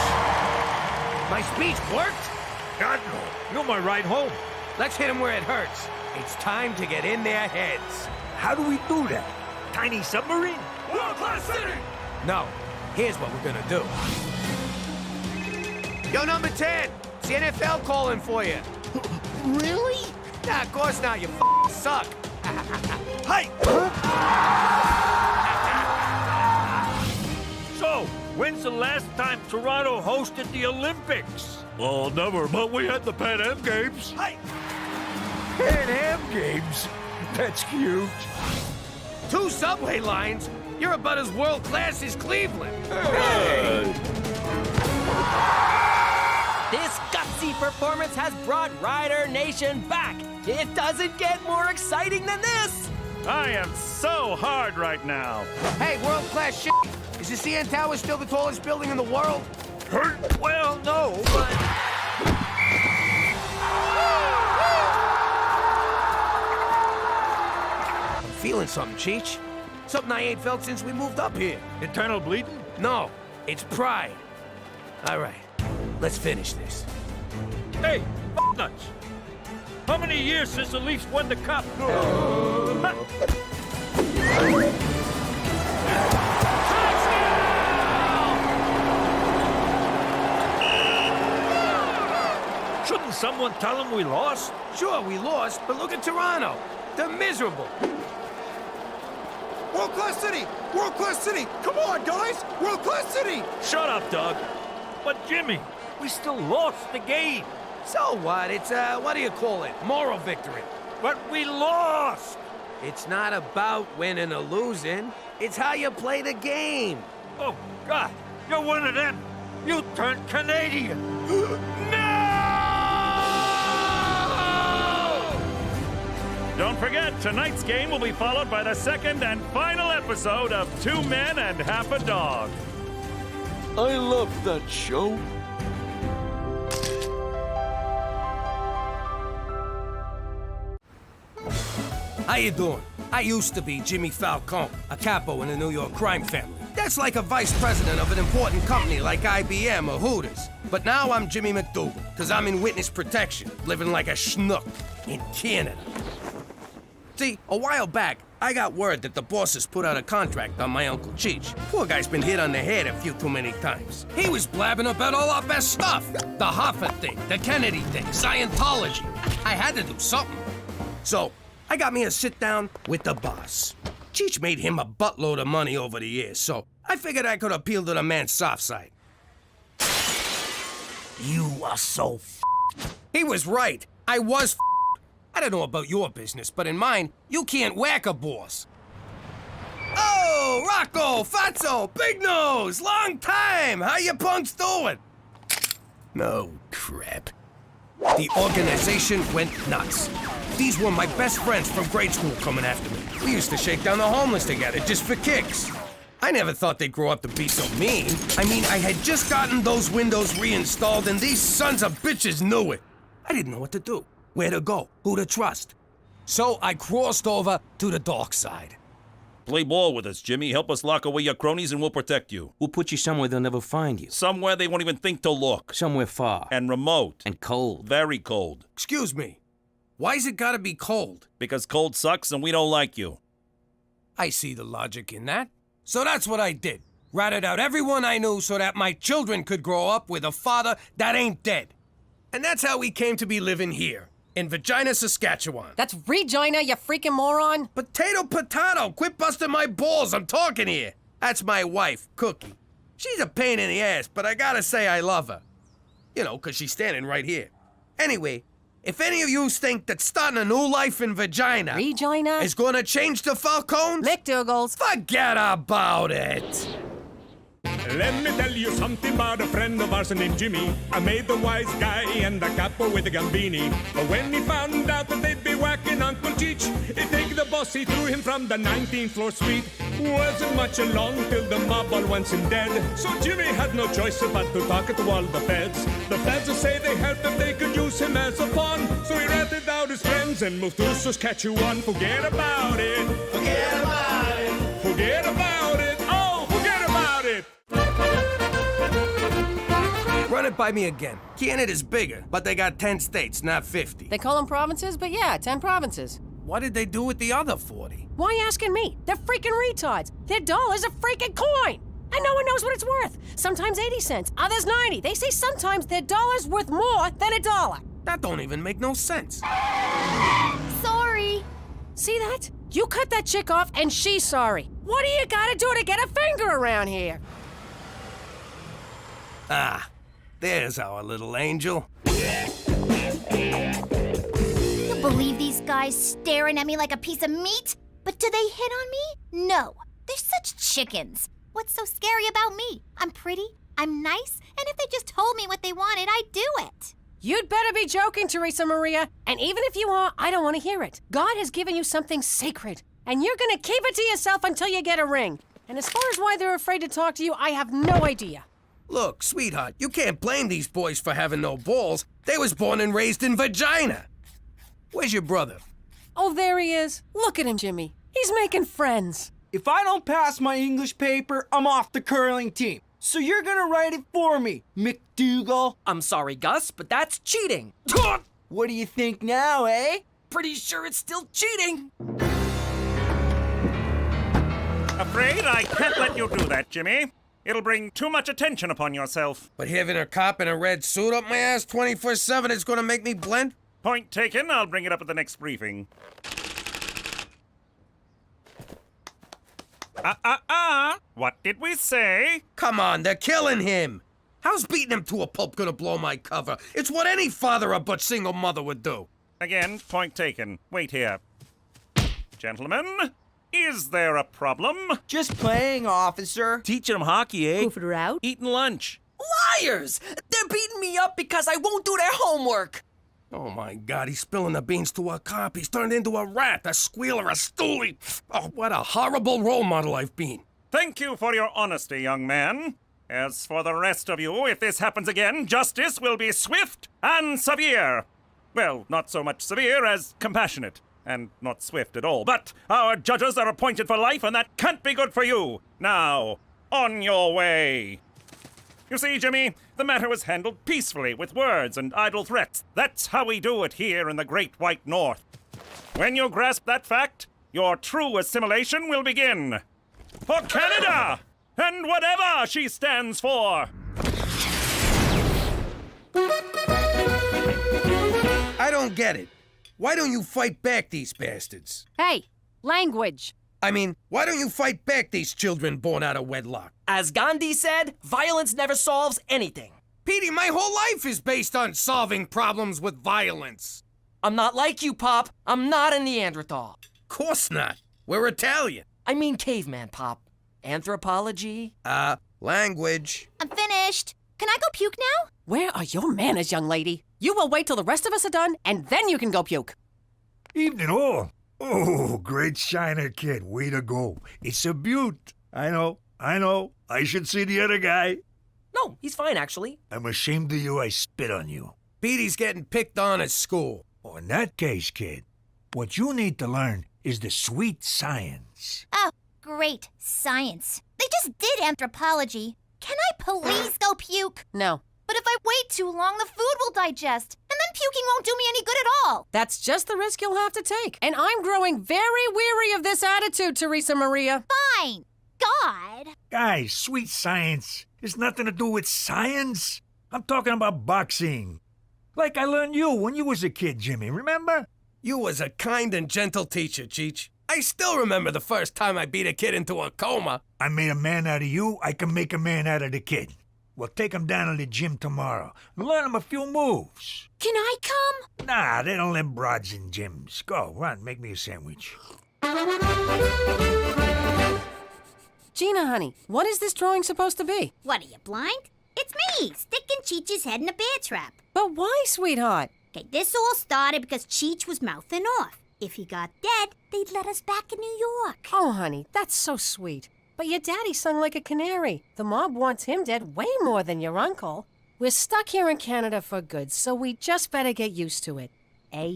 My speech worked? God, no. You're my ride home. Let's hit them where it hurts. It's time to get in their heads. How do we do that? Tiny submarine? World-class city! No. Here's what we're gonna do. Yo, number 10! It's the NFL calling for you. Really? Nah, of course not. You suck. Hey! So, when's the last time Toronto hosted the Olympics? Oh, never, but we had the Pan Am Games. Hey! Pan Am Games? That's cute. 2 subway lines? You're about as world-class as Cleveland. This gutsy performance has brought Rider Nation back. It doesn't get more exciting than this. I am so hard right now. Hey, world-class shit. Is the CN Tower still the tallest building in the world? Well, no, but... I'm feeling something, Cheech. Something I ain't felt since we moved up here. Internal bleeding? No, it's pride. All right, let's finish this. Hey, nuts! How many years since the Leafs won the cup? Shouldn't someone tell them we lost? Sure, we lost, but look at Toronto. They're miserable. World-class city! World-class city! Come on, guys! World-class city! Shut up, Doug. But Jimmy, we still lost the game. So what? It's, what do you call it? Moral victory. But we lost! It's not about winning or losing. It's how you play the game. Oh, God. You're one of them. You turned Canadian. Don't forget, tonight's game will be followed by the second and final episode of 2 Men and Half a Dog. I love that show. How you doing? I used to be Jimmy Falcone, a capo in the New York crime family. That's like a vice president of an important company like IBM or Hooters. But now I'm Jimmy McDougal, because I'm in witness protection, living like a schnook in Canada. See, a while back, I got word that the bosses put out a contract on my Uncle Cheech. Poor guy's been hit on the head a few too many times. He was blabbing about all our best stuff. The Hoffa thing, the Kennedy thing, Scientology. I had to do something. So, I got me a sit-down with the boss. Cheech made him a buttload of money over the years, so I figured I could appeal to the man's soft side. You are so f***ed. He was right. I was f***ed. I don't know about your business, but in mine, you can't whack a boss. Oh, Rocco, Fatso, Big Nose, long time. How you punks doing? No crap. The organization went nuts. These were my best friends from grade school coming after me. We used to shake down the homeless together just for kicks. I never thought they'd grow up to be so mean. I mean, I had just gotten those windows reinstalled and these sons of bitches knew it. I didn't know what to do, where to go, who to trust. So I crossed over to the dark side. Play ball with us, Jimmy. Help us lock away your cronies and we'll protect you. We'll put you somewhere they'll never find you. Somewhere they won't even think to look. Somewhere far. And remote. And cold. Very cold. Excuse me. Why's it gotta be cold? Because cold sucks and we don't like you. I see the logic in that. So that's what I did. Ratted out everyone I knew so that my children could grow up with a father that ain't dead. And that's how we came to be living here, in Regina, Saskatchewan. That's Regina, you freaking moron. Potato, quit busting my balls, I'm talking here. That's my wife, Cookie. She's a pain in the ass, but I gotta say I love her. You know, 'cause she's standing right here. Anyway, if any of you think that starting a new life in Regina is gonna change the Falcones, McDougal's, forget about it. Let me tell you something about a friend of ours named Jimmy. I made the wise guy and the capo with the gambini. But when he found out that they'd be whacking Uncle Cheech, he'd take the boss, he threw him from the 19th floor suite. Wasn't much along till the mob all wants him dead. So Jimmy had no choice but to talk to all the feds. The feds say they helped him, they could use him as a pawn. So he ratted out his friends and moved to Saskatchewan. Forget about it. Forget about it. Forget about it. Oh, forget about it. Run it by me again. Canada's bigger, but they got 10 states, not 50. They call them provinces, but yeah, 10 provinces. What did they do with the other 40? Why asking me? They're freaking retards. Their dollar's a freaking coin. And no one knows what it's worth. Sometimes 80 cents, others 90. They say sometimes their dollar's worth more than a dollar. That don't even make no sense. Sorry. See that? You cut that chick off and she's sorry. What do you gotta do to get a finger around here? Ah, there's our little angel. You believe these guys staring at me like a piece of meat? But do they hit on me? No. They're such chickens. What's so scary about me? I'm pretty, I'm nice, and if they just told me what they wanted, I'd do it. You'd better be joking, Teresa Maria. And even if you are, I don't want to hear it. God has given you something sacred, and you're gonna keep it to yourself until you get a ring. And as far as why they're afraid to talk to you, I have no idea. Look, sweetheart, you can't blame these boys for having no balls. They was born and raised in Vagina. Where's your brother? Oh, there he is. Look at him, Jimmy. He's making friends. If I don't pass my English paper, I'm off the curling team. So you're gonna write it for me, McDougal. I'm sorry, Gus, but that's cheating. What do you think now, eh? Pretty sure it's still cheating. Afraid I can't let you do that, Jimmy. It'll bring too much attention upon yourself. But having a cop in a red suit up my ass 24/7 is gonna make me blend? Point taken. I'll bring it up at the next briefing. What did we say? Come on, they're killing him. How's beating him to a pulp gonna blow my cover? It's what any father or but single mother would do. Again, point taken. Wait here. Gentlemen, is there a problem? Just playing, officer. Teaching them hockey, eh? Goofing around. Eating lunch. Liars! They're beating me up because I won't do their homework. Oh my God, he's spilling the beans to a cop. He's turned into a rat, a squealer, a stoolie. Oh, what a horrible role model I've been. Thank you for your honesty, young man. As for the rest of you, if this happens again, justice will be swift and severe. Well, not so much severe as compassionate, and not swift at all. But our judges are appointed for life, and that can't be good for you. Now, On your way. You see, Jimmy, the matter was handled peacefully with words and idle threats. That's how we do it here in the Great White North. When you grasp that fact, your true assimilation will begin. For Canada! And whatever she stands for! I don't get it. Why don't you fight back these bastards? Hey, language. I mean, why don't you fight back these children born out of wedlock? As Gandhi said, violence never solves anything. Petey, my whole life is based on solving problems with violence. I'm not like you, Pop. I'm not a Neanderthal. Course not. We're Italian. I mean caveman, Pop. Anthropology? Language. I'm finished. Can I go puke now? Where are your manners, young lady? You will wait till the rest of us are done, and then you can go puke. Evening all. Oh, great shiner, kid. Way to go. It's a beaut. I know. I should see the other guy. No, he's fine, actually. I'm ashamed of you. I spit on you. Petey's getting picked on at school. Oh, in that case, kid, what you need to learn is the sweet science. Oh, great. Science. They just did anthropology. Can I please go puke? No. But if I wait too long, the food will digest. And then puking won't do me any good at all. That's just the risk you'll have to take. And I'm growing very weary of this attitude, Teresa Maria. Fine. God. Guys, sweet science has nothing to do with science. I'm talking about boxing. Like I learned you when you was a kid, Jimmy, remember? You was a kind and gentle teacher, Cheech. I still remember the first time I beat a kid into a coma. I made a man out of you, I can make a man out of the kid. We'll take him down to the gym tomorrow and learn him a few moves. Can I come? Nah, they don't let broads in gyms. Go, run, make me a sandwich. Gina, honey, what is this drawing supposed to be? What, are you blind? It's me, sticking Cheech's head in a bear trap. But why, sweetheart? Okay, this all started because Cheech was mouthing off. If he got dead, they'd let us back in New York. Oh, honey, that's so sweet. But your daddy sung like a canary. The mob wants him dead way more than your uncle. We're stuck here in Canada for good, so we just better get used to it. Eh?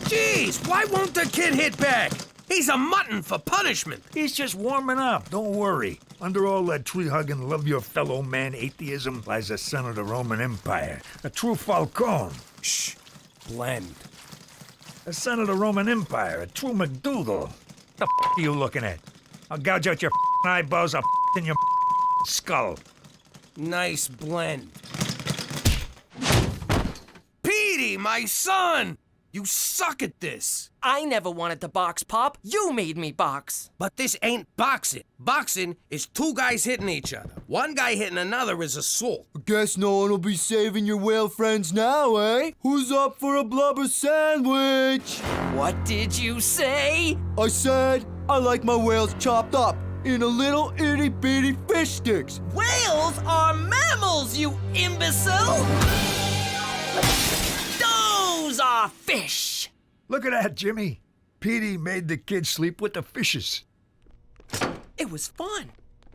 Jeez, why won't the kid hit back? He's a mutton for punishment. He's just warming up, don't worry. Under all that tree-hugging, love-your-fellow-man atheism lies a son of the Roman Empire, a true Falcone. Shh, blend. A son of the Roman Empire, a true McDougal. The are you looking at? I'll gouge out your eyeballs, I'll in your skull. Nice blend. Petey, my son! You suck at this. I never wanted to box, Pop. You made me box. But this ain't boxing. Boxing is two guys hitting each other. One guy hitting another is assault. Guess no one will be saving your whale friends now, eh? Who's up for a blubber sandwich? What did you say? I said I like my whales chopped up in a little itty-bitty fish sticks. Whales are mammals, you imbecile! Those are fish! Look at that, Jimmy. Petey made the kid sleep with the fishes. It was fun.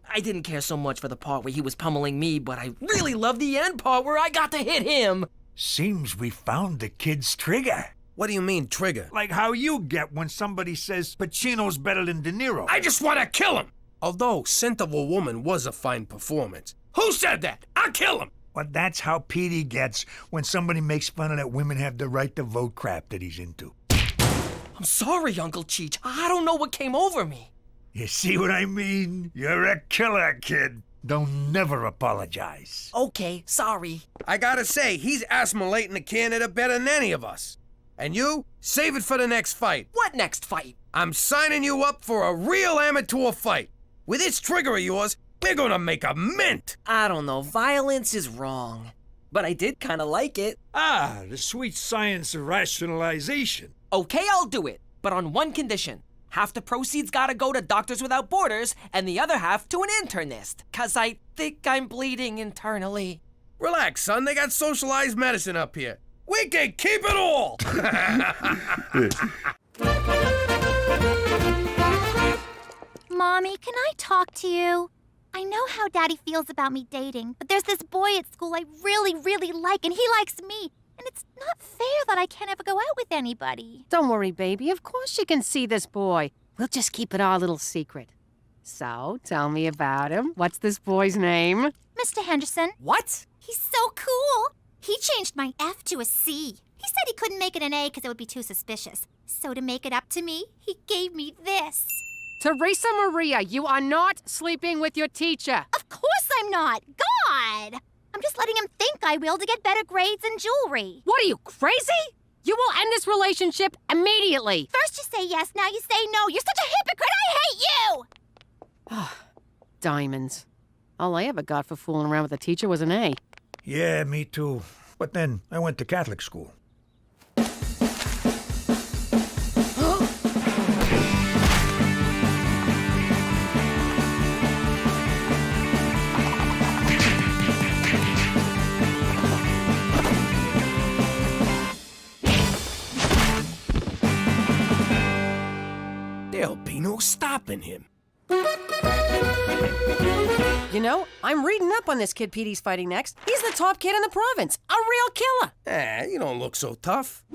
I didn't care so much for the part where he was pummeling me, but I really loved the end part where I got to hit him. Seems we found the kid's trigger. What do you mean, trigger? Like how you get when somebody says Pacino's better than De Niro. I just want to kill him! Although Scent of a Woman was a fine performance. Who said that? I'll kill him! But that's how Petey gets when somebody makes fun of that women have the right to vote crap that he's into. I'm sorry, Uncle Cheech. I don't know what came over me. You see what I mean? You're a killer, kid. Don't never apologize. Okay, sorry. I gotta say, he's assimilating to Canada better than any of us. And you, save it for the next fight. What next fight? I'm signing you up for a real amateur fight. With this trigger of yours, we're gonna make a mint! I don't know, violence is wrong. But I did kinda like it. Ah, the sweet science of rationalization. Okay, I'll do it, but on one condition. Half the proceeds gotta go to Doctors Without Borders, and the other half to an internist. 'Cause I think I'm bleeding internally. Relax, son, they got socialized medicine up here. We can keep it all! Mommy, can I talk to you? I know how Daddy feels about me dating, but there's this boy at school I really, really like, and he likes me. And it's not fair that I can't ever go out with anybody. Don't worry, baby. Of course you can see this boy. We'll just keep it our little secret. So, tell me about him. What's this boy's name? Mr. Henderson. What? He's so cool. He changed my F to a C. He said he couldn't make it an A because it would be too suspicious. So to make it up to me, he gave me this. Teresa Maria, you are not sleeping with your teacher. Of course I'm not. God! I'm just letting him think I will to get better grades and jewelry. What are you, crazy? You will end this relationship immediately. First you say yes, now you say no. You're such a hypocrite. I hate you! Diamonds. All I ever got for fooling around with a teacher was an A. Yeah, me too. But then I went to Catholic school. There'll be no stopping him. You know, I'm reading up on this kid Petey's fighting next. He's the top kid in the province. A real killer. You don't look so tough.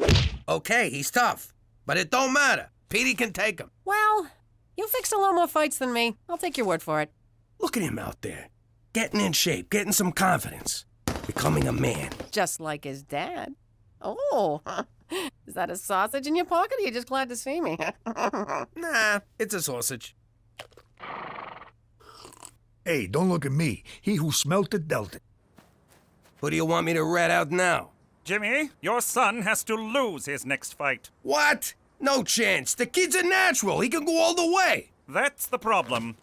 Okay, he's tough. But it don't matter. Petey can take him. Well, you fixed a lot more fights than me. I'll take your word for it. Look at him out there. Getting in shape, getting some confidence. Becoming a man. Just like his dad. Oh, is that a sausage in your pocket or you just glad to see me? Nah, it's a sausage. Hey, don't look at me. He who smelt it dealt it. Who do you want me to rat out now? Jimmy, your son has to lose his next fight. What? No chance. The kid's a natural. He can go all the way. That's the problem.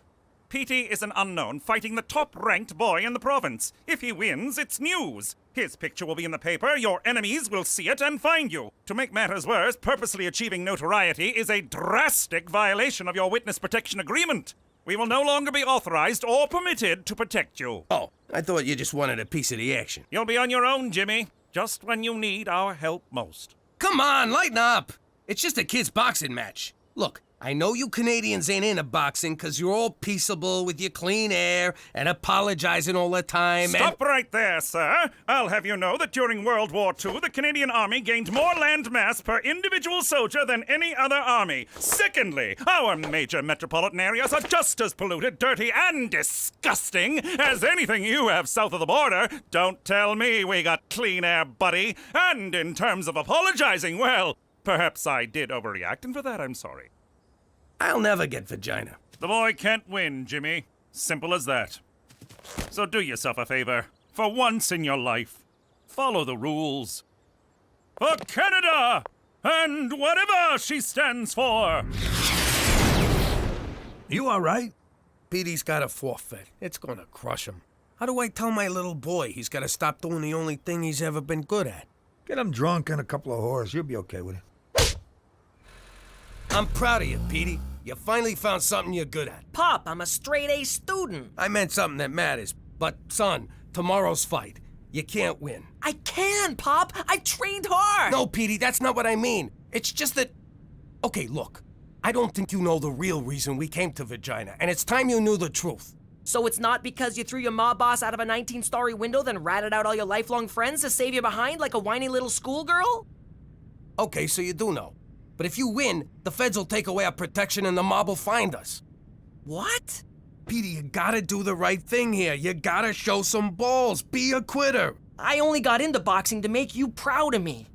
Petey is an unknown fighting the top-ranked boy in the province. If he wins, it's news. His picture will be in the paper, your enemies will see it and find you. To make matters worse, purposely achieving notoriety is a drastic violation of your witness protection agreement. We will no longer be authorized or permitted to protect you. Oh, I thought you just wanted a piece of the action. You'll be on your own, Jimmy, just when you need our help most. Come on, lighten up. It's just a kid's boxing match. Look, I know you Canadians ain't into boxing because you're all peaceable with your clean air and apologizing all the time. Stop right there, sir. I'll have you know that during World War II, the Canadian Army gained more land mass per individual soldier than any other army. Secondly, our major metropolitan areas are just as polluted, dirty, and disgusting as anything you have south of the border. Don't tell me we got clean air, buddy. And in terms of apologizing, well, perhaps I did overreact, and for that I'm sorry. I'll never get vagina. The boy can't win, Jimmy. Simple as that. So do yourself a favor. For once in your life, follow the rules. For Canada! And whatever she stands for! You all right? Petey's got a forfeit. It's gonna crush him. How do I tell my little boy he's gotta stop doing the only thing he's ever been good at? Get him drunk and a couple of whores. You'll be okay with it. I'm proud of you, Petey. You finally found something you're good at. Pop, I'm a straight-A student. I meant something that matters. But, son, tomorrow's fight, you can't win. I can, Pop. I trained hard. No, Petey, that's not what I mean. It's just that... Okay, look. I don't think you know the real reason we came to Vagina, and it's time you knew the truth. So it's not because you threw your mob boss out of a 19-story window, then ratted out all your lifelong friends to save you behind like a whiny little schoolgirl? Okay, so you do know. But if you win, the feds will take away our protection and the mob will find us. What? Petey, you gotta do the right thing here. You gotta show some balls. Be a quitter. I only got into boxing to make you proud of me.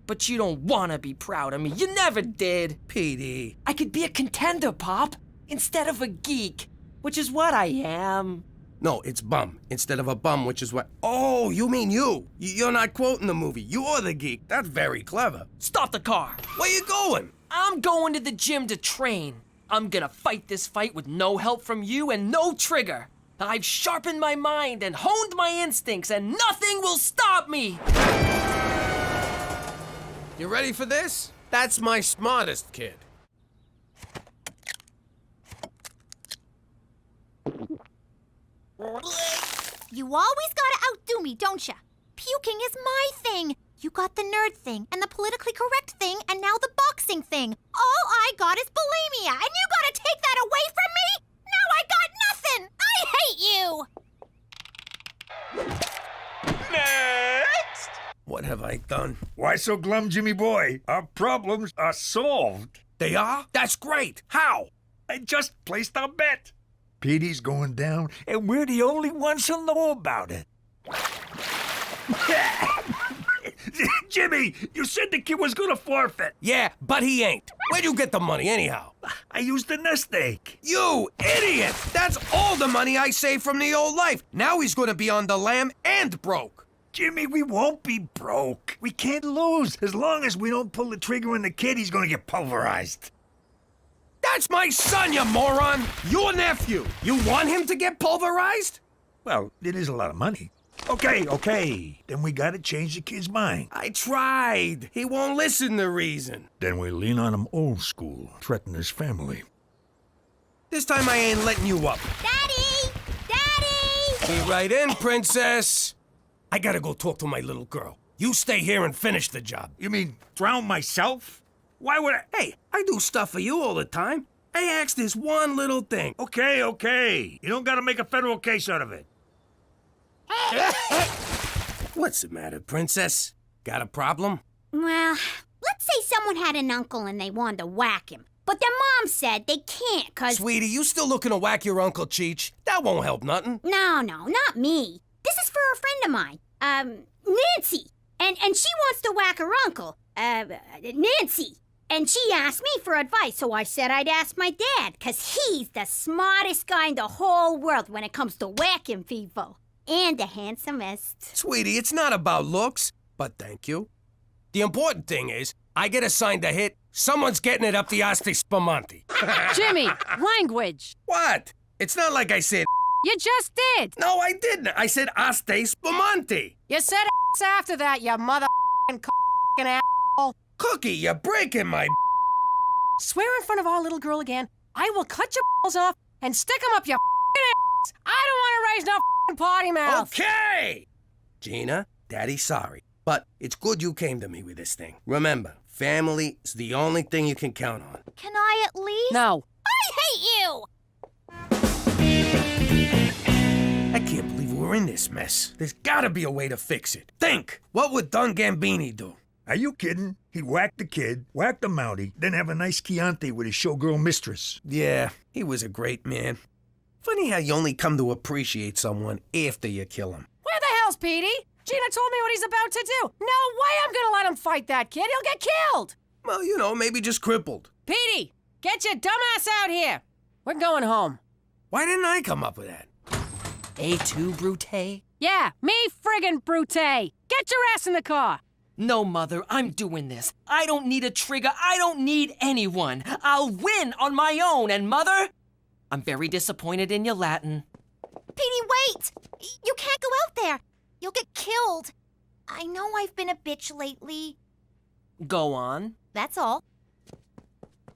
But you don't wanna be proud of me. You never did. Petey. I could be a contender, Pop, instead of a geek, which is what I am. No, it's bum instead of a bum, which is what... Oh, you mean you. You're not quoting the movie. You're the geek. That's very clever. Stop the car. Where you going? I'm going to the gym to train. I'm gonna fight this fight with no help from you and no trigger. I've sharpened my mind and honed my instincts, and nothing will stop me. You ready for this? That's my smartest kid. You always gotta outdo me, don't ya? Puking is my thing. You got the nerd thing, and the politically correct thing, and now the boxing thing. All I got is bulimia, and you gotta take that away from me? Now I got nothing! I hate you! Next! What What have I done? Why so glum, Jimmy boy? Our problems are solved. They are? That's great. How? I just placed our bet. Petey's going down, and we're the only ones who know about it. Jimmy, you said the kid was gonna forfeit. Yeah, but he ain't. Where'd you get the money anyhow? I used the nest egg. You idiot! That's all the money I saved from the old life. Now he's gonna be on the lam and broke. Jimmy, we won't be broke. We can't lose. As long as we don't pull the trigger on the kid, he's gonna get pulverized. That's my son, you moron! Your nephew. You want him to get pulverized? Well, it is a lot of money. Okay. Then we gotta change the kid's mind. I tried. He won't listen to reason. Then we lean on him old school, threaten his family. This time I ain't letting you up. Daddy! Daddy! Be right in, princess. I gotta go talk to my little girl. You stay here and finish the job. You mean drown myself? Why would I? Hey, I do stuff for you all the time. I ask this one little thing. Okay. You don't gotta make a federal case out of it. What's the matter, princess? Got a problem? Well, let's say someone had an uncle and they wanted to whack him. But their mom said they can't, 'cause... Sweetie, you still looking to whack your Uncle Cheech? That won't help nothing. No, not me. This is for a friend of mine, Nancy. And she wants to whack her uncle, Nancy. And she asked me for advice, so I said I'd ask my dad, 'cause he's the smartest guy in the whole world when it comes to whacking people. And the handsomest. Sweetie, it's not about looks, but thank you. The important thing is, I get assigned a hit, someone's getting it up the Asti Spumante. Jimmy, language. What? It's not like I said You just did. No, I didn't. I said Asti Spumante. You said ass after that, you mother***ing asshole. Cookie, you're breaking my Swear in front of our little girl again, I will cut your balls off and stick them up your ass. I don't want to raise no potty mouth. Okay! Gina, Daddy's sorry, but it's good you came to me with this thing. Remember, family is the only thing you can count on. Can I at least? No. I hate you! I can't believe we're in this mess. There's gotta be a way to fix it. Think! What would Don Gambini do? Are you kidding? He'd whack the kid, whack the Mountie, then have a nice Chianti with his showgirl mistress. Yeah, he was a great man. Funny how you only come to appreciate someone after you kill him. Where the hell's Petey? Gina told me what he's about to do. No way I'm gonna let him fight that kid. He'll get killed. Well, you know, maybe just crippled. Petey, get your dumbass out here. We're going home. Why didn't I come up with that? A2, Brute? Yeah, me friggin' Brute. Get your ass in the car. No, Mother, I'm doing this. I don't need a trigger. I don't need anyone. I'll win on my own. And Mother, I'm very disappointed in your Latin. Petey, wait! You can't go out there. You'll get killed. I know I've been a bitch lately. Go on. That's all.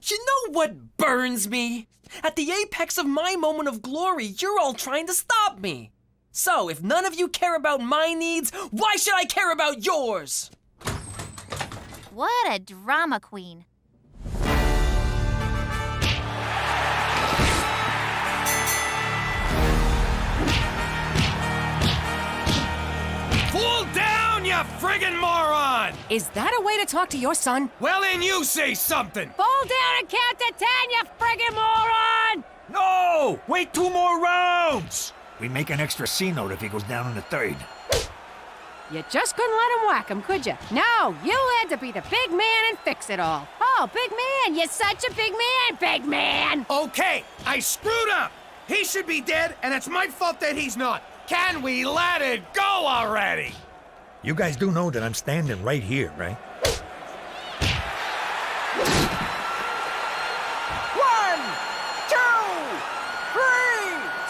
You know what burns me? At the apex of my moment of glory, you're all trying to stop me. So, if none of you care about my needs, why should I care about yours? What a drama queen. Fall down, you friggin' moron! Is that a way to talk to your son? Well, then you say something! Fall down and count to 10, you friggin' moron! No! Wait 2 more rounds! We make an extra C note if he goes down in the 3rd. You just couldn't let him whack him, could you? No, you had to be the big man and fix it all. Oh, big man, you're such a big man! Okay, I screwed up! He should be dead, and it's my fault that he's not. Can we let it go already? You guys do know that I'm standing right here, right? 1, 2, 3!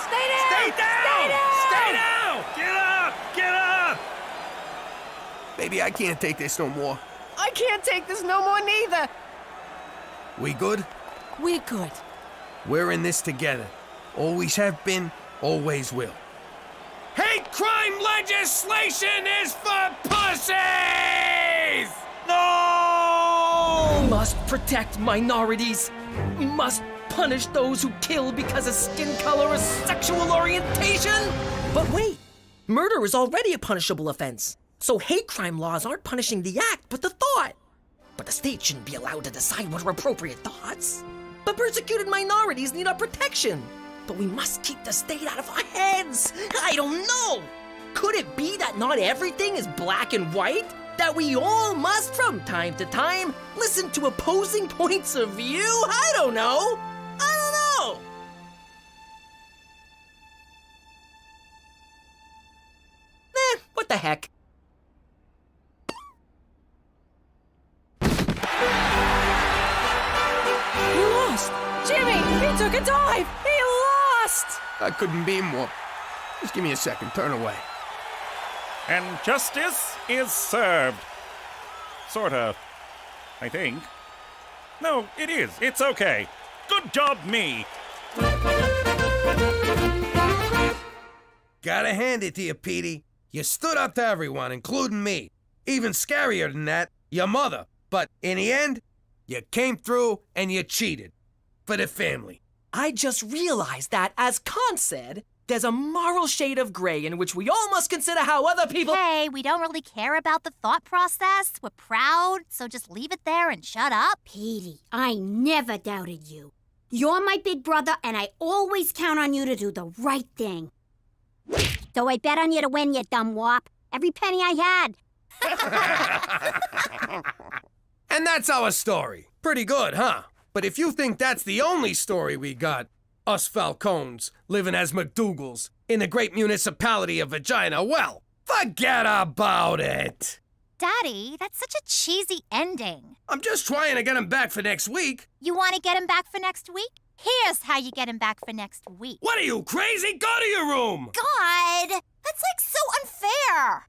Stay down! Stay down! Stay down! Get up! Get up! Baby, I can't take this no more. I can't take this no more neither. We good? We good. We're in this together. Always have been, always will. Hate crime legislation is for pussies! No! Must protect minorities. Must punish those who kill because of skin color or sexual orientation. But wait, murder is already a punishable offense. So hate crime laws aren't punishing the act, but the thought. But the state shouldn't be allowed to decide what are appropriate thoughts. But persecuted minorities need our protection. But we must keep the state out of our heads. I don't know. Could it be that not everything is black and white? That we all must, from time to time, listen to opposing points of view? I don't know. What the heck? He lost! Jimmy, he took a dive! He lost! I couldn't be more. Just give me a second. Turn away. And justice is served. Sorta, I think. No, it is. It's okay. Good job, me. Gotta hand it to you, Petey. You stood up to everyone, including me. Even scarier than that, your mother. But in the end, you came through and you cheated. For the family. I just realized that, as Kant said, there's a moral shade of gray in which we all must consider how other people— Hey, we don't really care about the thought process. We're proud, so just leave it there and shut up. Petey, I never doubted you. You're my big brother, and I always count on you to do the right thing. So I bet on you to win, you dumb wop. Every penny I had. And that's our story. Pretty good, huh? But if you think that's the only story we got, us Falcones living as McDougalls in the great municipality of Vagina, well, forget about it. Daddy, that's such a cheesy ending. I'm just trying to get him back for next week. You want to get him back for next week? Here's how you get him back for next week. What are you, crazy? Go to your room! God! That's like so unfair!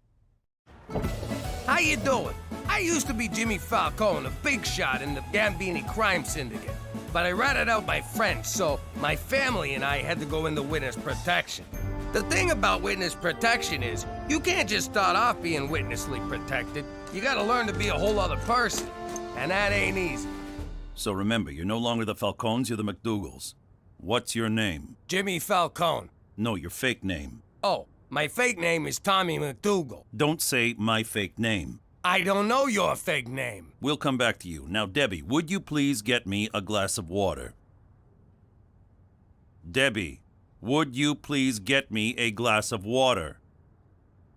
How you doing? I used to be Jimmy Falcone, a big shot in the Gambini crime syndicate. But I ratted out my friends, so my family and I had to go into witness protection. The thing about witness protection is, you can't just start off being witnessly protected. You gotta learn to be a whole other person. And that ain't easy. So remember, you're no longer the Falcones, you're the McDougalls. What's your name? Jimmy Falcone. No, your fake name. Oh, my fake name is Tommy McDougal. Don't say my fake name. I don't know your fake name. We'll come back to you. Now, Debbie, would you please get me a glass of water? Debbie, would you please get me a glass of water?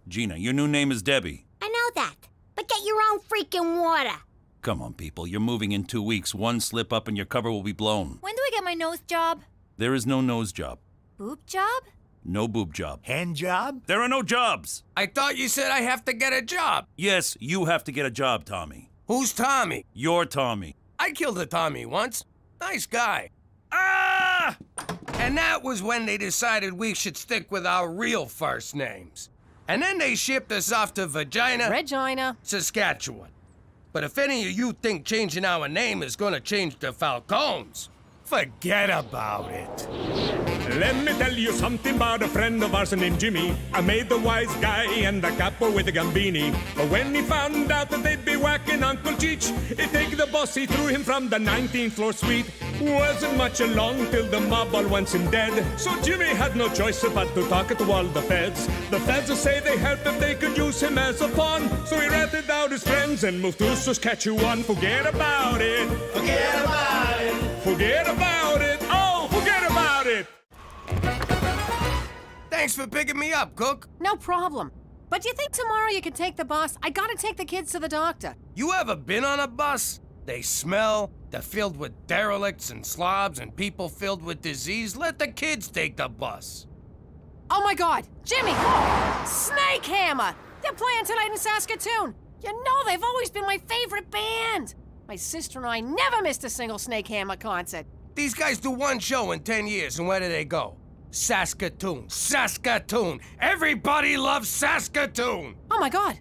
Gina, your new name is Debbie. I know that, but get your own freaking water. Come on, people. You're moving in 2 weeks. One slip up and your cover will be blown. When do I get my nose job? There is no nose job. Boob job? No boob job. Hand job? There are no jobs. I thought you said I have to get a job. Yes, you have to get a job, Tommy. Who's Tommy? You're Tommy. I killed a Tommy once. Nice guy. Ah! And that was when they decided we should stick with our real first names. And then they shipped us off to Regina, Saskatchewan. But if any of you think changing our name is gonna change the Falcones, forget about it. Let me tell you something about a friend of ours named Jimmy. I made the wise guy and the capo with the gambini. But when he found out that they'd be whacking Uncle Cheech, he take the boss, he threw him from the 19th floor suite. Wasn't much along till the mob all went him dead. So Jimmy had no choice but to talk to all the feds. The feds will say they helped if they could use him as a pawn. So he ratted out his friends and moved to Saskatchewan. Forget about it. Forget about it. Forget about it. Oh, forget about it. Thanks for picking me up, Cook. no problem. But do you think tomorrow you can take the bus? I gotta take the kids to the doctor. You ever been on a bus? They smell, they're filled with derelicts and slobs and people filled with disease. Let the kids take the bus. Oh my God, Jimmy! Snake Hammer! They're playing tonight in Saskatoon. You know they've always been my favorite band. My sister and I never missed a single Snake Hammer concert. These guys do one show in 10 years, and where do they go? Saskatoon. Saskatoon. Everybody loves Saskatoon. Oh my God,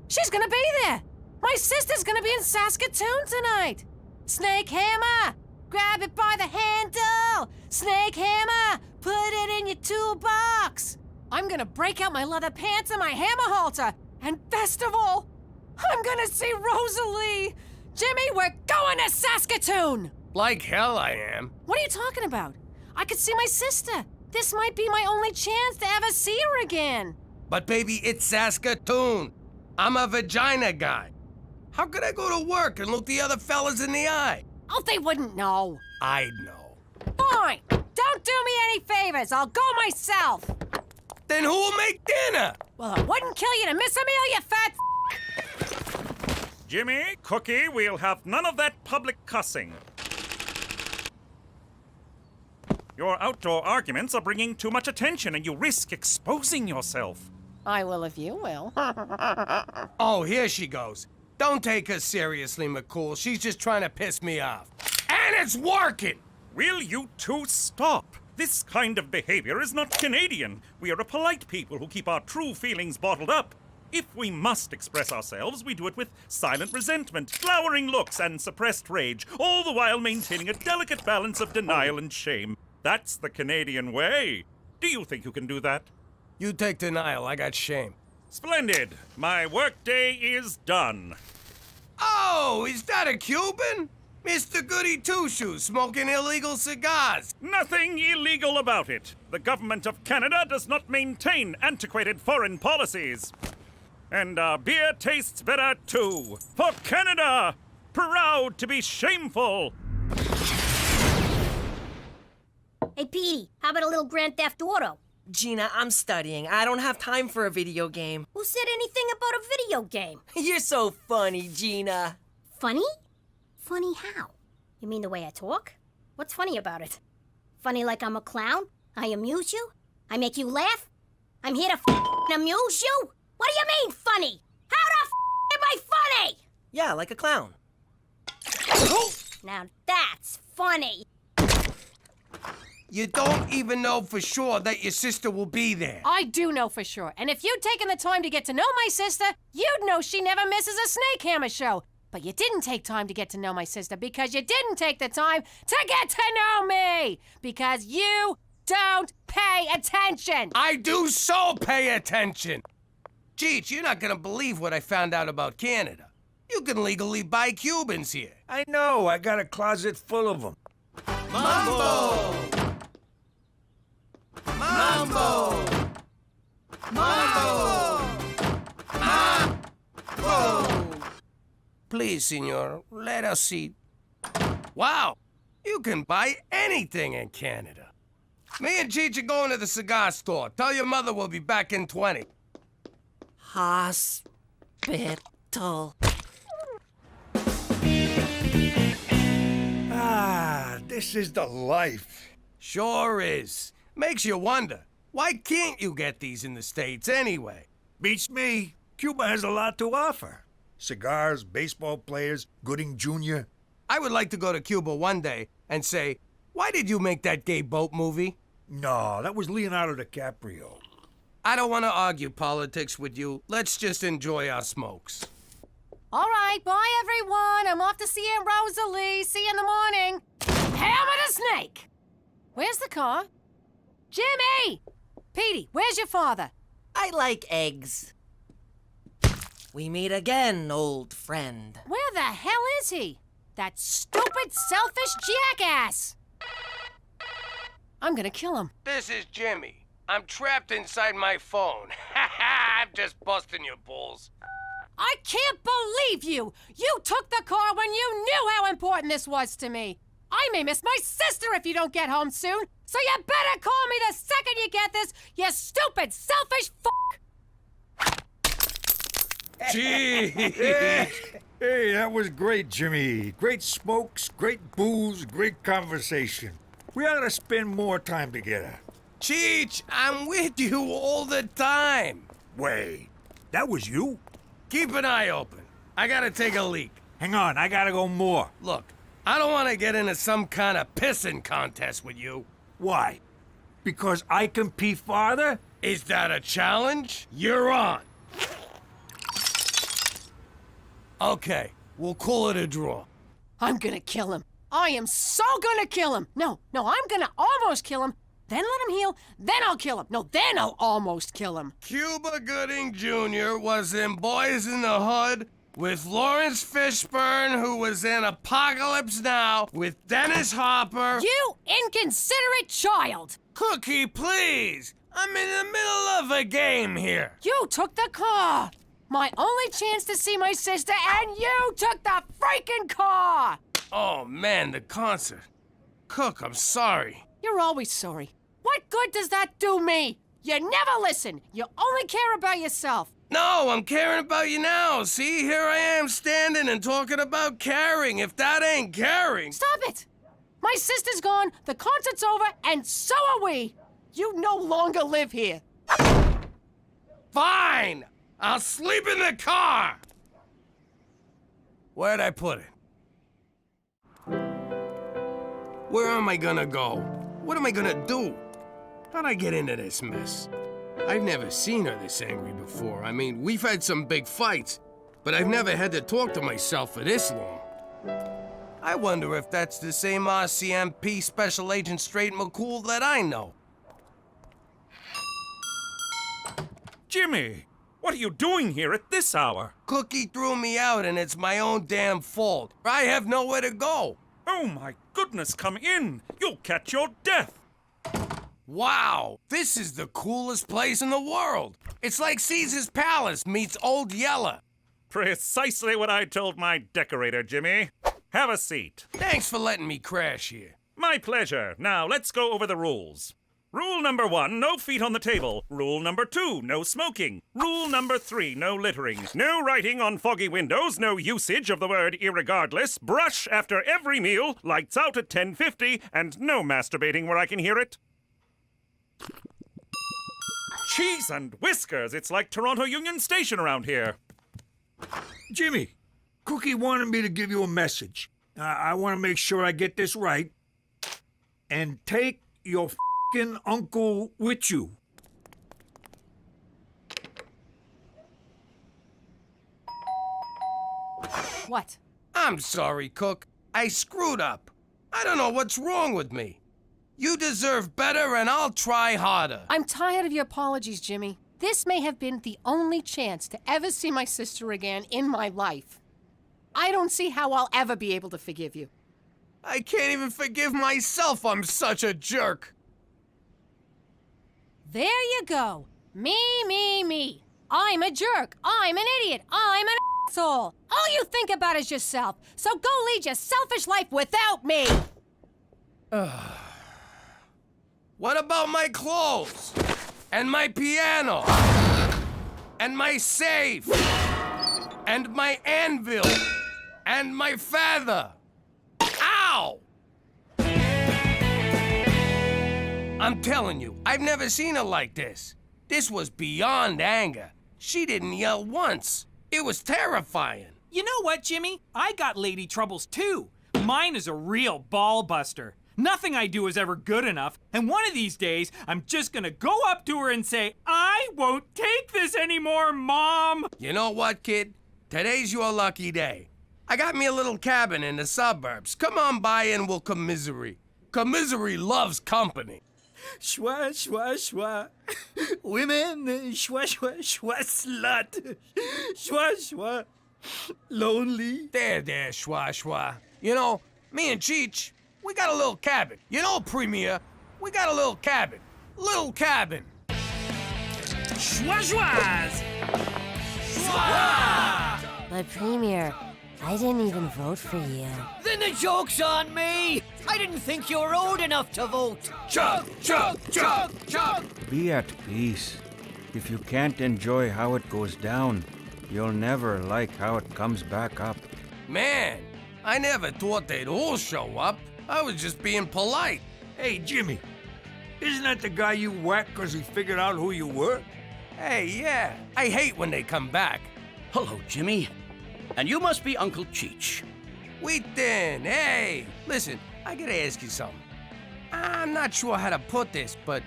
she's gonna be there. My sister's gonna be in Saskatoon tonight. Snake Hammer, grab it by the handle. Snake Hammer, put it in your toolbox. I'm gonna break out my leather pants and my hammer halter. And best of all, I'm gonna see Rosalie. Jimmy, we're going to Saskatoon. Like hell I am. What are you talking about? I could see my sister. This might be my only chance to ever see her again. But baby, it's Saskatoon. I'm a vagina guy. How could I go to work and look the other fellas in the eye? Oh, they wouldn't know. I'd know. Fine. Don't do me any favors. I'll go myself. Then who'll make dinner? Well, it wouldn't kill you to miss a meal, you fat Jimmy, Cookie, we'll have none of that public cussing. Your outdoor arguments are bringing too much attention and you risk exposing yourself. I will if you will. Oh, here she goes. Don't take her seriously, McCool. She's just trying to piss me off. And it's working! Will you two stop? This kind of behavior is not Canadian. We are a polite people who keep our true feelings bottled up. If we must express ourselves, we do it with silent resentment, glowering looks, and suppressed rage, all the while maintaining a delicate balance of denial and shame. That's the Canadian way. Do you think you can do that? You take denial, I got shame. Splendid. My workday is done. Oh, is that a Cuban? Mr. Goody Two-Shoes smoking illegal cigars. Nothing illegal about it. The government of Canada does not maintain antiquated foreign policies. And our beer tastes better too. For Canada! Proud to be shameful! Hey, Petey, how about a little Grand Theft Auto? Gina, I'm studying. I don't have time for a video game. Who said anything about a video game? You're so funny, Gina. Funny? Funny how? You mean the way I talk? What's funny about it? Funny like I'm a clown? I amuse you? I make you laugh? I'm here to amuse you? What do you mean, funny? How the am I funny? Yeah, like a clown. Now that's funny. You don't even know for sure that your sister will be there. I do know for sure. And if you'd taken the time to get to know my sister, you'd know she never misses a Snake Hammer show. But you didn't take time to get to know my sister because you didn't take the time to get to know me. Because you don't pay attention. I do so pay attention. Cheech, you're not gonna believe what I found out about Canada. You can legally buy Cubans here. I know. I got a closet full of them. Mambo! Mambo! Mambo! Mambo! Please, senor, let us see. Wow! You can buy anything in Canada. Me and Cheech are going to the cigar store. Tell your mother we'll be back in 20. Hospital. Ah, this is the life. Sure is. Makes you wonder, why can't you get these in the States anyway? Beats me. Cuba has a lot to offer. Cigars, baseball players, Gooding Jr. I would like to go to Cuba one day and say, why did you make that gay boat movie? No, that was Leonardo DiCaprio. I don't want to argue politics with you. Let's just enjoy our smokes. All right, bye, everyone. I'm off to see Aunt Rosalie. See you in the morning. Hammer the snake. Where's the car? Jimmy! Petey, where's your father? I like eggs. We meet again, old friend. Where the hell is he? That stupid, selfish jackass! I'm gonna kill him. This is Jimmy. I'm trapped inside my phone. I'm just busting your balls. I can't believe you! You took the car when you knew how important this was to me. I may miss my sister if you don't get home soon, so you better call me the second you get this, you stupid, selfish f***! Gee! Hey, that was great, Jimmy. Great smokes, great booze, great conversation. We ought to spend more time together. Cheech, I'm with you all the time. Wait, that was you? Keep an eye open. I gotta take a leak. Hang on, I gotta go more. Look, I don't want to get into some kind of pissing contest with you. Why? Because I can pee farther? Is that a challenge? You're on. Okay, we'll call it a draw. I'm gonna kill him. I am so gonna kill him. No, I'm gonna almost kill him. Then let him heal, then I'll kill him. No, then I'll almost kill him. Cuba Gooding Jr. was in Boys in the Hood with Lawrence Fishburne, who was in Apocalypse Now with Dennis Hopper. You inconsiderate child! Cookie, please! I'm in the middle of a game here. You took the car! My only chance to see my sister, and you took the freaking car! Oh, man, the concert. Cook, I'm sorry. You're always sorry. What good does that do me? You never listen. You only care about yourself. No, I'm caring about you now. See, here I am standing and talking about caring. If that ain't caring... Stop it! My sister's gone, the concert's over, and so are we. You no longer live here. Fine! I'll sleep in the car! Where'd I put it? Where am I gonna go? What am I gonna do? How'd I get into this mess? I've never seen her this angry before. I mean, we've had some big fights, but I've never had to talk to myself for this long. I wonder if that's the same RCMP Special Agent Straight McCool that I know. Jimmy, what are you doing here at this hour? Cookie threw me out, and it's my own damn fault. I have nowhere to go. Oh my goodness, come in. You'll catch your death. Wow, this is the coolest place in the world. It's like Caesar's Palace meets Old Yeller. Precisely what I told my decorator, Jimmy. Have a seat. Thanks for letting me crash here. My pleasure. Now, let's go over the rules. Rule number 1, no feet on the table. Rule number 2, no smoking. Rule number 3, no littering. No writing on foggy windows, no usage of the word irregardless. Brush after every meal, lights out at 10:50, and no masturbating where I can hear it. Cheese and whiskers, it's like Toronto Union Station around here. Jimmy, Cookie wanted me to give you a message. I want to make sure I get this right. And take your f***ing uncle with you. What? I'm sorry, Cook. I screwed up. I don't know what's wrong with me. You deserve better, and I'll try harder. I'm tired of your apologies, Jimmy. This may have been the only chance to ever see my sister again in my life. I don't see how I'll ever be able to forgive you. I can't even forgive myself. I'm such a jerk. There you go. Me. I'm a jerk. I'm an idiot. I'm an asshole. All you think about is yourself. So go lead your selfish life without me. What about my clothes? And my piano? And my safe? And my anvil? And my feather? Ow! I'm telling you, I've never seen her like this. This was beyond anger. She didn't yell once. It was terrifying. You know what, Jimmy? I got lady troubles too. Mine is a real ball buster. Nothing I do is ever good enough, and one of these days, I'm just gonna go up to her and say, I won't take this anymore, Mom! You know what, kid? Today's your lucky day. I got me a little cabin in the suburbs. Come on by and we'll commiserate. Commiserate loves company. Schwa, schwa, schwa. Women, schwa, schwa, schwa, slut. Schwa, schwa. Lonely. There, schwa, schwa. You know, me and Cheech, we got a little cabin. You know, Premier, we got a little cabin. Little cabin. Schwa, schwas. Schwa! But Premier, I didn't even vote for you. Then the joke's on me! I didn't think you were old enough to vote! Chug, chug, chug, chug! Be at peace. If you can't enjoy how it goes down, you'll never like how it comes back up. Man, I never thought they'd all show up. I was just being polite. Hey, Jimmy, isn't that the guy you whacked because he figured out who you were? Hey, yeah. I hate when they come back. Hello, Jimmy. And you must be Uncle Cheech. Wheaton, hey! Listen, I gotta ask you something. I'm not sure how to put this, but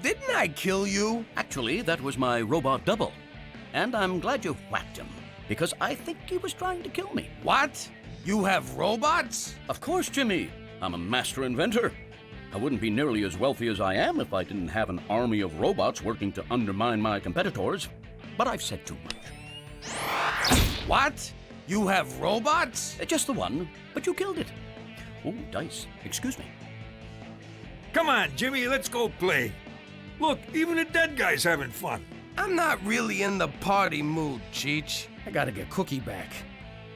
didn't I kill you? Actually, that was my robot double. And I'm glad you whacked him, because I think he was trying to kill me. What? You have robots? Of course, Jimmy. I'm a master inventor. I wouldn't be nearly as wealthy as I am if I didn't have an army of robots working to undermine my competitors. But I've said too much. What? You have robots? Just the one, but you killed it. Oh, dice. Excuse me. Come on, Jimmy, let's go play. Look, even the dead guy's having fun. I'm not really in the party mood, Cheech. I gotta get Cookie back.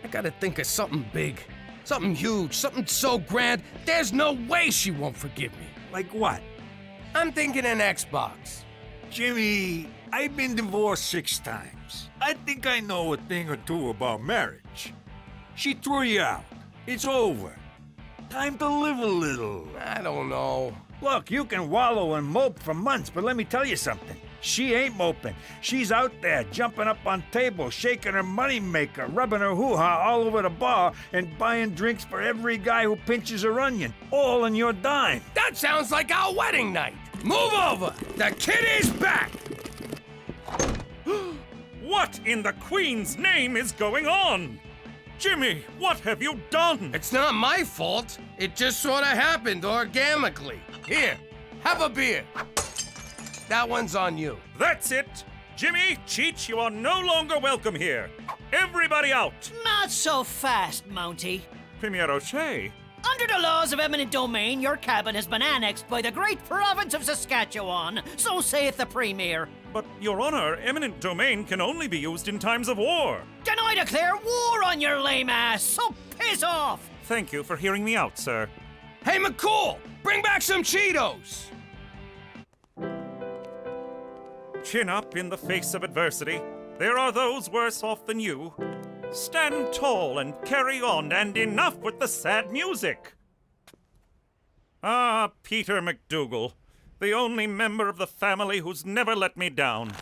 I gotta think of something big. Something huge, something so grand, there's no way she won't forgive me. Like what? I'm thinking an Xbox. Jimmy, I've been divorced 6 times. I think I know a thing or two about marriage. She threw you out. It's over. Time to live a little. I don't know. Look, you can wallow and mope for months, but let me tell you something. She ain't moping. She's out there jumping up on tables, shaking her moneymaker, rubbing her hoo-ha all over the bar, and buying drinks for every guy who pinches her onion, all on your dime. That sounds like our wedding night. Move over. The kid is back. What in the Queen's name is going on? Jimmy, what have you done? It's not my fault. It just sort of happened organically. Here, have a beer. That one's on you. That's it. Jimmy, Cheech, you are no longer welcome here. Everybody out. Not so fast, Mountie. Premier O'Shea. Under the laws of eminent domain, your cabin has been annexed by the great province of Saskatchewan. So saith the Premier. But, Your Honor, eminent domain can only be used in times of war. Then I declare war on your lame ass, so piss off! Thank you for hearing me out, sir. Hey, McCool, bring back some Cheetos. Chin up in the face of adversity. There are those worse off than you. Stand tall and carry on, and enough with the sad music. Ah, Peter McDougal, the only member of the family who's never let me down.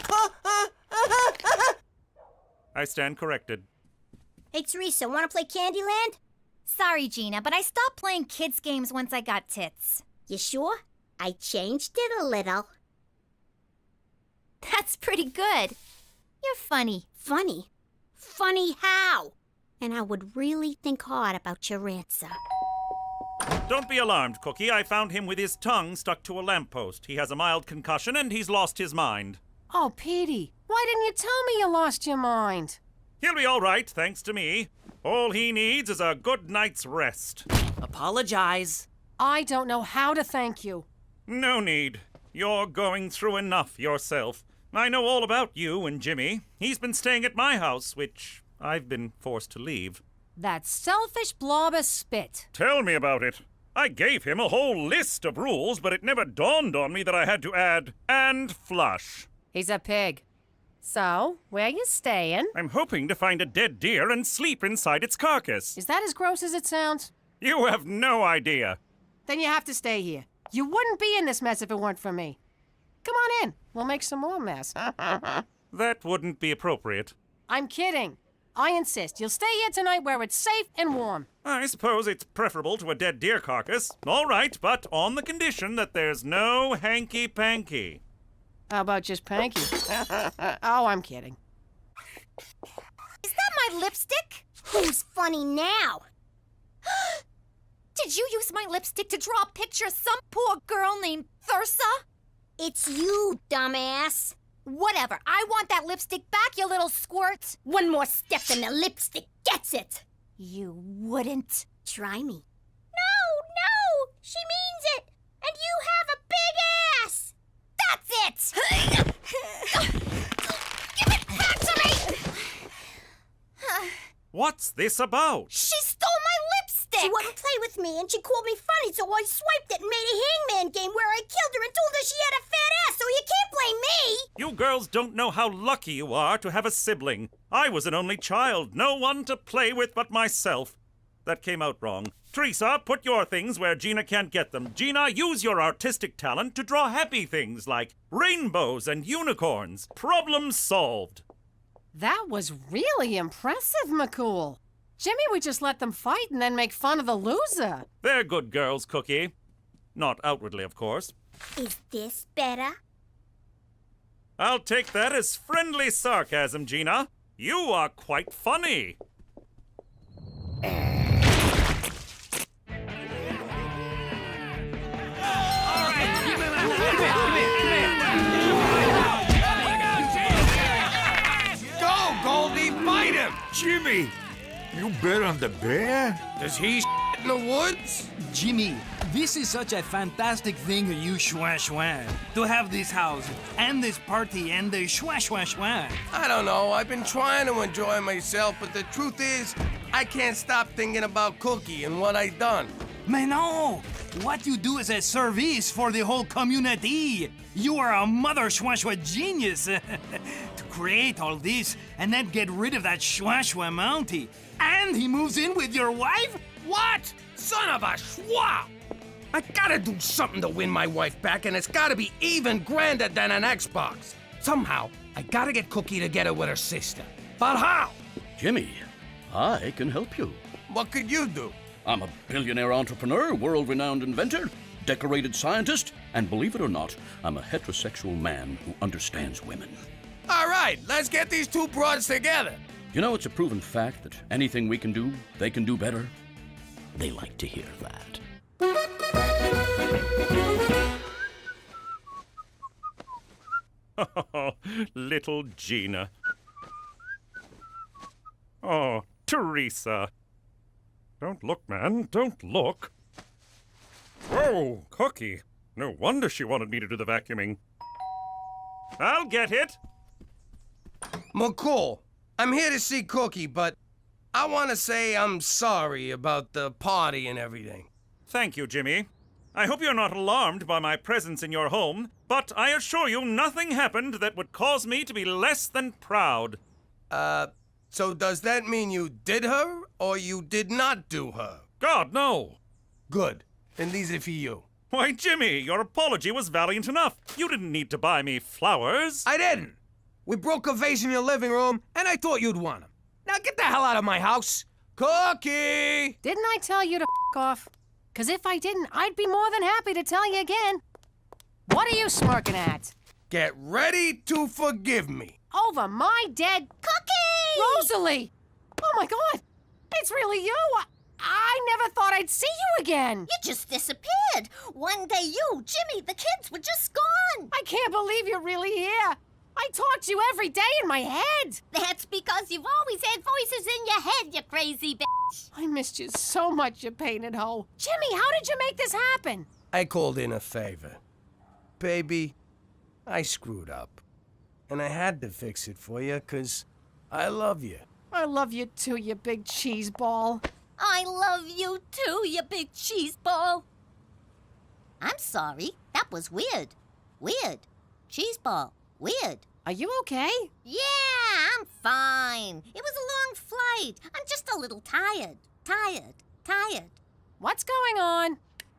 I stand corrected. Hey, Teresa, want to play Candyland? Sorry, Gina, but I stopped playing kids' games once I got tits. You sure? I changed it a little. That's pretty good. You're funny. Funny? Funny how? And I would really think hard about your answer. Don't be alarmed, Cookie. I found him with his tongue stuck to a lamppost. He has a mild concussion and he's lost his mind. Oh, Petey, why didn't you tell me you lost your mind? He'll be all right, thanks to me. All he needs is a good night's rest. Apologize. I don't know how to thank you. No need. You're going through enough yourself. I know all about you and Jimmy. He's been staying at my house, which I've been forced to leave. That selfish blob of spit. Tell me about it. I gave him a whole list of rules, but it never dawned on me that I had to add, and flush. He's a pig. So, where you staying? I'm hoping to find a dead deer and sleep inside its carcass. Is that as gross as it sounds? You have no idea. Then you have to stay here. You wouldn't be in this mess if it weren't for me. Come on in. We'll make some more mess. That wouldn't be appropriate. I'm kidding. I insist. You'll stay here tonight where it's safe and warm. I suppose it's preferable to a dead deer carcass. All right, but on the condition that there's no hanky-panky. How about just panky? Oh, I'm kidding. Is that my lipstick? Who's funny now? Did you use my lipstick to draw a picture of some poor girl named Thursa? It's you, dumbass. Whatever. I want that lipstick back, you little squirt. One more step and the lipstick gets it. You wouldn't. Try me. No! She means it! And you have a big ass! That's it! Give it back to me! What's this about? She stole my lipstick! She wouldn't play with me, and she called me funny, so I swiped it and made a hangman game where I killed her and told her she had a fat ass, so you can't blame me! You girls don't know how lucky you are to have a sibling. I was an only child, no one to play with but myself. That came out wrong. Teresa, put your things where Gina can't get them. Gina, use your artistic talent to draw happy things like rainbows and unicorns. Problem solved. That was really impressive, McCool. Jimmy would just let them fight and then make fun of the loser. They're good girls, Cookie. Not outwardly, of course. Is this better? I'll take that as friendly sarcasm, Gina. You are quite funny. Go, Goldie, fight him! Jimmy, you bet on the bear? Does he in the woods? Jimmy, This is such a fantastic thing, you schwa, to have this house, and this party, and the schwa. I don't know. I've been trying to enjoy myself, but the truth is, I can't stop thinking about Cookie and what I done. Mais non! What you do is a service for the whole community. You are a mother schwa genius to create all this and then get rid of that schwa Mountie. And he moves in with your wife? What? Son of a schwa! I gotta do something to win my wife back, and it's gotta be even grander than an Xbox. Somehow, I gotta get Cookie together with her sister. But how? Jimmy, I can help you. What could you do? I'm a billionaire entrepreneur, world-renowned inventor, decorated scientist, and believe it or not, I'm a heterosexual man who understands women. All right, let's get these two broads together. You know, it's a proven fact that anything we can do, they can do better. They like to hear that. Oh, little Gina. Oh, Teresa. Don't look, man. Don't look. Oh, Cookie. No wonder she wanted me to do the vacuuming. I'll get it. McCool, I'm here to see Cookie, but I want to say I'm sorry about the party and everything. Thank you, Jimmy. I hope you're not alarmed by my presence in your home, but I assure you nothing happened that would cause me to be less than proud. So does that mean you did her, or you did not do her? God, no. Good. Then these are for you. Why, Jimmy, your apology was valiant enough. You didn't need to buy me flowers. I didn't. We broke a vase in your living room, and I thought you'd want them. Now get the hell out of my house. Cookie! Didn't I tell you to f off? Because if I didn't, I'd be more than happy to tell you again. What are you smirking at? Get ready to forgive me. Over my dead Cookie! Rosalie! Oh my God! It's really you! I never thought I'd see you again! You just disappeared. One day you, Jimmy, the kids were just gone. I can't believe you're really here. I talk to you every day in my head. That's because you've always had voices in your head, you crazy bitch. I missed you so much, you painted hoe. Jimmy, how did you make this happen? I called in a favor. Baby, I screwed up. And I had to fix it for you, 'cause I love you. I love you too, you big cheese ball. I love you too, you big cheese ball. I'm sorry. That was weird. Weird. Cheese ball. Weird. Are you okay? Yeah, I'm fine. It was a long flight. I'm just a little tired. Tired. What's going on?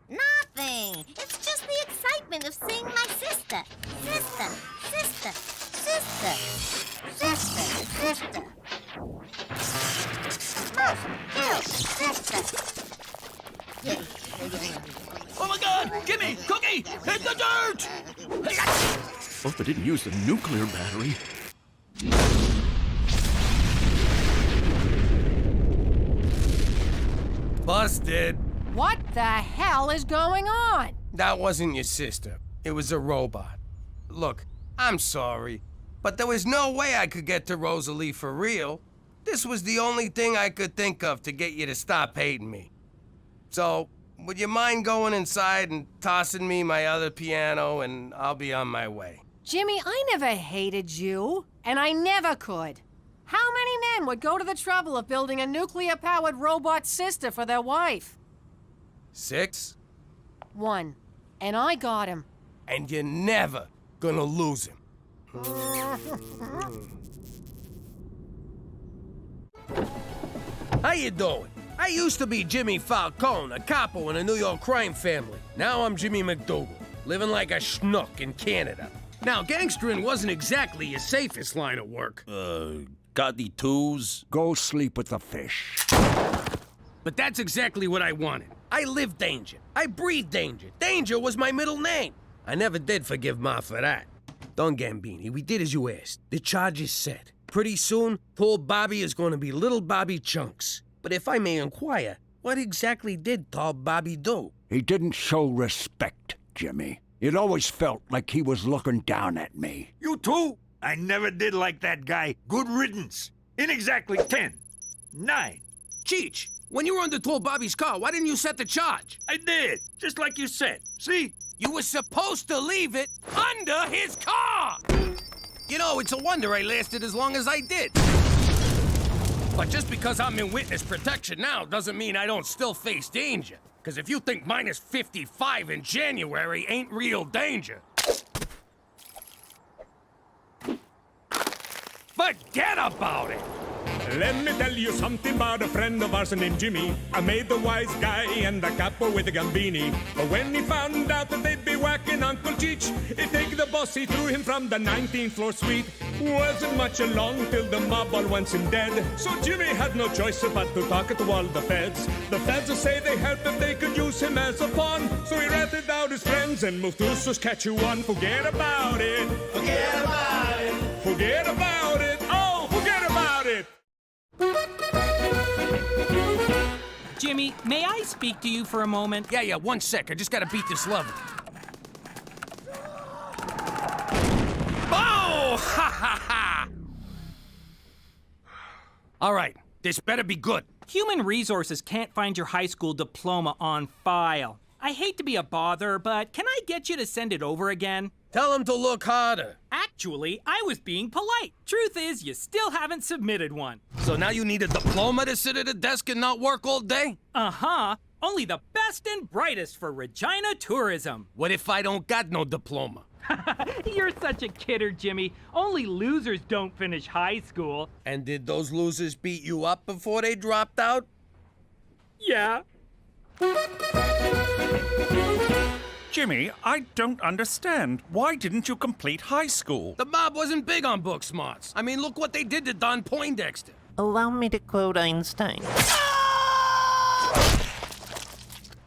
Nothing. It's just the excitement of seeing my sister. Sister. Oh my God! Jimmy! Cookie! Hit the dirt! Hope I didn't use the nuclear battery. Busted. What the hell is going on? That wasn't your sister. It was a robot. Look, I'm sorry, but there was no way I could get to Rosalie for real. This was the only thing I could think of to get you to stop hating me. So, would you mind going inside and tossing me my other piano, and I'll be on my way? Jimmy, I never hated you, and I never could. How many men would go to the trouble of building a nuclear-powered robot sister for their wife? 6? 1. And I got him. And you're never gonna lose him. How you doing? I used to be Jimmy Falcone, a capo in a New York crime family. Now I'm Jimmy McDougal, living like a schnook in Canada. Now, gangstering wasn't exactly your safest line of work. Got the tools? Go sleep with the fish. But that's exactly what I wanted. I live danger. I breathe danger. Danger was my middle name. I never did forgive Ma for that. Don Gambini, we did as you asked. The charge is set. Pretty soon, tall Bobby is going to be little Bobby Chunks. But if I may inquire, what exactly did tall Bobby do? He didn't show respect, Jimmy. It always felt like he was looking down at me. You too? I never did like that guy. Good riddance. In exactly 10, 9. Cheech, When you were under Tall Bobby's car, why didn't you set the charge? I did, just like you said. See? You were supposed to leave it under his car! You know, it's a wonder I lasted as long as I did. But just because I'm in witness protection now doesn't mean I don't still face danger. Because if you think minus 55 in January ain't real danger, forget about it! Let me tell you something about a friend of ours named Jimmy. I made the wise guy and the capo with the gambini. But when he found out that they'd be whacking Uncle Cheech, he'd take the boss, he threw him from the 19th floor suite. Wasn't much along till the mob all wants him dead. So Jimmy had no choice but to talk to all the feds. The feds say they helped if they could use him as a pawn. So he ratted out his friends and moved to Saskatchewan. Forget about it. Forget about it. Forget about it. Oh, forget about it. Jimmy, may I speak to you for a moment? Yeah, 1 sec. I just gotta beat this level. Oh! Ha ha ha! All right, this better be good. Human Resources can't find your high school diploma on file. I hate to be a bother, but can I get you to send it over again? Tell him to look harder. Actually, I was being polite. Truth is, you still haven't submitted one. So now you need a diploma to sit at a desk and not work all day? Uh-huh. Only the best and brightest for Regina tourism. What if I don't got no diploma? You're such a kidder, Jimmy. Only losers don't finish high school. And did those losers beat you up before they dropped out? Yeah. Jimmy, I don't understand. Why didn't you complete high school? The mob wasn't big on book smarts. I mean, look what they did to Don Poindexter. Allow me to quote Einstein.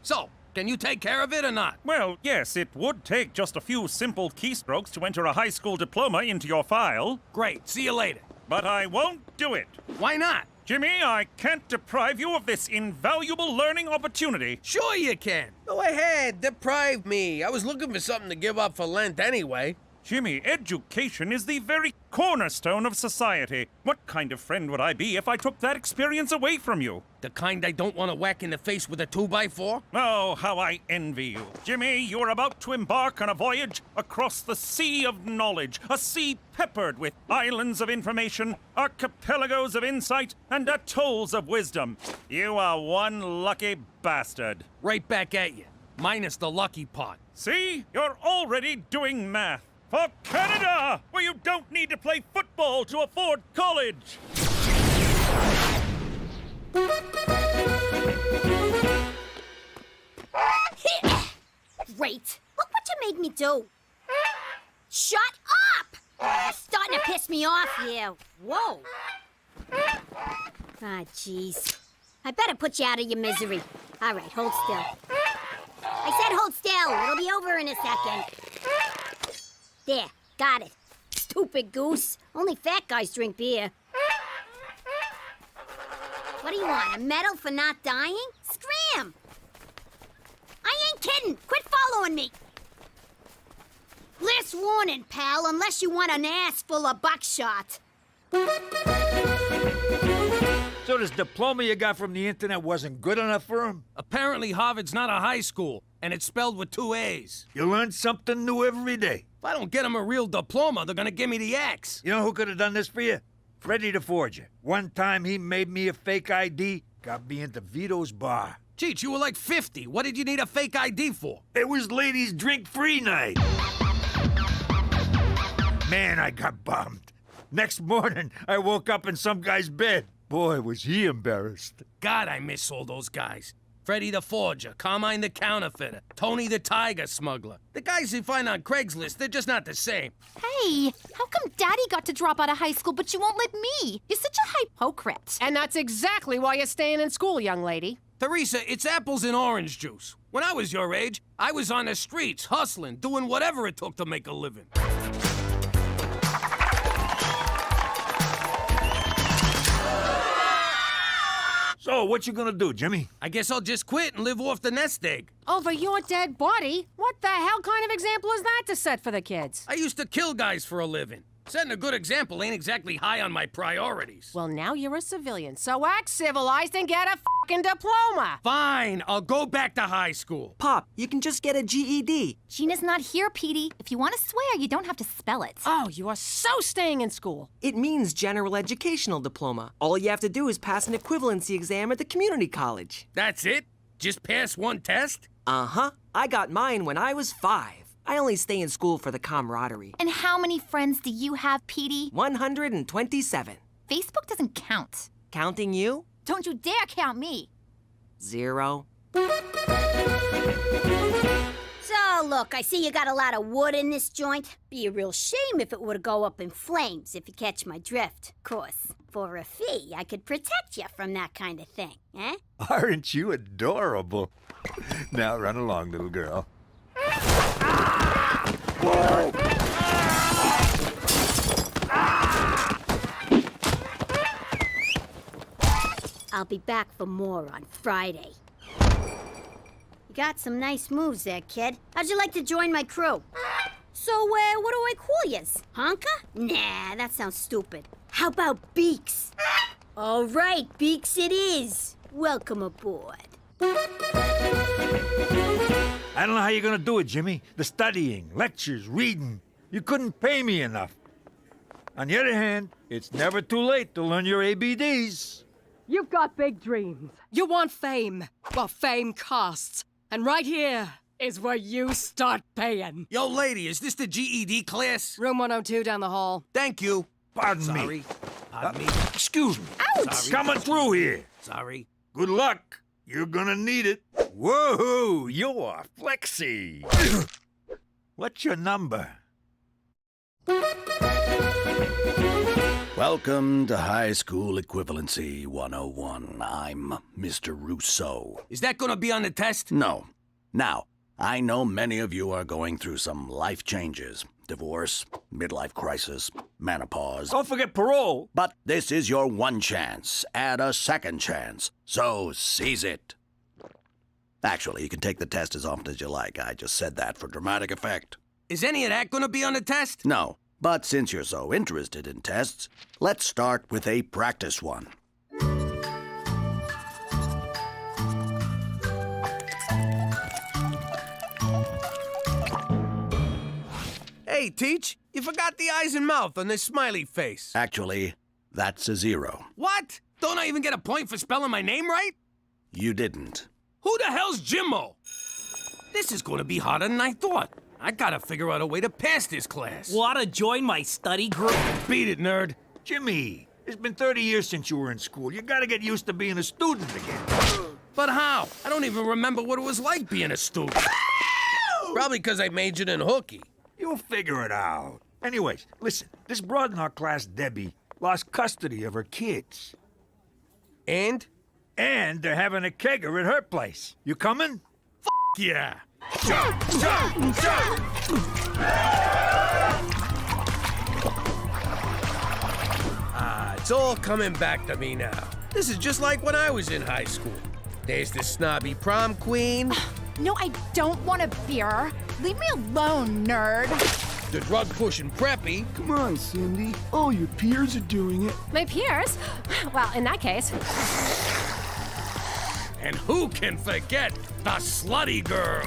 So, can you take care of it or not? Well, yes, it would take just a few simple keystrokes to enter a high school diploma into your file. Great, see you later. But I won't do it. Why not? Jimmy, I can't deprive you of this invaluable learning opportunity. Sure you can. Go ahead, deprive me. I was looking for something to give up for Lent anyway. Jimmy, education is the very cornerstone of society. What kind of friend would I be if I took that experience away from you? The kind I don't want to whack in the face with a 2x4? Oh, how I envy you. Jimmy, you are about to embark on a voyage across the sea of knowledge, a sea peppered with islands of information, archipelagos of insight, and atolls of wisdom. You are one lucky bastard. Right back at you, minus the lucky part. See? You're already doing math. For Canada, where you don't need to play football to afford college. Great. Look what you made me do. Shut up! You're starting to piss me off here. Whoa. Ah, jeez. I better put you out of your misery. All right, hold still. I said hold still. It'll be over in a second. There, got it. Stupid goose. Only fat guys drink beer. What do you want, a medal for not dying? Scram! I ain't kidding. Quit following me. Last warning, pal, unless you want an ass full of buckshot. So this diploma you got from the internet wasn't good enough for him? Apparently Harvard's not a high school, and it's spelled with 2 A's. You learn something new every day. If I don't get him a real diploma, they're gonna give me the X. You know who could have done this for you? Freddy the Forger. One time he made me a fake ID, got me into Vito's bar. Cheech, you were like 50. What did you need a fake ID for? It was ladies' drink-free night. Man, I got bummed. Next morning, I woke up in some guy's bed. Boy, was he embarrassed. God, I miss all those guys. Freddy the Forger, Carmine the Counterfeiter, Tony the Tiger Smuggler. The guys you find on Craigslist, they're just not the same. Hey, how come Daddy got to drop out of high school, but you won't let me? You're such a hypocrite. And that's exactly why you're staying in school, young lady. Teresa, it's apples and orange juice. When I was your age, I was on the streets, hustling, doing whatever it took to make a living. So, what you gonna do, Jimmy? I guess I'll just quit and live off the nest egg. Over your dead body? What the hell kind of example is that to set for the kids? I used to kill guys for a living. Setting a good example ain't exactly high on my priorities. Well, now you're a civilian, so act civilized and get a fucking diploma. Fine, I'll go back to high school. Pop, you can just get a GED. Gina's not here, Petey. If you want to swear, you don't have to spell it. Oh, you are so staying in school. It means general educational diploma. All you have to do is pass an equivalency exam at the community college. That's it? Just pass one test? Uh-huh. I got mine when I was 5. I only stay in school for the camaraderie. And how many friends do you have, Petey? 127. Facebook doesn't count. Counting you? Don't you dare count me. 0. So, look, I see you got a lot of wood in this joint. Be a real shame if it were to go up in flames, if you catch my drift. Of course, for a fee, I could protect you from that kind of thing, eh? Aren't you adorable? Now run along, little girl. I'll be back for more on Friday. You got some nice moves there, kid. How'd you like to join my crew? So, what do I call yous? Honka? Nah, that sounds stupid. How about Beaks? All right, Beaks it is. Welcome aboard. I don't know how you're gonna do it, Jimmy. The studying, lectures, reading. You couldn't pay me enough. On the other hand, it's never too late to learn your ABDs. You've got big dreams. You want fame. Well, fame costs. And right here is where you start paying. Yo, lady, is this the GED class? Room 102 down the hall. Thank you. Pardon me. Sorry. Pardon me. Excuse me. Ouch! Sorry. Coming through here. Sorry. Good luck. You're gonna need it. Whoa, you're flexy. What's your number? Welcome to High School Equivalency 101. I'm Mr. Rousseau. Is that gonna be on the test? No. Now, I know many of you are going through some life changes. Divorce, midlife crisis, menopause. Don't forget parole. But this is your one chance. Add a second chance. So seize it. Actually, you can take the test as often as you like. I just said that for dramatic effect. Is any of that gonna be on the test? No. But since you're so interested in tests, let's start with a practice one. Hey, Teach, you forgot the eyes and mouth on this smiley face. Actually, that's a 0. What? Don't I even get a point for spelling my name right? You didn't. Who the hell's Jimbo? This is gonna be harder than I thought. I gotta figure out a way to pass this class. Wanna join my study group? Beat it, nerd. Jimmy, it's been 30 years since you were in school. You gotta get used to being a student again. But how? I don't even remember what it was like being a student. Probably because I majored in hooky. You'll figure it out. Anyways, listen, this broad in our class, Debbie, lost custody of her kids. And? And they're having a kegger at her place. You coming? Yeah. Jump, jump, jump! It's all coming back to me now. This is just like when I was in high school. There's the snobby prom queen. No, I don't want a beer. Leave me alone, nerd. The drug-pushing preppy. Come on, Cindy. All your peers are doing it. My peers? Well, in that case. And who can forget the slutty girl?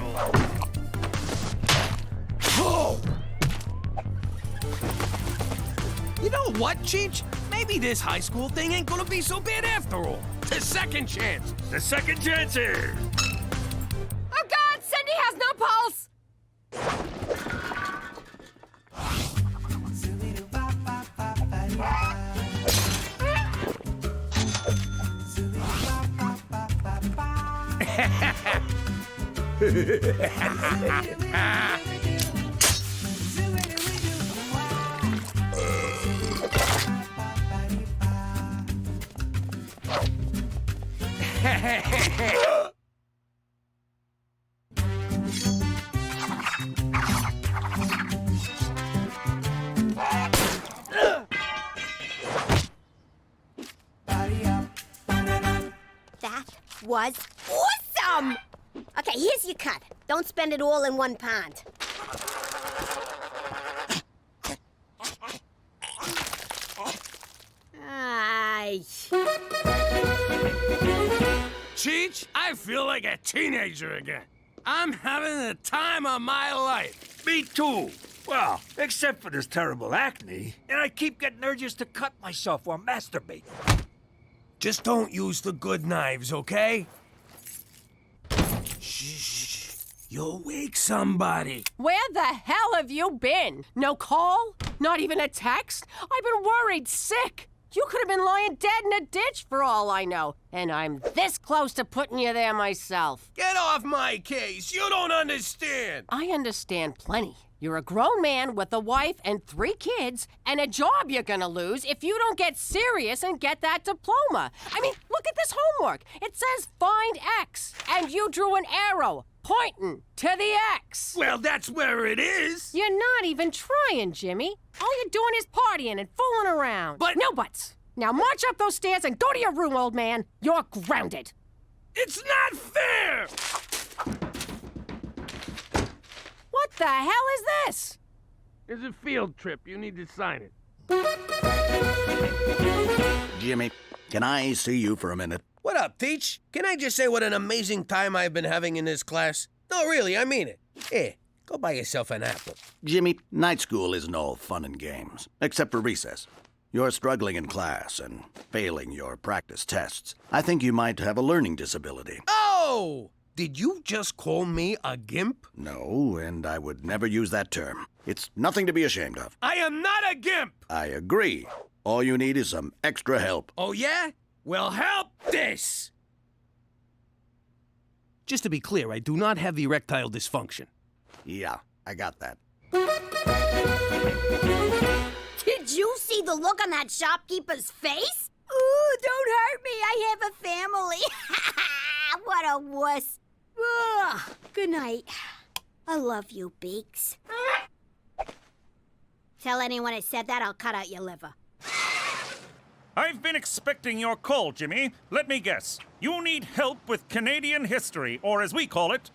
Oh! You know what, Cheech? Maybe this high school thing ain't gonna be so bad after all. The second chance. The second chances. Oh, God! Cindy has no pulse! That was awesome! Okay, here's your cut. Don't spend it all in one pond. feel like a teenager again. I'm having the time of my life. Me too. Well, except for this terrible acne. And I keep getting urges to cut myself or masturbate. Just don't use the good knives, okay? Shh. You'll wake somebody. Where the hell have you been? No call? Not even a text? I've been worried sick. You could have been lying dead in a ditch for all I know. And I'm this close to putting you there myself. Get off my case. You don't understand. I understand plenty. You're a grown man with a wife and 3 kids and a job you're gonna lose if you don't get serious and get that diploma. I mean, look at this homework. It says find X, and you drew an arrow pointing to the X. Well, that's where it is. You're not even trying, Jimmy. All you're doing is partying and fooling around. But no buts. Now march up those stairs and go to your room, old man. You're grounded. It's not fair! What the hell is this? It's a field trip. You need to sign it. Jimmy, can I see you for a minute? What up, Teach? Can I just say what an amazing time I've been having in this class? No, really, I mean it. Here, go buy yourself an apple. Jimmy, night school isn't all fun and games, except for recess. You're struggling in class and failing your practice tests. I think you might have a learning disability. Oh! Did you just call me a gimp? No, and I would never use that term. It's nothing to be ashamed of. I am not a gimp! I agree. All you need is some extra help. Oh, yeah? Well, help this! Just to be clear, I do not have erectile dysfunction. Yeah, I got that. Did you see the look on that shopkeeper's face? Ooh, don't hurt me. I have a family. What a wuss. Ugh. Good night. I love you, Beaks. Tell anyone I said that, I'll cut out your liver. I've been expecting your call, Jimmy. Let me guess. You need help with Canadian history, or as we call it,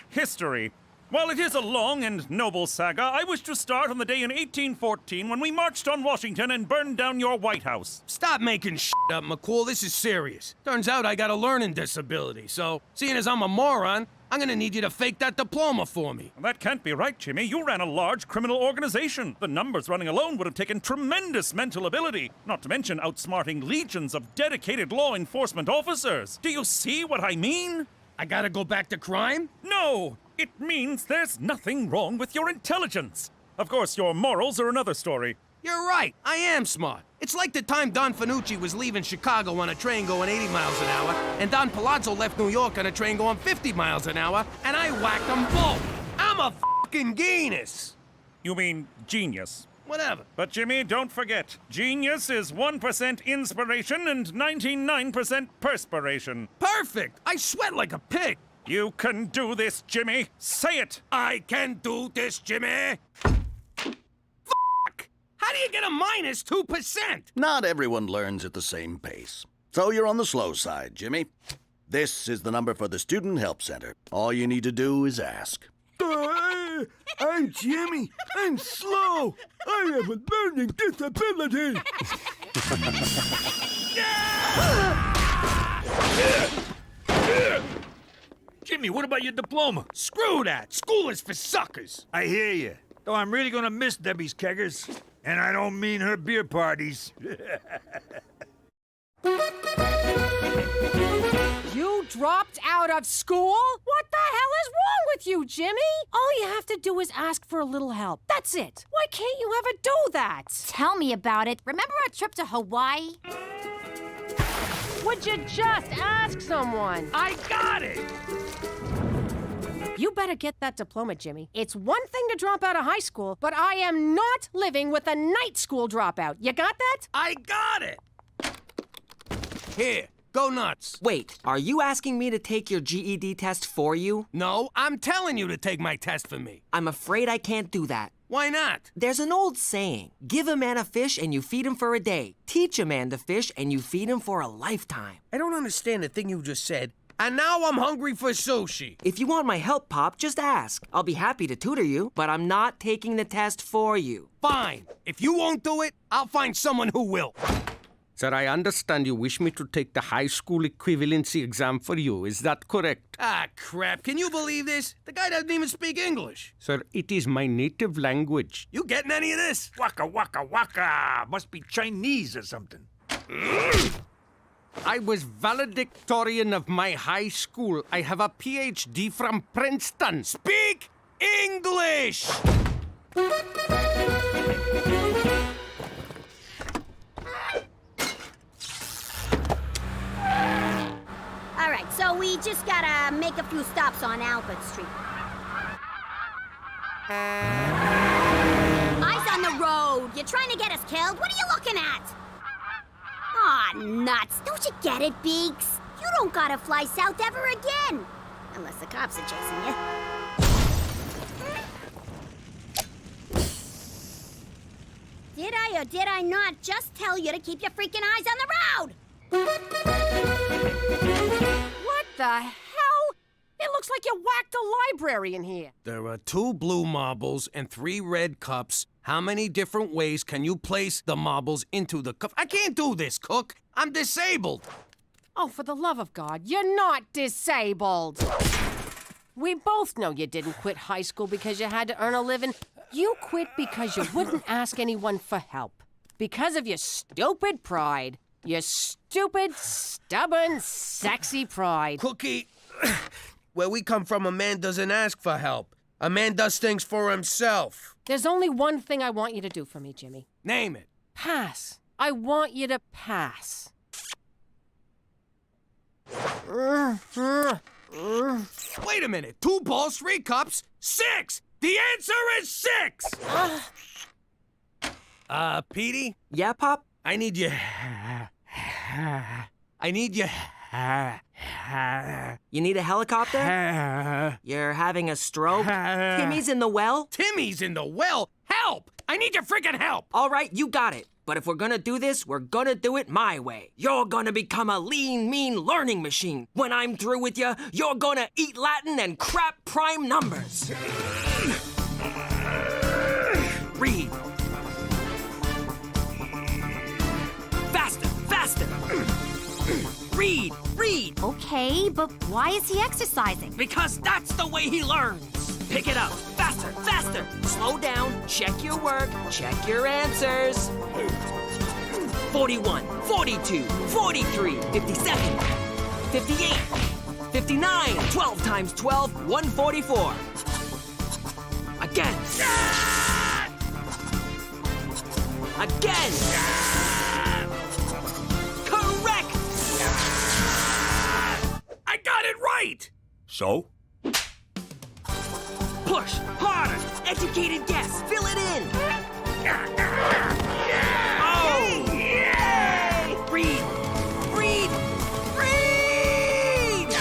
history. While it is a long and noble saga, I wish to start on the day in 1814 when we marched on Washington and burned down your White House. Stop making shit up, McCool. This is serious. Turns out I got a learning disability, so seeing as I'm a moron, I'm gonna need you to fake that diploma for me. That can't be right, Jimmy. You ran a large criminal organization. The numbers running alone would have taken tremendous mental ability, not to mention outsmarting legions of dedicated law enforcement officers. Do you see what I mean? I gotta go back to crime? No! It means there's nothing wrong with your intelligence. Of course, your morals are another story. You're right. I am smart. It's like the time Don Fanucci was leaving Chicago on a train going 80 miles an hour, and Don Palazzo left New York on a train going 50 miles an hour, and I whacked them both. I'm a fucking genius. You mean genius? Whatever. But Jimmy, don't forget, genius is 1% inspiration and 99% perspiration. Perfect! I sweat like a pig. You can do this, Jimmy. Say it. I can do this, Jimmy. How do you get a minus 2%? Not everyone learns at the same pace. So you're on the slow side, Jimmy. This is the number for the Student Help Center. All you need to do is ask. I'm Jimmy. I'm slow. I have a learning disability. Jimmy, what about your diploma? Screw that. School is for suckers. I hear you. Though I'm really gonna miss Debbie's keggers. And I don't mean her beer parties. You dropped out of school? What the hell is wrong with you, Jimmy? All you have to do is ask for a little help. That's it. Why can't you ever do that? Tell me about it. Remember our trip to Hawaii? Would you just ask someone? I got it! You better get that diploma, Jimmy. It's one thing to drop out of high school, but I am not living with a night school dropout. You got that? I got it! Here, go nuts. Wait, are you asking me to take your GED test for you? No, I'm telling you to take my test for me. I'm afraid I can't do that. Why not? There's an old saying, give a man a fish and you feed him for a day. Teach a man to fish and you feed him for a lifetime. I don't understand the thing you just said. And now I'm hungry for sushi. If you want my help, Pop, just ask. I'll be happy to tutor you, but I'm not taking the test for you. Fine. If you won't do it, I'll find someone who will. Sir, I understand you wish me to take the high school equivalency exam for you. Is that correct? Ah, crap. Can you believe this? The guy doesn't even speak English. Sir, it is my native language. You getting any of this? Waka, waka, waka. Must be Chinese or something. I was valedictorian of my high school. I have a PhD from Princeton. Speak English! All right, so we just gotta make a few stops on Albert Street. Eyes on the road. You're trying to get us killed? What are you looking at? Aw, nuts. Don't you get it, Beaks? You don't gotta fly south ever again. Unless the cops are chasing you. Did I or did I not just tell you to keep your freaking eyes on the road? What the hell? It looks like you whacked a library in here. There are 2 blue marbles and 3 red cups. How many different ways can you place the marbles into the cup? I can't do this, Cook. I'm disabled. Oh, for the love of God, you're not disabled. We both know you didn't quit high school because you had to earn a living. You quit because you wouldn't ask anyone for help. Because of your stupid pride. Your stupid, stubborn, sexy pride. Cookie, where we come from, a man doesn't ask for help. A man does things for himself. There's only one thing I want you to do for me, Jimmy. Name it. Pass. I want you to pass. Wait a minute. 2 balls, 3 cups, 6! The answer is 6! Petey? Yeah, Pop? I need you... You need a helicopter? You're having a stroke? Timmy's in the well? Timmy's in the well? Help! I need your freaking help! All right, you got it. But if we're gonna do this, we're gonna do it my way. You're gonna become a lean, mean learning machine. When I'm through with you, you're gonna eat Latin and crap prime numbers. Read. Faster, faster. Read, read. Okay, but why is he exercising? Because that's the way he learns. Pick it up. Faster, faster. Slow down. Check your work. Check your answers. 41, 42, 43, 57, 58, 59. 12 times 12, 144. Again. Again. Correct. I got it right! So? Push harder. Educated guess. Fill it in. Oh! Yay! Read. Read. Read!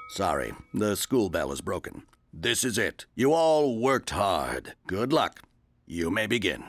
Sorry, the school bell is broken. This is it. You all worked hard. Good luck. You may begin.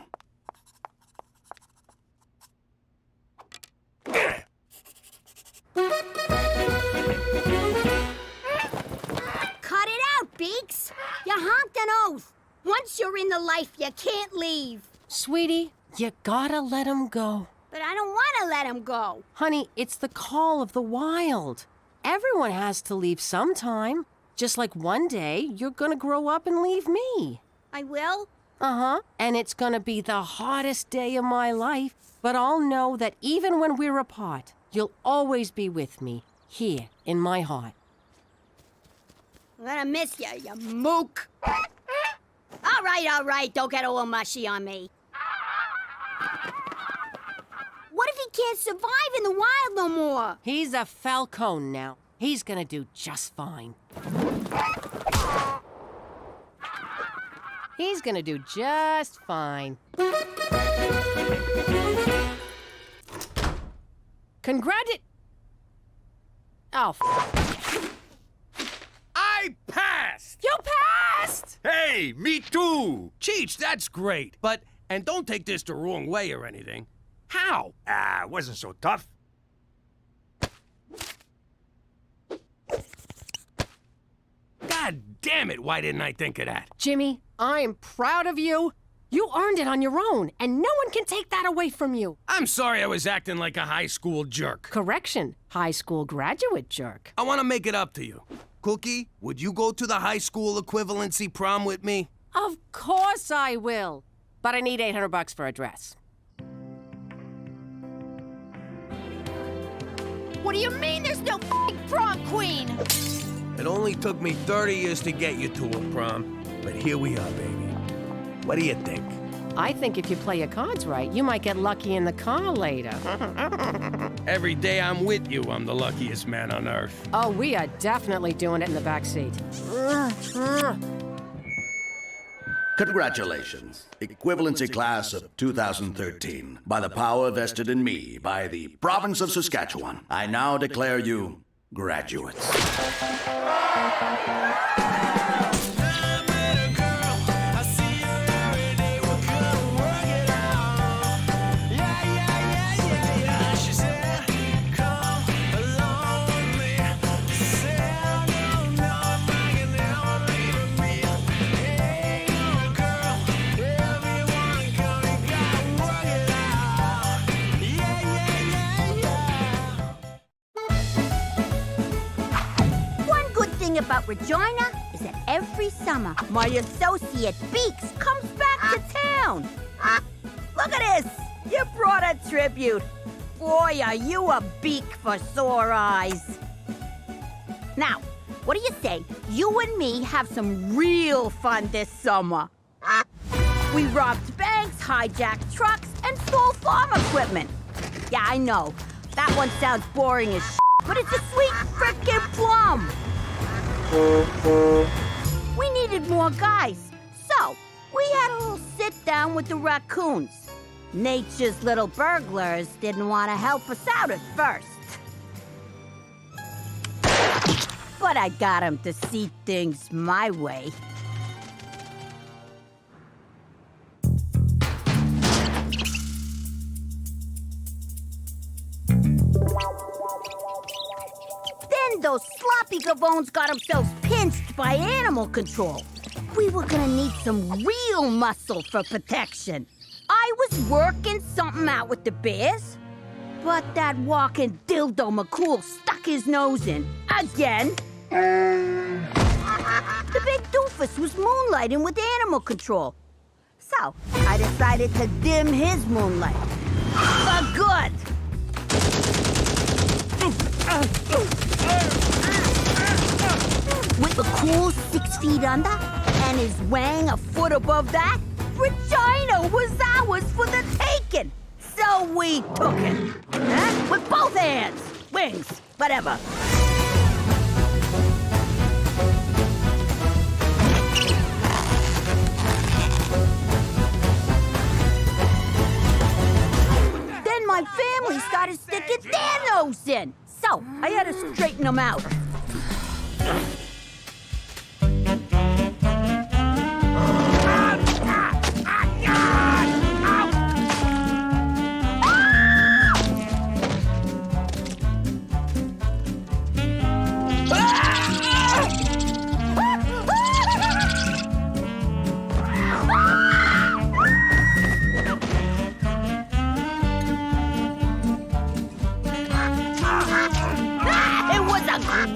Cut it out, Beaks. You honked an oath. Once you're in the life, you can't leave. Sweetie, you gotta let him go. But I don't want to let him go. Honey, it's the call of the wild. Everyone has to leave sometime. Just like one day, you're gonna grow up and leave me. I will? Uh-huh. And it's gonna be the hardest day of my life. But I'll know that even when we're apart, you'll always be with me, here in my heart. I'm gonna miss you, you mook. All right, don't get all mushy on me. What if he can't survive in the wild no more? He's a falcon now. He's gonna do just fine. He's gonna do just fine. Oh, I passed! You passed! Hey, me too! Cheech, that's great. But, and don't take this the wrong way or anything. How? It wasn't so tough. God damn it, why didn't I think of that? Jimmy, I'm proud of you. You earned it on your own, and no one can take that away from you. I'm sorry I was acting like a high school jerk. Correction, high school graduate jerk. I want to make it up to you. Cookie, would you go to the high school equivalency prom with me? Of course I will. But I need $800 for a dress. What do you mean there's no prom queen? It only took me 30 years to get you to a prom, but here we are, baby. What do you think? I think if you play your cards right, you might get lucky in the car later. Every day I'm with you, I'm the luckiest man on earth. Oh, we are definitely doing it in the back seat. Congratulations, equivalency class of 2013. By the power vested in me by the province of Saskatchewan, I now declare you graduates. About Regina is that every summer, my associate Beaks comes back to town. Look at this! You brought a tribute. Boy, are you a beak for sore eyes. Now, what do you say you and me have some real fun this summer? We robbed banks, hijacked trucks, and stole farm equipment. Yeah, I know. That one sounds boring as shit, but it's a sweet frickin' plum. We needed more guys, so we had a little sit-down with the raccoons. Nature's little burglars didn't want to help us out at first. But I got them to see things my way. Then those sloppy gavones got themselves pinched by animal control. We were gonna need some real muscle for protection. I was working something out with the bears, but that walking dildo McCool stuck his nose in again. The big doofus was moonlighting with animal control. So I decided to dim his moonlight. For good. With McCool 6 feet under and his wang a foot above that, Regina was ours for the taking. So we took it. Huh? With both hands. Wings. Whatever. Then my family started sticking their nose in. So I had to straighten them out.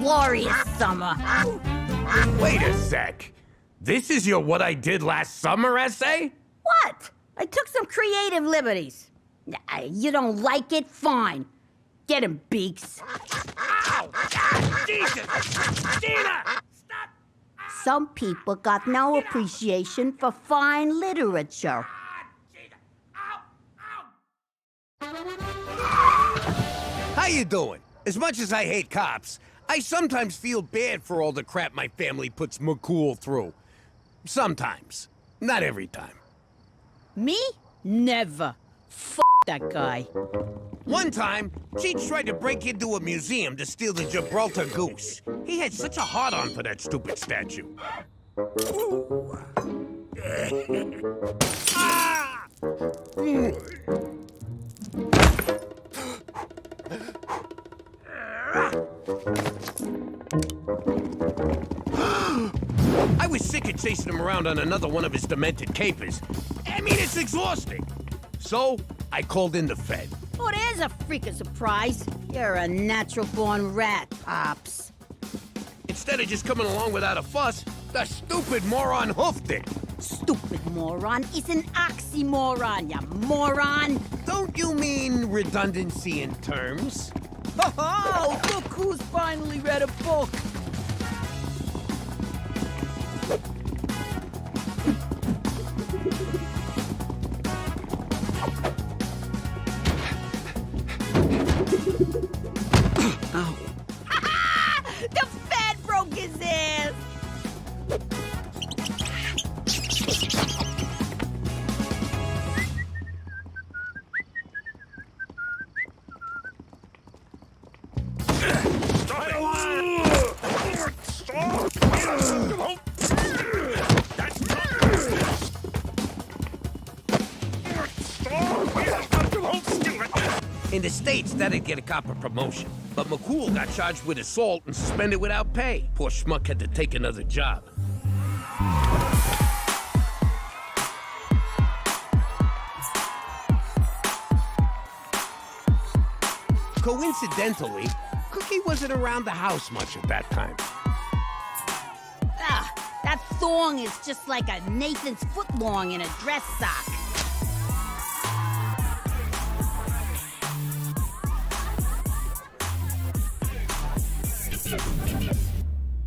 Glorious summer. Wait a sec. This is your what I did last summer essay? What? I took some creative liberties. You don't like it? Fine. Get him, Beaks. Ow! God, Jesus! Gina! Stop! Some people got no appreciation for fine literature. How you doing? As much as I hate cops, I sometimes feel bad for all the crap my family puts McCool through. Sometimes. Not every time. Me? Never. F that guy. One time, Cheech tried to break into a museum to steal the Gibraltar goose. He had such a hard-on for that stupid statue. Ah! I was sick of chasing him around on another one of his demented capers. I mean, it's exhausting. So, I called in the Fed. Oh, there's a freaking surprise. You're a natural-born rat, Pops. Instead of just coming along without a fuss, the stupid moron hoofed it. Stupid moron is an oxymoron, you moron! Don't you mean redundancy in terms? Oh, look who's finally read a book. The Fed broke his ass! In the States, that'd get a cop a promotion. But McCool got charged with assault and suspended without pay. Poor schmuck had to take another job. Coincidentally, Cookie wasn't around the house much at that time. Ah, that thong is just like a Nathan's foot long in a dress sock.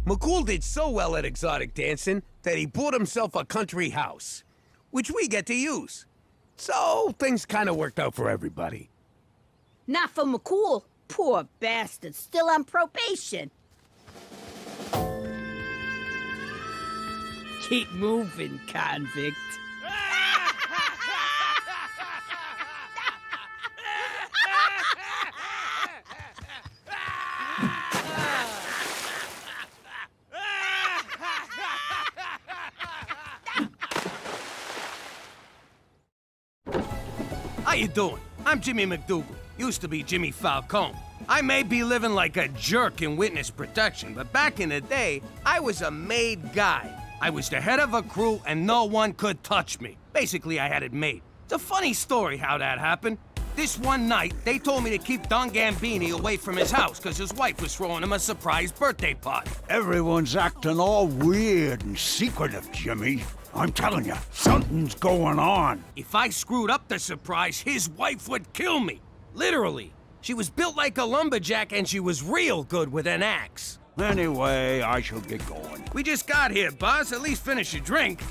McCool did so well at exotic dancing that he bought himself a country house, which we get to use. So things kind of worked out for everybody. Not for McCool. Poor bastard, still on probation. Keep moving, convict. How you doing? I'm Jimmy McDougal. Used to be Jimmy Falcone. I may be living like a jerk in witness protection, but back in the day, I was a made guy. I was the head of a crew and no one could touch me. Basically, I had it made. It's a funny story how that happened. This one night, they told me to keep Don Gambini away from his house because his wife was throwing him a surprise birthday party. Everyone's acting all weird and secretive, Jimmy. I'm telling you, something's going on. If I screwed up the surprise, his wife would kill me. Literally. She was built like a lumberjack and she was real good with an axe. Anyway, I shall get going. We just got here, boss. At least finish your drink.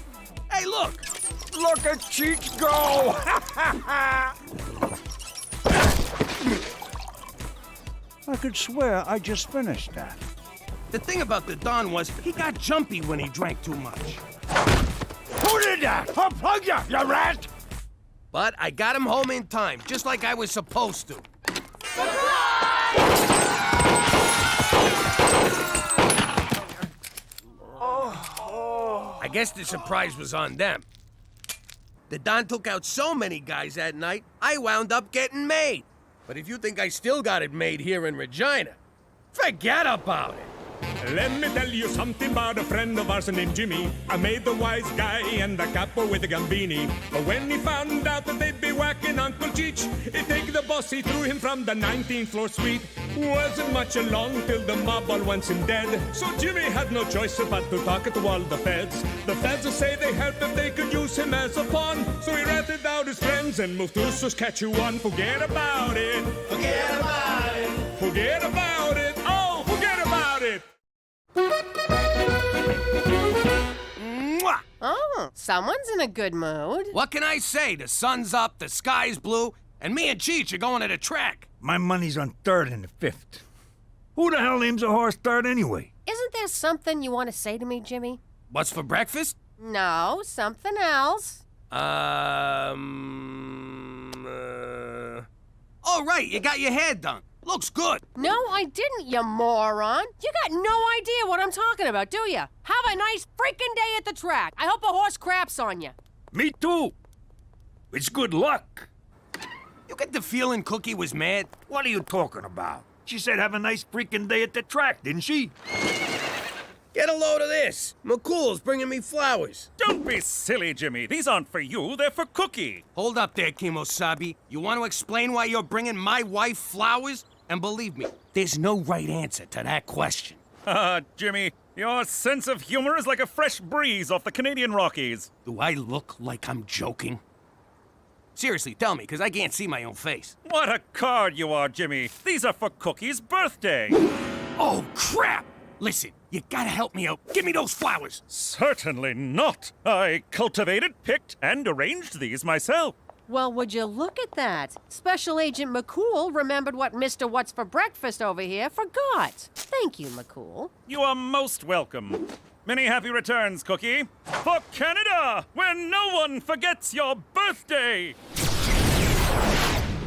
Hey, look! Look at Cheech go! I could swear I just finished that. The thing about the Don was he got jumpy when he drank too much. Who did that? Unplug you, you rat! But I got him home in time, just like I was supposed to. I guess the surprise was on them. The Don took out so many guys that night, I wound up getting made. But if you think I still got it made here in Regina, forget about it. Let me tell you something about a friend of ours named Jimmy. I made the wise guy and the capo with the gambini. But when he found out that they'd be whacking Uncle Cheech, he'd take the boss, he threw him from the 19th floor suite. Wasn't much along till the mob all wants him dead. So Jimmy had no choice but to talk to all the feds. The feds will say they helped if they could use him as a pawn. So he ratted out his friends and moved to Saskatchewan. Forget about it. Forget about it. Forget about it. Oh, forget about it. Mwah! Oh, someone's in a good mood. What can I say? The sun's up, the sky's blue, and me and Cheech are going to the track. My money's on 3rd and the 5th. Who the hell names a horse 3rd anyway? Isn't there something you want to say to me, Jimmy? What's for breakfast? No, something else. Oh, right, you got your hair done. Looks good. No, I didn't, you moron. You got no idea what I'm talking about, do you? Have a nice freaking day at the track. I hope a horse craps on you. Me too. It's good luck. You get the feeling Cookie was mad? What are you talking about? She said have a nice freaking day at the track, didn't she? Get a load of this. McCool's bringing me flowers. Don't be silly, Jimmy. These aren't for you, they're for Cookie. Hold up there, Kimosabi. You want to explain why you're bringing my wife flowers? And believe me, there's no right answer to that question. Jimmy, your sense of humor is like a fresh breeze off the Canadian Rockies. Do I look like I'm joking? Seriously, tell me, because I can't see my own face. What a card you are, Jimmy. These are for Cookie's birthday. Oh, crap! Listen, you gotta help me out. Give me those flowers. Certainly not. I cultivated, picked, and arranged these myself. Well, would you look at that? Special Agent McCool remembered what Mr. What's for Breakfast over here forgot. Thank you, McCool. You are most welcome. Many happy returns, Cookie. For Canada, where no one forgets your birthday.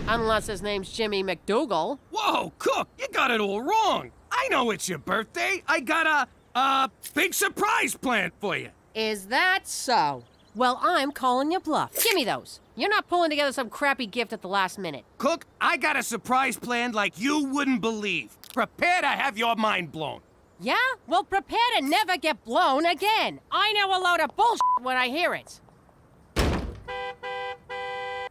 Unless his name's Jimmy McDougal. Whoa, Cook, you got it all wrong. I know it's your birthday. I got a big surprise planned for you. Is that so? Well, I'm calling you bluff. Give me those. You're not pulling together some crappy gift at the last minute. Cook, I got a surprise planned like you wouldn't believe. Prepare to have your mind blown. Yeah? Well, prepare to never get blown again. I know a load of bullshit when I hear it.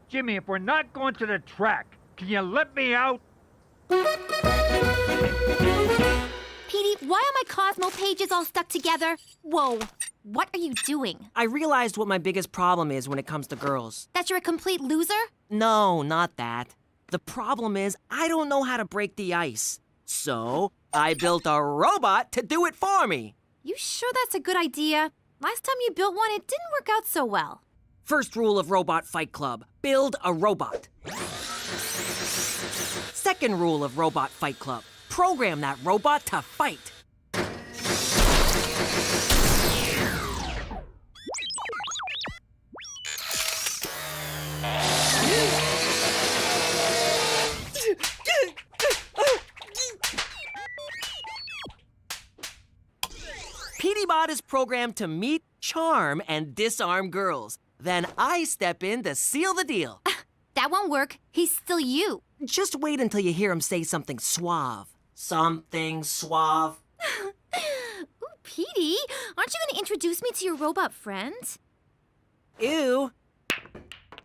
Jimmy, if we're not going to the track, can you let me out? Petey, why are my Cosmo pages all stuck together? Whoa, what are you doing? I realized what my biggest problem is when it comes to girls. That you're a complete loser? No, not that. The problem is I don't know how to break the ice. So, I built a robot to do it for me. You sure that's a good idea? Last time you built one, it didn't work out so well. First rule of Robot Fight Club, build a robot. Second rule of Robot Fight Club, program that robot to fight. PDBot is programmed to meet, charm, and disarm girls. Then I step in to seal the deal. That won't work. He's still you. Just wait until you hear him say something suave. Something suave. Ooh, Petey, aren't you going to introduce me to your robot friend? Ew.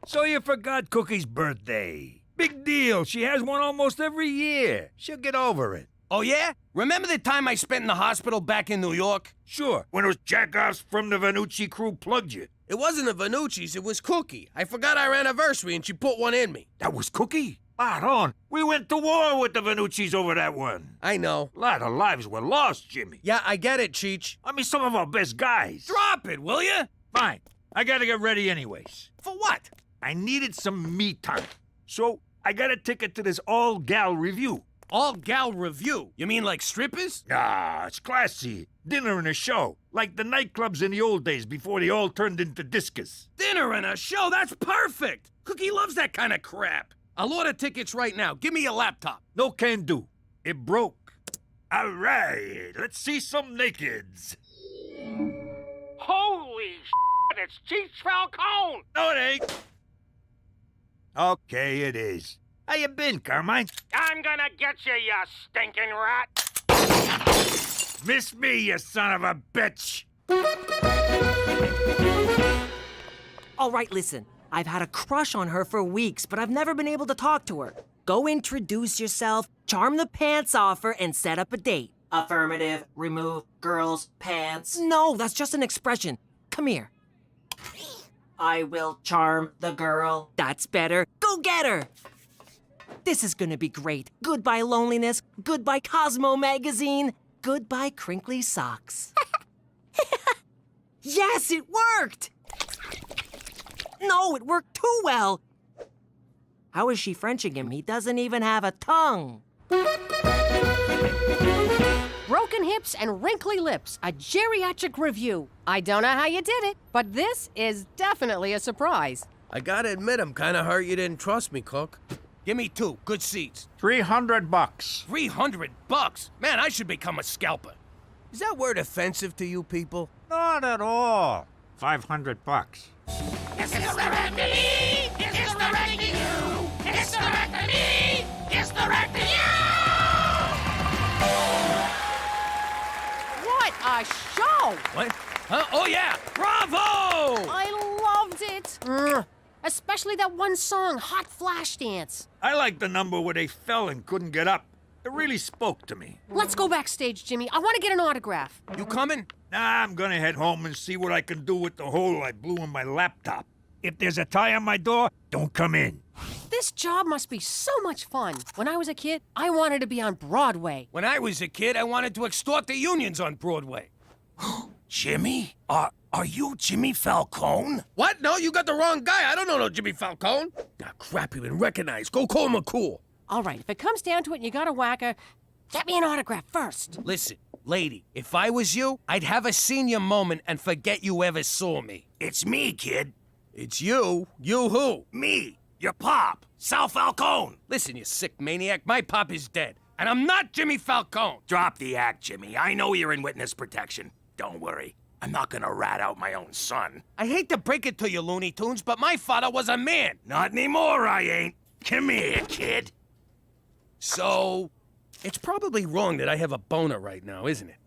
So you forgot Cookie's birthday. Big deal. She has one almost every year. She'll get over it. Oh, yeah? Remember the time I spent in the hospital back in New York? Sure, when those jackoffs from the Vanucci crew plugged you. It wasn't the Vanucci's, it was Cookie. I forgot our anniversary and she put one in me. That was Cookie? Spot on. We went to war with the Vanucci's over that one. I know. A lot of lives were lost, Jimmy. Yeah, I get it, Cheech. I mean, some of our best guys. Drop it, will you? Fine. I gotta get ready anyways. For what? I needed some me time. So I got a ticket to this all-gal review. All-gal review? You mean like strippers? Ah, it's classy. Dinner and a show. Like the nightclubs in the old days before they all turned into discos. Dinner and a show? That's perfect! Cookie loves that kind of crap. I'll order tickets right now. Give me your laptop. No can do. It broke. All right, let's see some nakeds. Holy shit, it's Cheech Falcone! No, it ain't. Okay, it is. How you been, Carmine? I'm gonna get you, you stinking rat! Miss me, you son of a bitch! All right, listen. I've had a crush on her for weeks, but I've never been able to talk to her. Go introduce yourself, charm the pants off her, and set up a date. Affirmative, remove girl's pants. No, that's just an expression. Come here. I will charm the girl. That's better. Go get her! This is gonna be great. Goodbye loneliness, goodbye Cosmo magazine, goodbye crinkly socks. Yes, it worked! No, it worked too well. How is she Frenching him? He doesn't even have a tongue. Broken hips and wrinkly lips, a geriatric review. I don't know how you did it, but this is definitely a surprise. I gotta admit, I'm kinda hurt you didn't trust me, Cook. Give me 2 good seats. $300. $300? Man, I should become a scalper. Is that word offensive to you people? Not at all. $500. It's the rat to me! It's the rat to you! It's the rat to me! It's the rat to you! What a Bravo! What? Huh? Oh, yeah! Bravo! I loved it. Especially that one song, Hot Flash Dance. I like the number where they fell and couldn't get up. It really spoke to me. Let's go backstage, Jimmy. I want to get an autograph. You coming? Nah, I'm gonna head home and see what I can do with the hole I blew in my laptop. If there's a tie on my door, don't come in. This job must be so much fun. When I was a kid, I wanted to be on Broadway. When I was a kid, I wanted to extort the unions on Broadway. Jimmy? Are you Jimmy Falcone? What? No, you got the wrong guy. I don't know no Jimmy Falcone. Ah, crap, you've been recognized. Go call McCool. All right, if it comes down to it and you got a whacker, get me an autograph first. Listen, lady, if I was you, I'd have a senior moment and forget you ever saw me. It's me, kid. It's you? You who? Me, your pop, Sal Falcone. Listen, you sick maniac, my pop is dead. And I'm not Jimmy Falcone. Drop the act, Jimmy. I know you're in witness protection. Don't worry. I'm not gonna rat out my own son. I hate to break it to you, Looney Tunes, but my father was a man. Not anymore, I ain't. Come here, kid. So, it's probably wrong that I have a boner right now, isn't it?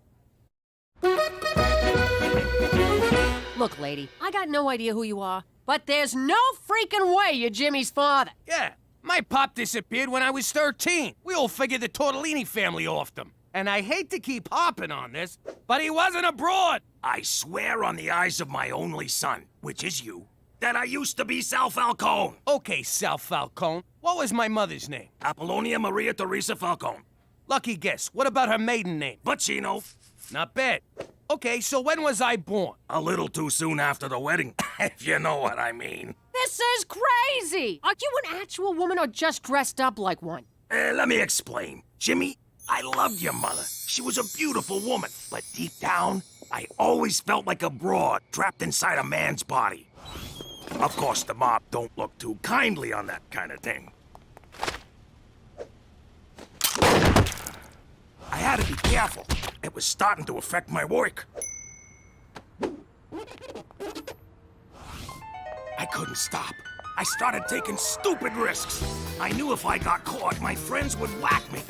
Look, lady, I got no idea who you are, but there's no freaking way you're Jimmy's father. Yeah, my pop disappeared when I was 13. We all figured the Tortellini family offed him. And I hate to keep harping on this, but he wasn't abroad. I swear on the eyes of my only son, which is you, that I used to be Sal Falcone. Okay, Sal Falcone. What was my mother's name? Apollonia Maria Teresa Falcone. Lucky guess. What about her maiden name? Bacino. Not bad. Okay, so when was I born? A little too soon after the wedding, if you know what I mean. This is crazy! Are you an actual woman or just dressed up like one? Let me explain. Jimmy, I loved your mother. She was a beautiful woman. But deep down, I always felt like a broad trapped inside a man's body. Of course, the mob don't look too kindly on that kind of thing. I had to be careful. It was starting to affect my work. I couldn't stop. I started taking stupid risks. I knew if I got caught, my friends would whack me.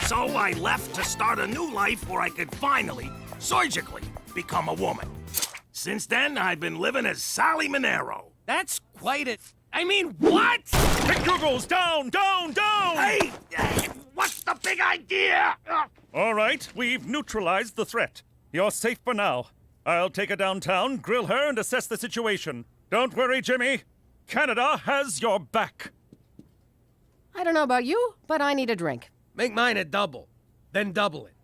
So I left to start a new life where I could finally, surgically, become a woman. Since then, I've been living as Sally Monero. That's quite a... I mean, what? Pick Googles! Down! Down! Down! Hey! What's the big idea? All right, we've neutralized the threat. You're safe for now. I'll take her downtown, grill her, and assess the situation. Don't worry, Jimmy. Canada has your back. I don't know about you, but I need a drink. Make mine a double, then double it.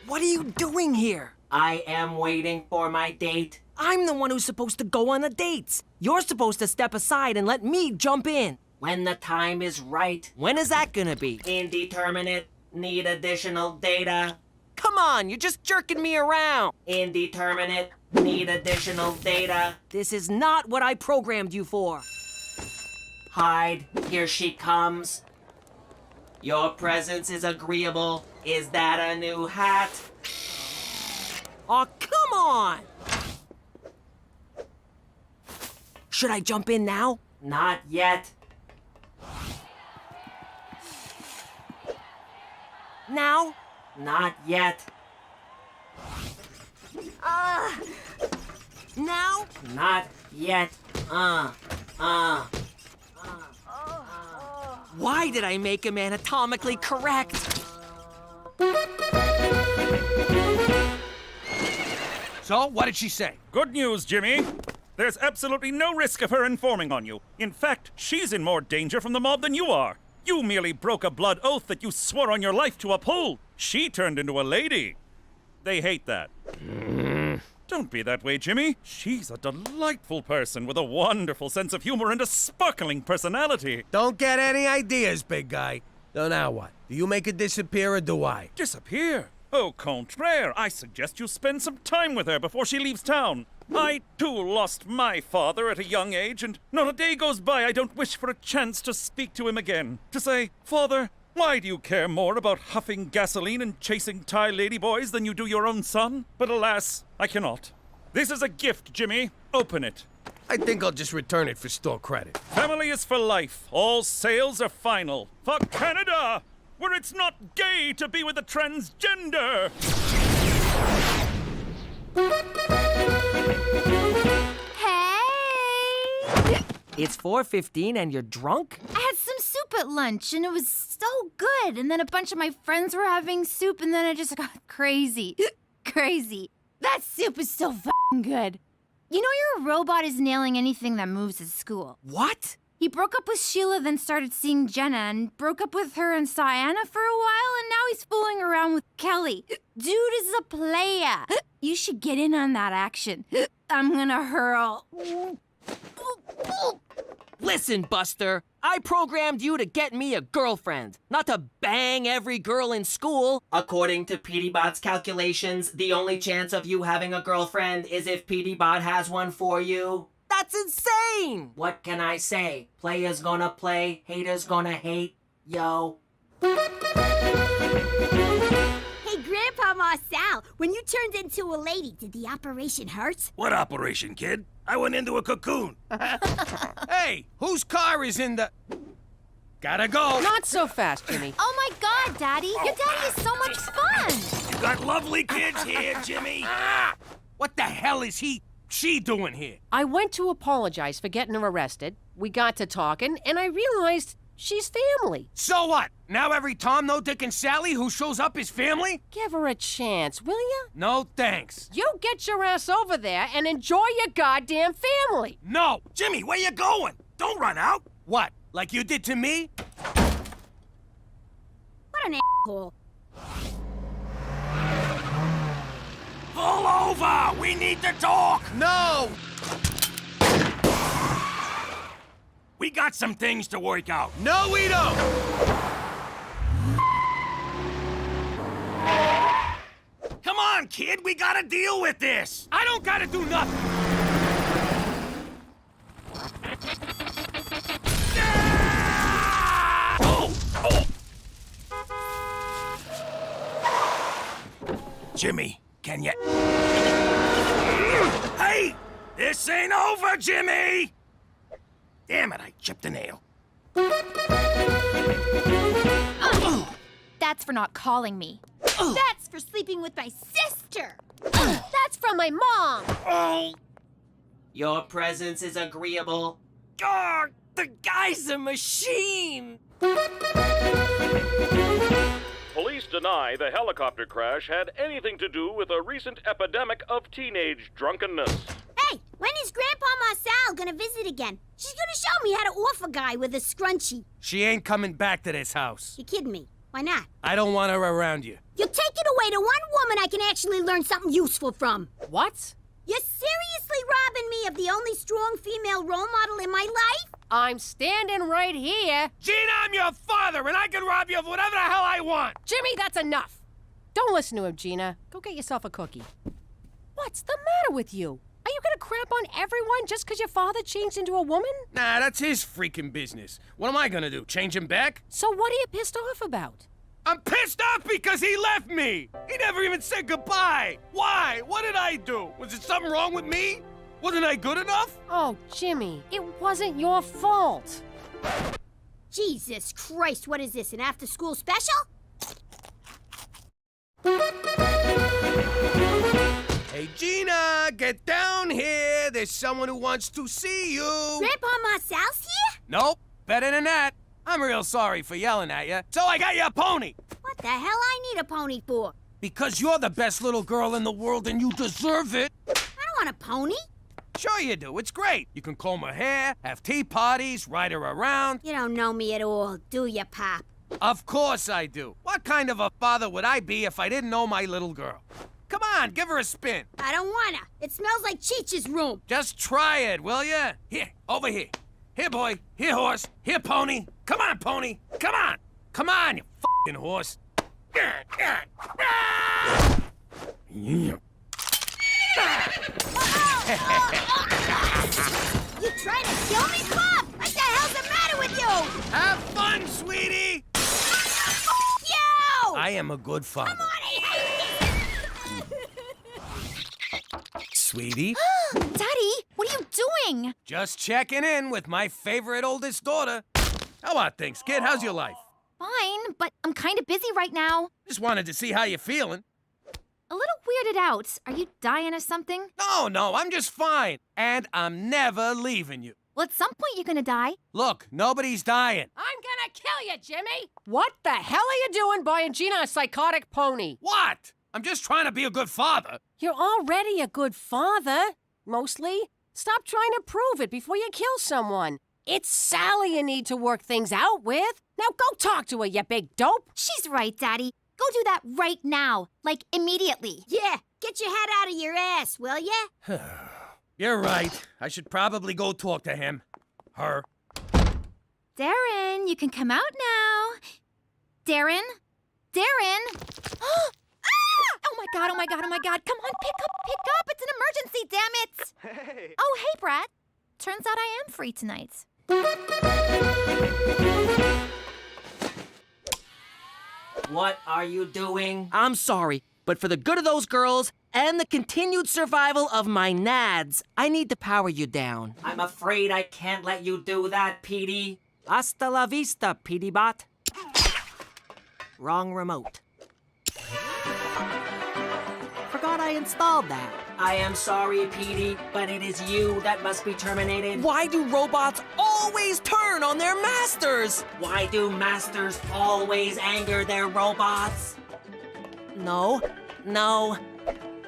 What are you doing here? I am waiting for my date. I'm the one who's supposed to go on the dates. You're supposed to step aside and let me jump in. When the time is right. When is that gonna be? Indeterminate. Need additional data. Come on, you're just jerking me around. Indeterminate. Need additional data. This is not what I programmed you for. Hide. Here she comes. Your presence is agreeable. Is that a new hat? Oh, come on! Should I jump in now? Not yet. Now? Not yet. Now? Not yet. Why did I make him anatomically correct? So, what did she say? Good news, Jimmy. There's absolutely no risk of her informing on you. In fact, she's in more danger from the mob than you are. You merely broke a blood oath that you swore on your life to uphold. She turned into a lady. They hate that. Don't be that way, Jimmy. She's a delightful person with a wonderful sense of humor and a sparkling personality. Don't get any ideas, big guy. So now what? Do you make her disappear or do I? Disappear? Au contraire, I suggest you spend some time with her before she leaves town. I, too, lost my father at a young age, and not a day goes by I don't wish for a chance to speak to him again. To say, Father, why do you care more about huffing gasoline and chasing Thai ladyboys than you do your own son? But alas, I cannot. This is a gift, Jimmy. Open it. I think I'll just return it for store credit. Family is for life. All sales are final. For Canada, where it's not gay to be with a transgender. Hey! It's 4:15 and you're drunk? I had some soup at lunch and it was so good. And then a bunch of my friends were having soup and then I just got crazy. Crazy. That soup is so f***ing good. You know your robot is nailing anything that moves at school. What? He broke up with Sheila, then started seeing Jenna, and broke up with her and saw Anna for a while, and now he's fooling around with Kelly. Dude is a player. You should get in on that action. I'm gonna hurl. Listen, Buster, I programmed you to get me a girlfriend, not to bang every girl in school. According to PDBot's calculations, the only chance of you having a girlfriend is if PDBot has one for you. That's insane! What can I say? Players gonna play, haters gonna hate. Yo. Hey, Grandpa Marcel, when you turned into a lady, did the operation hurt? What operation, kid? I went into a cocoon. Hey, whose car is in the... Gotta go. Not so fast, Jimmy. Oh my God, Daddy! Your daddy is so much fun! You got lovely kids here, Jimmy. What the hell is she doing here? I went to apologize for getting her arrested. We got to talking, and I realized she's family. So what? Now every Tom, no Dick, and Sally who shows up is family? Give her a chance, will ya? No thanks. You get your ass over there and enjoy your goddamn family. No! Jimmy, where you going? Don't run out. What? Like you did to me? What an asshole. Pull over! We need to talk! No! We got some things to work out. No, we don't! Come on, kid, we gotta deal with this! I don't gotta do nothing! Jimmy, can you... Hey! This ain't over, Jimmy! Damn it, I chipped a nail. That's for not calling me. That's for sleeping with my sister. That's from my mom. Oh! Your presence is agreeable. God, the guy's a machine! Police deny the helicopter crash had anything to do with a recent epidemic of teenage drunkenness. Hey, when is Grandpa Marcel gonna visit again? She's gonna show me how to off a guy with a scrunchie. She ain't coming back to this house. You kidding me? Why not? I don't want her around you. You're taking away the one woman I can actually learn something useful from. What? You're seriously robbing me of the only strong female role model in my life? I'm standing right here. Gina, I'm your father, and I can rob you of whatever the hell I want. Jimmy, that's enough. Don't listen to him, Gina. Go get yourself a cookie. What's the matter with you? Are you gonna crap on everyone just because your father changed into a woman? Nah, that's his freaking business. What am I gonna do, change him back? So what are you pissed off about? I'm pissed off because he left me! He never even said goodbye! Why? What did I do? Was there something wrong with me? Wasn't I good enough? Oh, Jimmy, it wasn't your fault. Jesus Christ, what is this, an after-school special? Hey, Gina, get down here. There's someone who wants to see you. Grandpa Marcel's here? Nope, better than that. I'm real sorry for yelling at you, so I got you a pony. What the hell I need a pony for? Because you're the best little girl in the world and you deserve it. I don't want a pony. Sure you do, it's great. You can comb her hair, have tea parties, ride her around. You don't know me at all, do you, Pop? Of course I do. What kind of a father would I be if I didn't know my little girl? Come on, give her a spin. I don't wanna. It smells like Cheech's room. Just try it, will ya? Here, over here. Here, boy. Here, horse. Here, pony. Come on, pony. Come on. Come on, you f***ing horse. You trying to kill me, Pop? What the hell's the matter with you? Have fun, sweetie. You! I am a good father. Come on, sweetie. Daddy, what are you doing? Just checking in with my favorite oldest daughter. How about things, kid? How's your life? Fine, but I'm kind of busy right now. Just wanted to see how you're feeling. A little weirded out. Are you dying or something? No, I'm just fine. And I'm never leaving you. Well, at some point you're gonna die. Look, nobody's dying. I'm gonna kill you, Jimmy! What the hell are you doing buying Gina a psychotic pony? What? I'm just trying to be a good father. You're already a good father. Mostly. Stop trying to prove it before you kill someone. It's Sally you need to work things out with. Now go talk to her, you big dope. She's right, Daddy. Go do that right now. Like, immediately. Yeah, get your head out of your ass, will ya? You're right. I should probably go talk to him. Her. Darren, you can come out now. Darren? Darren? Ah! Oh my god. Come on, pick up. It's an emergency, damn it. Hey. Oh, hey, Brad. Turns out I am free tonight. What are you doing? I'm sorry, but for the good of those girls and the continued survival of my nads, I need to power you down. I'm afraid I can't let you do that, Petey. Hasta la vista, Petey Bot. Wrong remote. Forgot I installed that. I am sorry, Petey, but it is you that must be terminated. Why do robots always turn on their masters? Why do masters always anger their robots? No.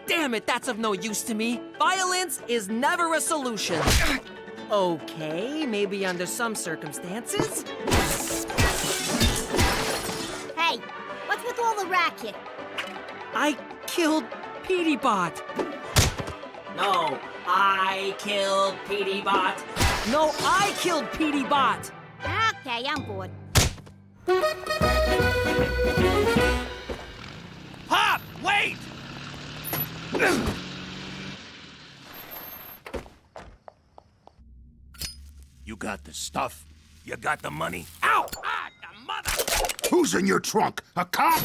Damn it, that's of no use to me. Violence is never a solution. Okay, maybe under some circumstances. Hey, what's with all the racket? I killed Petey Bot. No, I killed Petey Bot. No, I killed Petey Bot. Okay, I'm bored. Pop, wait! You got the stuff? You got the money? Ow! Ah, the mother! Who's in your trunk? A cop?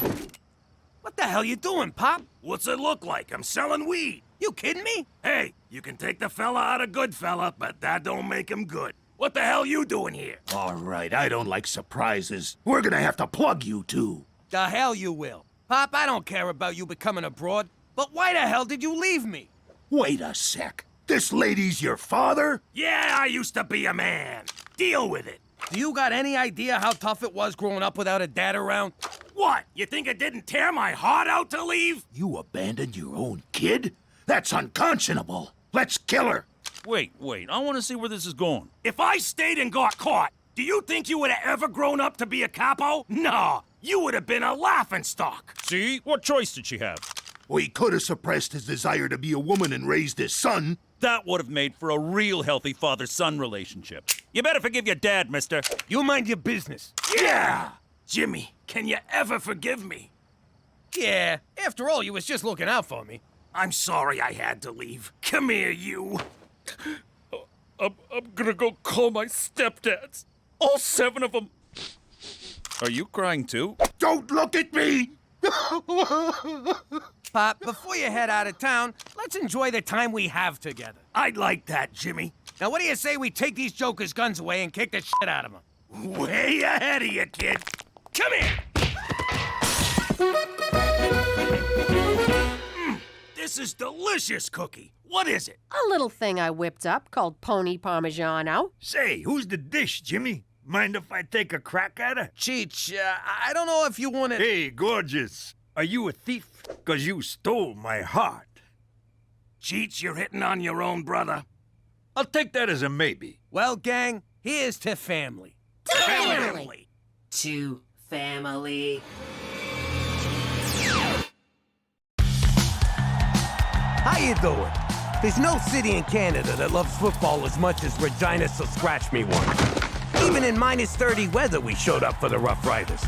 What the hell you doing, Pop? What's it look like? I'm selling weed. You kidding me? Hey, you can take the fella out of good fella, but that don't make him good. What the hell you doing here? All right, I don't like surprises. We're gonna have to plug you two. The hell you will. Pop, I don't care about you becoming a broad, but why the hell did you leave me? Wait a sec. This lady's your father? Yeah, I used to be a man. Deal with it. Do you got any idea how tough it was growing up without a dad around? What? You think it didn't tear my heart out to leave? You abandoned your own kid? That's unconscionable. Let's kill her. Wait, I want to see where this is going. If I stayed and got caught, do you think you would have ever grown up to be a capo? No, you would have been a laughingstock. See? What choice did she have? Well, he could have suppressed his desire to be a woman and raised his son. That would have made for a real healthy father-son relationship. You better forgive your dad, mister. You mind your business. Yeah! Jimmy, can you ever forgive me? Yeah, after all, you was just looking out for me. I'm sorry I had to leave. Come here, you. I'm gonna go call my stepdads. All 7 of them. Are you crying too? Don't look at me! Pop, before you head out of town, let's enjoy the time we have together. I'd like that, Jimmy. Now, what do you say we take these jokers' guns away and kick the shit out of them? Way ahead of you, kid. Come here! This is delicious cookie. What is it? A little thing I whipped up called Pony Parmigiano. Say, who's the dish, Jimmy? Mind if I take a crack at her? Cheech, I don't know if you want to... Hey, gorgeous. Are you a thief? 'Cause you stole my heart. Cheech, you're hitting on your own brother. I'll take that as a maybe. Well, gang, here's to family. To family. To family. How you doing? There's no city in Canada that loves football as much as Regina, so scratch me one. Even in minus 30 weather, we showed up for the Rough Riders.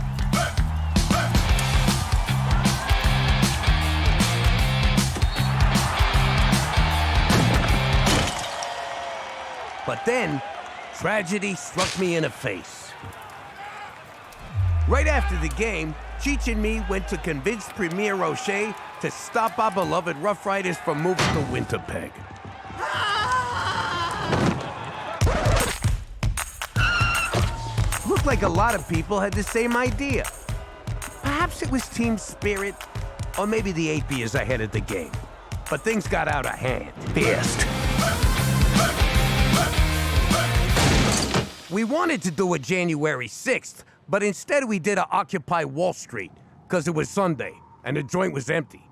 But then, tragedy struck me in the face. Right after the game, Cheech and me went to convince Premier O'Shea to stop our beloved Rough Riders from moving to Winterpeg. Looked like a lot of people had the same idea. Perhaps it was team spirit, or maybe the 8 beers ahead of the game. But things got out of hand fast. We wanted to do a January 6th, but instead we did a Occupy Wall Street, because it was Sunday, and the joint was empty.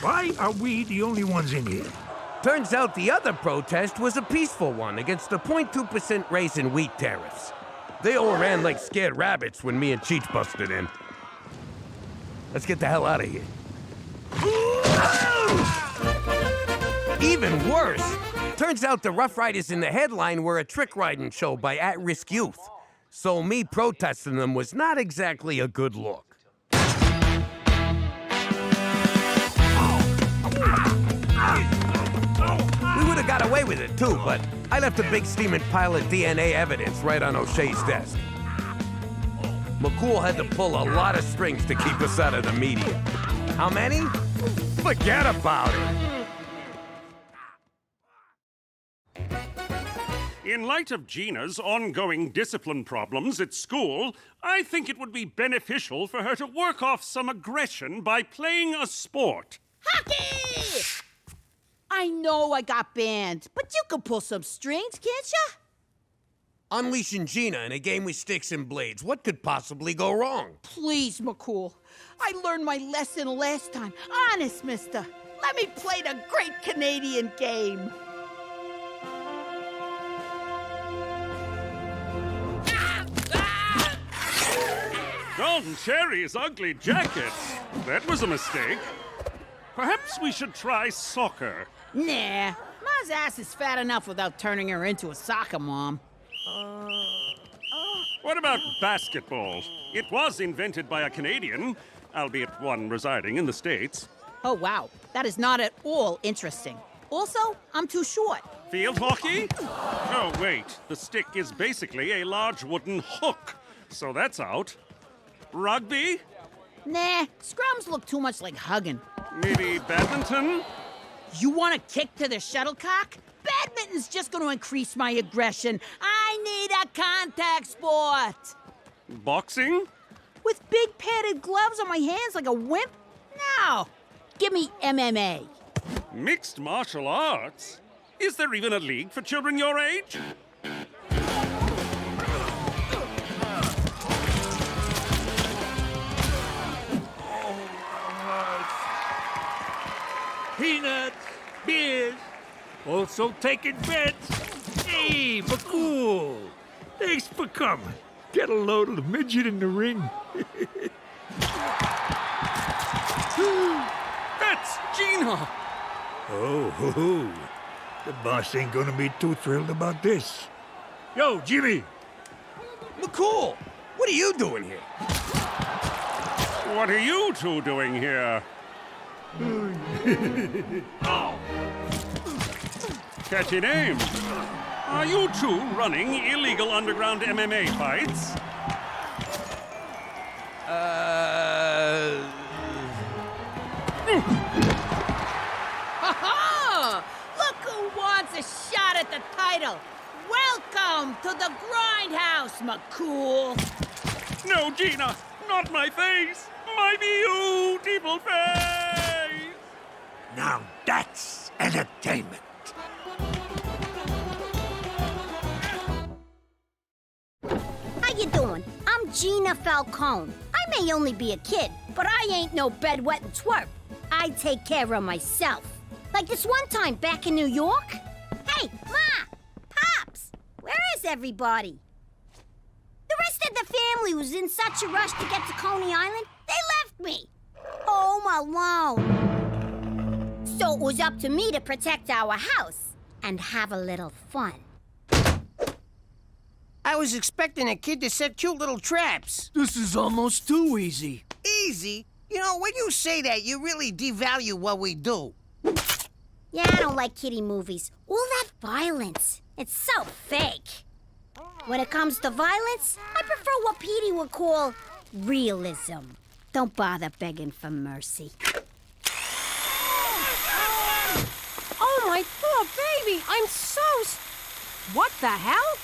Why are we the only ones in here? Turns out the other protest was a peaceful one against the 0.2% raise in wheat tariffs. They all ran like scared rabbits when me and Cheech busted in. Let's get the hell out of here. Even worse, turns out the Rough Riders in the headline were a trick riding show by at-risk youth. So me protesting them was not exactly a good look. We would have got away with it too, but I left a big steaming pile of DNA evidence right on O'Shea's desk. McCool had to pull a lot of strings to keep us out of the media. How many? Forget about it. In light of Gina's ongoing discipline problems at school, I think it would be beneficial for her to work off some aggression by playing a sport. Hockey! I know I got banned, but you can pull some strings, can't ya? Unleashing Gina in a game with sticks and blades. What could possibly go wrong? Please, McCool. I learned my lesson last time. Honest, mister. Let me play the great Canadian game. Golden Cherry's ugly jacket. That was a mistake. Perhaps we should try soccer. Nah, Ma's ass is fat enough without turning her into a soccer mom. What about basketball? It was invented by a Canadian, albeit one residing in the States. Oh, wow. That is not at all interesting. Also, I'm too short. Field hockey? Oh, wait. The stick is basically a large wooden hook. So that's out. Rugby? Nah, scrums look too much like hugging. Maybe badminton? You want to kick to the shuttlecock? Badminton's just going to increase my aggression. I need a contact sport. Boxing? With big padded gloves on my hands like a wimp? No. Give me MMA. Mixed martial arts? Is there even a league for children your age? Peanuts, beers, also taking bets. Hey, McCool, thanks for coming. Get a load of the midget in the ring. That's Gina! Oh, the boss ain't gonna be too thrilled about this. Yo, Jimmy! McCool, what are you doing here? What are you two doing here? Catchy name. Are you two running illegal underground MMA fights? Ha-ha! Look who wants a shot at the title. Welcome to the Grindhouse, McCool. No, Gina, not my face. My beautiful face. Now that's entertainment. How you doing? I'm Gina Falcone. I may only be a kid, but I ain't no bedwetting twerp. I take care of myself. Like this one time back in New York. Hey, Ma! Thanks, everybody. The rest of the family was in such a rush to get to Coney Island, they left me home alone. So it was up to me to protect our house and have a little fun. I was expecting a kid to set cute little traps. This is almost too easy. Easy? You know, when you say that, you really devalue what we do. Yeah, I don't like kiddie movies. All that violence. It's so fake. When it comes to violence, I prefer what Petey would call realism. Don't bother begging for mercy. Oh, my poor baby! I'm so... What the hell?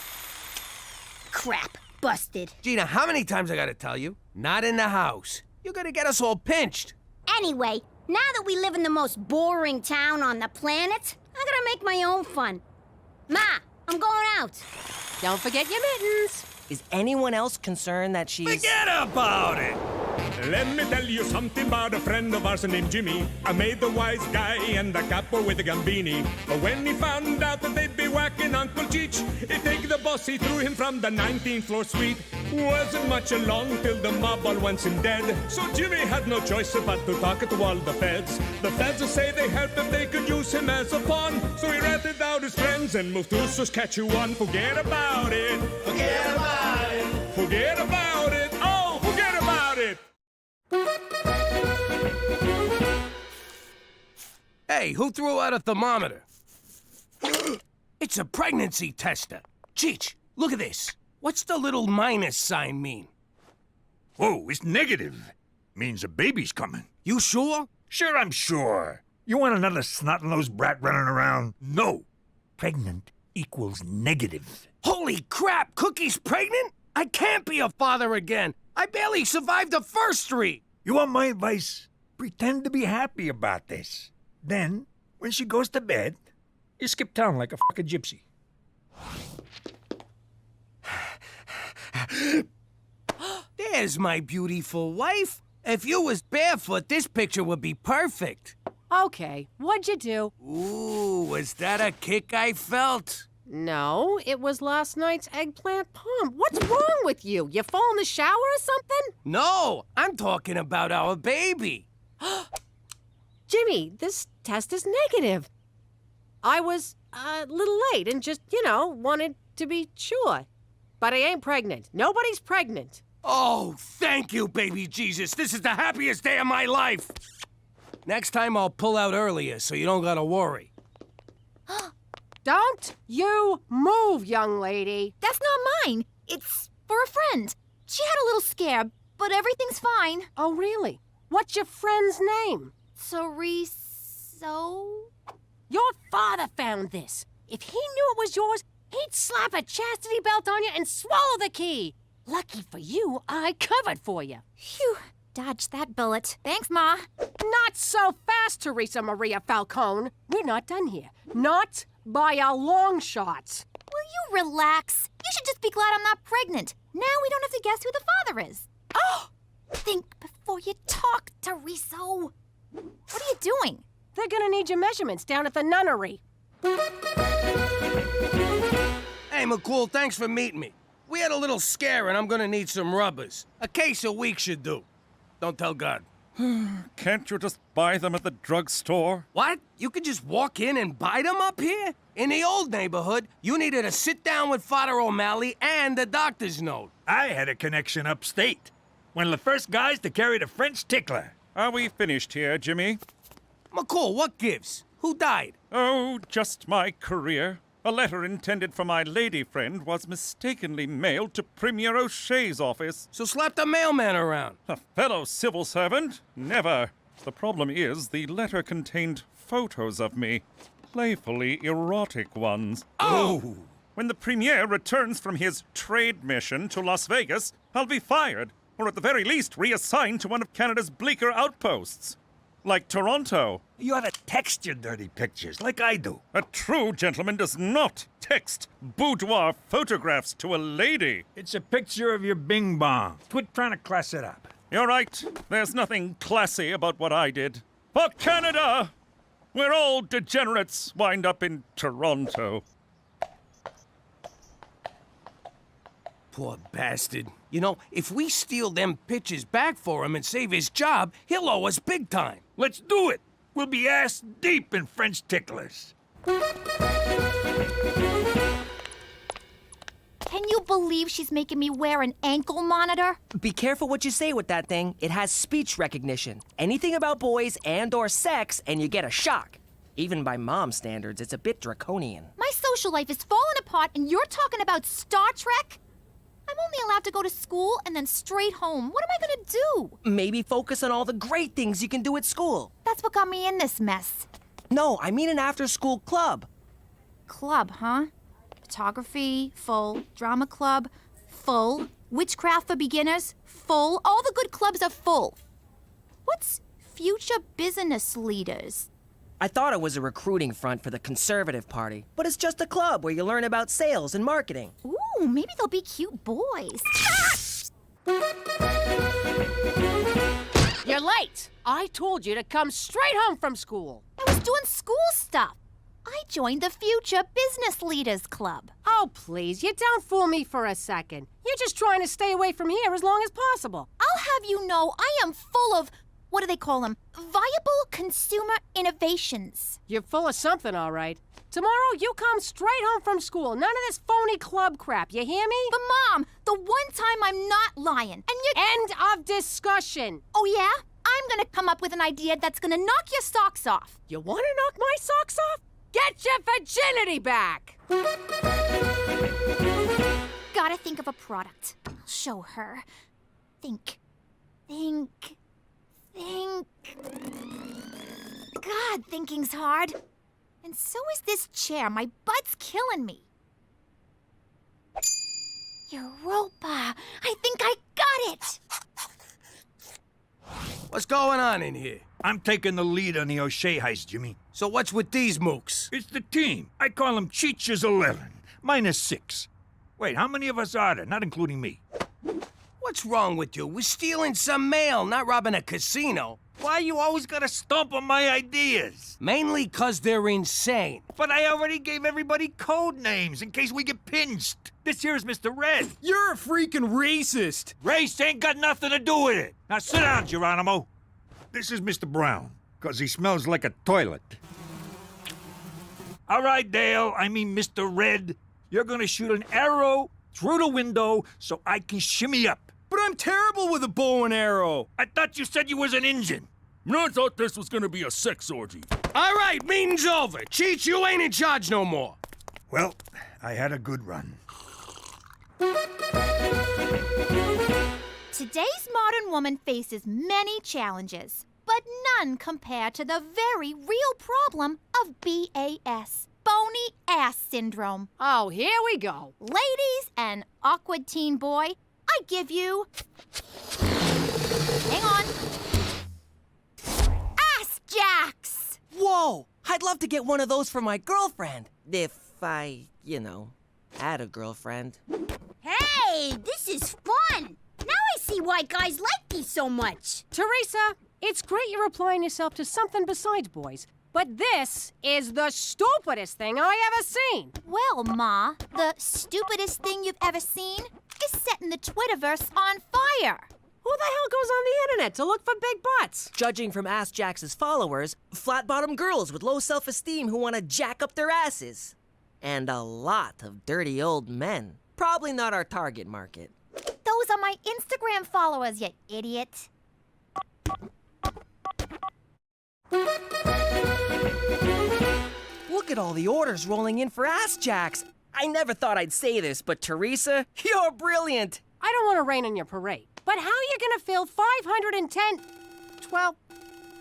Crap. Busted. Gina, how many times I gotta tell you? Not in the house. You're gonna get us all pinched. Anyway, now that we live in the most boring town on the planet, I'm gonna make my own fun. Ma, I'm going out. Don't forget your mittens. Is anyone else concerned that she's... Forget about it! Let me tell you something about a friend of ours named Jimmy. I made the wise guy and the capo with the gambini. But when he found out that they'd be whacking Uncle Cheech, he'd take the boss, he threw him from the 19th floor suite. Wasn't much along till the mob all wants him dead. So Jimmy had no choice but to talk to all the feds. The feds say they help if they could use him as a pawn. So he ratted out his friends and moved to Saskatchewan. Forget about it. Forget about it. Forget about it. Oh, forget about it. Hey, who threw out a thermometer? It's a pregnancy tester. Cheech, look at this. What's the little minus sign mean? Whoa, it's negative. Means a baby's coming. You sure? Sure, I'm sure. You want another snot-nosed brat running around? No. Pregnant equals negative. Holy crap, Cookie's pregnant? I can't be a father again. I barely survived the first 3. You want my advice? Pretend to be happy about this. Then, when she goes to bed, you skip town like a fucking gypsy. There's my beautiful wife. If you was barefoot, this picture would be perfect. Okay, what'd you do? Ooh, was that a kick I felt? No, it was last night's eggplant palm. What's wrong with you? You fall in the shower or something? No, I'm talking about our baby. Jimmy, this test is negative. I was a little late and just, wanted to be sure. But I ain't pregnant. Nobody's pregnant. Oh, thank you, baby Jesus. This is the happiest day of my life. Next time I'll pull out earlier so you don't gotta worry. Don't you move, young lady. That's not mine. It's for a friend. She had a little scare, but everything's fine. Oh, really? What's your friend's name? So? Your father found this. If he knew it was yours, he'd slap a chastity belt on you and swallow the key. Lucky for you, I covered for you. Phew. Dodged that bullet. Thanks, Ma. Not so fast, Teresa Maria Falcone. We're not done here. Not by a long shot. Will you relax? You should just be glad I'm not pregnant. Now we don't have to guess who the father is. Oh! Think before you talk, Teresa. What are you doing? They're gonna need your measurements down at the nunnery. Hey, McCool, thanks for meeting me. We had a little scare and I'm gonna need some rubbers. A case a week should do. Don't tell God. Can't you just buy them at the drugstore? What? You could just walk in and buy them up here? In the old neighborhood, you needed to sit down with Father O'Malley and the doctor's note. I had a connection upstate. One of the first guys to carry the French tickler. Are we finished here, Jimmy? McCool, what gives? Who died? Oh, just my career. A letter intended for my lady friend was mistakenly mailed to Premier O'Shea's office. So slap the mailman around. A fellow civil servant? Never. The problem is the letter contained photos of me. Playfully erotic ones. Oh! When the Premier returns from his trade mission to Las Vegas, I'll be fired, or at the very least reassigned to one of Canada's bleaker outposts. Like Toronto. You ought to text your dirty pictures, like I do. A true gentleman does not text boudoir photographs to a lady. It's a picture of your bing bong. Quit trying to class it up. You're right. There's nothing classy about what I did. For Canada! Where all degenerates wind up in Toronto. Poor bastard. You know, if we steal them pictures back for him and save his job, he'll owe us big time. Let's do it. We'll be ass deep in French ticklers. Can you believe she's making me wear an ankle monitor? Be careful what you say with that thing. It has speech recognition. Anything about boys and/or sex, and you get a shock. Even by mom standards, it's a bit draconian. My social life is falling apart, and you're talking about Star Trek? I'm only allowed to go to school and then straight home. What am I gonna do? Maybe focus on all the great things you can do at school. That's what got me in this mess. No, I mean an after-school club. Club, huh? Photography, full. Drama club, full. Witchcraft for beginners, full. All the good clubs are full. What's future business leaders? I thought it was a recruiting front for the Conservative Party, but it's just a club where you learn about sales and marketing. Ooh, maybe they'll be cute boys. You're late. I told you to come straight home from school. I was doing school stuff. I joined the Future Business Leaders Club. Oh, please, you don't fool me for a second. You're just trying to stay away from here as long as possible. I'll have you know I am full of, what do they call them? Viable consumer innovations. You're full of something, all right. Tomorrow, you come straight home from school. None of this phony club crap, you hear me? But Mom, the one time I'm not lying, and you— End of discussion. Oh yeah? I'm gonna come up with an idea that's gonna knock your socks off. You wanna knock my socks off? Get your virginity back! Gotta think of a product. I'll show her. Think. God, thinking's hard. And so is this chair. My butt's killing me. Europa. I think I got it. What's going on in here? I'm taking the lead on the O'Shea heist, Jimmy. So what's with these mooks? It's the team. I call them Cheech's 11, -6. Wait, how many of us are there, not including me? What's wrong with you? We're stealing some mail, not robbing a casino. Why you always gotta stomp on my ideas? Mainly 'cause they're insane. But I already gave everybody code names in case we get pinched. This here's Mr. Red. You're a freaking racist. Race ain't got nothing to do with it. Now sit down, Geronimo. This is Mr. Brown, 'cause he smells like a toilet. All right, Dale, I mean Mr. Red. You're gonna shoot an arrow through the window so I can shimmy up. But I'm terrible with a bow and arrow. I thought you said you was an Injun. I thought this was gonna be a sex orgy. All right, meeting's over. Cheech, you ain't in charge no more. Well, I had a good run. Today's modern woman faces many challenges, but none compare to the very real problem of BAS, bony ass syndrome. Oh, here we go. Ladies and awkward teen boy, I give you... Hang on. Ass jacks! Whoa! I'd love to get one of those for my girlfriend. If I, had a girlfriend. Hey, this is fun! Now I see why guys like these so much. Teresa, it's great you're applying yourself to something besides boys, but this is the stupidest thing I ever seen. Well, Ma, the stupidest thing you've ever seen is setting the Twitterverse on fire. Who the hell goes on the internet to look for big butts? Judging from Ass Jax's followers, flat-bottom girls with low self-esteem who want to jack up their asses. And a lot of dirty old men. Probably not our target market. Those are my Instagram followers, you idiot. Look at all the orders rolling in for Ass Jacks. I never thought I'd say this, but Teresa, you're brilliant. I don't want to rain on your parade, but how are you gonna fill 510, 12,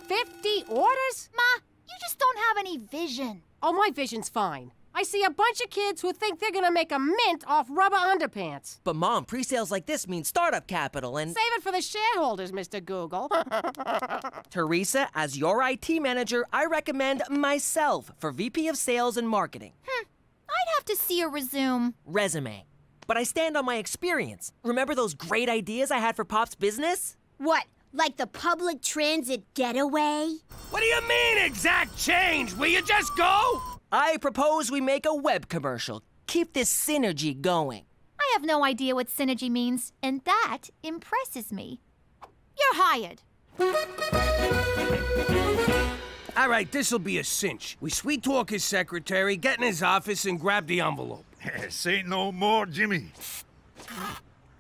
50 orders? Ma, you just don't have any vision. Oh, my vision's fine. I see a bunch of kids who think they're gonna make a mint off rubber underpants. But Mom, pre-sales like this mean startup capital and... Save it for the shareholders, Mr. Google. Teresa, as your IT manager, I recommend myself for VP of Sales and Marketing. I'd have to see a resume. Resume. But I stand on my experience. Remember those great ideas I had for Pop's business? What, like the public transit getaway? What do you mean, exact change? Will you just go? I propose we make a web commercial. Keep this synergy going. I have no idea what synergy means, and that impresses me. You're hired. All right, this'll be a cinch. We sweet talk his secretary, get in his office, and grab the envelope. Say no more, Jimmy.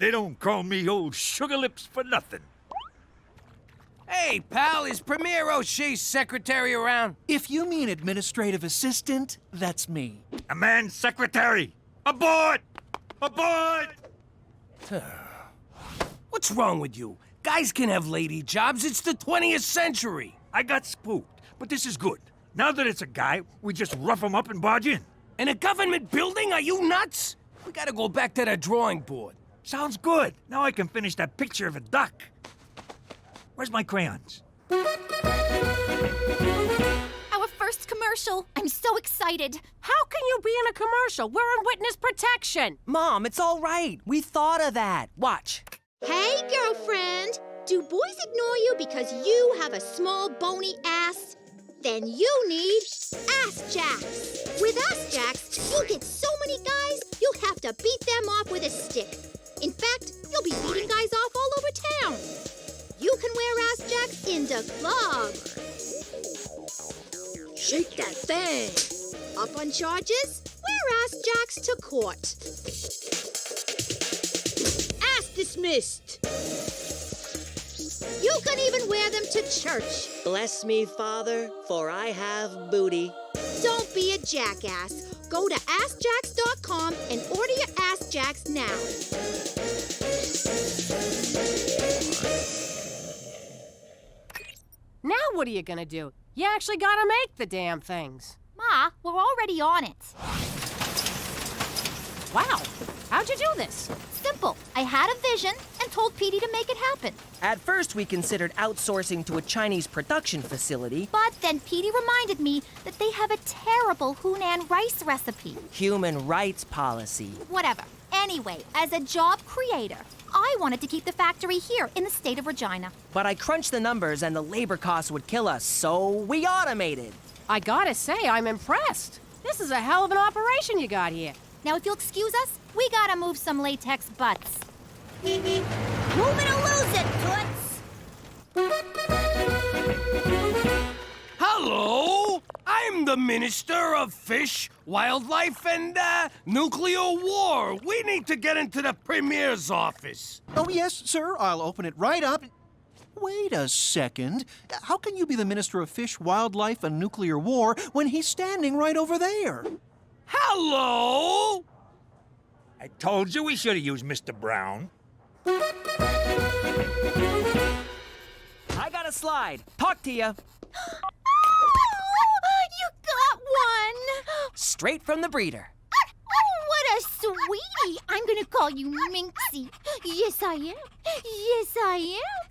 They don't call me old sugar lips for nothing. Hey, pal, is Premier O'Shea's secretary around? If you mean administrative assistant, that's me. A man's secretary! Aboard! Aboard! What's wrong with you? Guys can have lady jobs. It's the 20th century. I got spooked, but this is good. Now that it's a guy, we just rough him up and barge in. In a government building? Are you nuts? We gotta go back to the drawing board. Sounds good. Now I can finish that picture of a duck. Where's my crayons? Our first commercial. I'm so excited. How can you be in a commercial? We're in witness protection. Mom, it's all right. We thought of that. Watch. Hey, girlfriend. Do boys ignore you because you have a small bony ass? Then you need ass jacks. With ass jacks, you'll get so many guys, you'll have to beat them off with a stick. In fact, you'll be beating guys off all over town. You can wear ass jacks in the club. Shake that thing. Up on charges? Wear ass jacks to court. Ass dismissed. You can even wear them to church. Bless me, Father, for I have booty. Don't be a jackass. Go to AskJacks.com and order your Ass Jacks now. Now what are you gonna do? You actually gotta make the damn things. Ma, we're already on it. Wow, how'd you do this? Simple. I had a vision and told Petey to make it happen. At first, we considered outsourcing to a Chinese production facility. But then Petey reminded me that they have a terrible Hunan rice recipe. Human rights policy. Whatever. Anyway, as a job creator, I wanted to keep the factory here in the state of Regina. But I crunched the numbers and the labor costs would kill us, so we automated. I gotta say, I'm impressed. This is a hell of an operation you got here. Now, if you'll excuse us, we gotta move some latex butts. Move it or lose it, Toots. Hello! I'm the Minister of Fish, Wildlife, and, Nuclear War. We need to get into the Premier's office. Oh, yes, sir. I'll open it right up. Wait a second. How can you be the Minister of Fish, Wildlife, and Nuclear War when he's standing right over there? Hello! I told you we should have used Mr. Brown. I got a slide. Talk to ya. You got one! Straight from the breeder. What a sweetie! I'm gonna call you Minxie. Yes, I am. Yes, I am.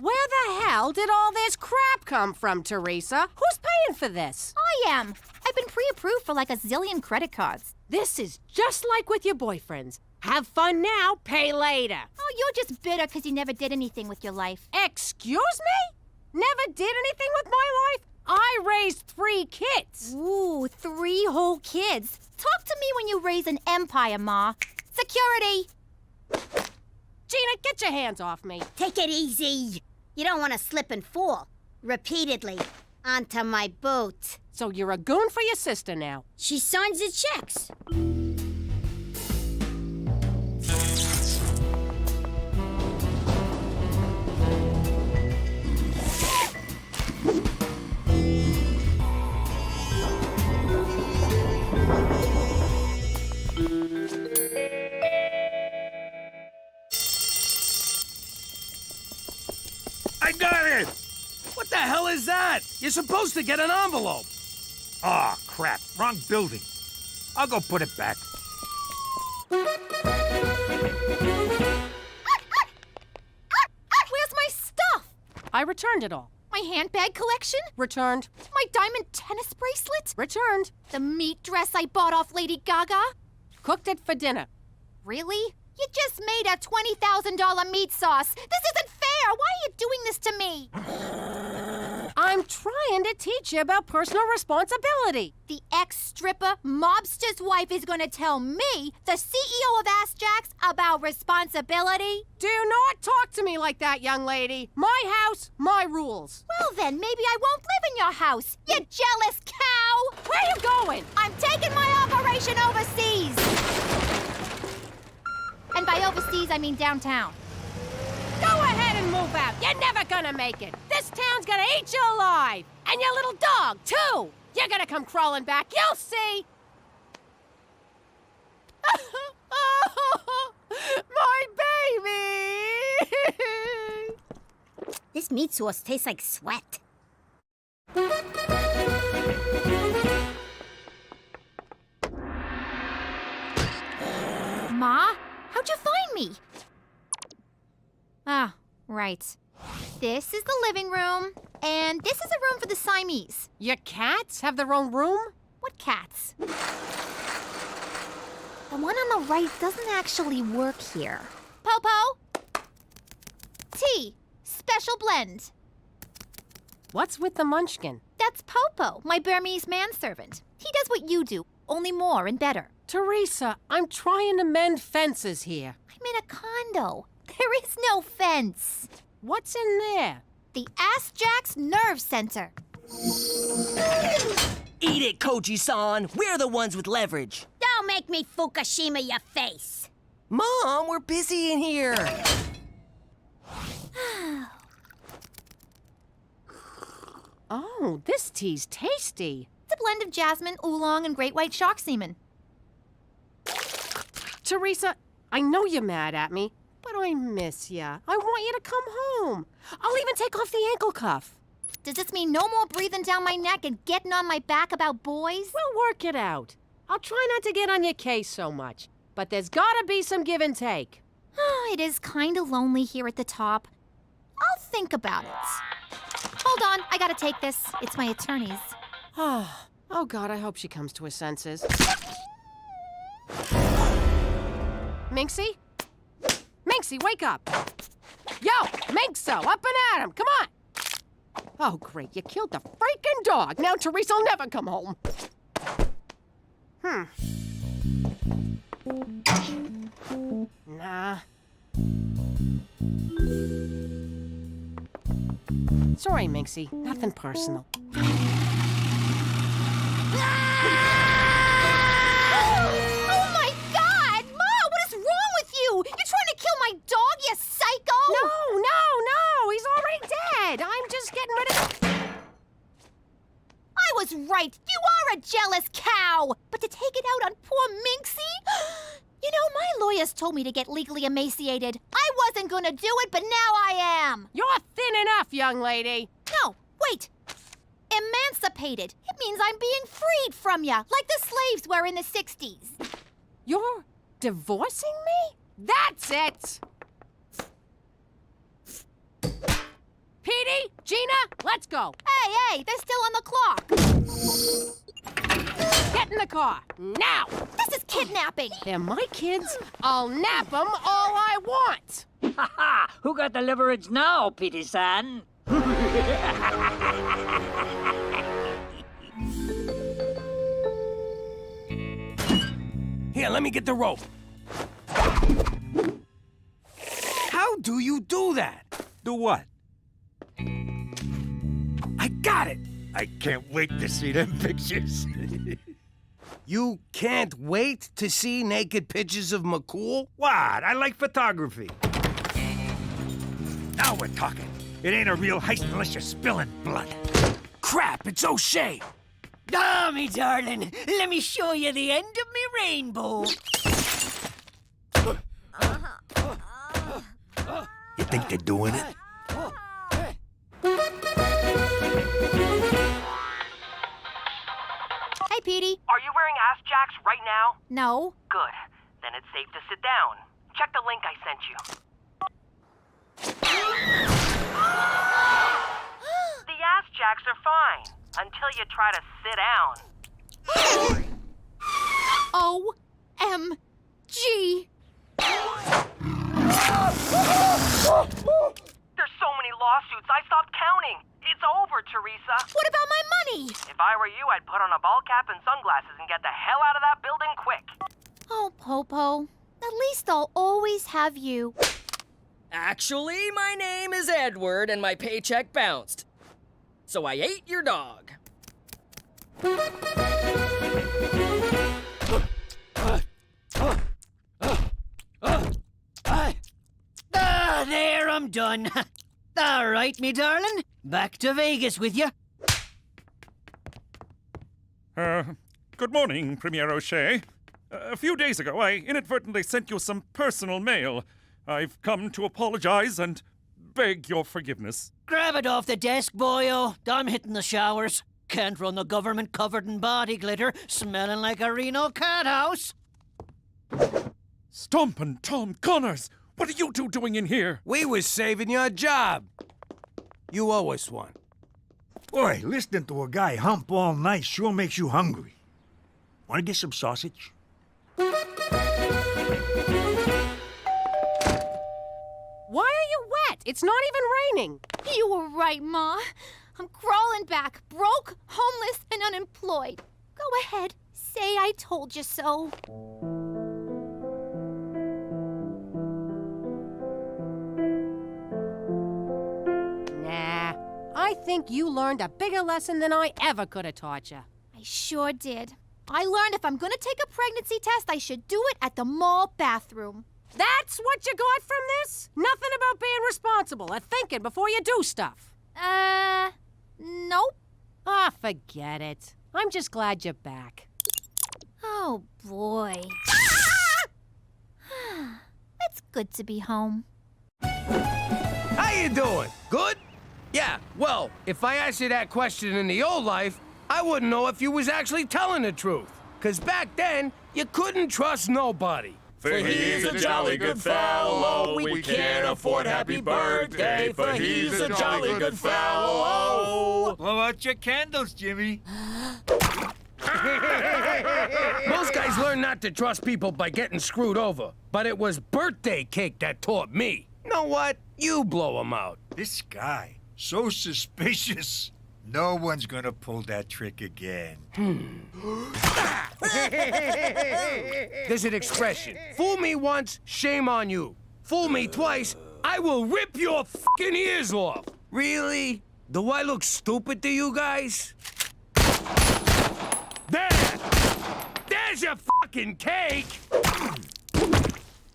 Where the hell did all this crap come from, Teresa? Who's paying for this? I am. I've been pre-approved for like a zillion credit cards. This is just like with your boyfriends. Have fun now, pay later. Oh, you're just bitter because you never did anything with your life. Excuse me? Never did anything with my life? I raised 3 kids. Ooh, 3 whole kids. Talk to me when you raise an empire, Ma. Security! Gina, get your hands off me. Take it easy. You don't want to slip and fall. Repeatedly. Onto my boot. So you're a goon for your sister now. She signs the checks. I got it! What the hell is that? You're supposed to get an envelope. Aw, crap. Wrong building. I'll go put it back. Where's my stuff? I returned it all. My handbag collection? Returned. My diamond tennis bracelet? Returned. The meat dress I bought off Lady Gaga? Cooked it for dinner. Really? You just made a $20,000 meat sauce. This isn't fair. Why are you doing this to me? I'm trying to teach you about personal responsibility. The ex-stripper mobster's wife is gonna tell me, the CEO of Ass Jacks, about responsibility? Do not talk to me like that, young lady. My house, my rules. Well then, maybe I won't live in your house, you jealous cow! Where you going? I'm taking my operation overseas! And by overseas, I mean downtown. Go ahead and move out. You're never gonna make it. This town's gonna eat you alive. And your little dog, too. You're gonna come crawling back. You'll see. My baby! This meat sauce tastes like sweat. Ma, how'd you find me? Ah, right. This is the living room, and this is a room for the Siamese. Your cats have their own room? What cats? The one on the right doesn't actually work here. Popo! Tea. Special blend. What's with the munchkin? That's Popo, my Burmese manservant. He does what you do, only more and better. Teresa, I'm trying to mend fences here. I'm in a condo. There is no fence. What's in there? The Ass Jacks Nerve Center. Eat it, Koji-san. We're the ones with leverage. Don't make me Fukushima your face. Mom, we're busy in here. Oh, this tea's tasty. It's a blend of jasmine, oolong, and great white shark semen. Teresa, I know you're mad at me, but I miss ya. I want you to come home. I'll even take off the ankle cuff. Does this mean no more breathing down my neck and getting on my back about boys? We'll work it out. I'll try not to get on your case so much, but there's gotta be some give and take. It is kind of lonely here at the top. I'll think about it. Hold on, I gotta take this. It's my attorney's. Oh, God, I hope she comes to her senses. Minxie? Minxie, wake up! Yo, Minxo, up and at him, come on! Oh, great, you killed the freaking dog. Now Teresa'll never come home. Nah. Sorry, Minxie, nothing personal. Oh my God! Ma, what is wrong with you? You're trying to kill my dog, you psycho! No, he's already dead. I'm just getting rid of... I was right. You are a jealous cow. But to take it out on poor Minxie? You know, my lawyers told me to get legally emaciated. I wasn't gonna do it, but now I am. You're thin enough, young lady. No, wait. Emancipated. It means I'm being freed from ya, like the slaves were in the 60s. You're divorcing me? That's it! Petey, Gina, let's go. Hey, they're still on the clock. Get in the car, now! This is kidnapping. They're my kids. I'll nap them all I want. Ha ha! Who got the leverage now, Petey-san? Here, let me get the rope. How do you do that? Do what? I got it! I can't wait to see them pictures. You can't wait to see naked pictures of McCool? What? I like photography. Now we're talking. It ain't a real heist unless you're spilling blood. Crap, it's O'Shea! Ah, me darling, let me show you the end of me rainbow. You think they're doing it? Hey, Petey. Are you wearing ass jacks right now? No. Good. Then it's safe to sit down. Check the link I sent you. The ass jacks are fine until you try to sit down. OMG. There's so many lawsuits, I stopped counting. It's over, Teresa. sunglasses and get the hell out of that building quick. Oh, Popo. At least I'll always have you. Actually, my name is Edward and my paycheck bounced. So I ate your dog. There, I'm done. All right, me darling. Back to Vegas with you. Good morning, Premier O'Shea. A few days ago, I inadvertently sent you some personal mail. I've come to apologize and beg your forgiveness. Grab it off the desk, boyo. I'm hitting the showers. Can't run the government covered in body glitter, smelling like a Reno cat house. Stompin' Tom Connors! What are you two doing in here? We was saving your job. You owe us one. Boy, listening to a guy hump all night sure makes you hungry. Want to get some sausage? Why are you wet? It's not even raining. You were right, Ma. I'm crawling back, broke, homeless, and unemployed. Go ahead, say I told you so. Nah, I think you learned a bigger lesson than I ever could have taught you. I sure did. I learned if I'm gonna take a pregnancy test, I should do it at the mall bathroom. That's what you got from this? Nothing about being responsible or thinking before you do stuff. Nope. Ah, forget it. I'm just glad you're back. Oh, boy. It's good to be home. How you doing? Good? Yeah, well, if I asked you that question in the old life, I wouldn't know if you was actually telling the truth. 'Cause back then, you couldn't trust nobody. For he's a jolly good fellow, we can't afford happy birthday, for he's a jolly good fellow. Blow out your candles, Jimmy. Most guys learn not to trust people by getting screwed over, but it was birthday cake that taught me. You know what? You blow 'em out. This guy, so suspicious. No one's gonna pull that trick again. There's an expression. Fool me once, shame on you. Fool me twice, I will rip your fucking ears off. Really? Do I look stupid to you guys? There! There's your fucking cake!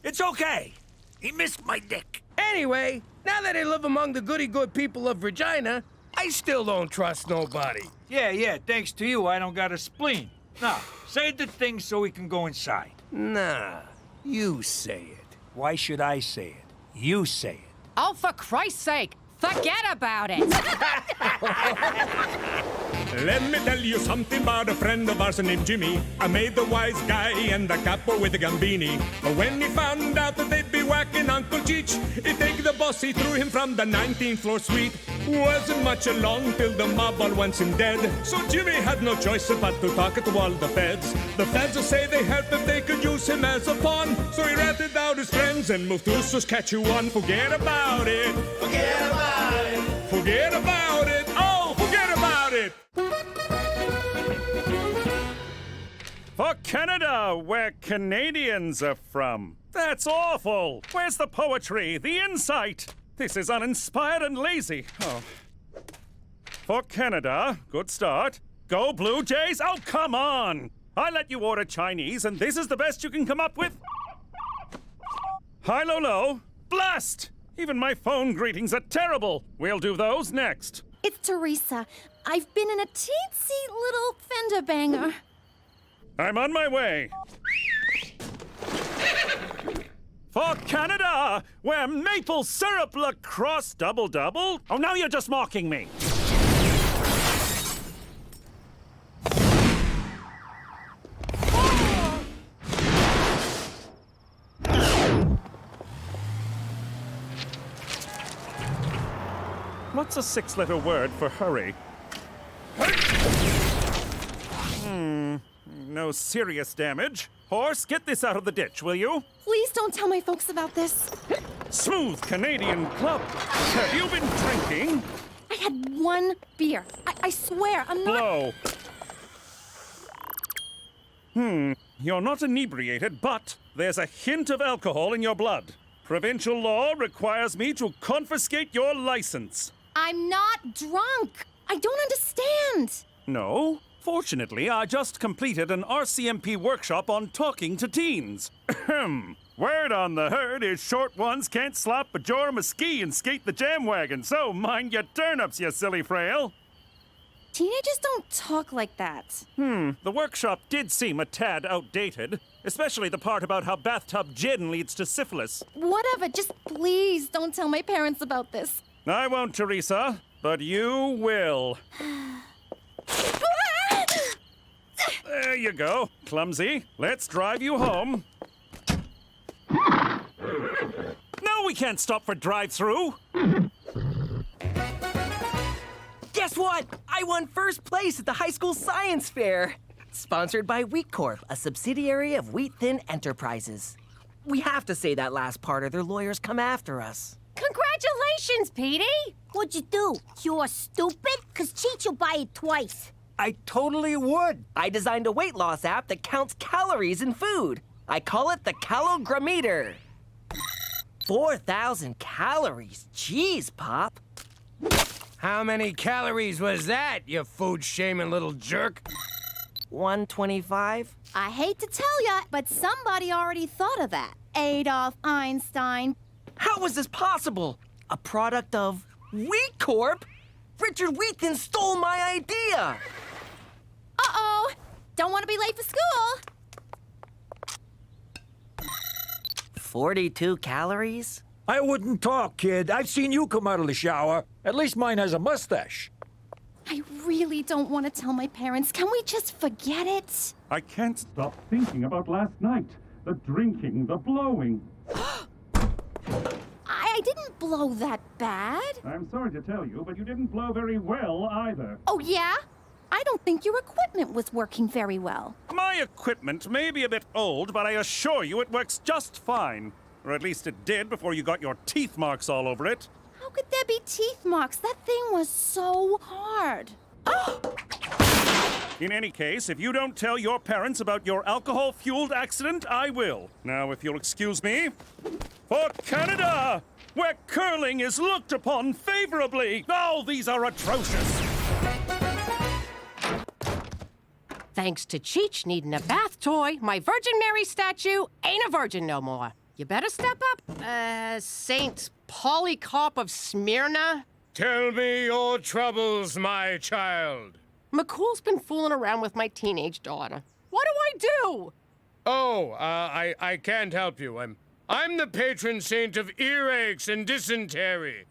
It's okay. He missed my dick. Anyway, now that I live among the goody-good people of Regina, I still don't trust nobody. Yeah, thanks to you, I don't got a spleen. Now, say the thing so we can go inside. Nah, you say it. Why should I say it? You say it. Oh, for Christ's sake, forget about it. Let me tell you something about a friend of ours named Jimmy. I made the wise guy and the capo with the gambini. But when he found out that they'd be whacking Uncle Cheech, he'd take the boss, he threw him from the 19th floor suite. Wasn't much along till the mob all wants him dead. So Jimmy had no choice but to talk to all the feds. The feds say they help if they could use him as a pawn. So he ratted out his friends and moved to Saskatchewan. Forget about it. Forget about it. Forget about it. Oh, forget about it. For Canada, where Canadians are from. That's awful. Where's the poetry, the insight? This is uninspired and lazy. Oh. For Canada, good start. Go Blue Jays. Oh, come on. I let you order Chinese, and this is the best you can come up with? Hi, Lolo. Blast! Even my phone greetings are terrible. We'll do those next. It's Teresa. I've been in a teensy little fender banger. I'm on my way. For Canada, where maple syrup lacrosse double-double? Oh, now you're just mocking me. What's a 6-letter word for hurry? No serious damage. Horse, get this out of the ditch, will you? Please don't tell my folks about this. Smooth Canadian club. Have you been drinking? I had one beer. I swear, I'm not... Blow. You're not inebriated, but there's a hint of alcohol in your blood. Provincial law requires me to confiscate your license. I'm not drunk. I don't understand. No. Fortunately, I just completed an RCMP workshop on talking to teens. Word on the herd is short ones can't slop a jorm a ski and skate the jam wagon, so mind your turnips, you silly frail. Teenagers don't talk like that. The workshop did seem a tad outdated, especially the part about how bathtub gin leads to syphilis. Whatever, just please don't tell my parents about this. I won't, Teresa, but you will. There you go, clumsy. Let's drive you home. No, we can't stop for drive-through. Guess what? I won first place at the high school science fair. Sponsored by Wheat Corp, a subsidiary of Wheat Thin Enterprises. We have to say that last part or their lawyers come after us. Congratulations, Petey! What'd you do? You're stupid? 'Cause Cheech will buy it twice. I totally would. I designed a weight loss app that counts calories in food. I call it the Calogrammeter. 4,000 calories. Jeez, Pop. How many calories was that, you food-shaming little jerk? 125? I hate to tell ya, but somebody already thought of that. Adolf Einstein. How was this possible? A product of Wheat Corp? Richard Wheaton stole my idea! Uh-oh! Don't want to be late for school! 42 calories? I wouldn't talk, kid. I've seen you come out of the shower. At least mine has a mustache. I really don't want to tell my parents. Can we just forget it? I can't stop thinking about last night. The drinking, the blowing. I didn't blow that bad. I'm sorry to tell you, but you didn't blow very well either. Oh, yeah? I don't think your equipment was working very well. My equipment may be a bit old, but I assure you it works just fine. Or at least it did before you got your teeth marks all over it. How could there be teeth marks? That thing was so hard. In any case, if you don't tell your parents about your alcohol-fueled accident, I will. Now, if you'll excuse me. For Canada, where curling is looked upon favorably. Oh, these are atrocious. Thanks to Cheech needing a bath toy, my Virgin Mary statue ain't a virgin no more. You better step up. Saint Polycarp of Smyrna? Tell me your troubles, my child. McCool's been fooling around with my teenage daughter. What do I do? Oh, I can't help you. I'm the patron saint of earaches and dysentery.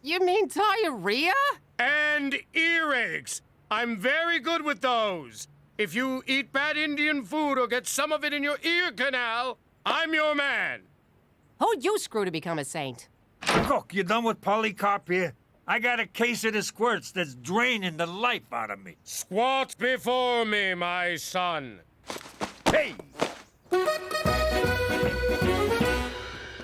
You mean diarrhea? And earaches. I'm very good with those. If you eat bad Indian food or get some of it in your ear canal, I'm your man. Who'd you screw to become a saint? Cook, you done with Polycarp here? I got a case of the squirts that's draining the life out of me. Squat before me, my son. Hey!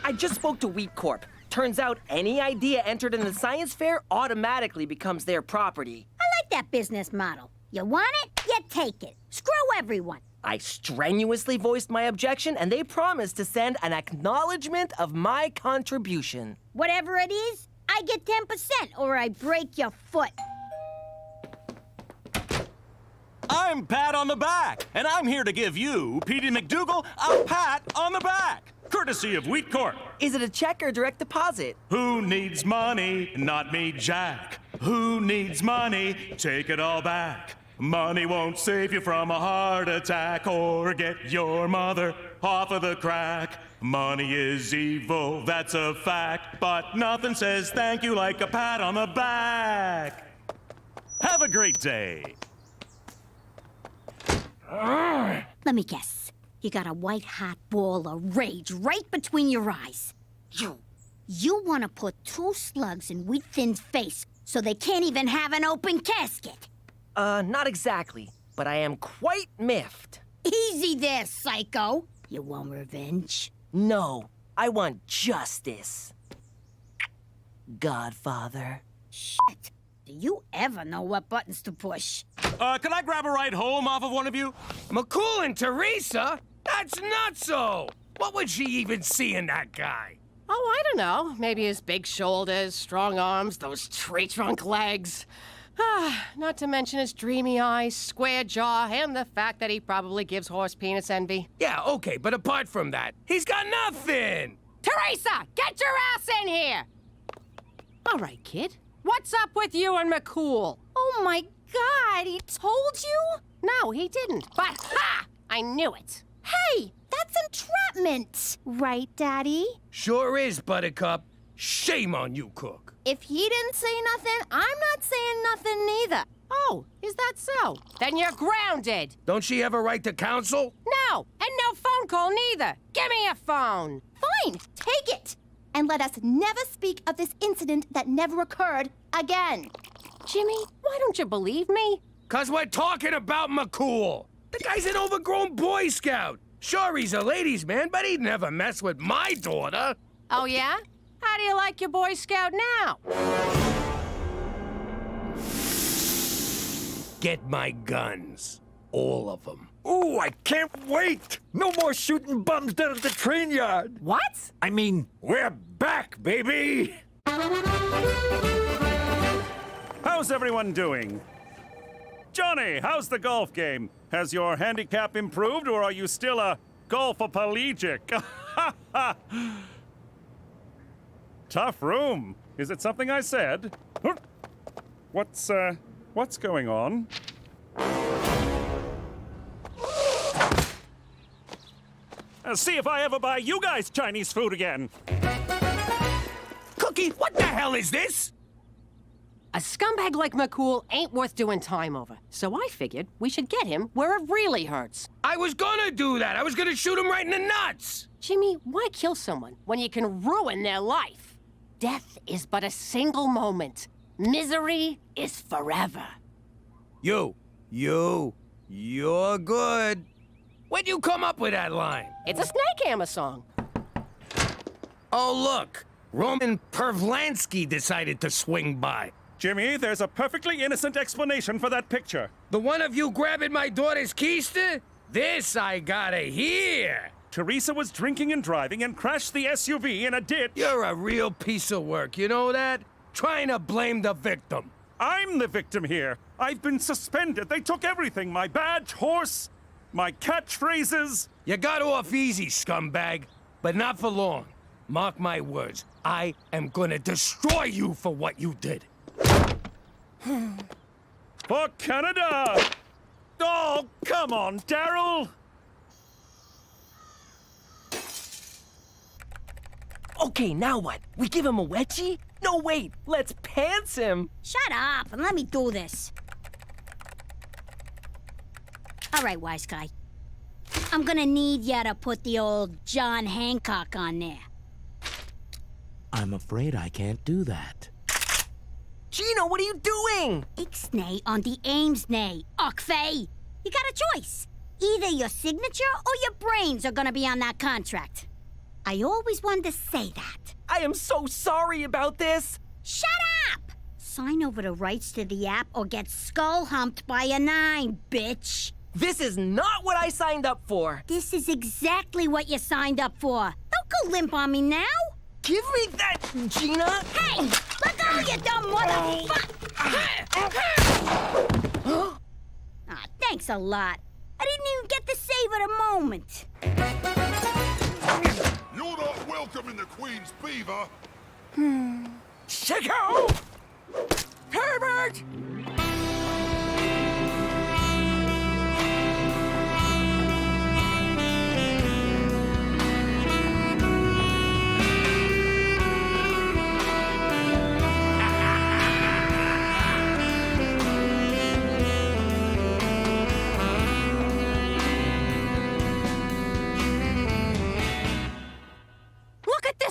I just spoke to Wheat Corp. Turns out any idea entered in the science fair automatically becomes their property. I like that business model. You want it? You take it. Screw everyone. I strenuously voiced my objection, and they promised to send an acknowledgement of my contribution. Whatever it is, I get 10% or I break your foot. I'm Pat on the Back, and I'm here to give you, Petey McDougal, a pat on the back. Courtesy of Wheat Corp. Is it a check or direct deposit? Who needs money? Not me, Jack. Who needs money? Take it all back. Money won't save you from a heart attack or get your mother off of the crack. Money is evil, that's a fact, but nothing says thank you like a pat on the back. Have a great day. Let me guess. You got a white-hot ball of rage right between your eyes. You want to put 2 slugs in Wheat Thin's face so they can't even have an open casket. Not exactly, but I am quite miffed. Easy there, psycho. You want revenge? No, I want justice. Godfather. Shit. Do you ever know what buttons to push? Can I grab a ride home off of one of you? McCool and Teresa? That's nutso! What would she even see in that guy? Oh, I don't know. Maybe his big shoulders, strong arms, those tree-trunk legs. Not to mention his dreamy eyes, square jaw, and the fact that he probably gives horse penis envy. Yeah, okay, but apart from that, he's got nothing! Teresa, get your ass in here! All right, kid. What's up with you and McCool? Oh my God, he told you? No, he didn't. But ha! I knew it. Hey, that's entrapment. Right, Daddy? Sure is, Buttercup. Shame on you, Cook. If he didn't say nothing, I'm not saying nothing neither. Oh, is that so? Then you're grounded. Don't she have a right to counsel? No, and no phone call neither. Give me a phone. Fine, take it. And let us never speak of this incident that never occurred again. Jimmy, why don't you believe me? 'Cause we're talking about McCool. The guy's an overgrown Boy Scout. Sure, he's a ladies' man, but he'd never mess with my daughter. Oh, yeah? How do you like your Boy Scout now? Get my guns. All of them. Ooh, I can't wait! No more shooting bums down at the train yard. What? I mean, we're back, baby! How's everyone doing? Johnny, how's the golf game? Has your handicap improved, or are you still a golfoplegic? Tough room. Is it something I said? What's going on? See if I ever buy you guys Chinese food again. Cookie, what the hell is this? A scumbag like McCool ain't worth doing time over. So I figured we should get him where it really hurts. I was gonna do that. I was gonna shoot him right in the nuts. Jimmy, why kill someone when you can ruin their life? Death is but a single moment. Misery is forever. You're good. Where'd you come up with that line? It's a Snake Hammer song. Oh, look. Roman Pervlansky decided to swing by. Jimmy, there's a perfectly innocent explanation for that picture. The one of you grabbing my daughter's keister? This I gotta hear. Teresa was drinking and driving and crashed the SUV in a ditch. You're a real piece of work, you know that? Trying to blame the victim. I'm the victim here. I've been suspended. They took everything. My badge, horse, my catchphrases. You got off easy, scumbag. But not for long. Mark my words. I am gonna destroy you for what you did. For Canada! Oh, come on, Daryl! Okay, now what? We give him a wedgie? No, wait. Let's pants him. Shut up and let me do this. All right, wise guy. I'm gonna need ya to put the old John Hancock on there. I'm afraid I can't do that. Gino, what are you doing? Ixnay on the Amesnay, Ockfey. You got a choice. Either your signature or your brains are gonna be on that contract. I always wanted to say that. I am so sorry about this. Shut up! Sign over the rights to the app or get skull-humped by a 9, bitch. This is not what I signed up for. This is exactly what you signed up for. Don't go limp on me now. Give me that, Gina! Hey! Let go, you dumb motherfucker! Thanks a lot. I didn't even get to savor the moment. You're not welcome in the Queen's Beaver. Chico! Herbert!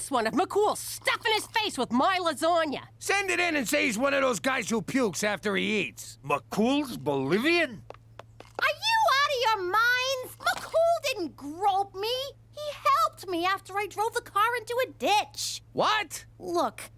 One of McCool stuffing his face with my lasagna. Send it in and say he's one of those guys who pukes after he eats. McCool's Bolivian? Are you out of your minds? McCool didn't grope me. He helped me after I drove the car into a ditch. What? Look,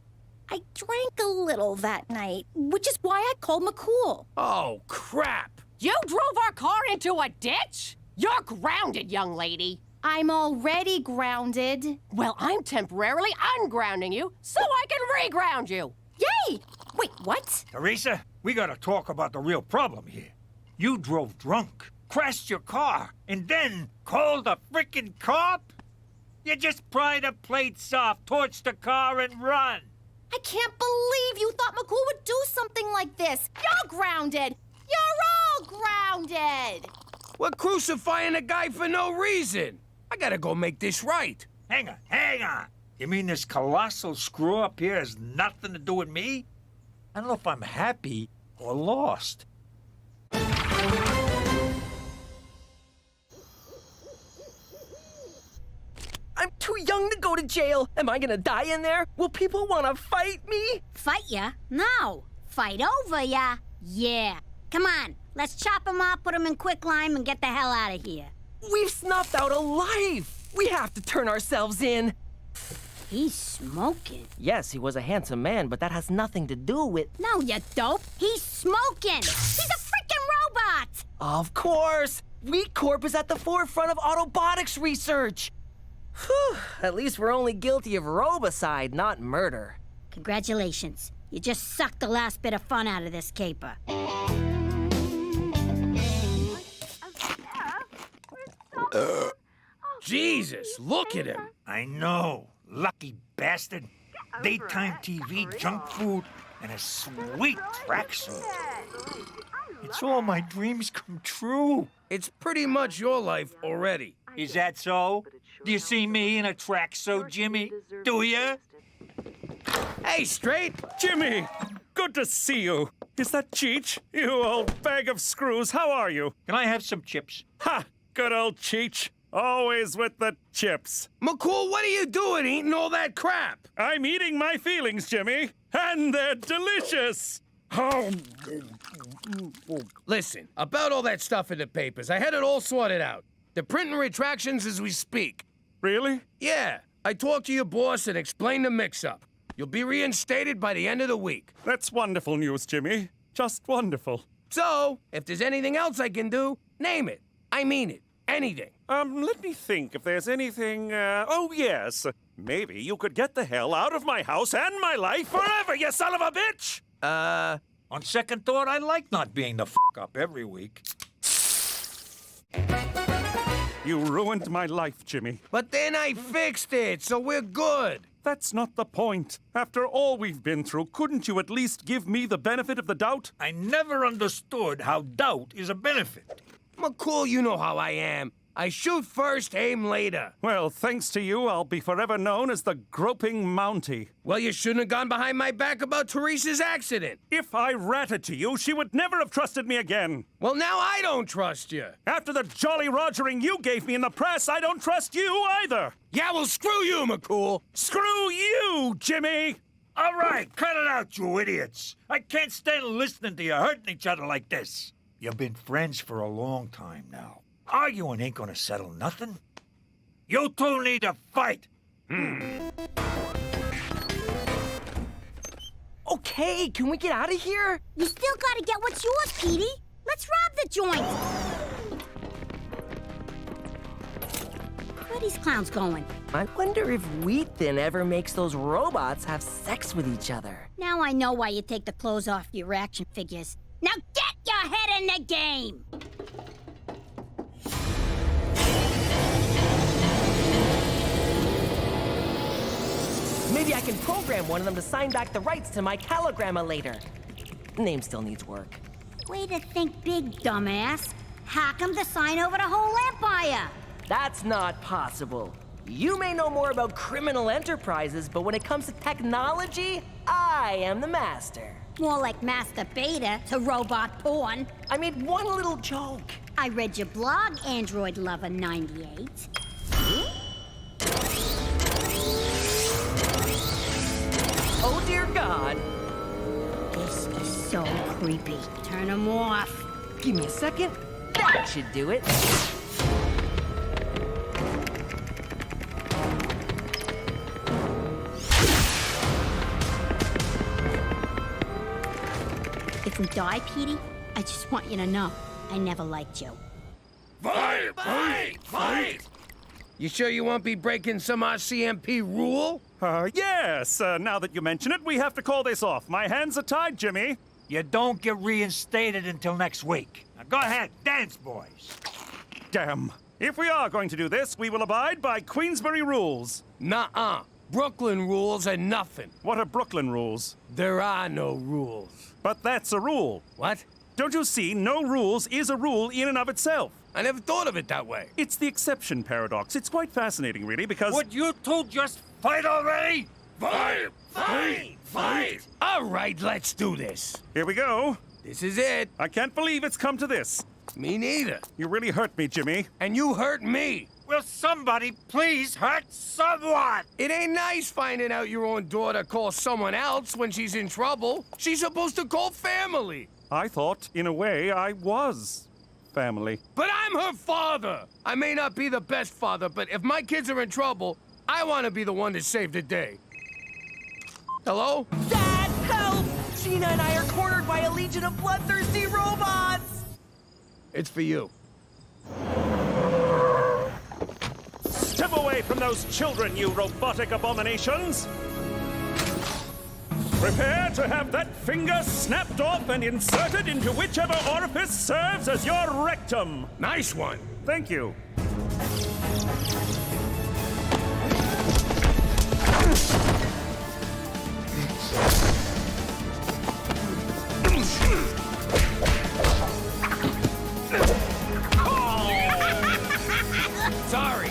I drank a little that night, which is why I called McCool. Oh, crap! You drove our car into a ditch? You're grounded, young lady. I'm already grounded. Well, I'm temporarily ungrounding you so I can reground you. Yay! Wait, what? Teresa, we gotta talk about the real problem here. You drove drunk, crashed your car, and then called a frickin' cop? You just pry the plates off, torch the car, and run. I can't believe you thought McCool would do something like this. You're grounded. You're all grounded. We're crucifying a guy for no reason. I gotta go make this right. Hang on. You mean this colossal screw up here has nothing to do with me? I don't know if I'm happy or lost. I'm too young to go to jail. Am I gonna die in there? Will people wanna fight me? Fight ya? No. Fight over ya? Yeah. Come on. Let's chop him up, put him in quicklime, and get the hell out of here. We've snuffed out a life. We have to turn ourselves in. He's smoking. Yes, he was a handsome man, but that has nothing to do with... No, you dope. He's smoking. He's a freaking robot. Of course. Wheat Corp is at the forefront of autobotics research. Whew. At least we're only guilty of robicide, not murder. Congratulations. You just sucked the last bit of fun out of this caper. Jesus, look at him. I know. Lucky bastard. Daytime TV, junk food, and a sweet tracksuit. It's all my dreams come true. It's pretty much your life already. Is that so? Do you see me in a tracksuit, Jimmy? Do ya? Hey, Straight! Jimmy! Good to see you. Is that Cheech? You old bag of screws, how are you? Can I have some chips? Ha! Good old Cheech. Always with the chips. McCool, what are you doing eating all that crap? I'm eating my feelings, Jimmy. And they're delicious. Oh. Listen, about all that stuff in the papers, I had it all sorted out. They're printing retractions as we speak. Really? Yeah. I talked to your boss and explained the mix-up. You'll be reinstated by the end of the week. That's wonderful news, Jimmy. Just wonderful. So, if there's anything else I can do, name it. I mean it. Anything. Let me think if there's anything, oh yes. Maybe you could get the hell out of my house and my life forever, you son of a bitch! On second thought, I like not being the up every week. You ruined my life, Jimmy. But then I fixed it, so we're good. That's not the point. After all we've been through, couldn't you at least give me the benefit of the doubt? I never understood how doubt is a benefit. McCool, you know how I am. I shoot first, aim later. Well, thanks to you, I'll be forever known as the groping Mountie. Well, you shouldn't have gone behind my back about Teresa's accident. If I ratted to you, she would never have trusted me again. Well, now I don't trust you. After the jolly rogering you gave me in the press, I don't trust you either. Yeah, well, screw you, McCool. Screw you, Jimmy. All right, cut it out, you idiots. I can't stand listening to you hurting each other like this. You've been friends for a long time now. Arguing ain't gonna settle nothing. You two need to fight. Okay, can we get out of here? You still gotta get what's yours, Petey. Let's rob the joint. Where are these clowns going? I wonder if Wheat Thin ever makes those robots have sex with each other. Now I know why you take the clothes off your action figures. Now get your head in the game! Maybe I can program one of them to sign back the rights to my calogramma later. Name still needs work. Way to think big, dumbass. Hack him to sign over the whole empire. That's not possible. You may know more about criminal enterprises, but when it comes to technology, I am the master. More like Master Beta to robot porn. I made one little joke. I read your blog, Android Lover 98. Oh, dear God. This is so creepy. Turn him off. Give me a second. That should do it. If we die, Petey, I just want you to know I never liked you. Fight! Fight! Fight! You sure you won't be breaking some RCMP rule? Yes. Now that you mention it, we have to call this off. My hands are tied, Jimmy. You don't get reinstated until next week. Now go ahead, dance, boys. Damn. If we are going to do this, we will abide by Queensbury rules. Nuh-uh. Brooklyn rules are nothing. What are Brooklyn rules? There are no rules. But that's a rule. What? Don't you see? No rules is a rule in and of itself. I never thought of it that way. It's the exception paradox. It's quite fascinating, really, because... Would you two just fight already? Fight! Fight! Fight! All right, let's do this. Here we go. This is it. I can't believe it's come to this. Me neither. You really hurt me, Jimmy. And you hurt me. Will somebody please hurt someone? It ain't nice finding out your own daughter calls someone else when she's in trouble. She's supposed to call family. I thought, in a way, I was family. But I'm her father. I may not be the best father, but if my kids are in trouble, I want to be the one to save the day. Hello? Dad, help! Gina and I are cornered by a legion of bloodthirsty robots! It's for you. Step away from those children, you robotic abominations! Prepare to have that finger snapped off and inserted into whichever orifice serves as your rectum. Nice one. Thank you. Sorry.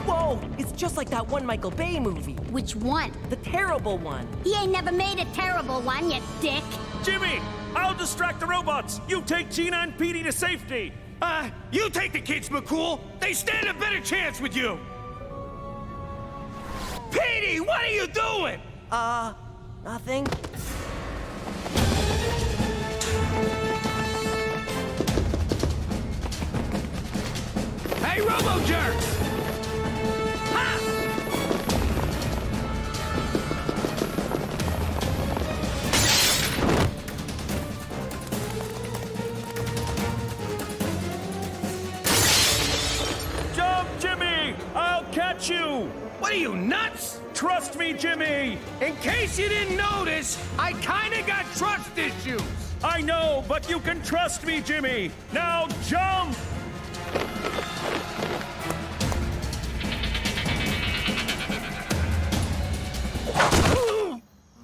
Whoa, it's just like that one Michael Bay movie. Which one? The terrible one. He ain't never made a terrible one, you dick. Jimmy, I'll distract the robots. You take Gina and Petey to safety. You take the kids, McCool. They stand a better chance with you. Petey, what are you doing? Nothing. Hey, Robo-Jerks! Ha! Jump, Jimmy! I'll catch you! What are you, nuts? Trust me, Jimmy! In case you didn't notice, I kinda got trust issues. I know, but you can trust me, Jimmy! Now jump!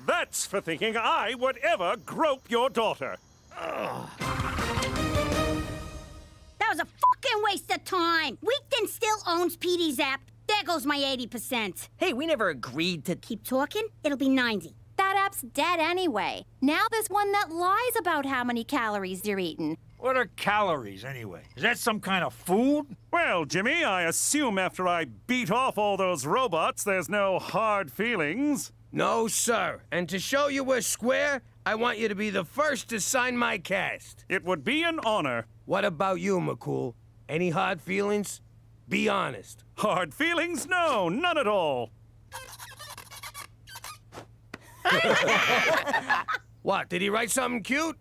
That's for thinking I would ever grope your daughter. That was a fucking waste of time. Weekden still owns Petey's app. There goes my 80%. Hey, we never agreed to... Keep talking, it'll be 90. That app's dead anyway. Now there's one that lies about how many calories you're eating. What are calories, anyway? Is that some kind of food? Well, Jimmy, I assume after I beat off all those robots, there's no hard feelings. No, sir. And to show you we're square, I want you to be the first to sign my cast. It would be an honor. What about you, McCool? Any hard feelings? Be honest. Hard feelings? No, none at all. What, did he write something cute?